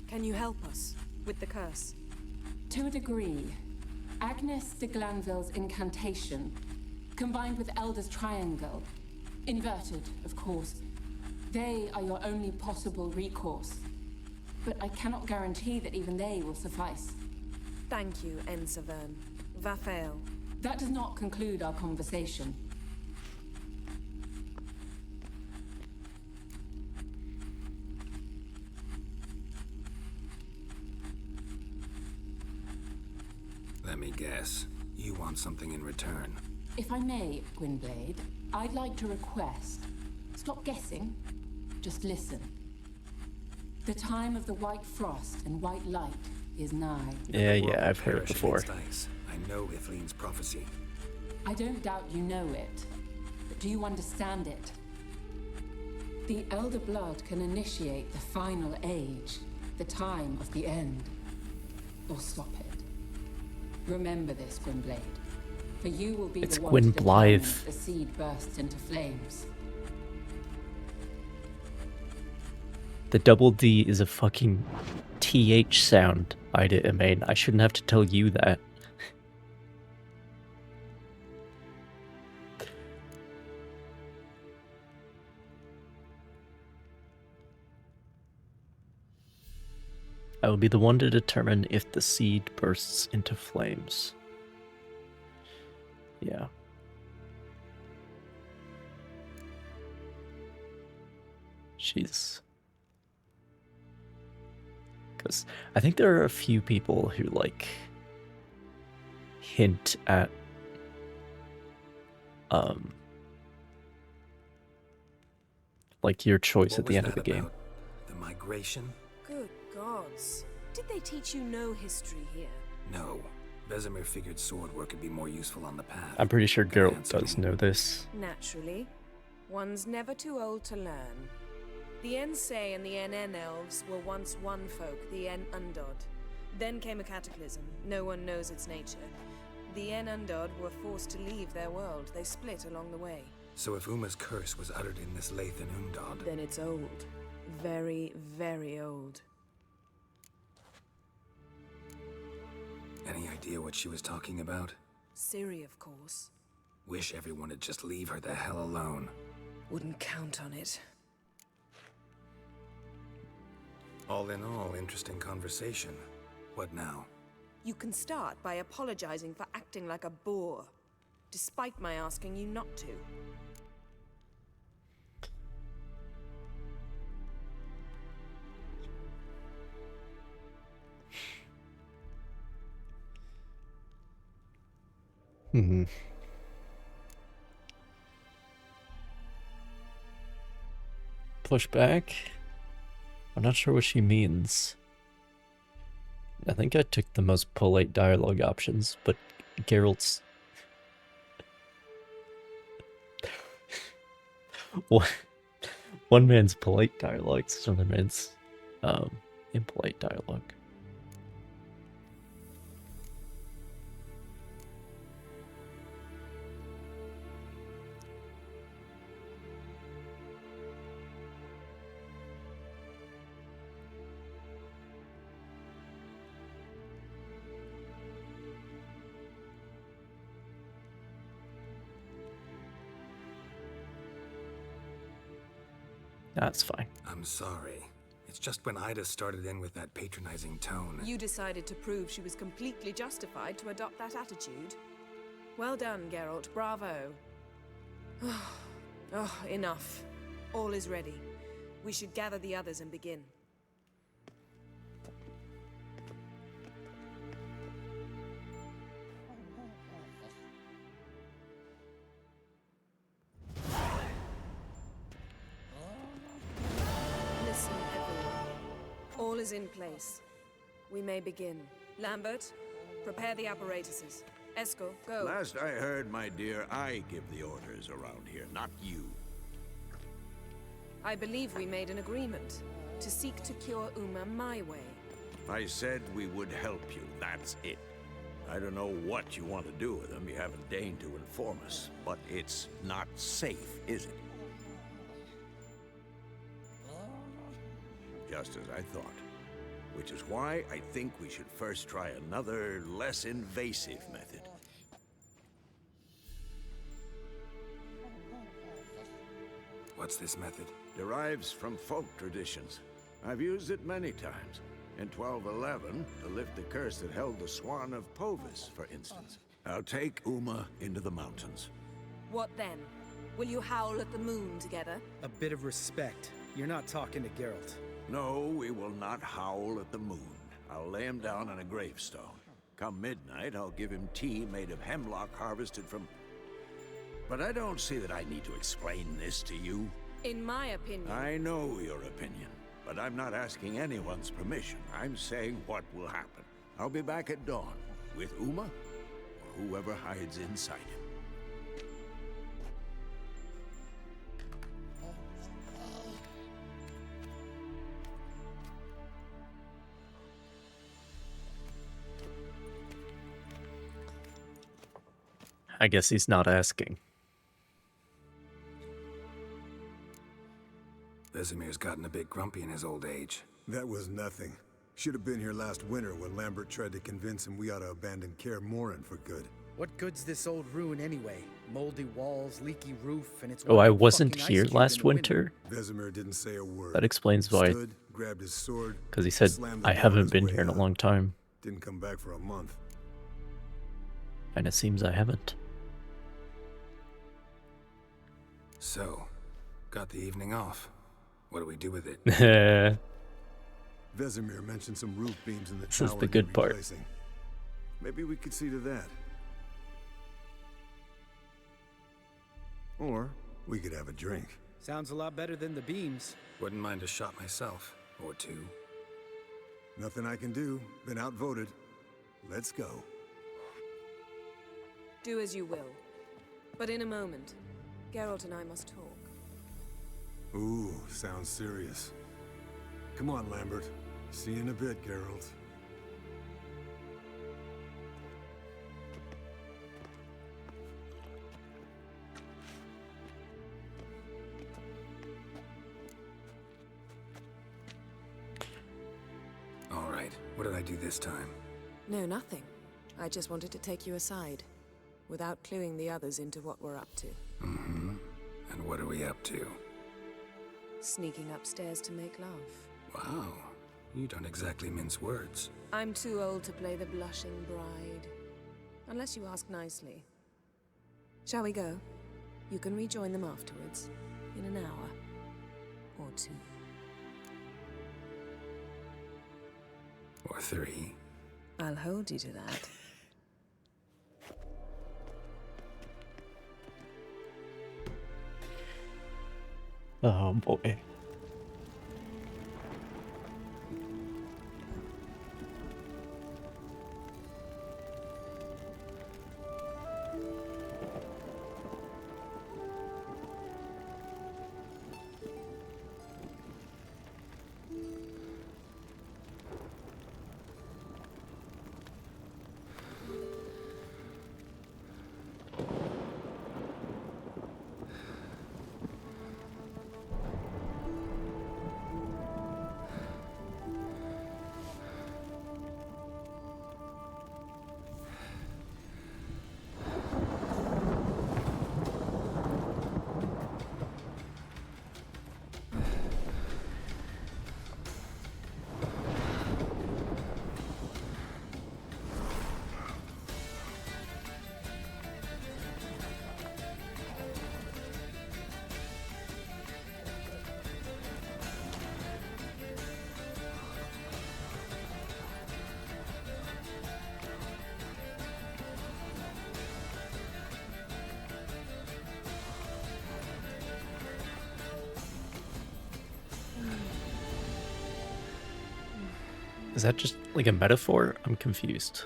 Can you help us with the curse? To a degree. Agnes de Glanville's incantation, combined with Elder's triangle, inverted, of course. They are your only possible recourse. But I cannot guarantee that even they will suffice. Thank you, Severn. Vafael. That does not conclude our conversation. Let me guess. You want something in return. If I may, Gwynblade, I'd like to request. Stop guessing. Just listen. The time of the white frost and white light is nigh. Yeah, I've heard it before. I know Iflin's prophecy. I don't doubt you know it, but do you understand it? The Elder Blood can initiate the final age, the time of the end, or stop it. Remember this, Gwynblade, for you will be the one to determine if the seed bursts into flames. The double D is a fucking TH sound, Ida Imain. I shouldn't have to tell you that. I will be the one to determine if the seed bursts into flames. Yeah. Jeez. Because I think there are a few people who, like, hint at, like, your choice at the end of the game. The migration? Good gods. Did they teach you no history here? No. Vesemir figured sword work could be more useful on the path. I'm pretty sure Geralt does know this. Naturally. One's never too old to learn. The Ensei and the NN elves were once one folk, the En Undod. Then came a cataclysm. No one knows its nature. The En Undod were forced to leave their world. They split along the way. So if Uma's curse was uttered in this Lathan Undod... Then it's old. Very, very old. Any idea what she was talking about? Ciri, of course. Wish everyone would just leave her the hell alone. Wouldn't count on it. All in all, interesting conversation. What now? You can start by apologizing for acting like a boor, despite my asking you not to. Push back? I'm not sure what she means. I think I took the most polite dialogue options, but Geralt's... One man's polite dialogue, another man's impolite dialogue. That's fine. I'm sorry. It's just when Ida started in with that patronizing tone. You decided to prove she was completely justified to adopt that attitude. Well done, Geralt. Bravo. Oh, enough. All is ready. We should gather the others and begin. Listen, everyone. All is in place. We may begin. Lambert, prepare the apparatuses. Eskel, go. Last I heard, my dear, I give the orders around here, not you. I believe we made an agreement to seek to cure Uma my way. I said we would help you, that's it. I don't know what you want to do with them, you haven't deigned to inform us, but it's not safe, is it? Just as I thought. Which is why I think we should first try another, less invasive method. What's this method? Derives from folk traditions. I've used it many times. In 1211, to lift the curse that held the Swan of Povis, for instance. I'll take Uma into the mountains. What then? Will you howl at the moon together? A bit of respect. You're not talking to Geralt. No, we will not howl at the moon. I'll lay him down on a gravestone. Come midnight, I'll give him tea made of hemlock harvested from... But I don't see that I need to explain this to you. In my opinion... I know your opinion, but I'm not asking anyone's permission. I'm saying what will happen. I'll be back at dawn, with Uma, or whoever hides inside him. I guess he's not asking. Vesemir's gotten a bit grumpy in his old age. That was nothing. Should have been here last winter when Lambert tried to convince him we ought to abandon Kaer Morhen for good. What good's this old ruin anyway? Moldy walls, leaky roof, and it's... Oh, I wasn't here last winter? Vesemir didn't say a word. That explains why. Stood, grabbed his sword, Because he said, slammed the I door on haven't his been way here in a out. long time. Didn't come back for a month. And it seems I haven't. So, got the evening off. What do we do with it? Vesemir mentioned some roof beams in the This tower is the need good part. replacing. Maybe we could see to that. Or we could have a drink. Sounds a lot better than the beams. Wouldn't mind a shot myself, or two. Nothing I can do. Been outvoted. Let's go. Do as you will. But in a moment, Geralt and I must talk. Ooh, sounds serious. Come on, Lambert. See you in a bit, Geralt. All right, what did I do this time? No, nothing. I just wanted to take you aside, without cluing the others into what we're up to. Mm-hmm. And what are we up to? Sneaking upstairs to make love. Wow, you don't exactly mince words. I'm too old to play the blushing bride. Unless you ask nicely. Shall we go? You can rejoin them afterwards, in an hour or two. Or three. I'll hold you to that. Oh boy. Is that just like a metaphor? I'm confused.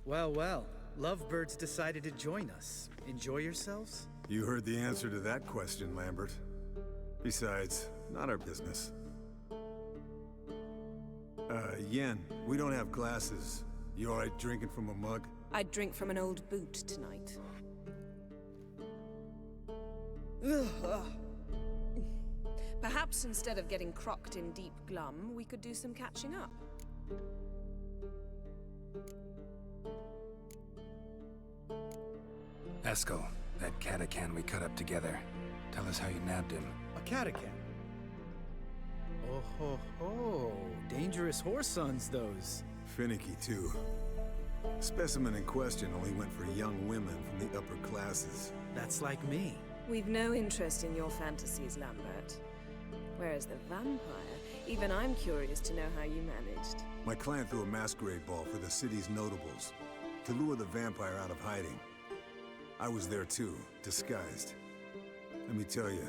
Well, well. Lovebirds decided to join us. Enjoy yourselves? You heard the answer to that question, Lambert. Besides, not our business. Yen, we don't have glasses. You alright drinking from a mug? I'd drink from an old boot tonight. Perhaps instead of getting crocked in deep glum, we could do some catching up. Eskel, that catacan we cut up together. Tell us how you nabbed him. A catacan? Oh ho ho. Dangerous horse sons, those. Finicky, too. Specimen in question only went for young women from the upper classes. That's like me. We've no interest in your fantasies, Lambert. Whereas the vampire, even I'm curious to know how you managed. My client threw a masquerade ball for the city's notables to lure the vampire out of hiding. I was there too, disguised. Let me tell you,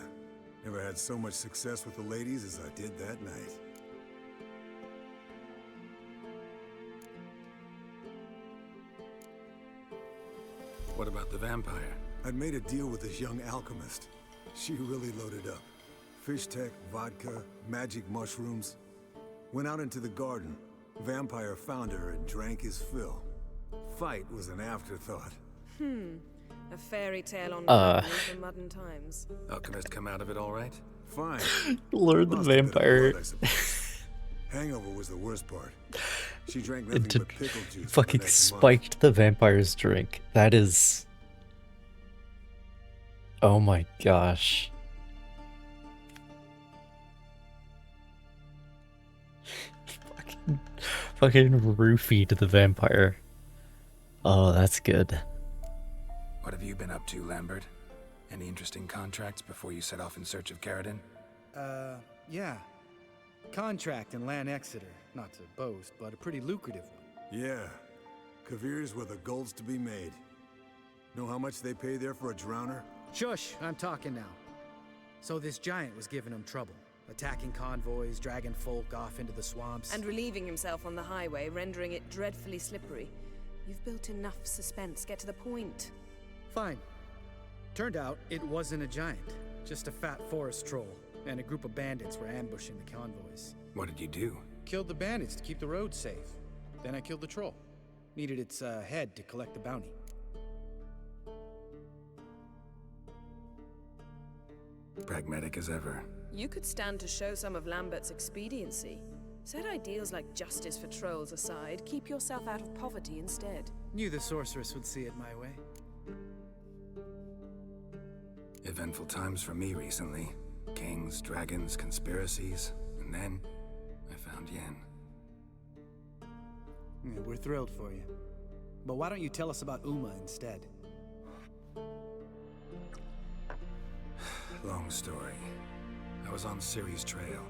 never had so much success with the ladies as I did that night. What about the vampire? I'd made a deal with this young alchemist. She really loaded up. Fish tech, vodka, magic mushrooms. Went out into the garden. Vampire found her and drank his fill. Fight was an afterthought. A fairy tale on gravel from modern times. Alchemist come out of it all right? Fine. Lord the vampire. Blood, I suppose. Hangover was the worst part. She drank nothing but pickle juice. Fucking spiked the vampire's drink. That is... Oh my gosh. Fucking roofied the vampire. Oh, that's good. What have you been up to, Lambert? Any interesting contracts before you set off in search of Caradon? Yeah. Contract in Lan Exeter. Not to boast, but a pretty lucrative one. Yeah. Kavir's where the gold's to be made. Know how much they pay there for a drowner? Shush, I'm talking now. So this giant was giving him trouble. Attacking convoys, dragging folk off into the swamps. And relieving himself on the highway, rendering it dreadfully slippery. You've built enough suspense. Get to the point. Fine. Turned out it wasn't a giant. Just a fat forest troll. And a group of bandits were ambushing the convoys. What did you do? Killed the bandits to keep the road safe. Then I killed the troll. Needed its head to collect the bounty. Pragmatic as ever. You could stand to show some of Lambert's expediency. Set ideals like justice for trolls aside, keep yourself out of poverty instead. Knew the sorceress would see it my way. Eventful times for me recently. Kings, dragons, conspiracies, and then I found Yen. Yeah, we're thrilled for you. But why don't you tell us about Uma instead? Long story. I was on Ciri's trail.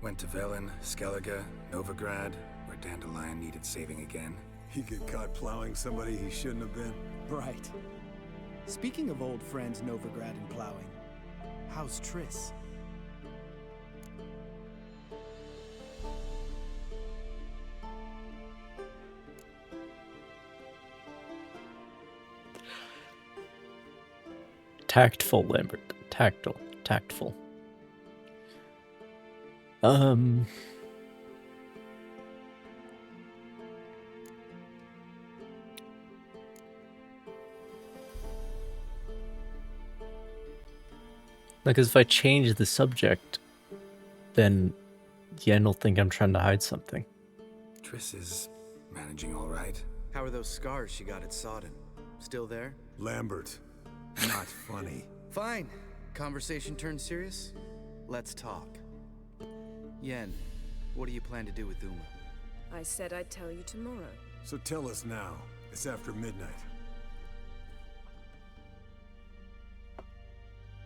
Went to Velen, Skellige, Novigrad, where Dandelion needed saving again. He get caught plowing somebody he shouldn't have been. Right. Speaking of old friends Novigrad and plowing, how's Triss? Tactful, Lambert. Tactful. Because if I change the subject, then Yen will think I'm trying to hide something. Triss is managing all right. How are those scars she got at Sodden? Still there? Lambert. Not funny. Fine. Conversation turned serious? Let's talk. Yen, what do you plan to do with Uma? I said I'd tell you tomorrow. So tell us now. It's after midnight.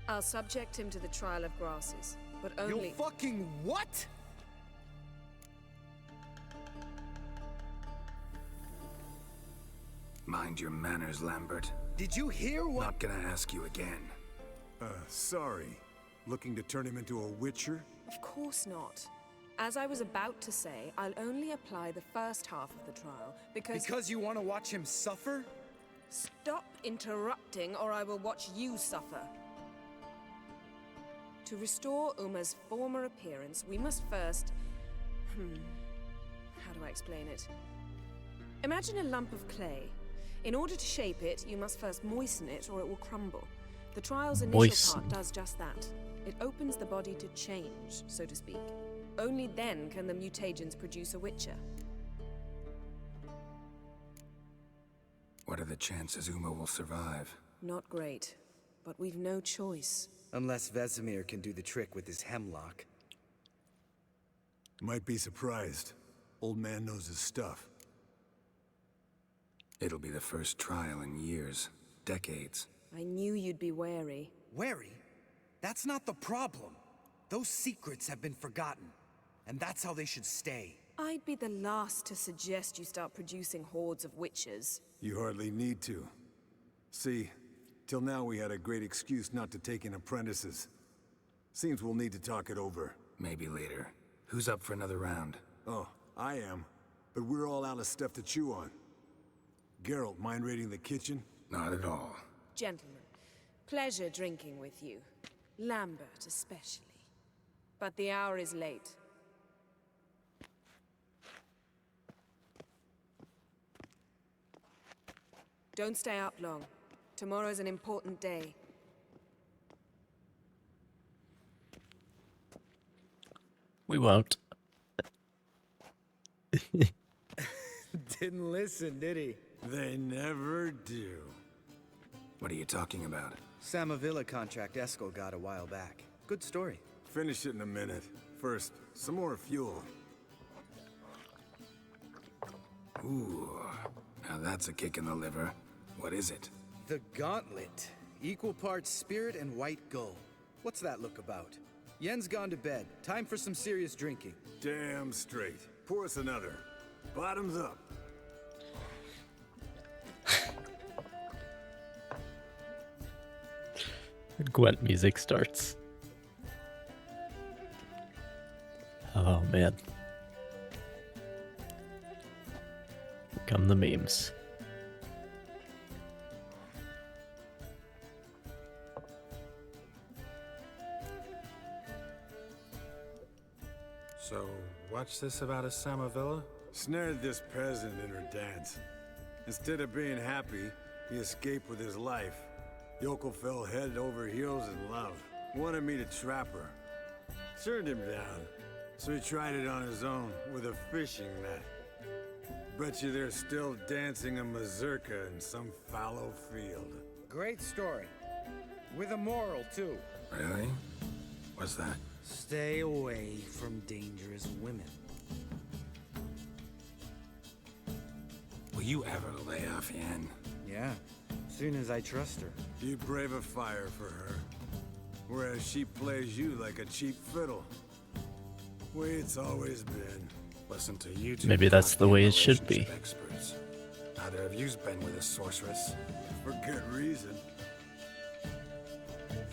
I'll subject him to the trial of grasses, but only— You fucking what? Mind your manners, Lambert. Did you hear what— Not gonna ask you again. Sorry. Looking to turn him into a witcher? Of course not. As I was about to say, I'll only apply the first half of the trial, because— Because you want to watch him suffer? Stop interrupting, or I will watch you suffer. To restore Uma's former appearance, we must first— how do I explain it? Imagine a lump of clay. In order to shape it, you must first moisten it, or it will crumble. The trial's initial part does just that. It opens the body to change, so to speak. Only then can the mutagens produce a witcher. What are the chances Uma will survive? Not great, but we've no choice. Unless Vesemir can do the trick with his hemlock. Might be surprised. Old man knows his stuff. It'll be the first trial in years, decades. I knew you'd be wary. Wary? That's not the problem. Those secrets have been forgotten, and that's how they should stay. I'd be the last to suggest you start producing hordes of witches. You hardly need to. See, till now we had a great excuse not to take in apprentices. Seems we'll need to talk it over. Maybe later. Who's up for another round? Oh, I am. But we're all out of stuff to chew on. Geralt, mind raiding the kitchen? Not at all. Gentlemen, pleasure drinking with you. Lambert especially. But the hour is late. Don't stay up long. Tomorrow's an important day. We won't. Didn't listen, did he? They never do. What are you talking about? Samavilla contract Eskel got a while back. Good story. Finish it in a minute. First, some more fuel. Ooh, now that's a kick in the liver. What is it? The Gauntlet. Equal parts spirit and white gull. What's that look about? Yen's gone to bed. Time for some serious drinking. Damn straight. Pour us another. Bottoms up. Gwent music starts. Oh man. Here come the memes. So, what's this about a Samavilla? Snared this peasant in her dance. Instead of being happy, he escaped with his life. Yokel fell head over heels in love. Wanted me to trap her. Turned him down. So he tried it on his own with a fishing net. Bet you they're still dancing a mazurka in some fallow field. Great story. With a moral, too. Really? What's that? Stay away from dangerous women. Will you ever lay off Yen? Yeah, soon as I trust her. You brave a fire for her. Whereas she plays you like a cheap fiddle. Way it's always been. Listen to you two. Maybe that's the way it should be. Experts. Neither of you's been with a sorceress. For good reason.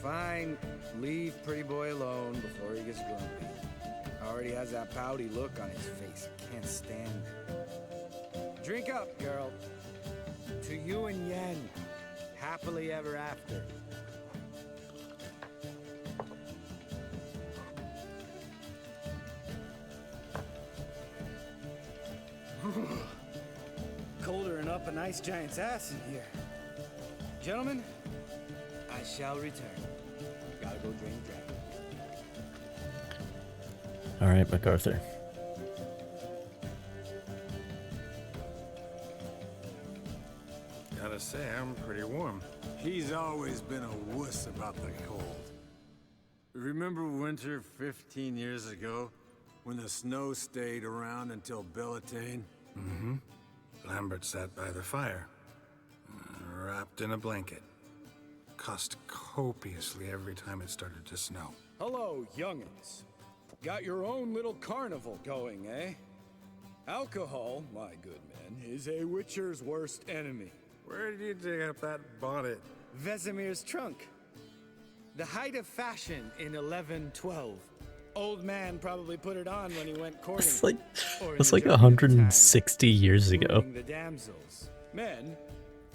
Fine. Leave Pretty Boy alone before he gets grumpy. Already has that pouty look on his face. Can't stand it. Drink up, girl. To you and Yen. Happily ever after. Colder than up a nice giant's ass in here. Gentlemen, I shall return. Gotta go drain the dragon. Alright, MacArthur. Gotta say, I'm pretty warm. He's always been a wuss about the cold. Remember winter 15 years ago? When the snow stayed around until Bellatane? Mm-hmm. Lambert sat by the fire, wrapped in a blanket. Cussed copiously every time it started to snow. Hello, young'uns. Got your own little carnival going, eh? Alcohol, my good men, is a witcher's worst enemy. Where did you dig up that bonnet? Vesemir's trunk. The height of fashion in 1112. Old man probably put it on when he went courting. It's like 160 years ago. The damsels. Men,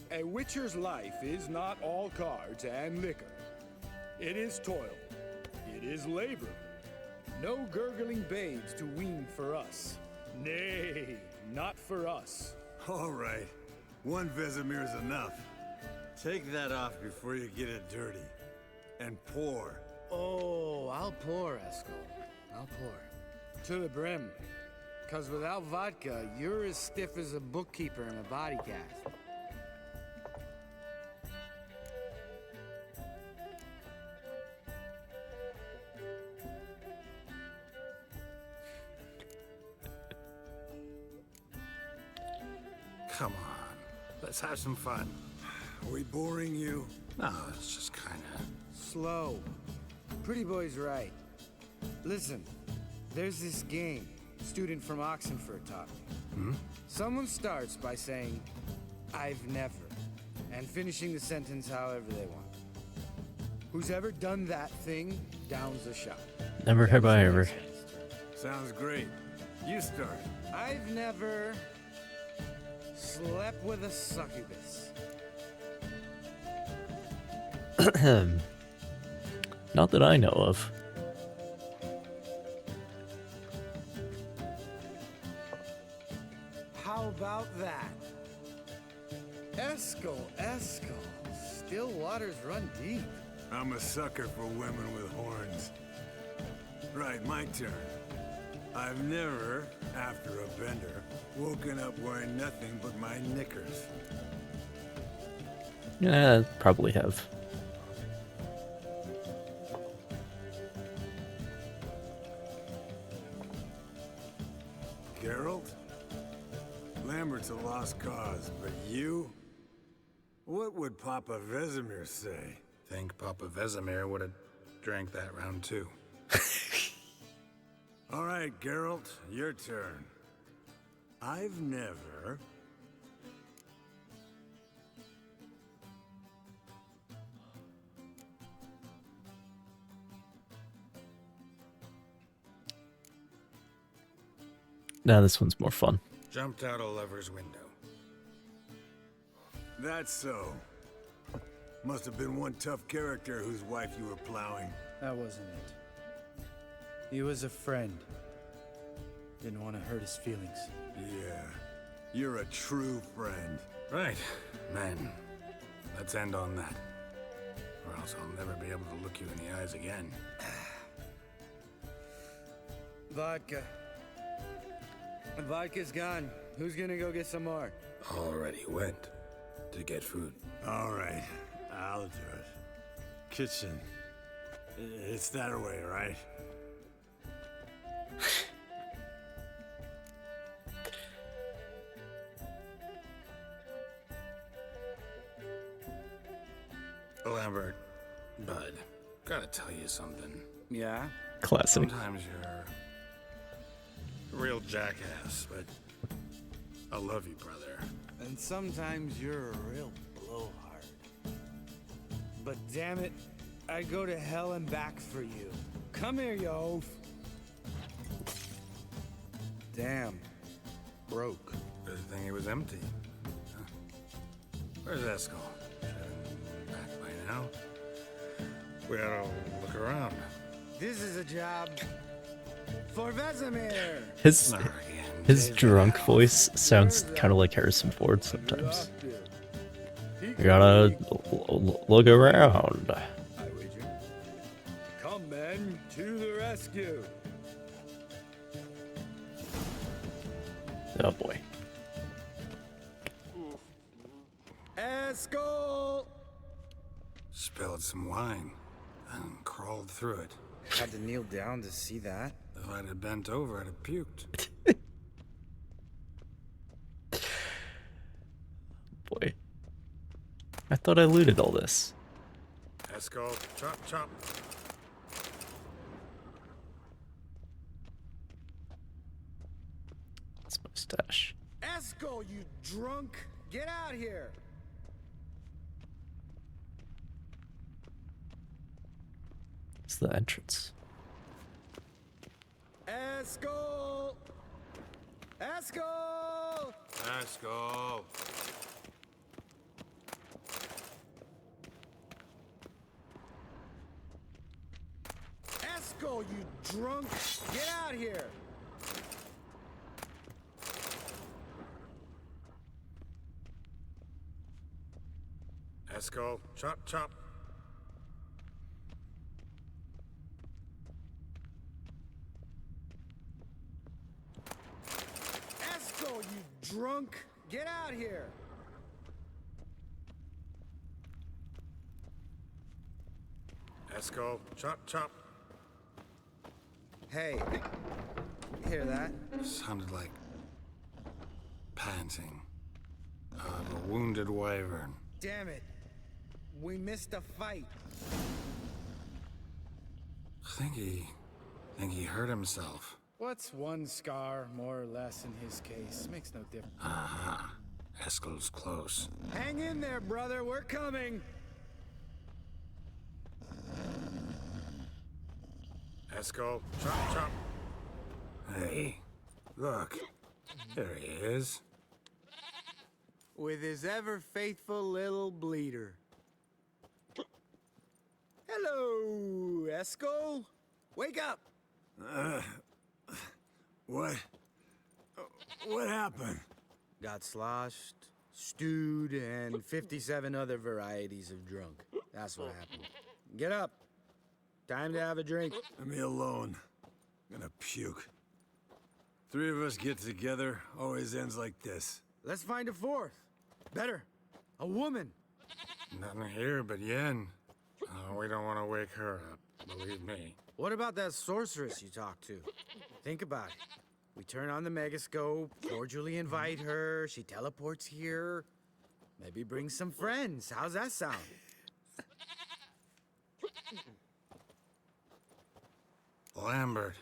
a witcher's life is not all cards and liquor. It is toil. It is labor. No gurgling babes to wean for us. Nay, not for us. All right. One Vesemir's enough. Take that off before you get it dirty. And pour. Oh, I'll pour, Eskel. I'll pour. To the brim. 'Cause without vodka, you're as stiff as a bookkeeper in a body cast. Come on, let's have some fun. Are we boring you? No, it's just kinda... slow. Pretty boy's right. Listen, there's this game student from Oxenford taught me. Someone starts by saying, I've never, and finishing the sentence however they want. Who's ever done that thing downs a shot. Never have I ever. Sounds great. You start. I've never slept with a succubus. Not that I know of. How about that? Eskel. Still waters run deep. I'm a sucker for women with horns. Right, my turn. I've never, after a bender, woken up wearing nothing but my knickers. Yeah, probably have. Geralt? Lambert's a lost cause, but you? What would Papa Vesemir say? Think Papa Vesemir would have drank that round too. All right, Geralt, your turn. I've never... Nah, this one's more fun. Jumped out a lover's window. That's so. Must have been one tough character whose wife you were plowing. That wasn't it. He was a friend. Didn't want to hurt his feelings. Yeah, you're a true friend. Right, man. Let's end on that. Or else I'll never be able to look you in the eyes again. Vodka. Vodka's gone. Who's gonna go get some more? Already went to get food. All right, I'll do it. Kitchen. It's that way, right? Lambert, bud, gotta tell you something. Yeah? Classic. Sometimes you're a real jackass, but I love you, brother. And sometimes you're a real blowhard. But damn it, I'd go to hell and back for you. Come here, you oaf. Damn. Broke. Good thing it was empty. Huh. Where's Eskel? Back by now. We ought to look around. This is a job for Vesemir. His drunk voice sounds kind of like Harrison Ford sometimes. You gotta look around. Come, men, to the rescue. Oh boy. Eskel! Spilled some wine and crawled through it. Had to kneel down to see that. If I'd have bent over, I'd have puked. Boy. I thought I looted all this. Eskel, chop, chop. That's my stash. Eskel, you drunk! Get out here! It's the entrance. Eskel! Eskel! Eskel! Eskel, you drunk! Get out here! Eskel, chop, chop. Eskel, you drunk! Get out here! Eskel, chop, chop. Hey, hear that? Sounded like panting of a wounded wyvern. Damn it. We missed a fight. Think he hurt himself. What's one scar, more or less, in his case? Makes no difference. Aha. Eskel's close. Hang in there, brother. We're coming. Eskel, chop, chop. Hey, look. There he is. With his ever-faithful little bleeder. Hello, Eskel. Wake up. What? What happened? Got sloshed, stewed, and 57 other varieties of drunk. That's what happened. Get up. Time to have a drink. Let me alone. I'm gonna puke. Three of us get together, always ends like this. Let's find a fourth. Better. A woman. Nothing here but Yen. We don't want to wake her up, believe me. What about that sorceress you talked to? Think about it. We turn on the megascope, cordially invite her, she teleports here. Maybe bring some friends. How's that sound? Lambert,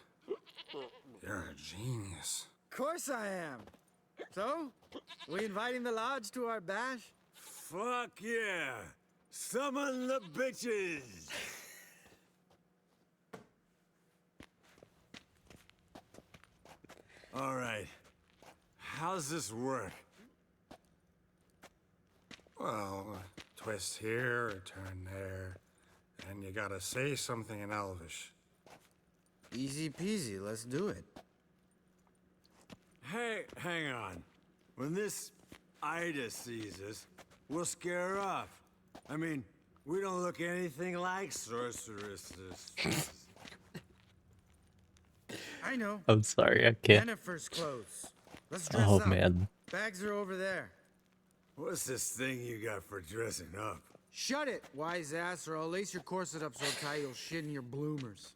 you're a genius. Of course I am. So, we inviting the lodge to our bash? Fuck yeah! Summon the bitches! All right. How's this work? Well, twist here, or turn there, and you gotta say something in Elvish. Easy peasy, let's do it. Hey, hang on. When this Ida sees us, we'll scare her off. I mean, we don't look anything like sorceresses. I know. I'm sorry, I can't. Jennifer's clothes. Let's dress Oh up. man. Bags are over there. What's this thing you got for dressing up? Shut it, wise ass, or I'll lace your corset up so tight you'll shit in your bloomers.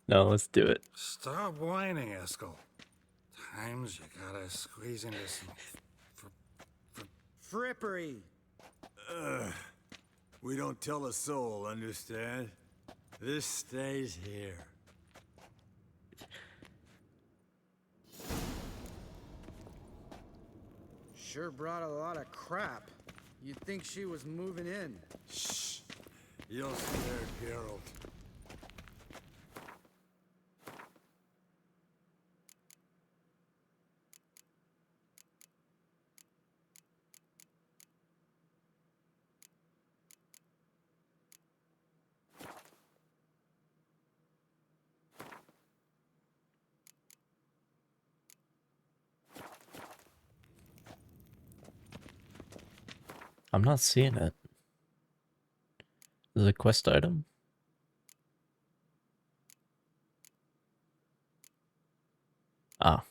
No, let's do it. Stop whining, Eskel. Times you gotta squeeze into some frippery. We don't tell a soul, understand? This stays here. Sure brought a lot of crap. You'd think she was moving in. Shh. You'll scare Geralt. I'm not seeing it. Is it a quest item? Ah.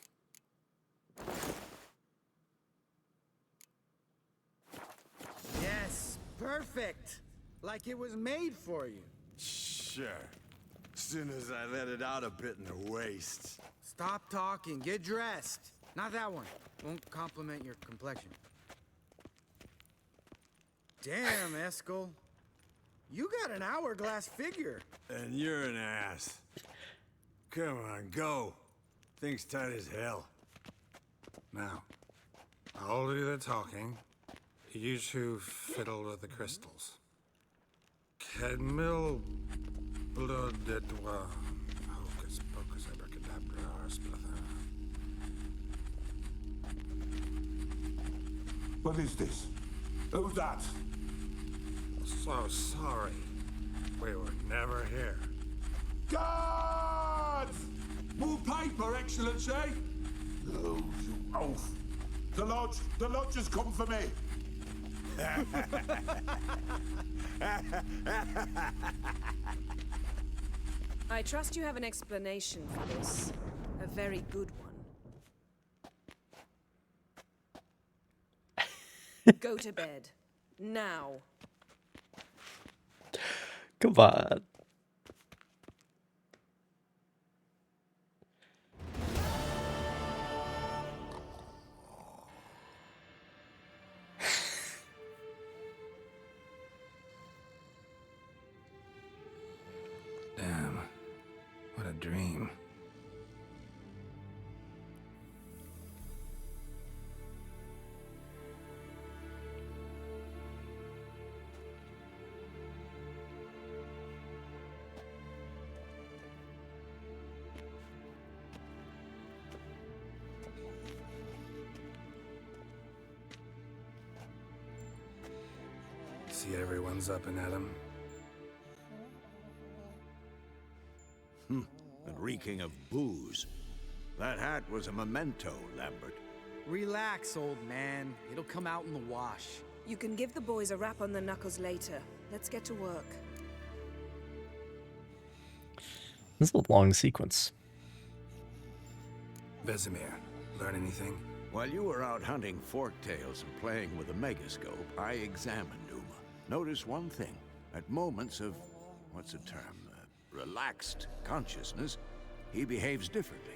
Yes, perfect. Like it was made for you. Sure. Soon as I let it out a bit in the waist. Stop talking, get dressed. Not that one. Won't compliment your complexion. Damn, Eskel. You got an hourglass figure. And you're an ass. Come on, go. Thing's tight as hell. Now, I'll do the talking. You two fiddle with the crystals. Kedmil blood de doigt. Hocus pocus abracadabra splather. What is this? Who's that? So sorry. We were never here. Guards! More paper, Excellency! No, you oaf. The lodge has come for me. I trust you have an explanation for this. A very good one. Go to bed. Now. Come on. See everyone's up and at 'em. And reeking of booze. That hat was a memento, Lambert. Relax, old man. It'll come out in the wash. You can give the boys a rap on the knuckles later. Let's get to work. This is a long sequence. Vesemir, learn anything? While you were out hunting forktails and playing with a megascope, I examined Uma. Notice one thing. At moments of, what's the term, relaxed consciousness, he behaves differently.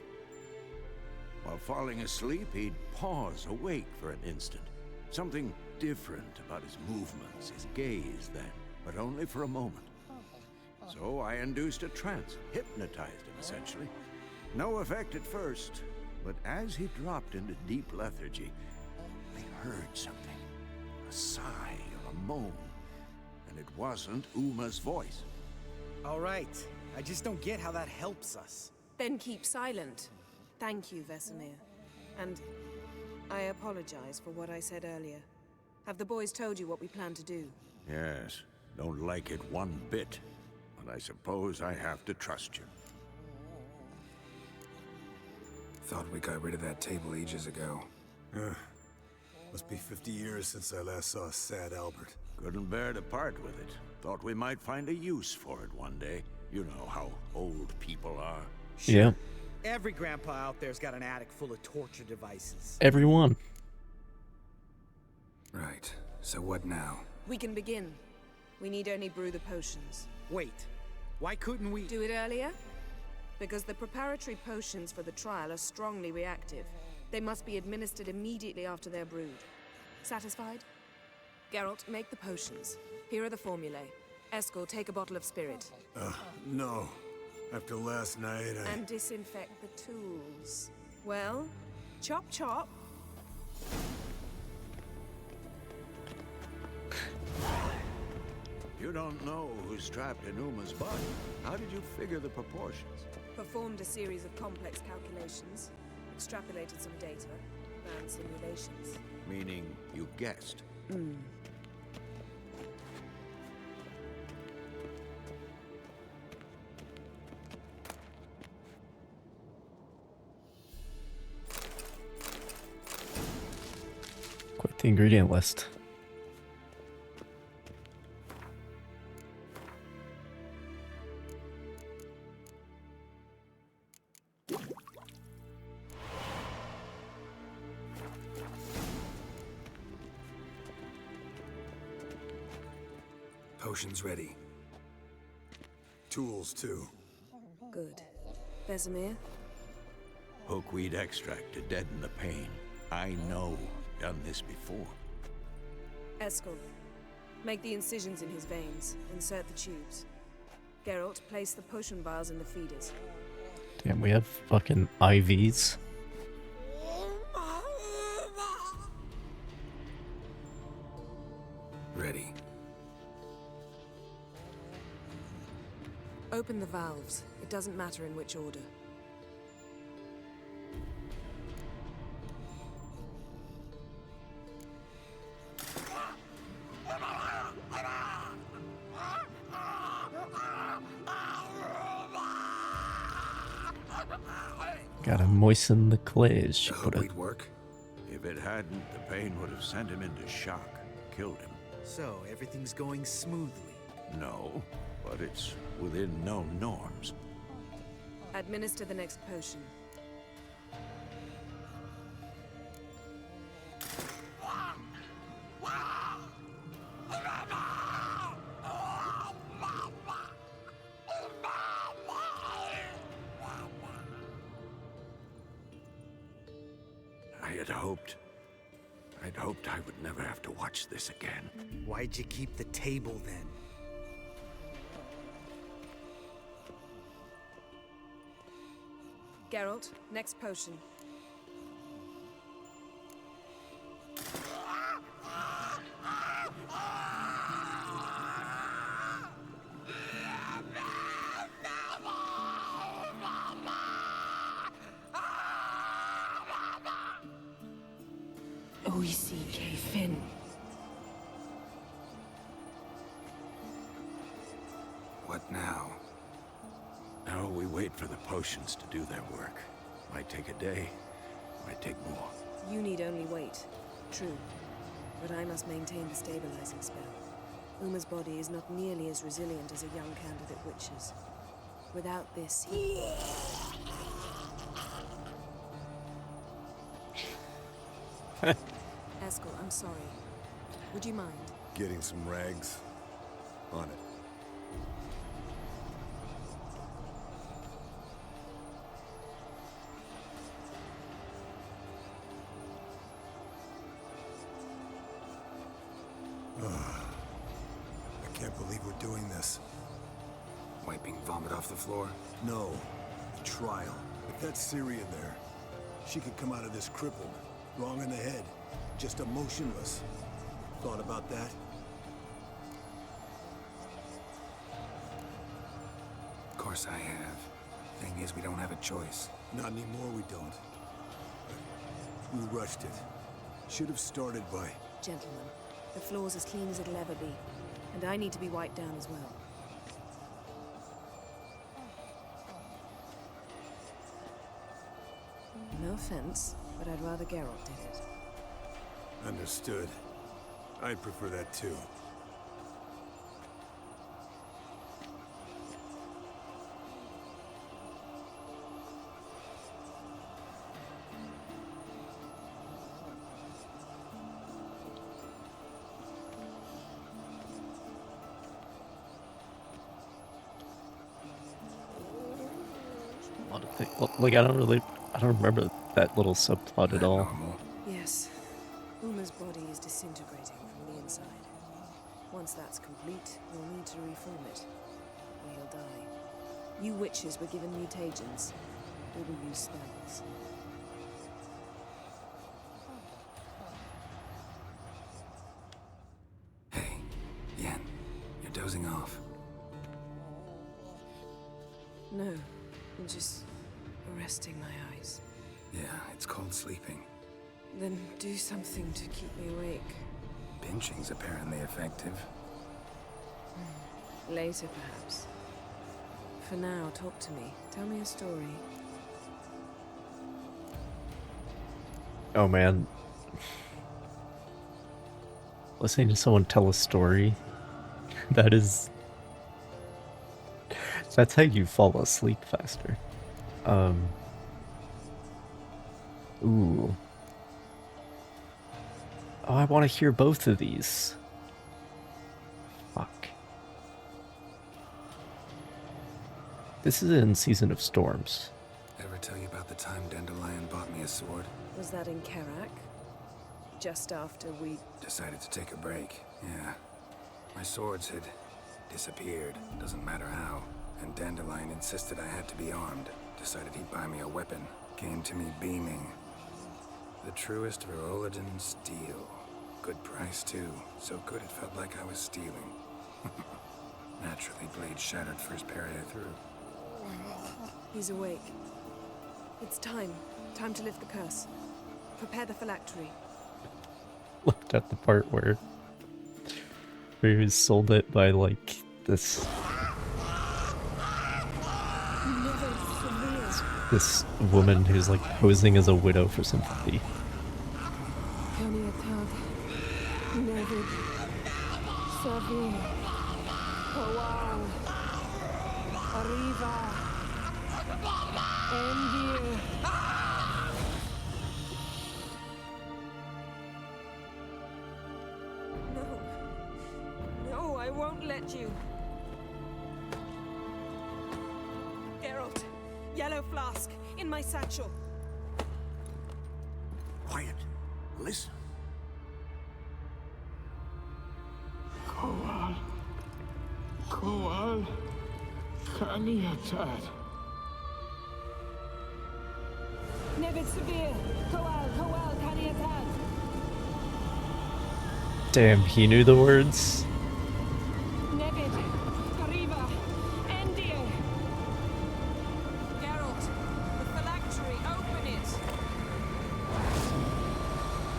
While falling asleep, he'd pause, awake for an instant. Something different about his movements, his gaze then, but only for a moment. So I induced a trance, hypnotized him essentially. No effect at first, but as he dropped into deep lethargy, I heard something. A sigh or a moan. And it wasn't Uma's voice. All right. I just don't get how that helps us. Then keep silent. Thank you, Vesemir. And I apologize for what I said earlier. Have the boys told you what we plan to do? Yes, don't like it one bit. But I suppose I have to trust you. Thought we got rid of that table ages ago. Must be 50 years since I last saw sad Albert. Couldn't bear to part with it. Thought we might find a use for it one day. You know how old people are. Yeah. Every grandpa out there's got an attic full of torture devices. Everyone. Right. So what now? We can begin. We need only brew the potions. Wait. Why couldn't we do it earlier? Because the preparatory potions for the trial are strongly reactive. They must be administered immediately after they're brewed. Satisfied? Geralt, make the potions. Here are the formulae. Eskel, take a bottle of spirit. No. After last night, And disinfect the tools. Well, chop chop. You don't know who's trapped in Uma's body. How did you figure the proportions? Performed a series of complex calculations. Extrapolated some data. Ran simulations. Meaning you guessed. Quite the ingredient list. Potions ready. Tools, too. Good. Vesemir? Hookweed extract to deaden the pain. I know. Done this before. Eskel, make the incisions in his veins. Insert the tubes. Geralt, place the potion vials in the feeders. Damn, we have fucking IVs. Ready. Open the valves. It doesn't matter in which order. Gotta moisten the clay, as she put it. Work? If it hadn't, the pain would have sent him into shock. Killed him. So, everything's going smoothly. No, but it's within known norms. Administer the next potion. I'd hoped I would never have to watch this again. Why'd you keep the table then? Geralt, next potion. What now? Now we wait for the potions to do their work. Might take a day, might take more. You need only wait. True. But I must maintain the stabilizing spell. Uma's body is not nearly as resilient as a young candidate witch's. Without this, he... Eskel, I'm sorry. Would you mind? Getting some rags. On it. I can't believe we're doing this. Wiping vomit off the floor? No. The trial. If that's Syria there, she could come out of this crippled, wrong in the head, just emotionless. Thought about that? Of course I have. Thing is, we don't have a choice. Not anymore, we don't. We rushed it. Should have started by... Gentlemen, the floor's as clean as it'll ever be. And I need to be wiped down as well. No offense, but I'd rather Geralt did it. Understood. I'd prefer that too. A lot of things. Like, I don't remember that little subplot at all. Yes. Uma's body is disintegrating from the inside. Once that's complete, we'll need to reform it. Or he'll die. You witches were given mutagens. We will use spells. Hey, Yen, you're dozing off. No, I'm just resting my eyes. Yeah, it's called sleeping. Then do something to keep me awake. Pinching's apparently effective. Later, perhaps. For now, talk to me. Tell me a story. Oh man. Listening to someone tell a story, that's how you fall asleep faster. Ooh. Oh, I want to hear both of these. Fuck. This is in Season of Storms. Ever tell you about the time Dandelion bought me a sword? Was that in Karak? Just after we... Decided to take a break, yeah. My swords had disappeared, doesn't matter how. And Dandelion insisted I had to be armed. Decided he'd buy me a weapon. Came to me beaming. The truest Verolidan steel. Good price, too. So good it felt like I was stealing. Naturally, blade shattered first parry I threw. He's awake. It's time. Time to lift the curse. Prepare the phylactery. Looked at the part where he was sold it by, like, this woman who's, like, posing as a widow for sympathy. No, I won't let you. Geralt, yellow flask, in my satchel. Quiet. Listen. Koal. Kaniatad. Nevid Severe. Koal, Kaniatad. Damn, he knew the words. Nevid, Kariva, Endir. Geralt, the phylactery, open it.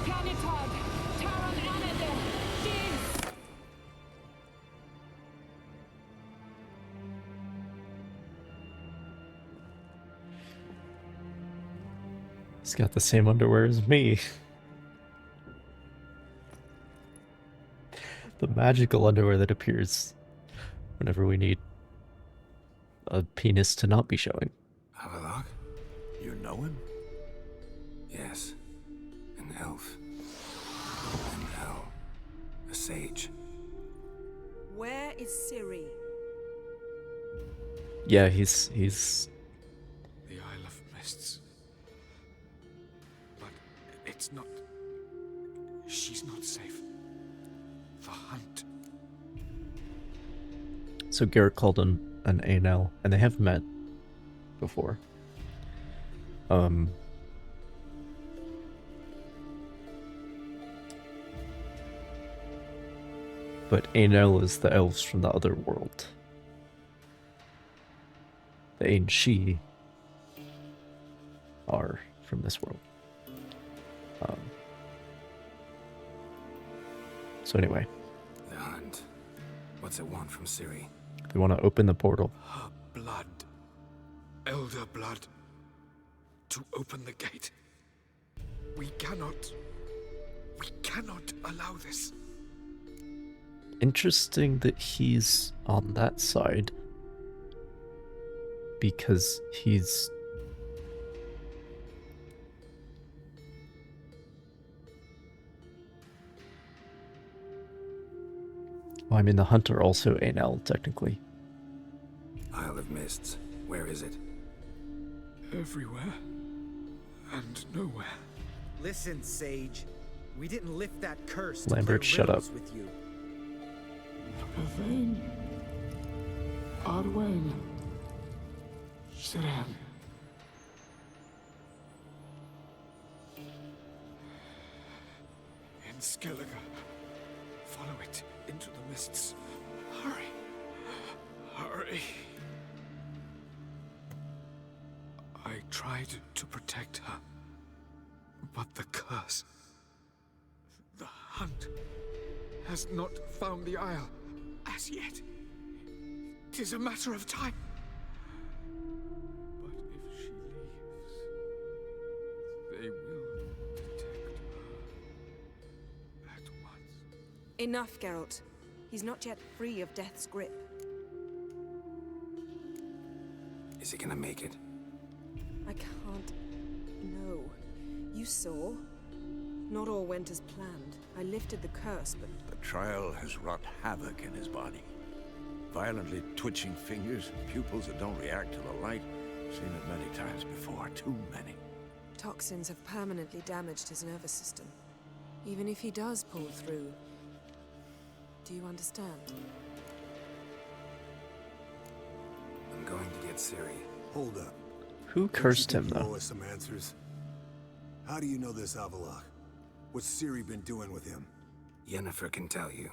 Kanitad, Taran Anade, Diz. He's got the same underwear as me. The magical underwear that appears whenever we need a penis to not be showing. Avalok? You know him? Yes. An elf. An hell. A sage. Where is Ciri? Yeah, he's The Isle of Mists. But it's not... She's not safe. The hunt. so Garrett called him an Anel, and they have met before. But Anel is the elves from the other world. The Ainshi are from this world. So anyway, The hunt. What's it want from Ciri? they want to open the portal. Her blood. Elder blood. To open the gate. We cannot allow this. Interesting that he's on that side. Because he's... Well, I mean, the Hunter also Anel, technically. Isle of Mists. Where is it? Everywhere. And nowhere. Listen, Sage. We didn't lift that curse to Lambert, play shut up. riddles with you. Yvain. Arwen. Siran. In Skellige. Follow it into the mists. Hurry. Hurry. I tried to protect her. But the curse... The hunt has not found the Isle as yet. 'Tis a matter of time. But if she leaves, they will detect her at once. Enough, Geralt. He's not yet free of death's grip. Is he gonna make it? I can't... No. You saw? Not all went as planned. I lifted the curse, but... The trial has wrought havoc in his body. Violently twitching fingers, pupils that don't react to the light. Seen it many times before, too many. Toxins have permanently damaged his nervous system. Even if he does pull through... Do you understand? I'm going to get Ciri. Hold up. Who cursed him, You though? owe us some answers. How do you know this Avalok? What's Ciri been doing with him? Yennefer can tell you.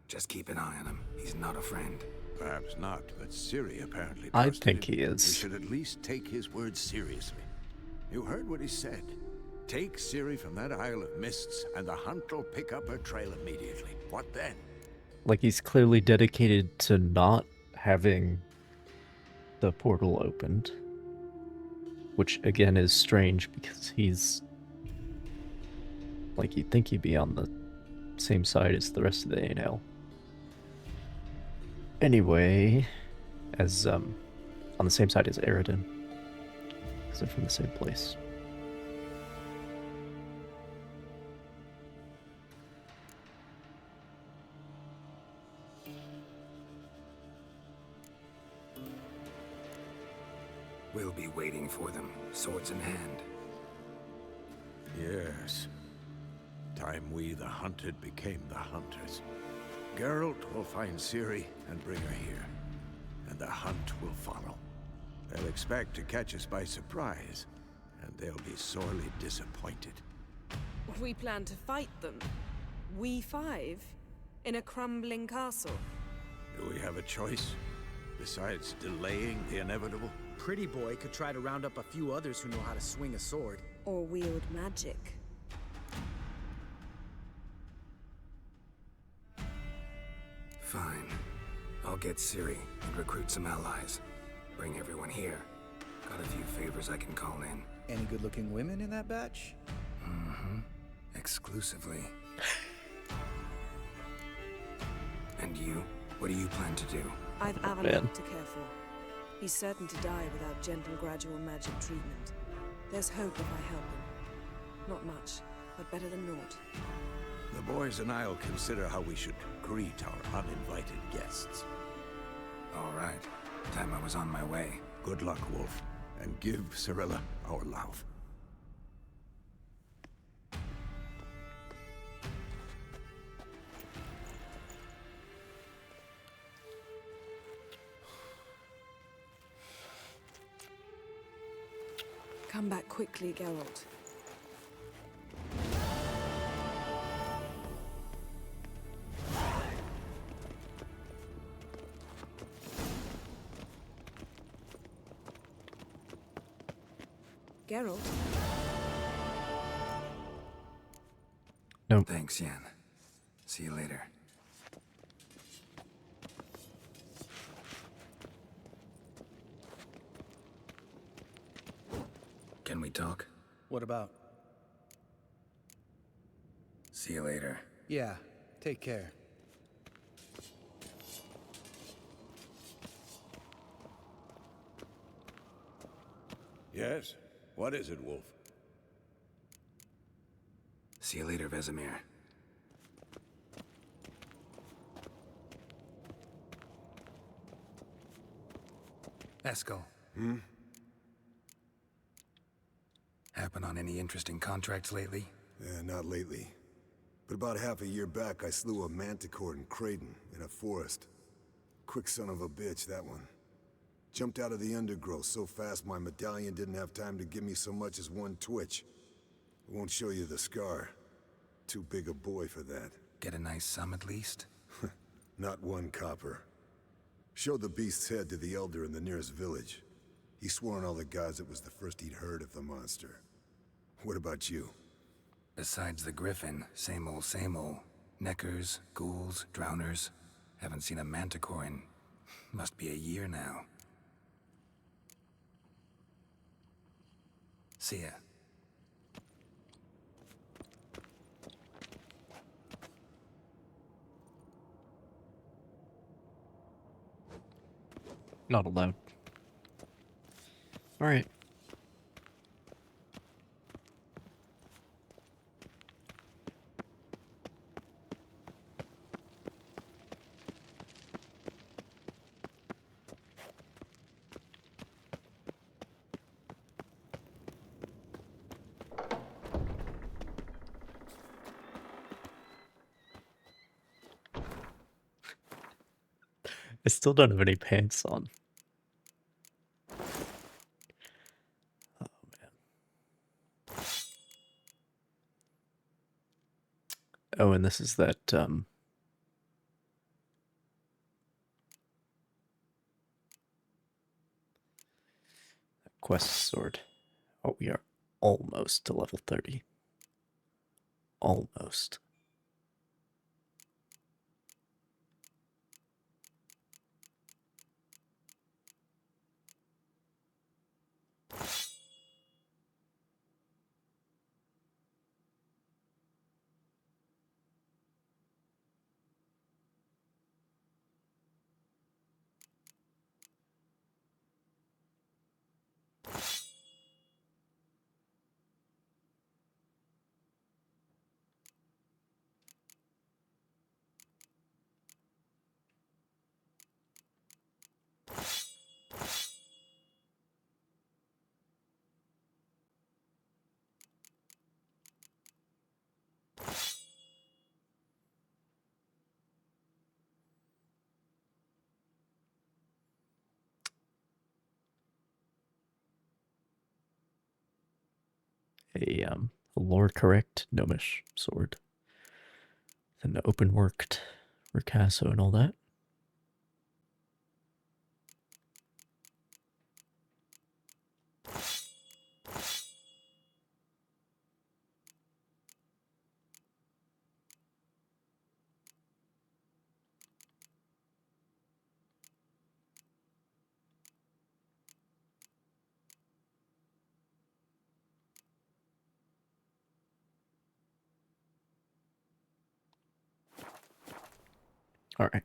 Just keep an eye on him. He's not a friend. Perhaps not, but Ciri apparently I trusted think him. he is. We should at least take his words seriously. You heard what he said. Take Ciri from that Isle of Mists, and the hunt will pick up her trail immediately. What then? Like, he's clearly dedicated to not having the portal opened. Which, again, is strange because he's... Like, you'd think he'd be on the same side as the rest of the ANL. Anyway, as, on the same side as Eridan. Because they're from the same place. We'll be waiting for them, swords in hand. Yes. Time we, the hunted, became the hunters. Geralt will find Ciri and bring her here. And the hunt will follow. They'll expect to catch us by surprise, and they'll be sorely disappointed. We plan to fight them. We five? In a crumbling castle? Do we have a choice? Besides delaying the inevitable? Pretty Boy could try to round up a few others who know how to swing a sword. Or wield magic. Fine. I'll get Ciri and recruit some allies. Bring everyone here. Got a few favors I can call in. Any good-looking women in that batch? Mm-hmm. Exclusively. And you? What do you plan to do? I've Avalok to care for. He's certain to die without gentle, gradual magic treatment. There's hope if I help him. Not much, but better than naught. The boys and I'll consider how we should greet our uninvited guests. All right. Time I was on my way. Good luck, Wolf, and give Cirilla our love. Come back quickly, Geralt. Geralt? No. Thanks, Yen. See you later. Can we talk? What about? See you later. Yeah, take care. Yes? What is it, Wolf? See you later, Vesemir. Eskel. Hmm? Happen on any interesting contracts lately? Yeah, not lately. But about half a year back, I slew a manticore in Creighton, in a forest. Quick son of a bitch, that one. Jumped out of the undergrowth so fast my medallion didn't have time to give me so much as one twitch. I won't show you the scar. Too big a boy for that. Get a nice sum at least? Not one copper. Showed the beast's head to the elder in the nearest village. He swore on all the gods it was the first he'd heard of the monster. What about you? Besides the griffin, same old, same old. Neckers, ghouls, drowners. Haven't seen a manticore in... must be a year now. See ya. Not allowed. Alright. I still don't have any pants on. Oh, man. Oh, and this is that, quest sword. Oh, we are almost to level 30. Almost. A lore correct gnomish sword. Then open worked ricasso and all that. Alright.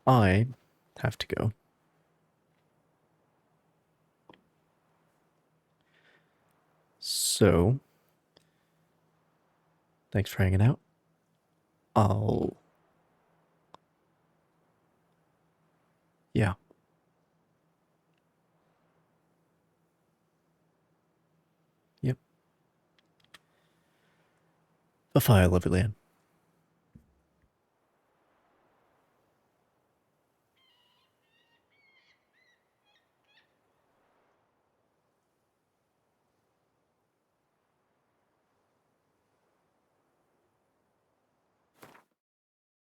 I have to go. So, thanks for hanging out. Yeah. Yep. Bye-bye, lovely land.